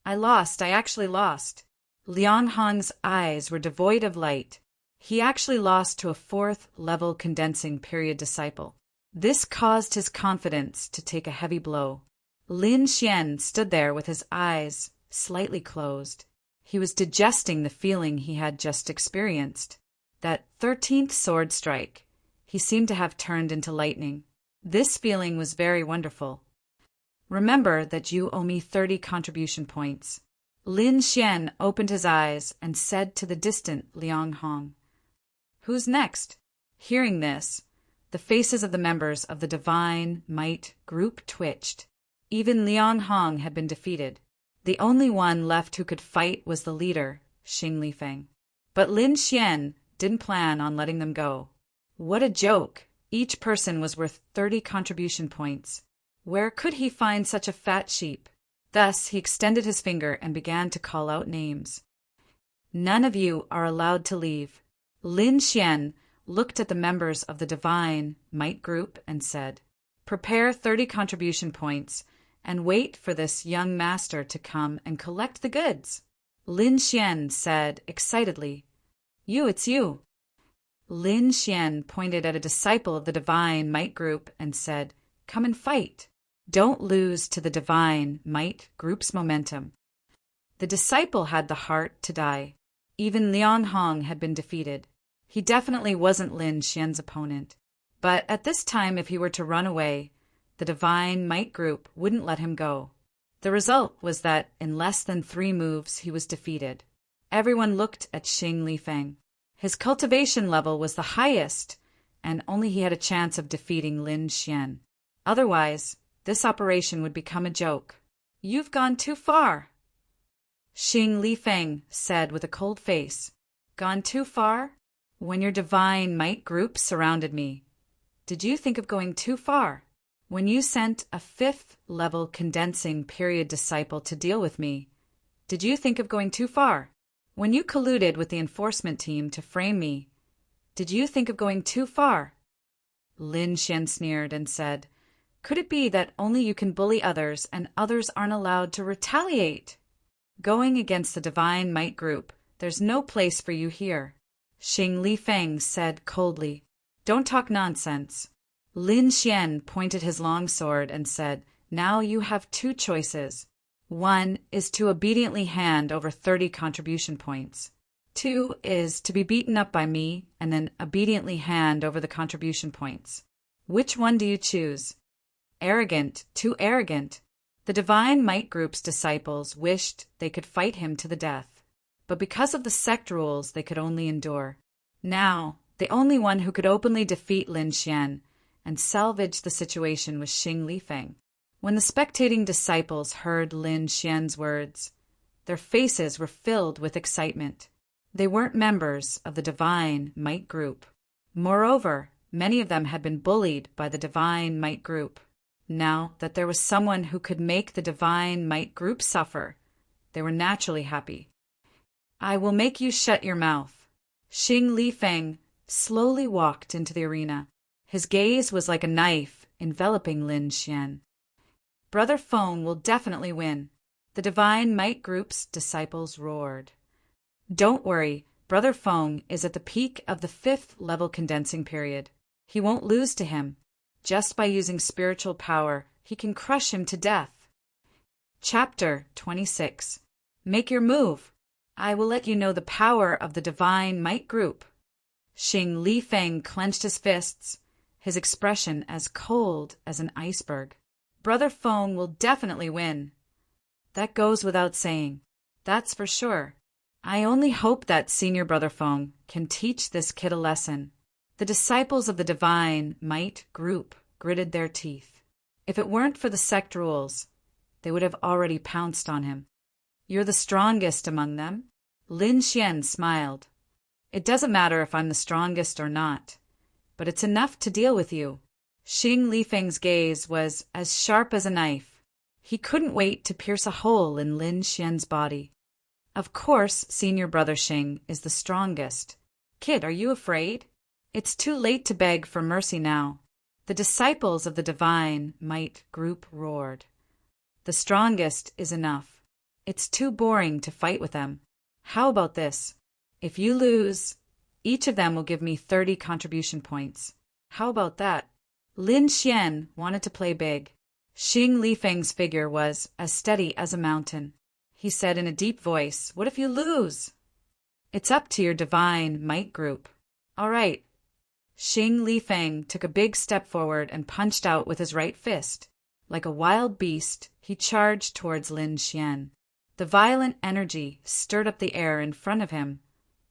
I actually lost. Liang Hong's eyes were devoid of light. He actually lost to a 4th-level condensing period disciple. This caused his confidence to take a heavy blow. Lin Xian stood there with his eyes slightly closed. He was digesting the feeling he had just experienced. That 13th sword strike, he seemed to have turned into lightning. This feeling was very wonderful. Remember that you owe me 30 contribution points. Lin Xian opened his eyes and said to the distant Liang Hong, "Who's next?" Hearing this, the faces of the members of the Divine Might group twitched. Even Liang Hong had been defeated. The only one left who could fight was the leader, Xing Lifeng. But Lin Xian didn't plan on letting them go. What a joke! Each person was worth 30 contribution points. Where could he find such a fat sheep? Thus he extended his finger and began to call out names. "None of you are allowed to leave." Lin Xian looked at the members of the Divine Might group and said, "Prepare 30 contribution points and wait for this young master to come and collect the goods." Lin Xian said excitedly, It's you." Lin Xian pointed at a disciple of the Divine Might group and said, "Come and fight. Don't lose to the Divine Might group's momentum." The disciple had the heart to die. Even Liang Hong had been defeated. He definitely wasn't Lin Xian's opponent. But at this time, if he were to run away, the Divine Might group wouldn't let him go. The result was that in less than 3 moves he was defeated. Everyone looked at Xing Lifeng. His cultivation level was the highest, and only he had a chance of defeating Lin Xian. Otherwise, this operation would become a joke. "You've gone too far," Xing Lifeng said with a cold face. "Gone too far? When your Divine Might group surrounded me, did you think of going too far? When you sent a 5th-level condensing period disciple to deal with me, did you think of going too far? When you colluded with the enforcement team to frame me, did you think of going too far?" Lin Xian sneered and said, "Could it be that only you can bully others and others aren't allowed to retaliate? Going against the Divine Might group, there's no place for you here." Xing Lifeng said coldly, "Don't talk nonsense." Lin Xian pointed his long sword and said, "Now you have 2 choices. 1 is to obediently hand over 30 contribution points. 2 is to be beaten up by me and then obediently hand over the contribution points. Which one do you choose?" Arrogant, too arrogant. The Divine Might group's disciples wished they could fight him to the death, but because of the sect rules they could only endure. Now, the only one who could openly defeat Lin Xian and salvage the situation was Xing Lifeng. When the spectating disciples heard Lin Xian's words, their faces were filled with excitement. They weren't members of the Divine Might group. Moreover, many of them had been bullied by the Divine Might group. Now that there was someone who could make the Divine Might group suffer, they were naturally happy. "I will make you shut your mouth." Xing Lifeng slowly walked into the arena. His gaze was like a knife enveloping Lin Xian. "Brother Feng will definitely win." The Divine Might group's disciples roared. "Don't worry, Brother Feng is at the peak of the 5th-level condensing period. He won't lose to him. Just by using spiritual power, he can crush him to death." Chapter 26. Make your move. I will let you know the power of the Divine Might group. Xing Lifeng clenched his fists, his expression as cold as an iceberg. "Brother Feng will definitely win." "That goes without saying. That's for sure. I only hope that Senior Brother Feng can teach this kid a lesson." The disciples of the Divine Might group gritted their teeth. If it weren't for the sect rules, they would have already pounced on him. "You're the strongest among them?" Lin Xian smiled. "It doesn't matter if I'm the strongest or not, but it's enough to deal with you." Xing Lifeng's gaze was as sharp as a knife. He couldn't wait to pierce a hole in Lin Xian's body. "Of course, Senior Brother Xing is the strongest. Kid, are you afraid? It's too late to beg for mercy now." The disciples of the Divine Might group roared. "The strongest is enough. It's too boring to fight with them. How about this? If you lose, each of them will give me 30 contribution points. How about that?" Lin Xian wanted to play big. Xing Lifeng's figure was as steady as a mountain. He said in a deep voice, "What if you lose?" "It's up to your Divine Might group." "All right." Xing Lifeng took a big step forward and punched out with his right fist. Like a wild beast, he charged towards Lin Xian. The The violent energy stirred up the air in front of him,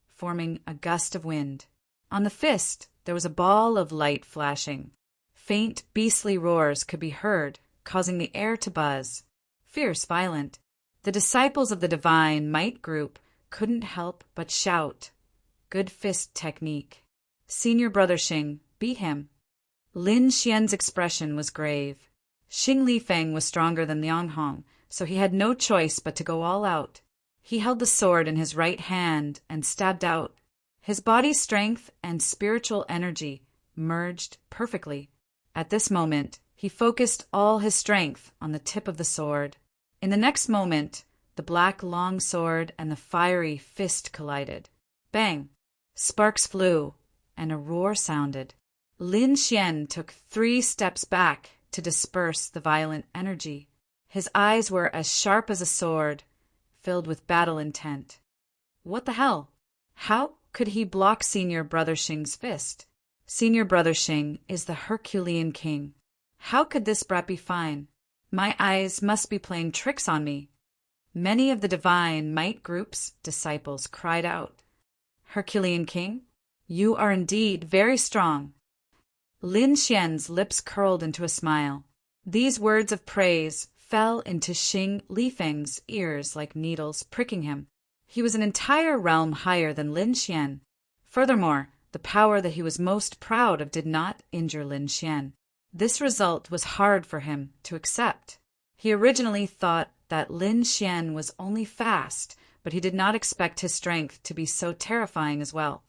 forming a gust of wind. On the fist, there was a ball of light flashing. Faint, beastly roars could be heard, causing the air to buzz. Fierce, violent. The disciples of the Divine Might group couldn't help but shout. Good fist technique. Senior Brother Xing beat him. Lin Xian's expression was grave. Xing Lifeng was stronger than Liang Hong, so he had no choice but to go all out. He held the sword in his right hand and stabbed out. His body's strength and spiritual energy merged perfectly. At this moment, he focused all his strength on the tip of the sword. In the next moment, the black long sword and the fiery fist collided. Bang! Sparks flew, and a roar sounded. Lin Xian took 3 steps back to disperse the violent energy. His eyes were as sharp as a sword, filled with battle intent. What the hell? How could he block Senior Brother Xing's fist? Senior Brother Xing is the Herculean king. How could this brat be fine? My eyes must be playing tricks on me. Many of the Divine Might group's disciples cried out. Herculean king, you are indeed very strong. Lin Xian's lips curled into a smile. These words of praise fell into Xing Lifeng's ears like needles pricking him. He was an entire realm higher than Lin Xian. Furthermore, the power that he was most proud of did not injure Lin Xian. This result was hard for him to accept. He originally thought that Lin Xian was only fast, but he did not expect his strength to be so terrifying as well.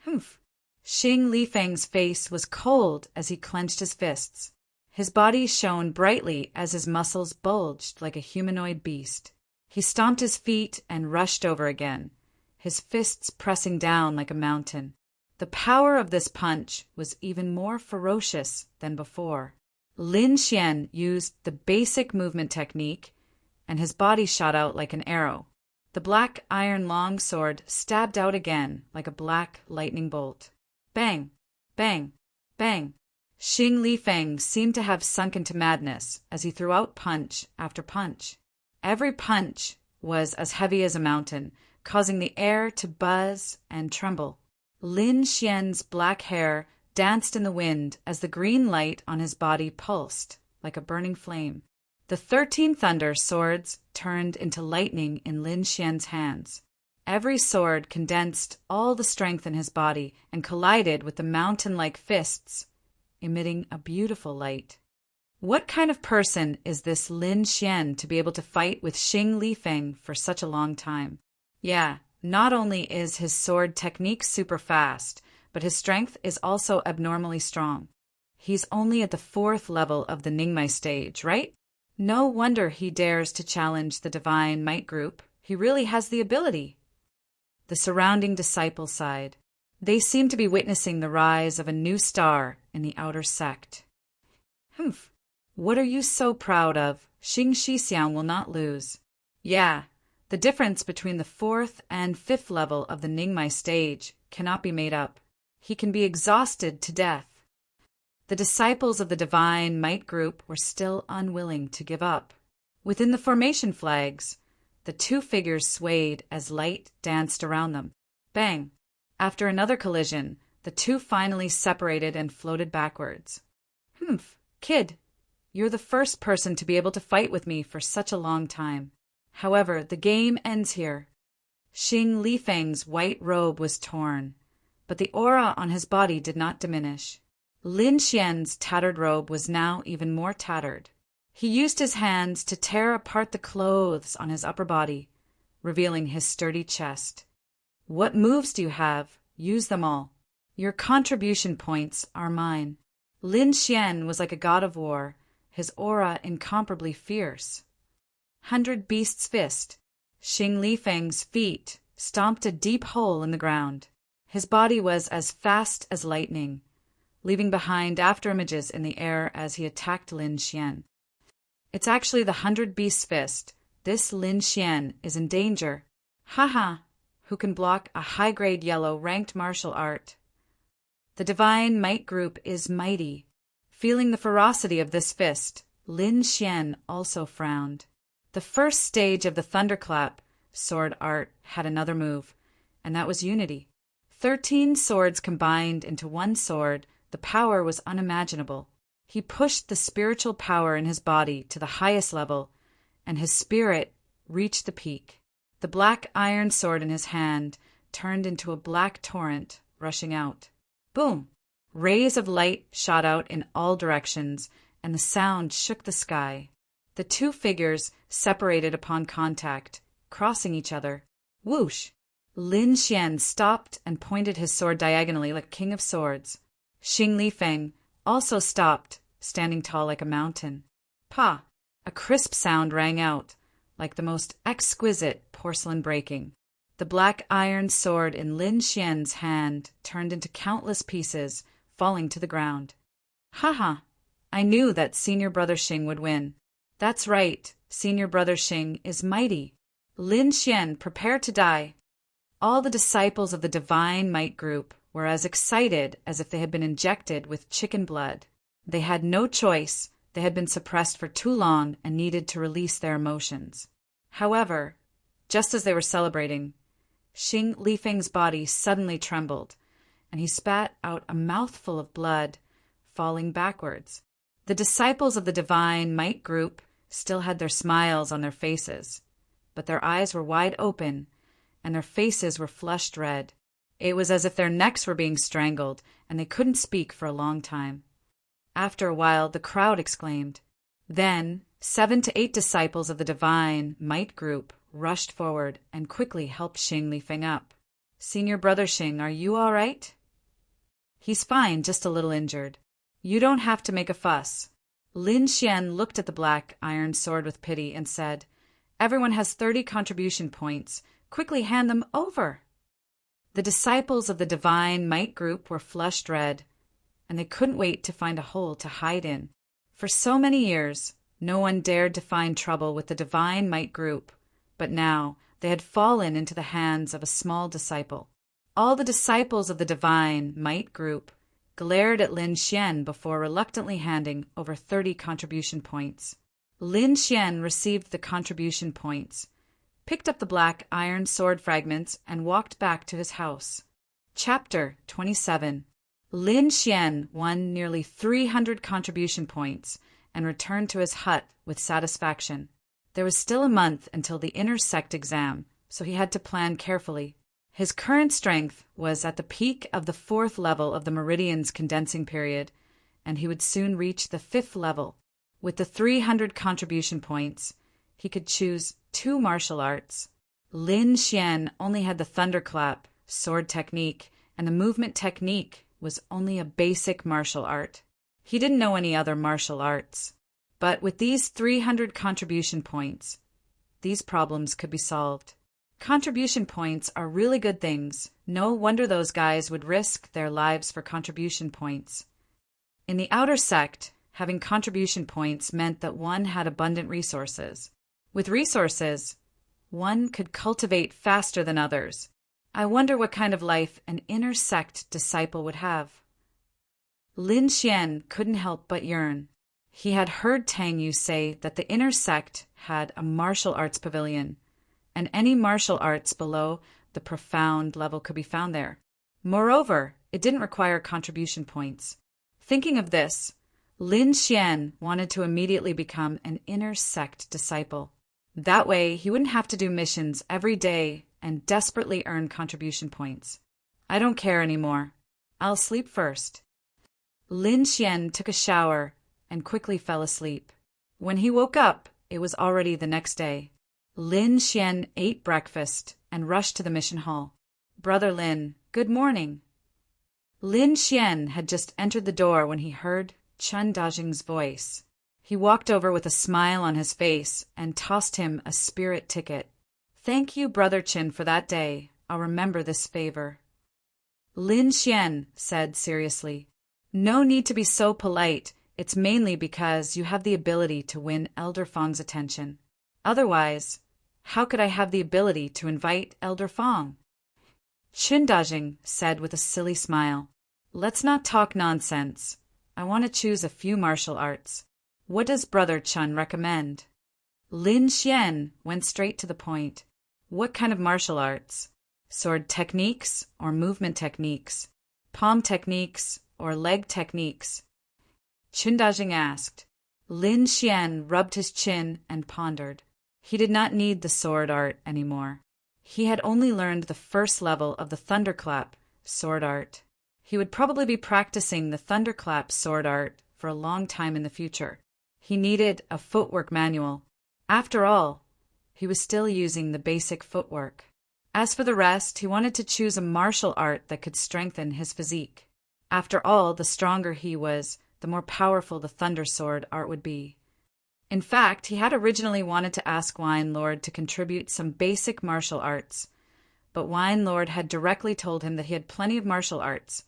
Humph! Xing Lifeng's face was cold as he clenched his fists. His body shone brightly as his muscles bulged like a humanoid beast. He stomped his feet and rushed over again, his fists pressing down like a mountain. The power of this punch was even more ferocious than before. Lin Xian used the basic movement technique, and his body shot out like an arrow. The black iron longsword stabbed out again like a black lightning bolt. Bang! Bang! Bang! Xing Lifeng seemed to have sunk into madness as he threw out punch after punch. Every punch was as heavy as a mountain, causing the air to buzz and tremble. Lin Xian's black hair danced in the wind as the green light on his body pulsed like a burning flame. The 13 thunder swords turned into lightning in Lin Xian's hands. Every sword condensed all the strength in his body and collided with the mountain-like fists, emitting a beautiful light. What kind of person is this Lin Xian to be able to fight with Xing Lifeng for such a long time? Yeah, not only is his sword technique super fast, but his strength is also abnormally strong. He's only at the 4th level of the Ningmai stage, right? No wonder he dares to challenge the Divine Might group. He really has the ability. The surrounding disciples sighed. They seemed to be witnessing the rise of a new star in the outer sect. Humph! What are you so proud of? Xing Shixiang will not lose. Yeah, the difference between the 4th and 5th level of the Ningmai stage cannot be made up. He can be exhausted to death. The disciples of the Divine Might group were still unwilling to give up. Within the formation flags, the 2 figures swayed as light danced around them. Bang! After another collision, the 2 finally separated and floated backwards. Humph, kid, you're the first person to be able to fight with me for such a long time. However, the game ends here. Xing Lifeng's white robe was torn, but the aura on his body did not diminish. Lin Xian's tattered robe was now even more tattered. He used his hands to tear apart the clothes on his upper body, revealing his sturdy chest. What moves do you have? Use them all. Your contribution points are mine. Lin Xian was like a god of war, his aura incomparably fierce. 100 Beast's Fist. Xing Lifeng's feet stomped a deep hole in the ground. His body was as fast as lightning, leaving behind afterimages in the air as he attacked Lin Xian. It's actually the 100 Beast's Fist. This Lin Xian is in danger. Haha, who can block a high-grade yellow ranked martial art? The Divine Might group is mighty. Feeling the ferocity of this fist, Lin Xian also frowned. The first stage of the thunderclap sword art had another move, and that was unity. 13 swords combined into one sword, the power was unimaginable. He pushed the spiritual power in his body to the highest level, and his spirit reached the peak. The black iron sword in his hand turned into a black torrent rushing out. Boom! Rays of light shot out in all directions, and the sound shook the sky. The two figures separated upon contact, crossing each other. Whoosh! Lin Xian stopped and pointed his sword diagonally like a king of swords. Xing Lifeng also stopped, standing tall like a mountain. Pa! A crisp sound rang out, like the most exquisite porcelain breaking. The black iron sword in Lin Xian's hand turned into countless pieces, falling to the ground. Ha! I knew that Senior Brother Xing would win. That's right, Senior Brother Xing is mighty. Lin Xian, prepare to die. All the disciples of the Divine Might Group were as excited as if they had been injected with chicken blood. They had no choice. They had been suppressed for too long and needed to release their emotions. However, just as they were celebrating, Xing Lifeng's body suddenly trembled, and he spat out a mouthful of blood, falling backwards. The disciples of the Divine Might Group still had their smiles on their faces, but their eyes were wide open, and their faces were flushed red. It was as if their necks were being strangled, and they couldn't speak for a long time. After a while, the crowd exclaimed. Then 7 to 8 disciples of the Divine Might Group rushed forward and quickly helped Xing Lifeng up. Senior Brother Xing, are you all right? He's fine, just a little injured. You don't have to make a fuss. Lin Xian looked at the black iron sword with pity and said, Everyone has 30 contribution points. Quickly hand them over. The disciples of the Divine Might Group were flushed red, and they couldn't wait to find a hole to hide in. For so many years, no one dared to find trouble with the Divine Might Group, but now they had fallen into the hands of a small disciple. All the disciples of the Divine Might Group glared at Lin Xian before reluctantly handing over 30 contribution points. Lin Xian received the contribution points, picked up the black iron sword fragments, and walked back to his house. Chapter 27. Lin Xian won nearly 300 contribution points and returned to his hut with satisfaction. There was still a month until the inner sect exam, so he had to plan carefully. His current strength was at the peak of the 4th level of the Meridian's condensing period, and he would soon reach the 5th level. With the 300 contribution points, he could choose 2 martial arts. Lin Xian only had the thunderclap, sword technique, and the movement technique was only a basic martial art. He didn't know any other martial arts. But with these 300 contribution points, these problems could be solved. Contribution points are really good things. No wonder those guys would risk their lives for contribution points. In the outer sect, having contribution points meant that one had abundant resources. With resources, one could cultivate faster than others. I wonder what kind of life an inner sect disciple would have. Lin Xian couldn't help but yearn. He had heard Tang Yu say that the inner sect had a martial arts pavilion, and any martial arts below the profound level could be found there. Moreover, it didn't require contribution points. Thinking of this, Lin Xian wanted to immediately become an inner sect disciple. That way, he wouldn't have to do missions every day and desperately earn contribution points. I don't care anymore. I'll sleep first. Lin Xian took a shower and quickly fell asleep. When he woke up, it was already the next day. Lin Xian ate breakfast and rushed to the mission hall. Brother Lin, good morning. Lin Xian had just entered the door when he heard Chen Dajing's voice. He walked over with a smile on his face and tossed him a spirit ticket. Thank you, Brother Chen, for that day. I'll remember this favor. Lin Xian said seriously, No need to be so polite. It's mainly because you have the ability to win Elder Fong's attention. Otherwise, how could I have the ability to invite Elder Fong? Chen Dajing said with a silly smile, Let's not talk nonsense. I want to choose a few martial arts. What does Brother Chen recommend? Lin Xian went straight to the point. What kind of martial arts? Sword techniques or movement techniques? Palm techniques or leg techniques? Qin Dajing asked. Lin Xian rubbed his chin and pondered. He did not need the sword art anymore. He had only learned the first level of the thunderclap sword art. He would probably be practicing the thunderclap sword art for a long time in the future. He needed a footwork manual. After all, he was still using the basic footwork. As for the rest, he wanted to choose a martial art that could strengthen his physique. After all, the stronger he was, the more powerful the thunder sword art would be. In fact, he had originally wanted to ask Wine Lord to contribute some basic martial arts, but Wine Lord had directly told him that he had plenty of martial arts,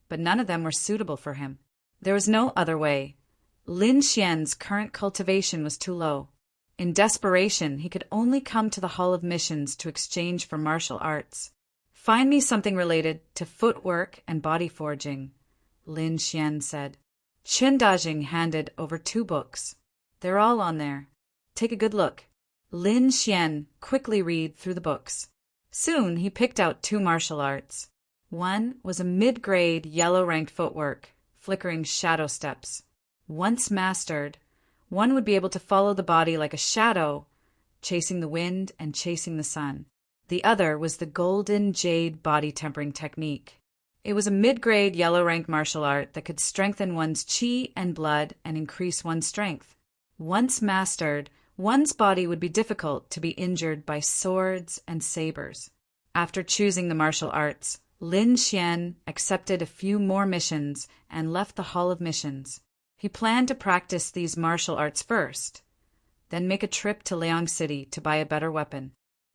but none of them were suitable for him. There was no other way. Lin Xian's current cultivation was too low. In desperation, he could only come to the Hall of Missions to exchange for martial arts. Find me something related to footwork and body forging, Lin Xian said. Qin Dajing handed over 2 books. They're all on there. Take a good look. Lin Xian quickly read through the books. Soon he picked out 2 martial arts. One was a mid-grade yellow-ranked footwork, flickering shadow steps. Once mastered, one would be able to follow the body like a shadow, chasing the wind and chasing the sun. The other was the golden jade body tempering technique. It was a mid-grade yellow-ranked martial art that could strengthen one's qi and blood and increase one's strength. Once mastered, one's body would be difficult to be injured by swords and sabers. After choosing the martial arts, Lin Xian accepted a few more missions and left the Hall of Missions. He planned to practice these martial arts first, then make a trip to Liang City to buy a better weapon.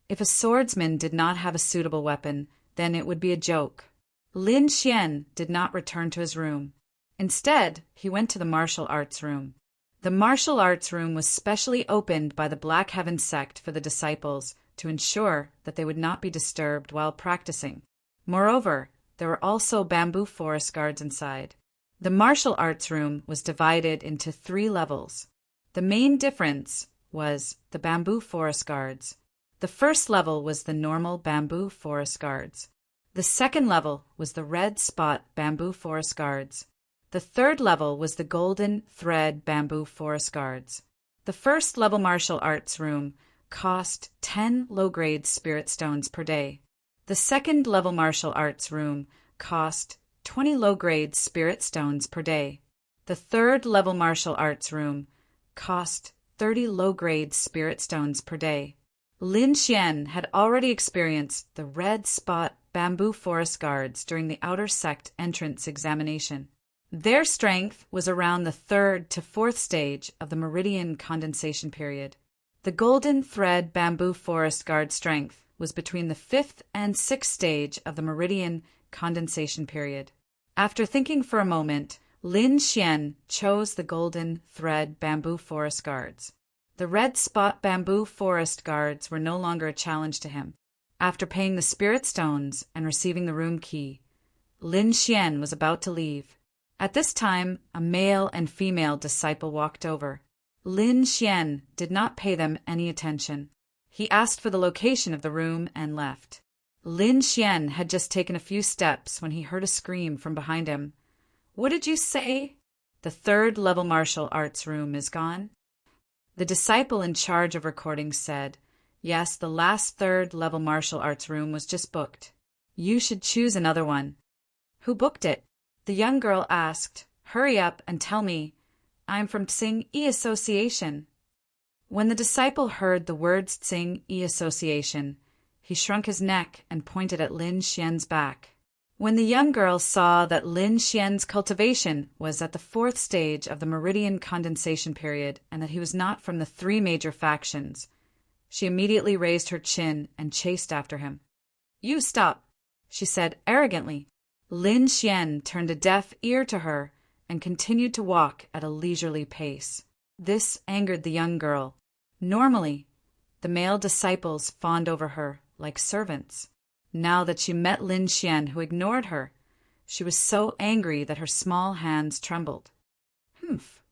If a swordsman did not have a suitable weapon, then it would be a joke. Lin Xian did not return to his room. Instead, he went to the martial arts room. The martial arts room was specially opened by the Black Heaven sect for the disciples to ensure that they would not be disturbed while practicing. Moreover, there were also bamboo forest guards inside. The martial arts room was divided into 3 levels. The main difference was the bamboo forest guards. The first level was the normal bamboo forest guards. The second level was the red spot bamboo forest guards. The third level was the golden thread bamboo forest guards. The first level martial arts room cost 10 low-grade spirit stones per day. The second level martial arts room cost 20 low-grade spirit stones per day. The third level martial arts room cost 30 low-grade spirit stones per day. Lin Xian had already experienced the red spot bamboo forest guards during the outer sect entrance examination. Their strength was around the 3rd to 4th stage of the meridian condensation period. The golden thread bamboo forest guard strength was between the 5th and 6th stage of the meridian condensation period. After thinking for a moment, Lin Xian chose the golden thread bamboo forest guards. The red spot bamboo forest guards were no longer a challenge to him. After paying the spirit stones and receiving the room key, Lin Xian was about to leave. At this time, a male and female disciple walked over. Lin Xian did not pay them any attention. He asked for the location of the room and left. Lin Xian had just taken a few steps when he heard a scream from behind him. "What did you say?" "The 3rd level martial arts room is gone." The disciple in charge of recording said, "Yes, the last 3rd level martial arts room was just booked. You should choose another one." "Who booked it?" The young girl asked. "Hurry up and tell me. I'm from Tsing Yi Association." When the disciple heard the words Tsing Yi Association, he shrunk his neck and pointed at Lin Xian's back. When the young girl saw that Lin Xian's cultivation was at the 4th stage of the meridian condensation period and that he was not from the 3 major factions, she immediately raised her chin and chased after him. "You stop," she said arrogantly. Lin Xian turned a deaf ear to her and continued to walk at a leisurely pace. This angered the young girl. Normally, the male disciples fawned over her like servants. Now that she met Lin Xian, who ignored her, she was so angry that her small hands trembled. "Humph!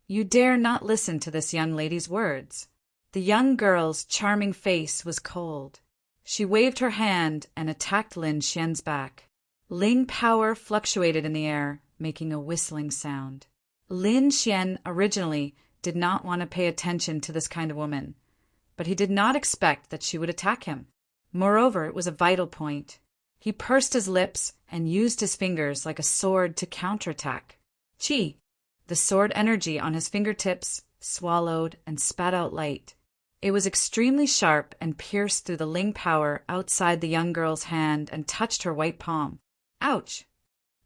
You dare not listen to this young lady's words. The young girl's charming face was cold. She waved her hand and attacked Lin Xian's back. Ling power fluctuated in the air, making a whistling sound. Lin Xian originally did not want to pay attention to this kind of woman, but he did not expect that she would attack him. Moreover, it was a vital point. He pursed his lips and used his fingers like a sword to counterattack. Qi, the sword energy on his fingertips, swallowed and spat out light. It was extremely sharp and pierced through the Ling power outside the young girl's hand and touched her white palm. Ouch!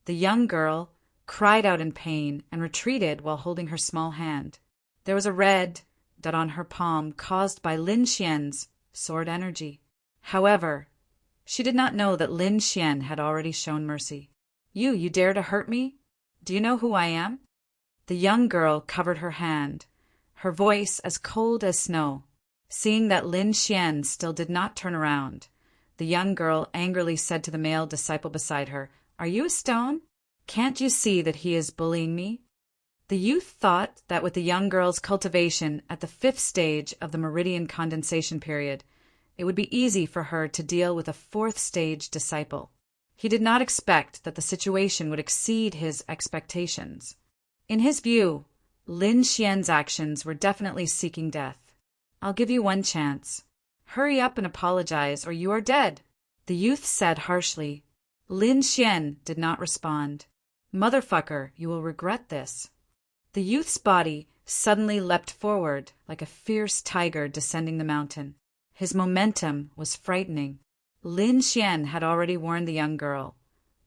The young girl cried out in pain and retreated while holding her small hand. There was a red dot on her palm caused by Lin Xian's sword energy. However, she did not know that Lin Xian had already shown mercy. You dare to hurt me? Do you know who I am? The young girl covered her hand, her voice as cold as snow. Seeing that Lin Xian still did not turn around, the young girl angrily said to the male disciple beside her, "Are you a stone? Can't you see that he is bullying me?" The youth thought that with the young girl's cultivation at the 5th stage of the meridian condensation period, it would be easy for her to deal with a 4th stage disciple. He did not expect that the situation would exceed his expectations. In his view, Lin Xian's actions were definitely seeking death. "I'll give you one chance. Hurry up and apologize, or you are dead," the youth said harshly. Lin Xian did not respond. "Motherfucker, you will regret this." The youth's body suddenly leapt forward like a fierce tiger descending the mountain. His momentum was frightening. Lin Xian had already warned the young girl,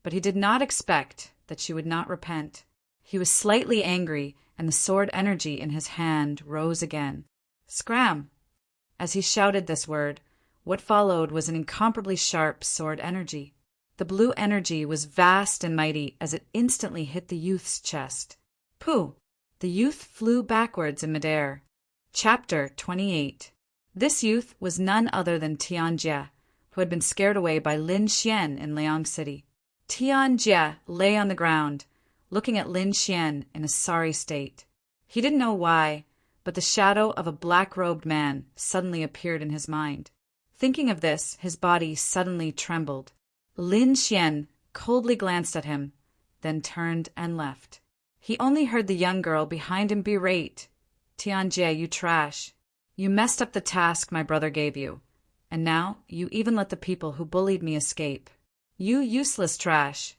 but he did not expect that she would not repent. He was slightly angry, and the sword energy in his hand rose again. "Scram!" As he shouted this word, what followed was an incomparably sharp sword energy. The blue energy was vast and mighty as it instantly hit the youth's chest. Pooh! The youth flew backwards in midair. Chapter 28. This youth was none other than Tianjie, who had been scared away by Lin Xian in Liang City. Tianjie lay on the ground, looking at Lin Xian in a sorry state. He didn't know why, but the shadow of a black-robed man suddenly appeared in his mind. Thinking of this, his body suddenly trembled. Lin Xian coldly glanced at him, then turned and left. He only heard the young girl behind him berate, "Tianjie, you trash. You messed up the task my brother gave you, and now you even let the people who bullied me escape. You useless trash."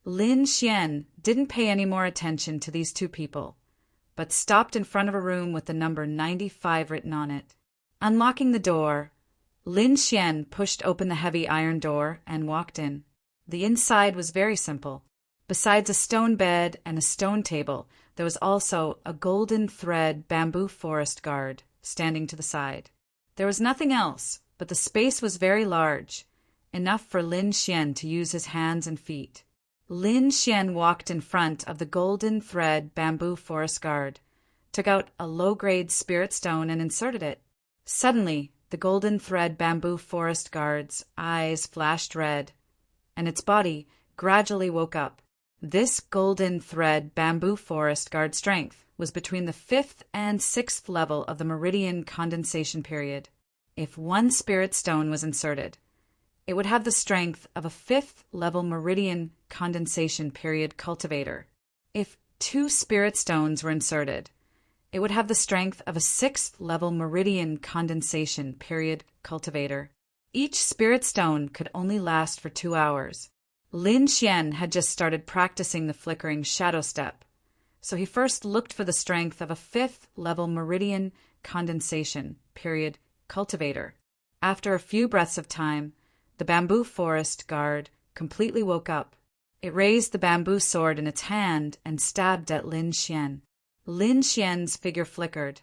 Lin Xian didn't pay any more attention to these two people, but stopped in front of a room with the number 95 written on it. Unlocking the door, Lin Xian pushed open the heavy iron door and walked in. The inside was very simple. Besides a stone bed and a stone table, there was also a golden thread bamboo forest guard standing to the side. There was nothing else, but the space was very large, enough for Lin Xian to use his hands and feet. Lin Xian walked in front of the golden thread bamboo forest guard, took out a low-grade spirit stone and inserted it. Suddenly, the golden thread bamboo forest guard's eyes flashed red, and its body gradually woke up. This golden thread bamboo forest guard strength was between the 5th and 6th level of the meridian condensation period. If one spirit stone was inserted, it would have the strength of a 5th level meridian condensation period cultivator. If 2 spirit stones were inserted, it would have the strength of a 6th level meridian condensation period cultivator. Each spirit stone could only last for 2 hours. Lin Xian had just started practicing the flickering shadow step, so he first looked for the strength of a 5th level meridian condensation period cultivator. After a few breaths of time, the bamboo forest guard completely woke up. It raised the bamboo sword in its hand and stabbed at Lin Xian. Lin Xian's figure flickered,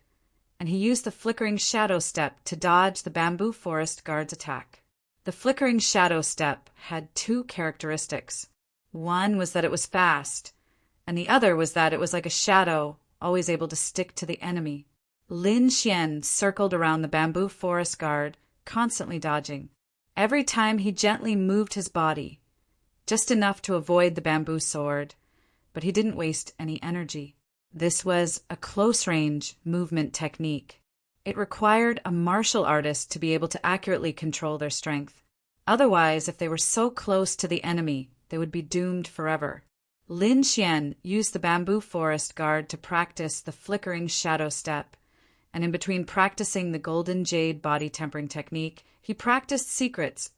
and he used the flickering shadow step to dodge the bamboo forest guard's attack. The flickering shadow step had 2 characteristics. One was that it was fast, and the other was that it was like a shadow, always able to stick to the enemy. Lin Xian circled around the bamboo forest guard, constantly dodging. Every time he gently moved his body, just enough to avoid the bamboo sword, but he didn't waste any energy. This was a close-range movement technique. It required a martial artist to be able to accurately control their strength. Otherwise, if they were so close to the enemy, they would be doomed forever. Lin Xian used the bamboo forest guard to practice the flickering shadow step, and in between practicing the golden jade body tempering technique, he practiced secrets.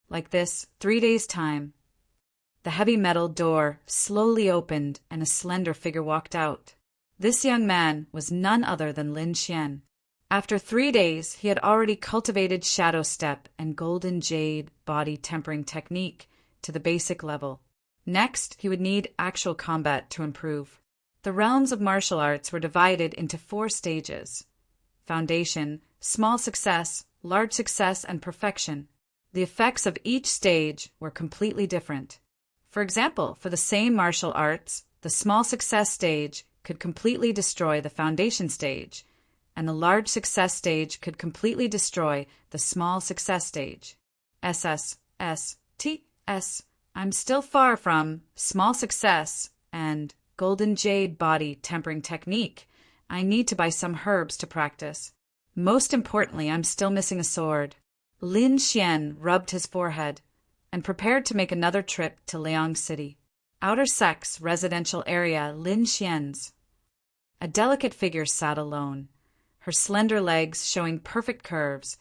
Like this, 3 days' time. The heavy metal door slowly opened and a slender figure walked out. This young man was none other than Lin Xian. After 3 days, he had already cultivated shadow step and golden jade body tempering technique to the basic level. Next, he would need actual combat to improve. The realms of martial arts were divided into 4 stages: foundation, small success, large success, and perfection. The effects of each stage were completely different. For example, for the same martial arts, the small success stage could completely destroy the foundation stage, and the large success stage could completely destroy the small success stage. I'm still far from small success and golden jade body tempering technique. I need to buy some herbs to practice. Most importantly, I'm still missing a sword. Lin Xian rubbed his forehead and prepared to make another trip to Liang City. Outer Sex residential area Lin Xian's. A delicate figure sat alone, her slender legs showing perfect curves,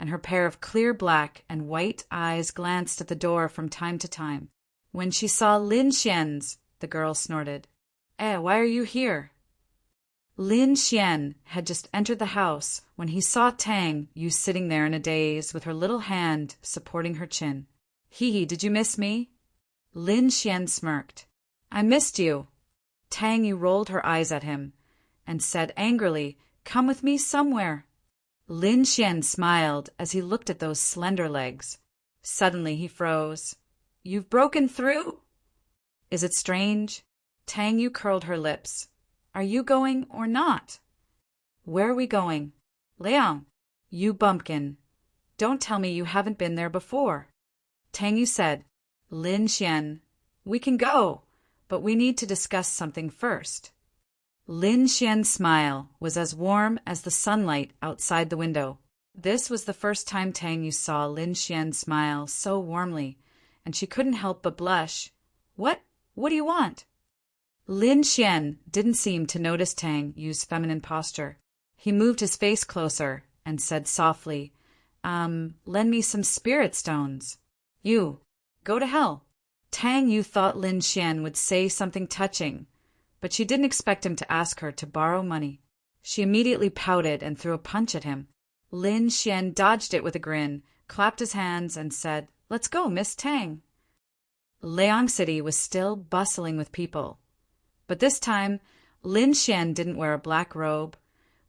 and her pair of clear black and white eyes glanced at the door from time to time. When she saw Lin Xian's, the girl snorted. Why are you here? Lin Xian had just entered the house when he saw Tang Yu sitting there in a daze with her little hand supporting her chin. Hee, did you miss me? Lin Xian smirked. I missed you. Tang Yu rolled her eyes at him and said angrily, Come with me somewhere. Lin Xian smiled as he looked at those slender legs. Suddenly he froze. You've broken through? Is it strange? Tang Yu curled her lips. Are you going or not? Where are we going? Liang. You bumpkin. Don't tell me you haven't been there before. Tang Yu said, Lin Xian, we can go, but we need to discuss something first. Lin Xian's smile was as warm as the sunlight outside the window. This was the first time Tang Yu saw Lin Xian smile so warmly, and she couldn't help but blush. What do you want? Lin Xian didn't seem to notice Tang Yu's feminine posture. He moved his face closer and said softly, lend me some spirit stones. You, go to hell. Tang Yu thought Lin Xian would say something touching, but she didn't expect him to ask her to borrow money. She immediately pouted and threw a punch at him. Lin Xian dodged it with a grin, clapped his hands, and said, Let's go, Miss Tang. Liang City was still bustling with people. But this time, Lin Xian didn't wear a black robe,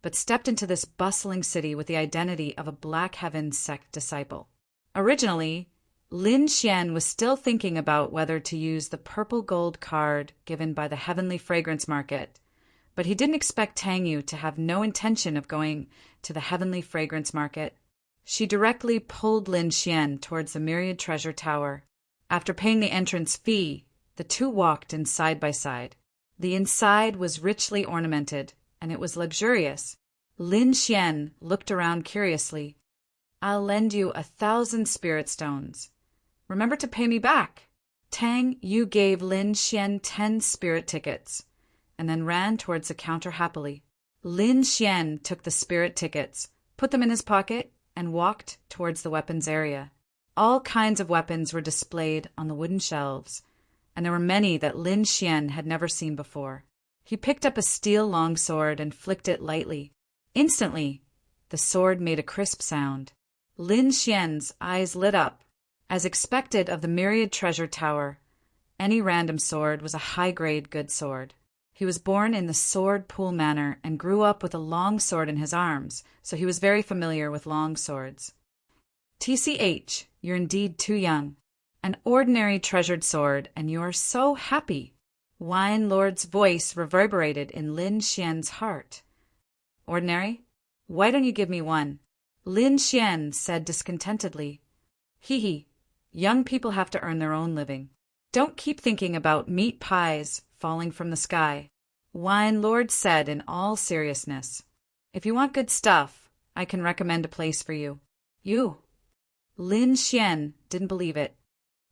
but stepped into this bustling city with the identity of a Black Heaven sect disciple. Originally, Lin Xian was still thinking about whether to use the purple gold card given by the Heavenly Fragrance Market, but he didn't expect Tang Yu to have no intention of going to the Heavenly Fragrance Market. She directly pulled Lin Xian towards the Myriad Treasure Tower. After paying the entrance fee, the two walked in side by side. The inside was richly ornamented, and it was luxurious. Lin Xian looked around curiously. I'll lend you 1,000 spirit stones. Remember to pay me back. Tang Yu gave Lin Xian 10 spirit tickets, and then ran towards the counter happily. Lin Xian took the spirit tickets, put them in his pocket, and walked towards the weapons area. All kinds of weapons were displayed on the wooden shelves, and there were many that Lin Xian had never seen before. He picked up a steel longsword and flicked it lightly. Instantly, the sword made a crisp sound. Lin Xian's eyes lit up. As expected of the Myriad Treasure Tower, any random sword was a high-grade good sword. He was born in the Sword Pool Manor and grew up with a long sword in his arms, so he was very familiar with long swords. TCH, you're indeed too young. An ordinary treasured sword, and you're so happy. Wine Lord's voice reverberated in Lin Xian's heart. Ordinary? Why don't you give me one? Lin Xian said discontentedly. Hee. Young people have to earn their own living. Don't keep thinking about meat pies falling from the sky. Wine Lord said in all seriousness. If you want good stuff, I can recommend a place for you. You. Lin Xian didn't believe it.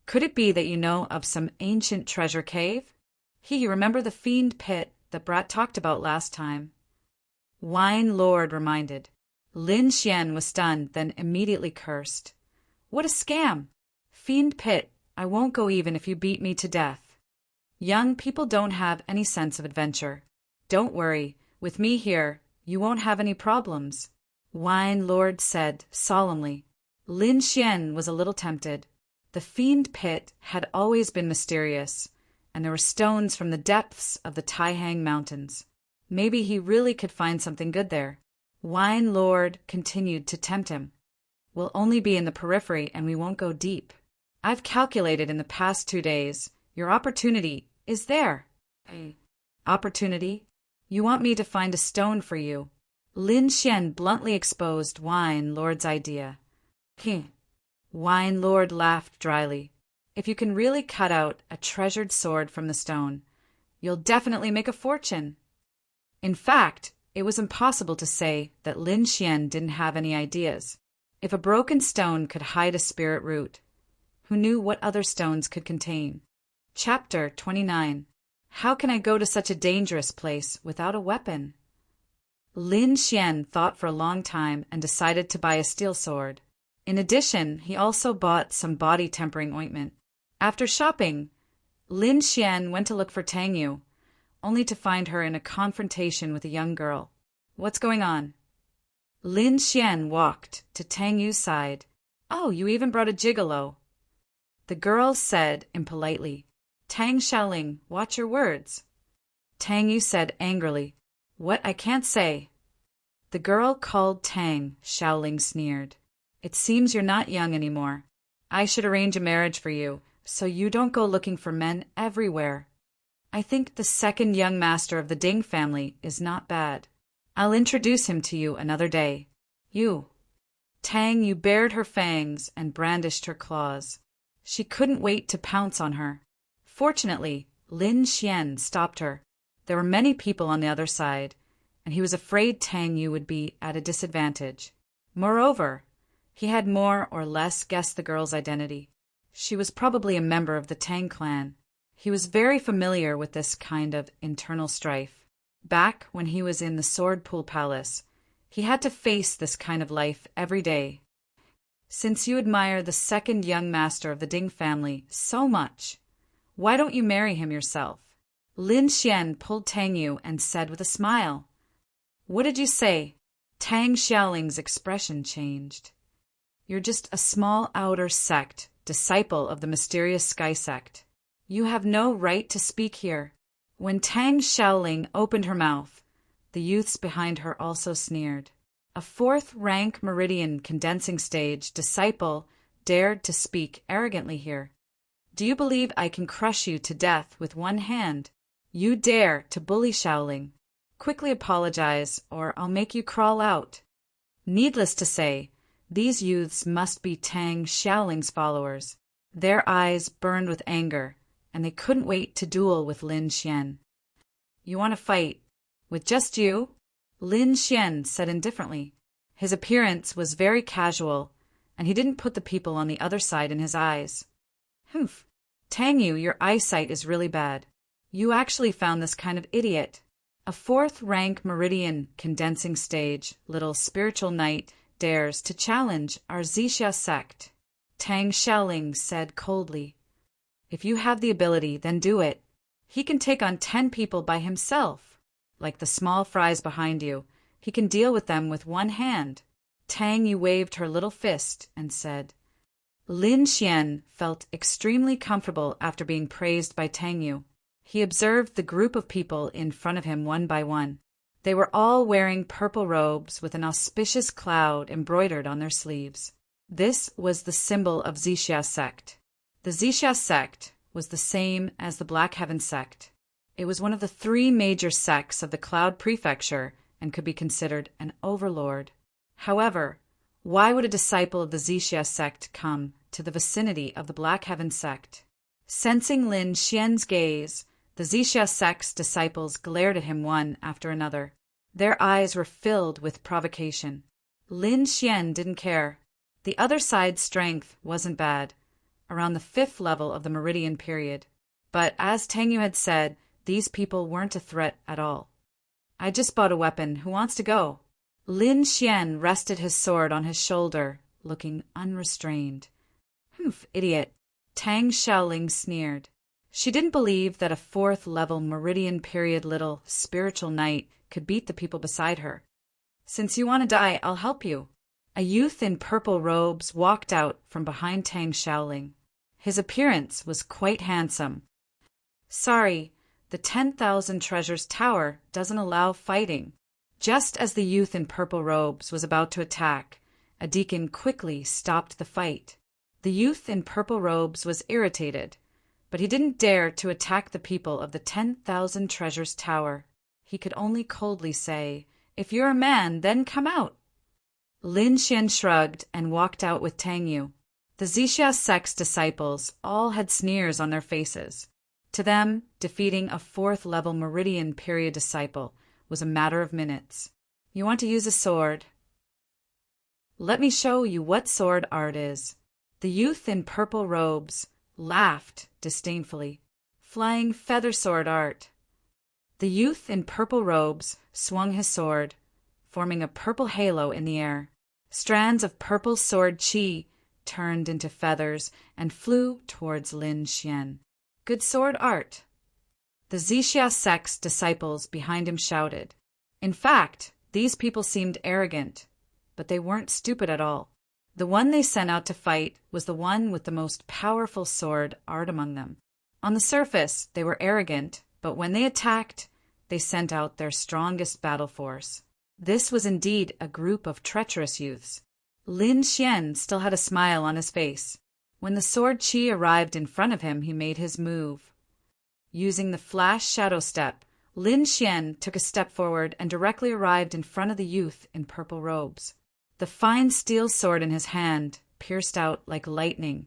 Could it be that you know of some ancient treasure cave? You remember the fiend pit that Brat talked about last time? Wine Lord reminded. Lin Xian was stunned, then immediately cursed. What a scam! Fiend pit, I won't go even if you beat me to death. Young people don't have any sense of adventure. Don't worry, with me here, you won't have any problems, Wine Lord said solemnly. Lin Xian was a little tempted. The fiend pit had always been mysterious, and there were stones from the depths of the Taihang Mountains. Maybe he really could find something good there. Wine Lord continued to tempt him. We'll only be in the periphery and we won't go deep. I've calculated in the past 2 days. Your opportunity is there. Opportunity? You want me to find a stone for you? Lin Xian bluntly exposed Wine Lord's idea. Wine Lord laughed dryly. If you can really cut out a treasured sword from the stone, you'll definitely make a fortune. In fact, it was impossible to say that Lin Xian didn't have any ideas. If a broken stone could hide a spirit root, who knew what other stones could contain? Chapter 29. How can I go to such a dangerous place without a weapon? Lin Xian thought for a long time and decided to buy a steel sword. In addition, he also bought some body-tempering ointment. After shopping, Lin Xian went to look for Tang Yu, only to find her in a confrontation with a young girl. What's going on? Lin Xian walked to Tang Yu's side. Oh, you even brought a gigolo. The girl said impolitely. Tang Xiaoling, watch your words. Tang Yu said angrily. What, I can't say. The girl called Tang Xiaoling sneered. It seems you're not young anymore. I should arrange a marriage for you, so you don't go looking for men everywhere. I think the second young master of the Ding family is not bad. I'll introduce him to you another day. You. Tang Yu bared her fangs and brandished her claws. She couldn't wait to pounce on her. Fortunately, Lin Xian stopped her. There were many people on the other side, and he was afraid Tang Yu would be at a disadvantage. Moreover, he had more or less guessed the girl's identity. She was probably a member of the Tang clan. He was very familiar with this kind of internal strife. Back when he was in the Sword Pool Palace, he had to face this kind of life every day. Since you admire the second young master of the Ding family so much, why don't you marry him yourself? Lin Xian pulled Tang Yu and said with a smile. What did you say? Tang Xiaoling's expression changed. You're just a small outer sect, disciple of the mysterious Sky Sect. You have no right to speak here. When Tang Xiaoling opened her mouth, the youths behind her also sneered. A fourth-rank meridian condensing stage disciple dared to speak arrogantly here. Do you believe I can crush you to death with one hand? You dare to bully Xiaoling. Quickly apologize, or I'll make you crawl out. Needless to say, these youths must be Tang Xiaoling's followers. Their eyes burned with anger, and they couldn't wait to duel with Lin Xian. You want to fight? With just you? Lin Xian said indifferently. His appearance was very casual, and he didn't put the people on the other side in his eyes. Humph. Tang Yu, your eyesight is really bad. You actually found this kind of idiot. A fourth-rank meridian condensing stage, little spiritual knight, dares to challenge our Zixia sect. Tang Xiaoling said coldly. If you have the ability, then do it. He can take on 10 people by himself. Like the small fries behind you, he can deal with them with one hand. Tang Yu waved her little fist and said. Lin Xian felt extremely comfortable after being praised by Tang Yu. He observed the group of people in front of him one by one. They were all wearing purple robes with an auspicious cloud embroidered on their sleeves. This was the symbol of Zixia sect. The Zixia sect was the same as the Black Heaven sect. It was one of the 3 major sects of the Cloud Prefecture and could be considered an overlord. However, why would a disciple of the Zixia sect come to the vicinity of the Black Heaven sect? Sensing Lin Xian's gaze, the Zixia sect's disciples glared at him one after another. Their eyes were filled with provocation. Lin Xian didn't care. The other side's strength wasn't bad, around the 5th level of the meridian period. But as Tang Yu had said, these people weren't a threat at all. I just bought a weapon. Who wants to go? Lin Xian rested his sword on his shoulder, looking unrestrained. Humph, idiot. Tang Xiaoling sneered. She didn't believe that a 4th level meridian period little spiritual knight could beat the people beside her. Since you want to die, I'll help you. A youth in purple robes walked out from behind Tang Xiaoling. His appearance was quite handsome. Sorry, the 10,000 Treasures Tower doesn't allow fighting. Just as the youth in purple robes was about to attack, a deacon quickly stopped the fight. The youth in purple robes was irritated, but he didn't dare to attack the people of the 10,000 Treasures Tower. He could only coldly say, "If you're a man, then come out." Lin Xian shrugged and walked out with Tang Yu. The Zixia sect's disciples all had sneers on their faces. To them, defeating a 4th level meridian period disciple was a matter of minutes. You want to use a sword? Let me show you what sword art is. The youth in purple robes laughed disdainfully. Flying feather sword art. The youth in purple robes swung his sword, forming a purple halo in the air. Strands of purple sword qi turned into feathers and flew towards Lin Xian. Good sword art. The Zixia sect's disciples behind him shouted. In fact, these people seemed arrogant, but they weren't stupid at all. The one they sent out to fight was the one with the most powerful sword art among them. On the surface, they were arrogant, but when they attacked, they sent out their strongest battle force. This was indeed a group of treacherous youths. Lin Xian still had a smile on his face. When the sword qi arrived in front of him, he made his move. Using the flash shadow step, Lin Xian took a step forward and directly arrived in front of the youth in purple robes. The fine steel sword in his hand pierced out like lightning,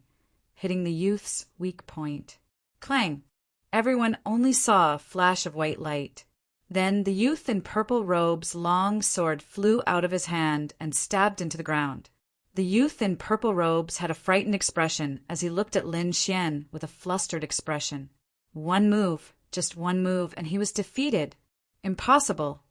hitting the youth's weak point. Clang! Everyone only saw a flash of white light. Then the youth in purple robes' long sword flew out of his hand and stabbed into the ground. The youth in purple robes had a frightened expression as he looked at Lin Xian with a flustered expression. One move, just one move, and he was defeated. Impossible.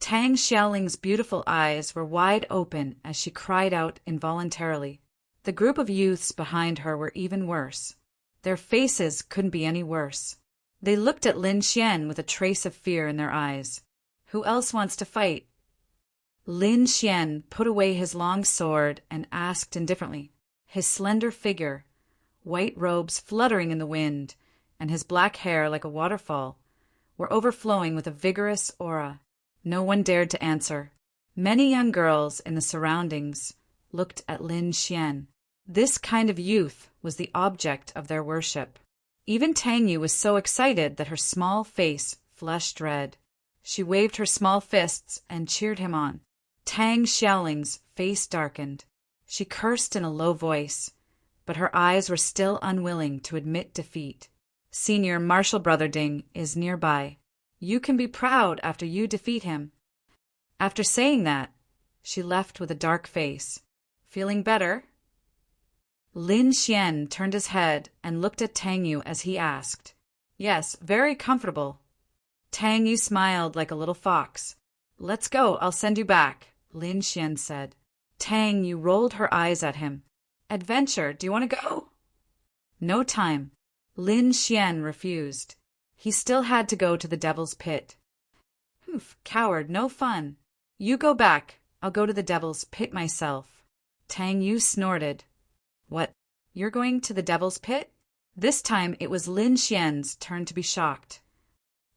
Tang Xiaoling's beautiful eyes were wide open as she cried out involuntarily. The group of youths behind her were even worse. Their faces couldn't be any worse. They looked at Lin Xian with a trace of fear in their eyes. Who else wants to fight? Lin Xian put away his long sword and asked indifferently. His slender figure, white robes fluttering in the wind, and his black hair like a waterfall, were overflowing with a vigorous aura. No one dared to answer. Many young girls in the surroundings looked at Lin Xian. This kind of youth was the object of their worship. Even Tang Yu was so excited that her small face flushed red. She waved her small fists and cheered him on. Tang Xiaoling's face darkened. She cursed in a low voice, but her eyes were still unwilling to admit defeat. Senior Marshal Brother Ding is nearby. You can be proud after you defeat him. After saying that, she left with a dark face. Feeling better? Lin Xian turned his head and looked at Tang Yu as he asked. Yes, very comfortable. Tang Yu smiled like a little fox. Let's go, I'll send you back, Lin Xian said. Tang Yu rolled her eyes at him. Adventure, do you want to go? No time. Lin Xian refused. He still had to go to the Devil's Pit. Humph, coward, no fun. You go back, I'll go to the Devil's Pit myself. Tang Yu snorted. What, you're going to the Devil's Pit? This time it was Lin Xian's turn to be shocked.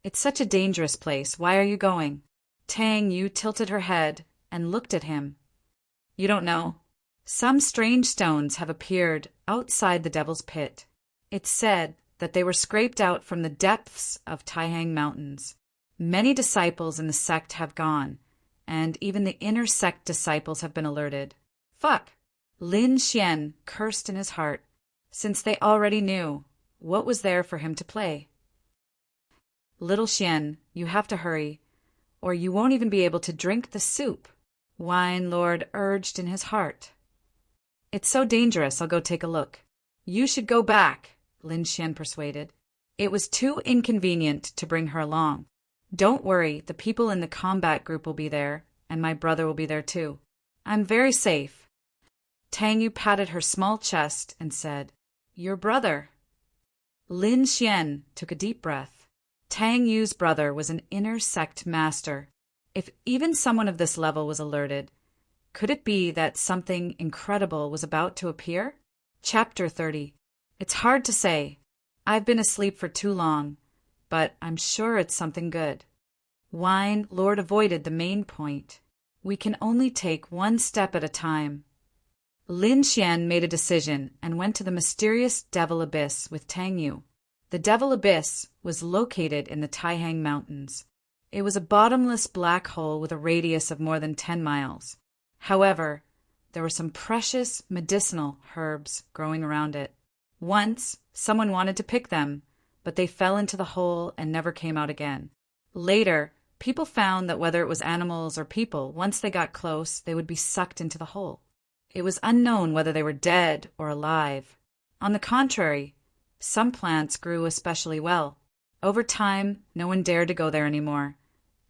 It's such a dangerous place, why are you going? Tang Yu tilted her head and looked at him. You don't know. Some strange stones have appeared outside the Devil's Pit. It's said that they were scraped out from the depths of Taihang Mountains. Many disciples in the sect have gone, and even the inner sect disciples have been alerted. Fuck! Lin Xian cursed in his heart. Since they already knew, what was there for him to play? Little Xian, you have to hurry, or you won't even be able to drink the soup," Wine Lord urged in his heart. "It's so dangerous, I'll go take a look." "You should go back," Lin Xian persuaded. It was too inconvenient to bring her along. "Don't worry, the people in the combat group will be there, and my brother will be there too. I'm very safe." Tang Yu patted her small chest and said, "Your brother." Lin Xian took a deep breath. Tang Yu's brother was an inner sect master. If even someone of this level was alerted, could it be that something incredible was about to appear? Chapter 30. It's hard to say. I've been asleep for too long, but I'm sure it's something good. Wine Lord avoided the main point. We can only take one step at a time. Lin Xian made a decision and went to the mysterious Devil Abyss with Tang Yu. The Devil Abyss was located in the Taihang Mountains. It was a bottomless black hole with a radius of more than 10 miles. However, there were some precious medicinal herbs growing around it. Once, someone wanted to pick them, but they fell into the hole and never came out again. Later, people found that whether it was animals or people, once they got close, they would be sucked into the hole. It was unknown whether they were dead or alive. On the contrary, some plants grew especially well. Over time, no one dared to go there anymore,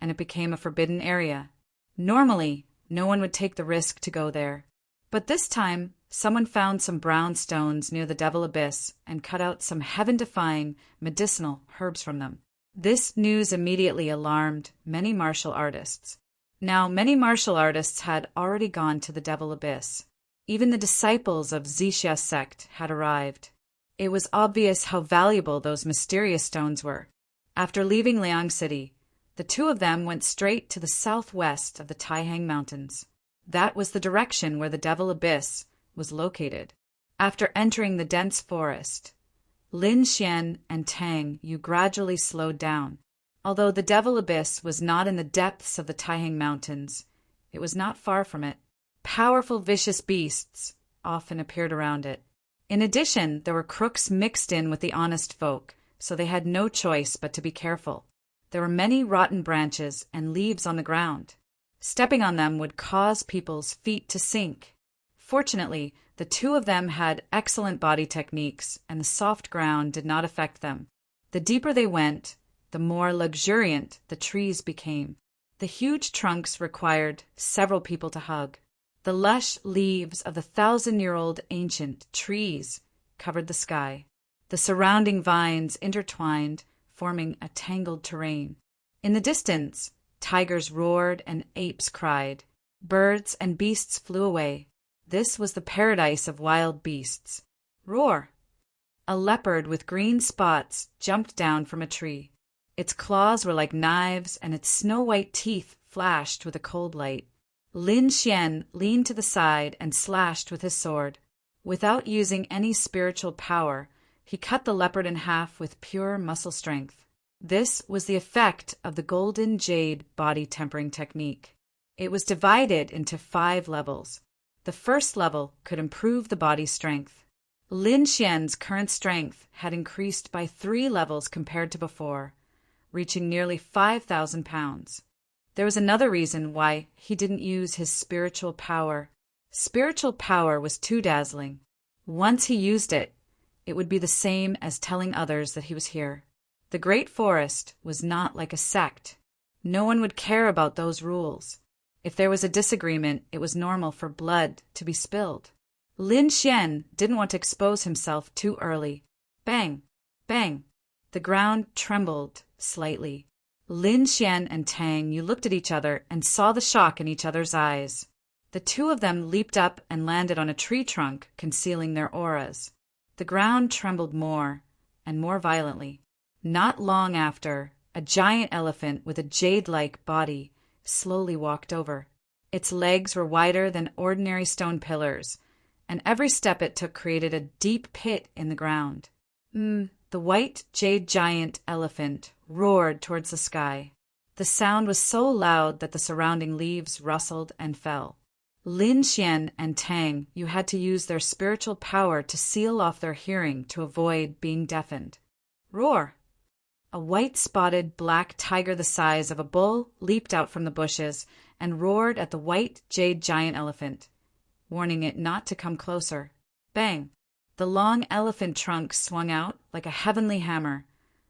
and it became a forbidden area. Normally, no one would take the risk to go there. But this time, someone found some brown stones near the Devil Abyss and cut out some heaven-defying medicinal herbs from them. This news immediately alarmed many martial artists. Now, many martial artists had already gone to the Devil Abyss. Even the disciples of Xixia's sect had arrived. It was obvious how valuable those mysterious stones were. After leaving Liang City, the two of them went straight to the southwest of the Taihang Mountains. That was the direction where the Devil Abyss was located. After entering the dense forest, Lin Xian and Tang Yu gradually slowed down. Although the Devil Abyss was not in the depths of the Taihang Mountains, it was not far from it. Powerful, vicious beasts often appeared around it. In addition, there were crooks mixed in with the honest folk, so they had no choice but to be careful. There were many rotten branches and leaves on the ground. Stepping on them would cause people's feet to sink. Fortunately, the two of them had excellent body techniques, and the soft ground did not affect them. The deeper they went, the more luxuriant the trees became. The huge trunks required several people to hug. The lush leaves of the 1,000-year-old ancient trees covered the sky. The surrounding vines intertwined, forming a tangled terrain. In the distance, tigers roared and apes cried. Birds and beasts flew away. This was the paradise of wild beasts. Roar! A leopard with green spots jumped down from a tree. Its claws were like knives, and its snow-white teeth flashed with a cold light. Lin Xian leaned to the side and slashed with his sword. Without using any spiritual power, he cut the leopard in half with pure muscle strength. This was the effect of the golden jade body tempering technique. It was divided into 5 levels. The first level could improve the body's strength. Lin Xian's current strength had increased by 3 levels compared to before, reaching nearly 5,000 pounds. There was another reason why he didn't use his spiritual power. Spiritual power was too dazzling. Once he used it, it would be the same as telling others that he was here. The Great Forest was not like a sect. No one would care about those rules. If there was a disagreement, it was normal for blood to be spilled. Lin Xian didn't want to expose himself too early. Bang! Bang! The ground trembled slightly. Lin Xian and Tang Yu looked at each other and saw the shock in each other's eyes. The two of them leaped up and landed on a tree trunk, concealing their auras. The ground trembled more and more violently. Not long after, a giant elephant with a jade-like body slowly walked over. Its legs were wider than ordinary stone pillars, and every step it took created a deep pit in the ground. The white jade giant elephant roared towards the sky. The sound was so loud that the surrounding leaves rustled and fell. Lin Xian and Tang Yu had to use their spiritual power to seal off their hearing to avoid being deafened. Roar! A white-spotted black tiger the size of a bull leaped out from the bushes and roared at the white jade giant elephant, warning it not to come closer. Bang! The long elephant trunk swung out like a heavenly hammer,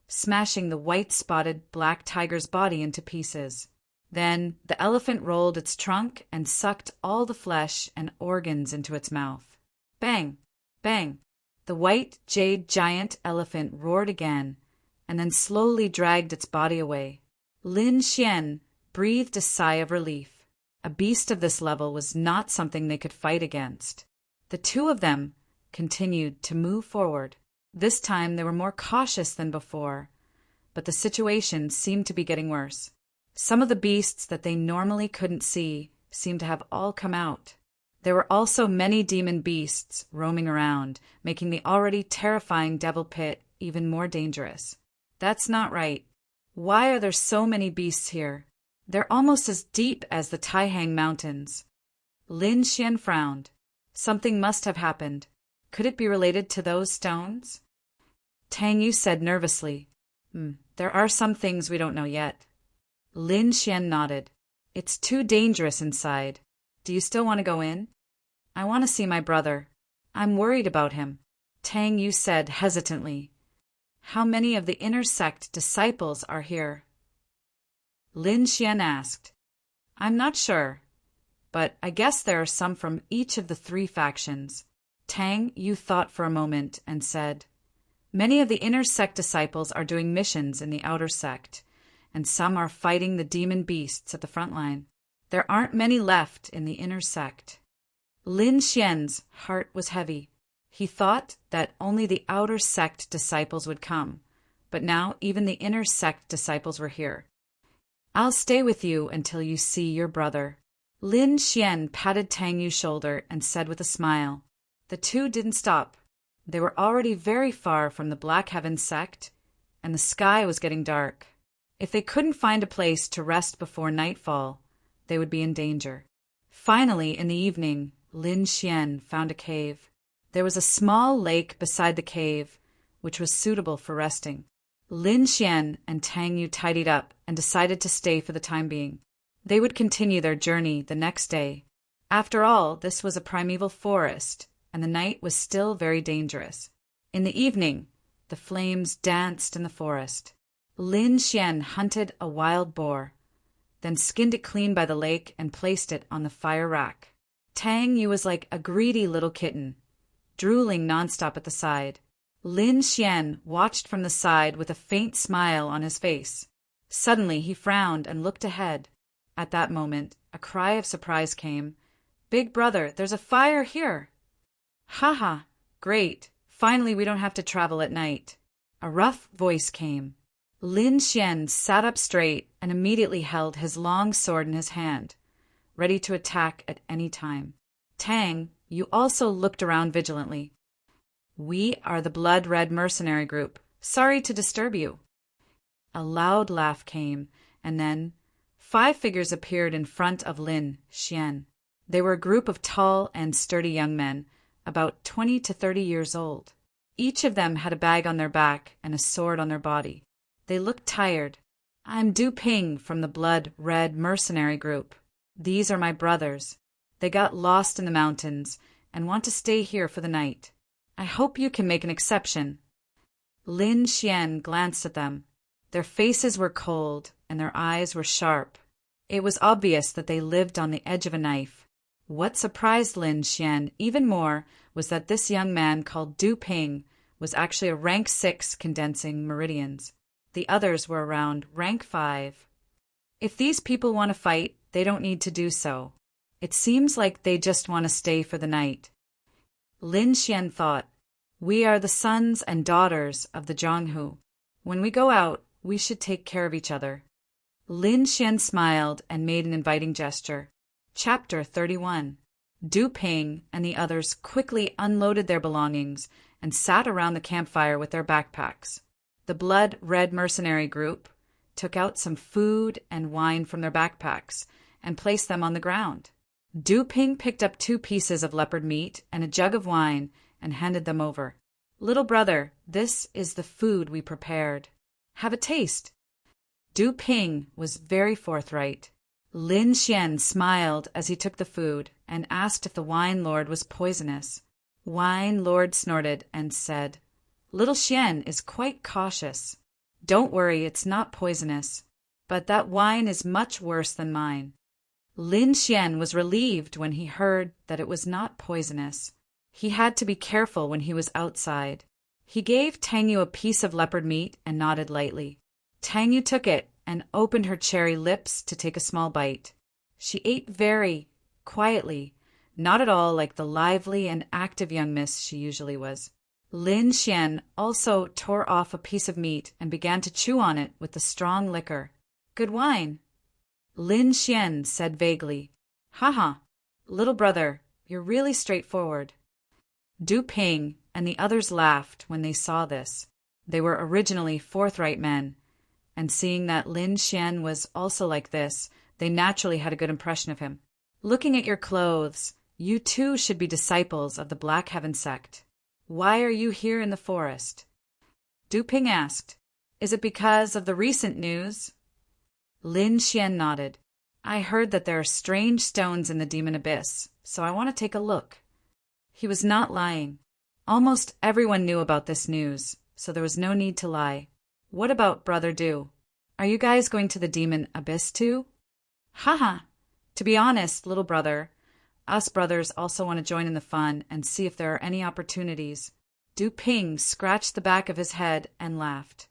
smashing the white-spotted black tiger's body into pieces. Then the elephant rolled its trunk and sucked all the flesh and organs into its mouth. Bang! Bang! The white jade giant elephant roared again, and then slowly dragged its body away. Lin Xian breathed a sigh of relief. A beast of this level was not something they could fight against. The two of them continued to move forward. This time they were more cautious than before, but the situation seemed to be getting worse. Some of the beasts that they normally couldn't see seemed to have all come out. There were also many demon beasts roaming around, making the already terrifying devil pit even more dangerous. That's not right. Why are there so many beasts here? They're almost as deep as the Taihang Mountains. Lin Xian frowned. Something must have happened. Could it be related to those stones? Tang Yu said nervously, There are some things we don't know yet. Lin Xian nodded. It's too dangerous inside. Do you still want to go in? I want to see my brother. I'm worried about him. Tang Yu said hesitantly. How many of the inner sect disciples are here? Lin Xian asked. I'm not sure, but I guess there are some from each of the three factions. Tang Yu thought for a moment and said, Many of the inner sect disciples are doing missions in the outer sect, and some are fighting the demon beasts at the front line. There aren't many left in the inner sect. Lin Xian's heart was heavy. He thought that only the outer sect disciples would come, but now even the inner sect disciples were here. I'll stay with you until you see your brother. Lin Xian patted Tang Yu's shoulder and said with a smile. The two didn't stop. They were already very far from the Black Heaven sect, and the sky was getting dark. If they couldn't find a place to rest before nightfall, they would be in danger. Finally, in the evening, Lin Xian found a cave. There was a small lake beside the cave, which was suitable for resting. Lin Xian and Tang Yu tidied up and decided to stay for the time being. They would continue their journey the next day. After all, this was a primeval forest, and the night was still very dangerous. In the evening, the flames danced in the forest. Lin Xian hunted a wild boar, then skinned it clean by the lake and placed it on the fire rack. Tang Yu was like a greedy little kitten, drooling nonstop at the side. Lin Xian watched from the side with a faint smile on his face. Suddenly he frowned and looked ahead. At that moment, a cry of surprise came. Big brother, there's a fire here! Haha, great. Finally we don't have to travel at night. A rough voice came. Lin Xian sat up straight and immediately held his long sword in his hand, ready to attack at any time. Tang, you also looked around vigilantly. We are the blood-red mercenary group. Sorry to disturb you. A loud laugh came, and then 5 figures appeared in front of Lin Xian. They were a group of tall and sturdy young men, about 20 to 30 years old. Each of them had a bag on their back and a sword on their body. They looked tired. I'm Du Ping from the blood-red mercenary group. These are my brothers. They got lost in the mountains and want to stay here for the night. I hope you can make an exception. Lin Xian glanced at them. Their faces were cold and their eyes were sharp. It was obvious that they lived on the edge of a knife. What surprised Lin Xian even more was that this young man called Du Ping was actually a rank 6 condensing meridians. The others were around rank 5. If these people want to fight, they don't need to do so. It seems like they just want to stay for the night. Lin Xian thought, we are the sons and daughters of the Zhonghu. When we go out, we should take care of each other. Lin Xian smiled and made an inviting gesture. Chapter 31. Du Ping and the others quickly unloaded their belongings and sat around the campfire with their backpacks. The blood-red mercenary group took out some food and wine from their backpacks and placed them on the ground. Du Ping picked up 2 pieces of leopard meat and a jug of wine and handed them over. Little brother, this is the food we prepared. Have a taste." Du Ping was very forthright. Lin Xian smiled as he took the food and asked if the wine lord was poisonous. Wine lord snorted and said, "Little Xian is quite cautious. Don't worry, it's not poisonous. But that wine is much worse than mine." Lin Xian was relieved when he heard that it was not poisonous. He had to be careful when he was outside. He gave Tang Yu a piece of leopard meat and nodded lightly. Tang Yu took it and opened her cherry lips to take a small bite. She ate very quietly, not at all like the lively and active young miss she usually was. Lin Xian also tore off a piece of meat and began to chew on it with the strong liquor. "Good wine," Lin Xian said vaguely. "Haha, little brother, you're really straightforward." Du Ping and the others laughed when they saw this. They were originally forthright men, and seeing that Lin Xian was also like this, they naturally had a good impression of him. "Looking at your clothes, you too should be disciples of the Black Heaven sect. Why are you here in the forest?" Du Ping asked. "Is it because of the recent news?" Lin Xian nodded. "I heard that there are strange stones in the demon abyss, so I want to take a look." He was not lying. Almost everyone knew about this news, so there was no need to lie. "What about Brother Du? Are you guys going to the demon abyss too?" "Haha. To be honest, little brother, us brothers also want to join in the fun and see if there are any opportunities." Du Ping scratched the back of his head and laughed.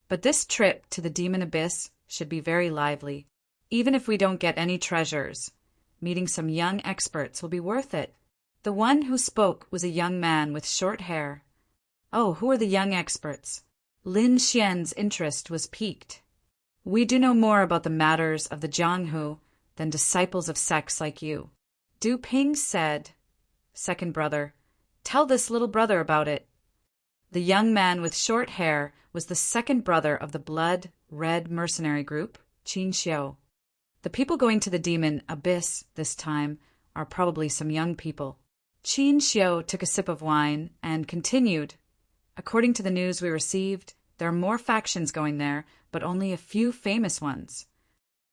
"But this trip to the demon abyss should be very lively. Even if we don't get any treasures, meeting some young experts will be worth it." The one who spoke was a young man with short hair. "Oh, who are the young experts?" Lin Xian's interest was piqued. "We do know more about the matters of the Jianghu than disciples of sects like you." Du Ping said, "Second brother, tell this little brother about it." The young man with short hair was the second brother of the blood red mercenary group, Qin Xiu. "The people going to the demon abyss this time are probably some young people." Qin Xiu took a sip of wine and continued, "According to the news we received, there are more factions going there, but only a few famous ones.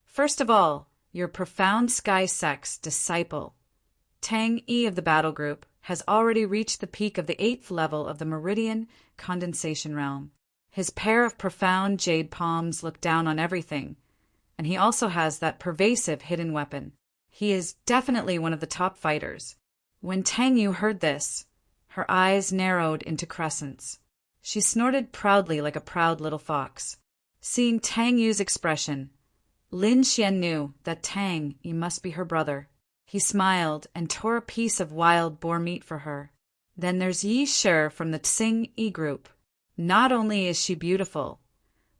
First of all, your profound sky sect's disciple, Tang Yi of the battle group, has already reached the peak of the 8th level of the meridian condensation realm. His pair of profound jade palms look down on everything, and he also has that pervasive hidden weapon. He is definitely one of the top fighters." When Tang Yu heard this, her eyes narrowed into crescents. She snorted proudly like a proud little fox. Seeing Tang Yu's expression, Lin Xian knew that Tang Yi must be her brother. He smiled and tore a piece of wild boar meat for her. "Then there's Yi Shi from the Tsing Yi group. Not only is she beautiful,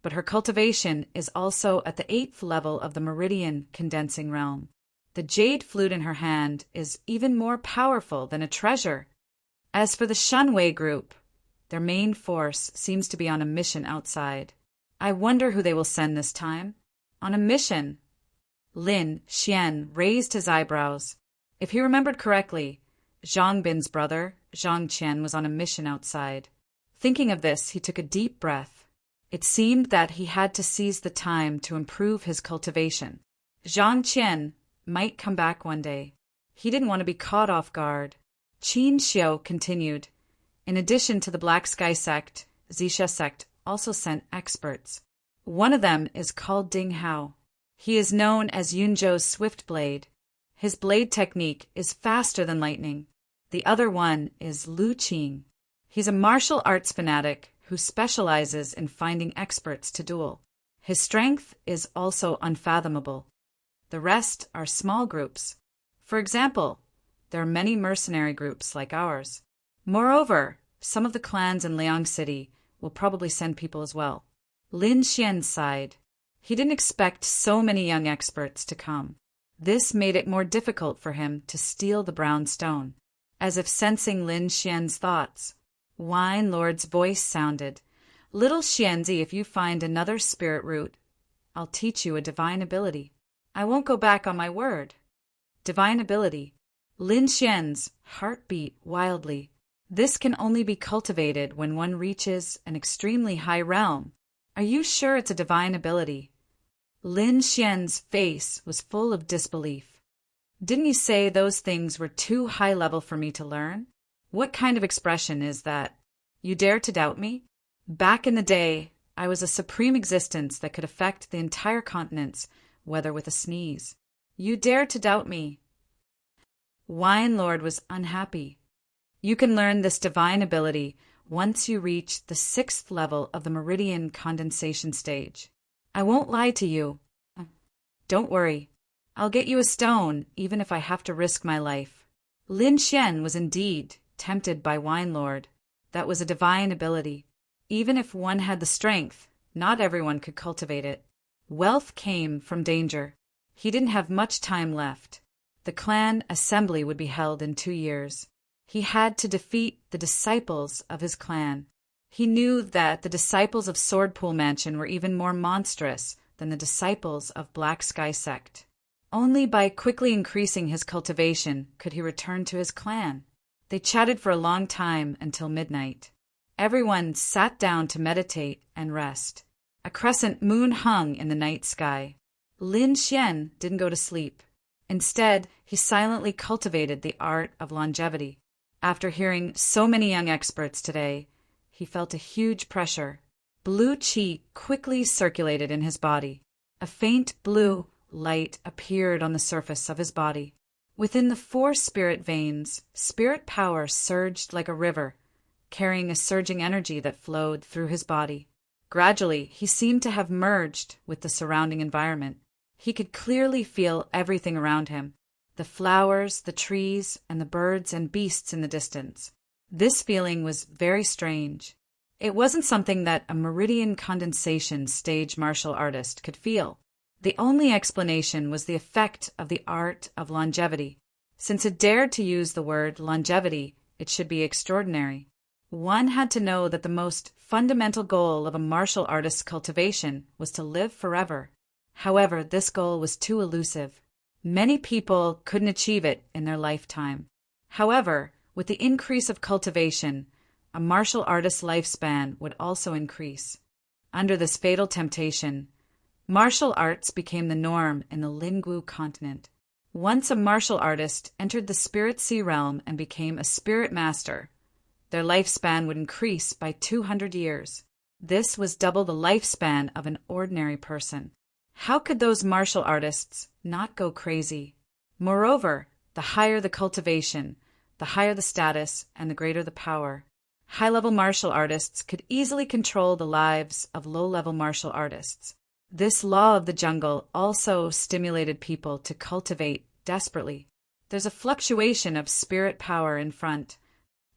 but her cultivation is also at the 8th level of the meridian condensing realm. The jade flute in her hand is even more powerful than a treasure. As for the Shunwei group, their main force seems to be on a mission outside. I wonder who they will send this time. On a mission." Lin Xian raised his eyebrows. If he remembered correctly, Zhang Bin's brother, Zhang Qian, was on a mission outside. Thinking of this, he took a deep breath. It seemed that he had to seize the time to improve his cultivation. Zhang Qian might come back one day. He didn't want to be caught off guard. Qin Xiu continued. In addition to the Black Sky sect, Zixia sect also sent experts. One of them is called Ding Hao. He is known as Yunzhou's Swift Blade. His blade technique is faster than lightning. The other one is Lu Qing. He's a martial arts fanatic who specializes in finding experts to duel. His strength is also unfathomable. The rest are small groups. For example, there are many mercenary groups like ours. Moreover, some of the clans in Liang City will probably send people as well." Lin Xian sighed. He didn't expect so many young experts to come. This made it more difficult for him to steal the brown stone. As if sensing Lin Xian's thoughts, Wine Lord's voice sounded. "Little Xianzi, if you find another spirit root, I'll teach you a divine ability. I won't go back on my word." Divine ability. Lin Xian's heart beat wildly. This can only be cultivated when one reaches an extremely high realm. Are you sure it's a divine ability? Lin Xian's face was full of disbelief. Didn't you say those things were too high level for me to learn? What kind of expression is that? You dare to doubt me? Back in the day, I was a supreme existence that could affect the entire continents, whether with a sneeze. You dare to doubt me? Wine Lord was unhappy. You can learn this divine ability once you reach the 6th level of the meridian condensation stage. I won't lie to you. Don't worry. I'll get you a stone, even if I have to risk my life. Lin Xian was indeed tempted by Wine Lord. That was a divine ability. Even if one had the strength, not everyone could cultivate it. Wealth came from danger. He didn't have much time left. The clan assembly would be held in 2 years. He had to defeat the disciples of his clan. He knew that the disciples of Swordpool Mansion were even more monstrous than the disciples of Black Sky Sect. Only by quickly increasing his cultivation could he return to his clan. They chatted for a long time until midnight. Everyone sat down to meditate and rest. A crescent moon hung in the night sky. Lin Xian didn't go to sleep. Instead, he silently cultivated the art of longevity. After hearing so many young experts today, he felt a huge pressure. Blue qi quickly circulated in his body. A faint blue light appeared on the surface of his body. Within the 4 spirit veins, spirit power surged like a river, carrying a surging energy that flowed through his body. Gradually, he seemed to have merged with the surrounding environment. He could clearly feel everything around him, the flowers, the trees, and the birds and beasts in the distance. This feeling was very strange. It wasn't something that a meridian condensation stage martial artist could feel. The only explanation was the effect of the art of longevity. Since it dared to use the word longevity, it should be extraordinary. One had to know that the most fundamental goal of a martial artist's cultivation was to live forever. However, this goal was too elusive. Many people couldn't achieve it in their lifetime. However, with the increase of cultivation, a martial artist's lifespan would also increase. Under this fatal temptation, martial arts became the norm in the Lingwu continent. Once a martial artist entered the spirit sea realm and became a spirit master, their lifespan would increase by 200 years. This was double the lifespan of an ordinary person. How could those martial artists not go crazy? Moreover, the higher the cultivation, the higher the status, and the greater the power. High-level martial artists could easily control the lives of low-level martial artists. This law of the jungle also stimulated people to cultivate desperately. There's a fluctuation of spirit power in front.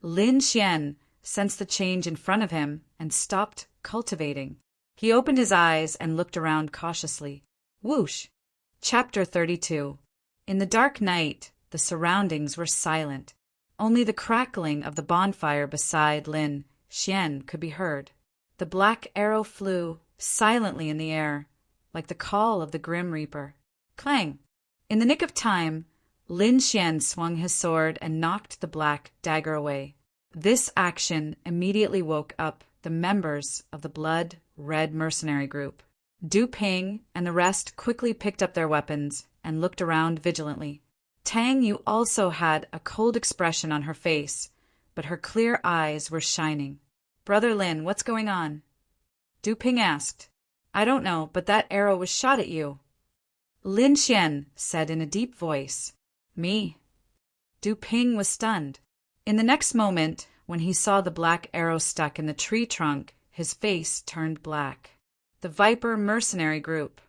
Lin Xian sensed the change in front of him and stopped cultivating. He opened his eyes and looked around cautiously. Whoosh! Chapter 32. In the dark night, the surroundings were silent. Only the crackling of the bonfire beside Lin Xian could be heard. The black arrow flew silently in the air, like the call of the Grim Reaper. Clang! In the nick of time, Lin Xian swung his sword and knocked the black dagger away. This action immediately woke up the members of the blood-red mercenary group. Du Ping and the rest quickly picked up their weapons and looked around vigilantly. Tang Yu also had a cold expression on her face, but her clear eyes were shining. Brother Lin, what's going on? Du Ping asked. I don't know, but that arrow was shot at you. Lin Xian said in a deep voice. Me? Du Ping was stunned. In the next moment, when he saw the black arrow stuck in the tree trunk, his face turned black. The Viper mercenary group.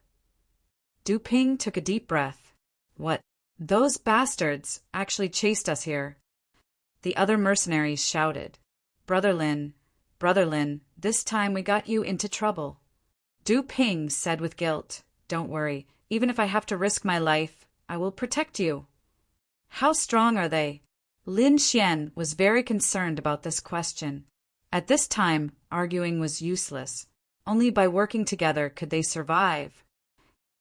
Du Ping took a deep breath. What? Those bastards actually chased us here. The other mercenaries shouted. Brother Lin, this time we got you into trouble. Du Ping said with guilt, Don't worry, even if I have to risk my life, I will protect you. How strong are they? Lin Xian was very concerned about this question. At this time, arguing was useless. Only by working together could they survive.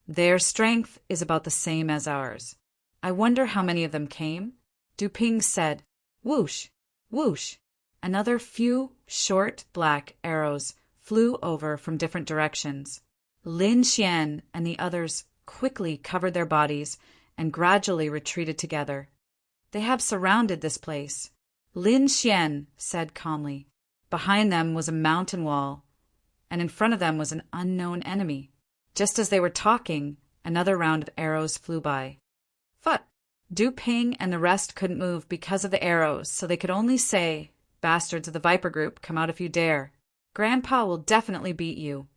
Their strength is about the same as ours. I wonder how many of them came? Du Ping said. Whoosh, whoosh. Another few short black arrows flew over from different directions. Lin Xian and the others quickly covered their bodies and gradually retreated together. They have surrounded this place, Lin Xian said calmly. Behind them was a mountain wall, and in front of them was an unknown enemy. Just as they were talking, another round of arrows flew by. Phut! Du Ping and the rest couldn't move because of the arrows, so they could only say, "Bastards of the Viper Group, come out if you dare. Grandpa will definitely beat you."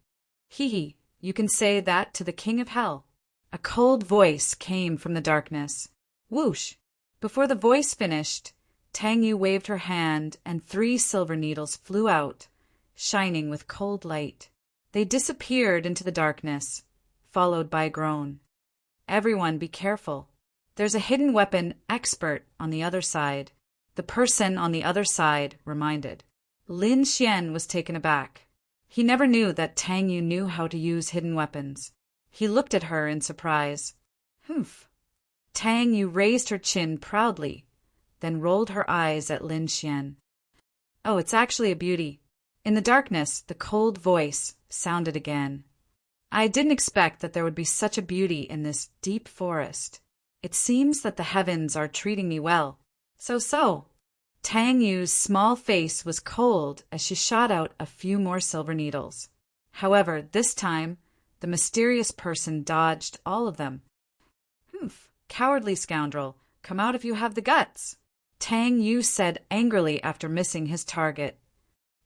"Hee, you can say that to the King of Hell." A cold voice came from the darkness. Whoosh! Before the voice finished, Tang Yu waved her hand and 3 silver needles flew out, shining with cold light. They disappeared into the darkness, followed by a groan. "Everyone be careful. There's a hidden weapon expert on the other side," the person on the other side reminded. Lin Xian was taken aback. He never knew that Tang Yu knew how to use hidden weapons. He looked at her in surprise. Humph. Tang Yu raised her chin proudly, then rolled her eyes at Lin Xian. "Oh, it's actually a beauty." In the darkness, the cold voice sounded again. "I didn't expect that there would be such a beauty in this deep forest. It seems that the heavens are treating me well." So. Tang Yu's small face was cold as she shot out a few more silver needles. However, this time, the mysterious person dodged all of them. "Humph, cowardly scoundrel, come out if you have the guts," Tang Yu said angrily after missing his target.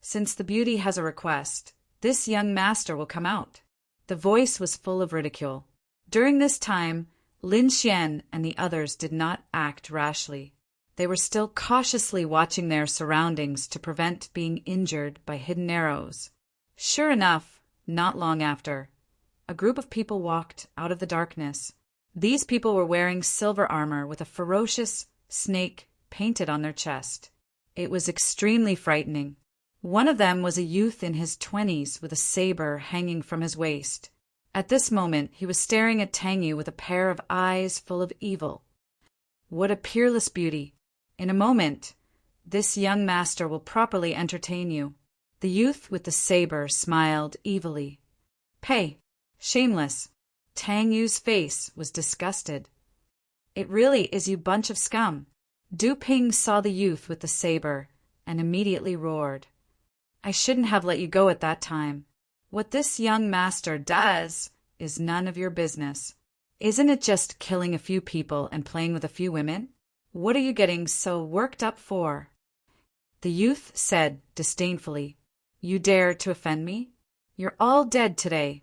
"Since the beauty has a request, this young master will come out." The voice was full of ridicule. During this time, Lin Xian and the others did not act rashly. They were still cautiously watching their surroundings to prevent being injured by hidden arrows. Sure enough, not long after, a group of people walked out of the darkness. These people were wearing silver armor with a ferocious snake painted on their chest. It was extremely frightening. One of them was a youth in his 20s with a saber hanging from his waist. At this moment, he was staring at Tang Yu with a pair of eyes full of evil. What a peerless beauty! In a moment, this young master will properly entertain you. The youth with the saber smiled evilly. "Pay! Shameless!" Tang Yu's face was disgusted. "It really is you bunch of scum." Du Ping saw the youth with the saber and immediately roared. "I shouldn't have let you go at that time. What this young master does is none of your business. Isn't it just killing a few people and playing with a few women? What are you getting so worked up for?" The youth said disdainfully, "You dare to offend me? You're all dead today."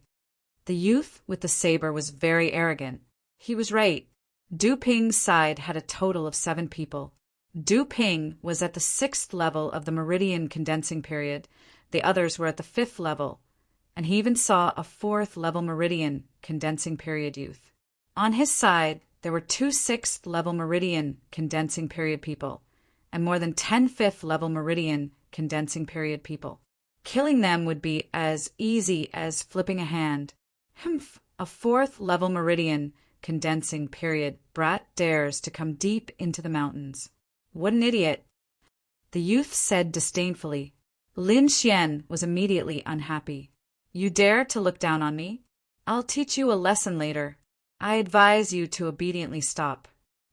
The youth with the saber was very arrogant. He was right. Du Ping's side had a total of 7 people. Du Ping was at the 6th level of the meridian condensing period. The others were at the 5th level, and he even saw a 4th level meridian condensing period youth. On his side, there were 2 6th level meridian condensing period people, and more than 10 5th level meridian condensing period people. Killing them would be as easy as flipping a hand. Humph, a 4th level meridian condensing period brat dares to come deep into the mountains. What an idiot! The youth said disdainfully. Lin Xian was immediately unhappy. "You dare to look down on me? I'll teach you a lesson later. I advise you to obediently stop.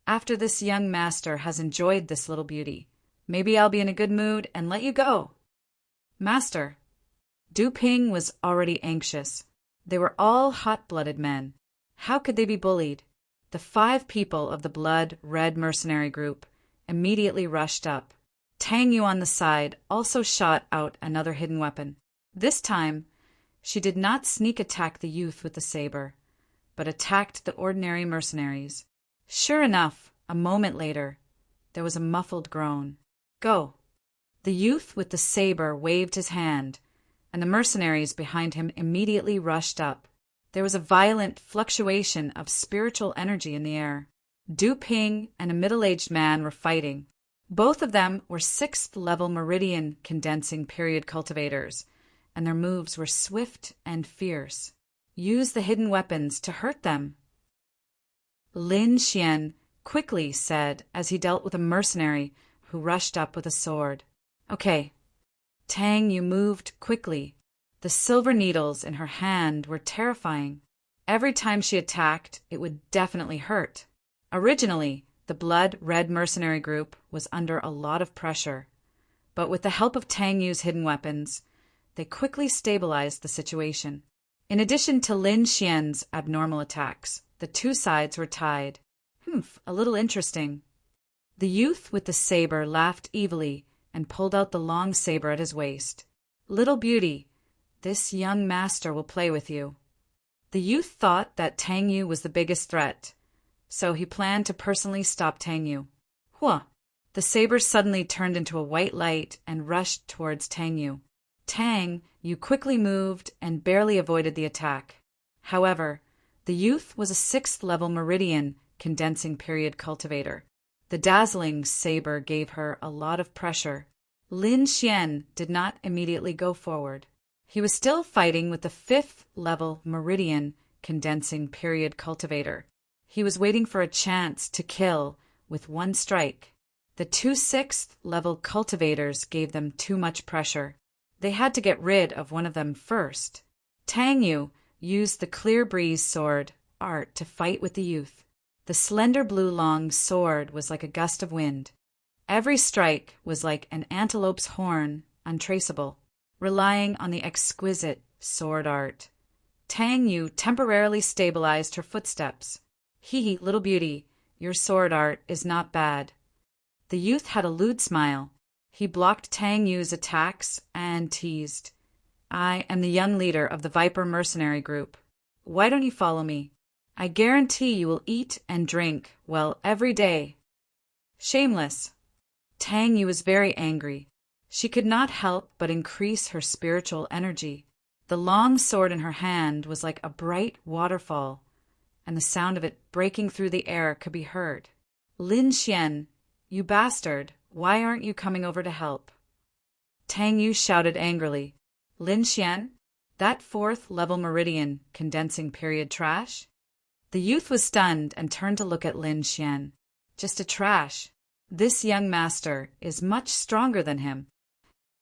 After this young master has enjoyed this little beauty, maybe I'll be in a good mood and let you go." "Master." Du Ping was already anxious. They were all hot-blooded men. How could they be bullied? The 5 people of the blood-red mercenary group immediately rushed up. Tang Yu on the side also shot out another hidden weapon. This time, she did not sneak attack the youth with the saber, but attacked the ordinary mercenaries. Sure enough, a moment later, there was a muffled groan. "Go!" The youth with the saber waved his hand, and the mercenaries behind him immediately rushed up. There was a violent fluctuation of spiritual energy in the air. Du Ping and a middle-aged man were fighting. Both of them were 6th level meridian condensing period cultivators, and their moves were swift and fierce. Use the hidden weapons to hurt them, Lin Xian quickly said as he dealt with a mercenary who rushed up with a sword. "Okay." Tang Yu moved quickly. The silver needles in her hand were terrifying. Every time she attacked, it would definitely hurt. Originally, the blood-red mercenary group was under a lot of pressure, but with the help of Tang Yu's hidden weapons, they quickly stabilized the situation. In addition to Lin Xian's abnormal attacks, the two sides were tied. A little interesting. The youth with the saber laughed evilly and pulled out the long saber at his waist. "Little beauty, this young master will play with you." The youth thought that Tang Yu was the biggest threat, so he planned to personally stop Tang Yu. Hua! The saber suddenly turned into a white light and rushed towards Tang Yu. Tang Yu quickly moved and barely avoided the attack. However, the youth was a 6th-level meridian condensing period cultivator. The dazzling saber gave her a lot of pressure. Lin Xian did not immediately go forward. He was still fighting with the 5th-level meridian condensing period cultivator. He was waiting for a chance to kill with one strike. The two 6th-level cultivators gave them too much pressure. They had to get rid of one of them first. Tang Yu used the Clear Breeze sword art to fight with the youth. The slender blue long sword was like a gust of wind. Every strike was like an antelope's horn, untraceable. Relying on the exquisite sword art, Tang Yu temporarily stabilized her footsteps. "Hee, little beauty, your sword art is not bad." The youth had a lewd smile. He blocked Tang Yu's attacks and teased, "I am the young leader of the Viper mercenary group. Why don't you follow me? I guarantee you will eat and drink well every day." Shameless. Tang Yu was very angry. She could not help but increase her spiritual energy. The long sword in her hand was like a bright waterfall, and the sound of it breaking through the air could be heard. "Lin Xian, you bastard, why aren't you coming over to help?" Tang Yu shouted angrily. "Lin Xian? That 4th-level meridian condensing period trash?" The youth was stunned and turned to look at Lin Xian. "Just a trash. This young master is much stronger than him."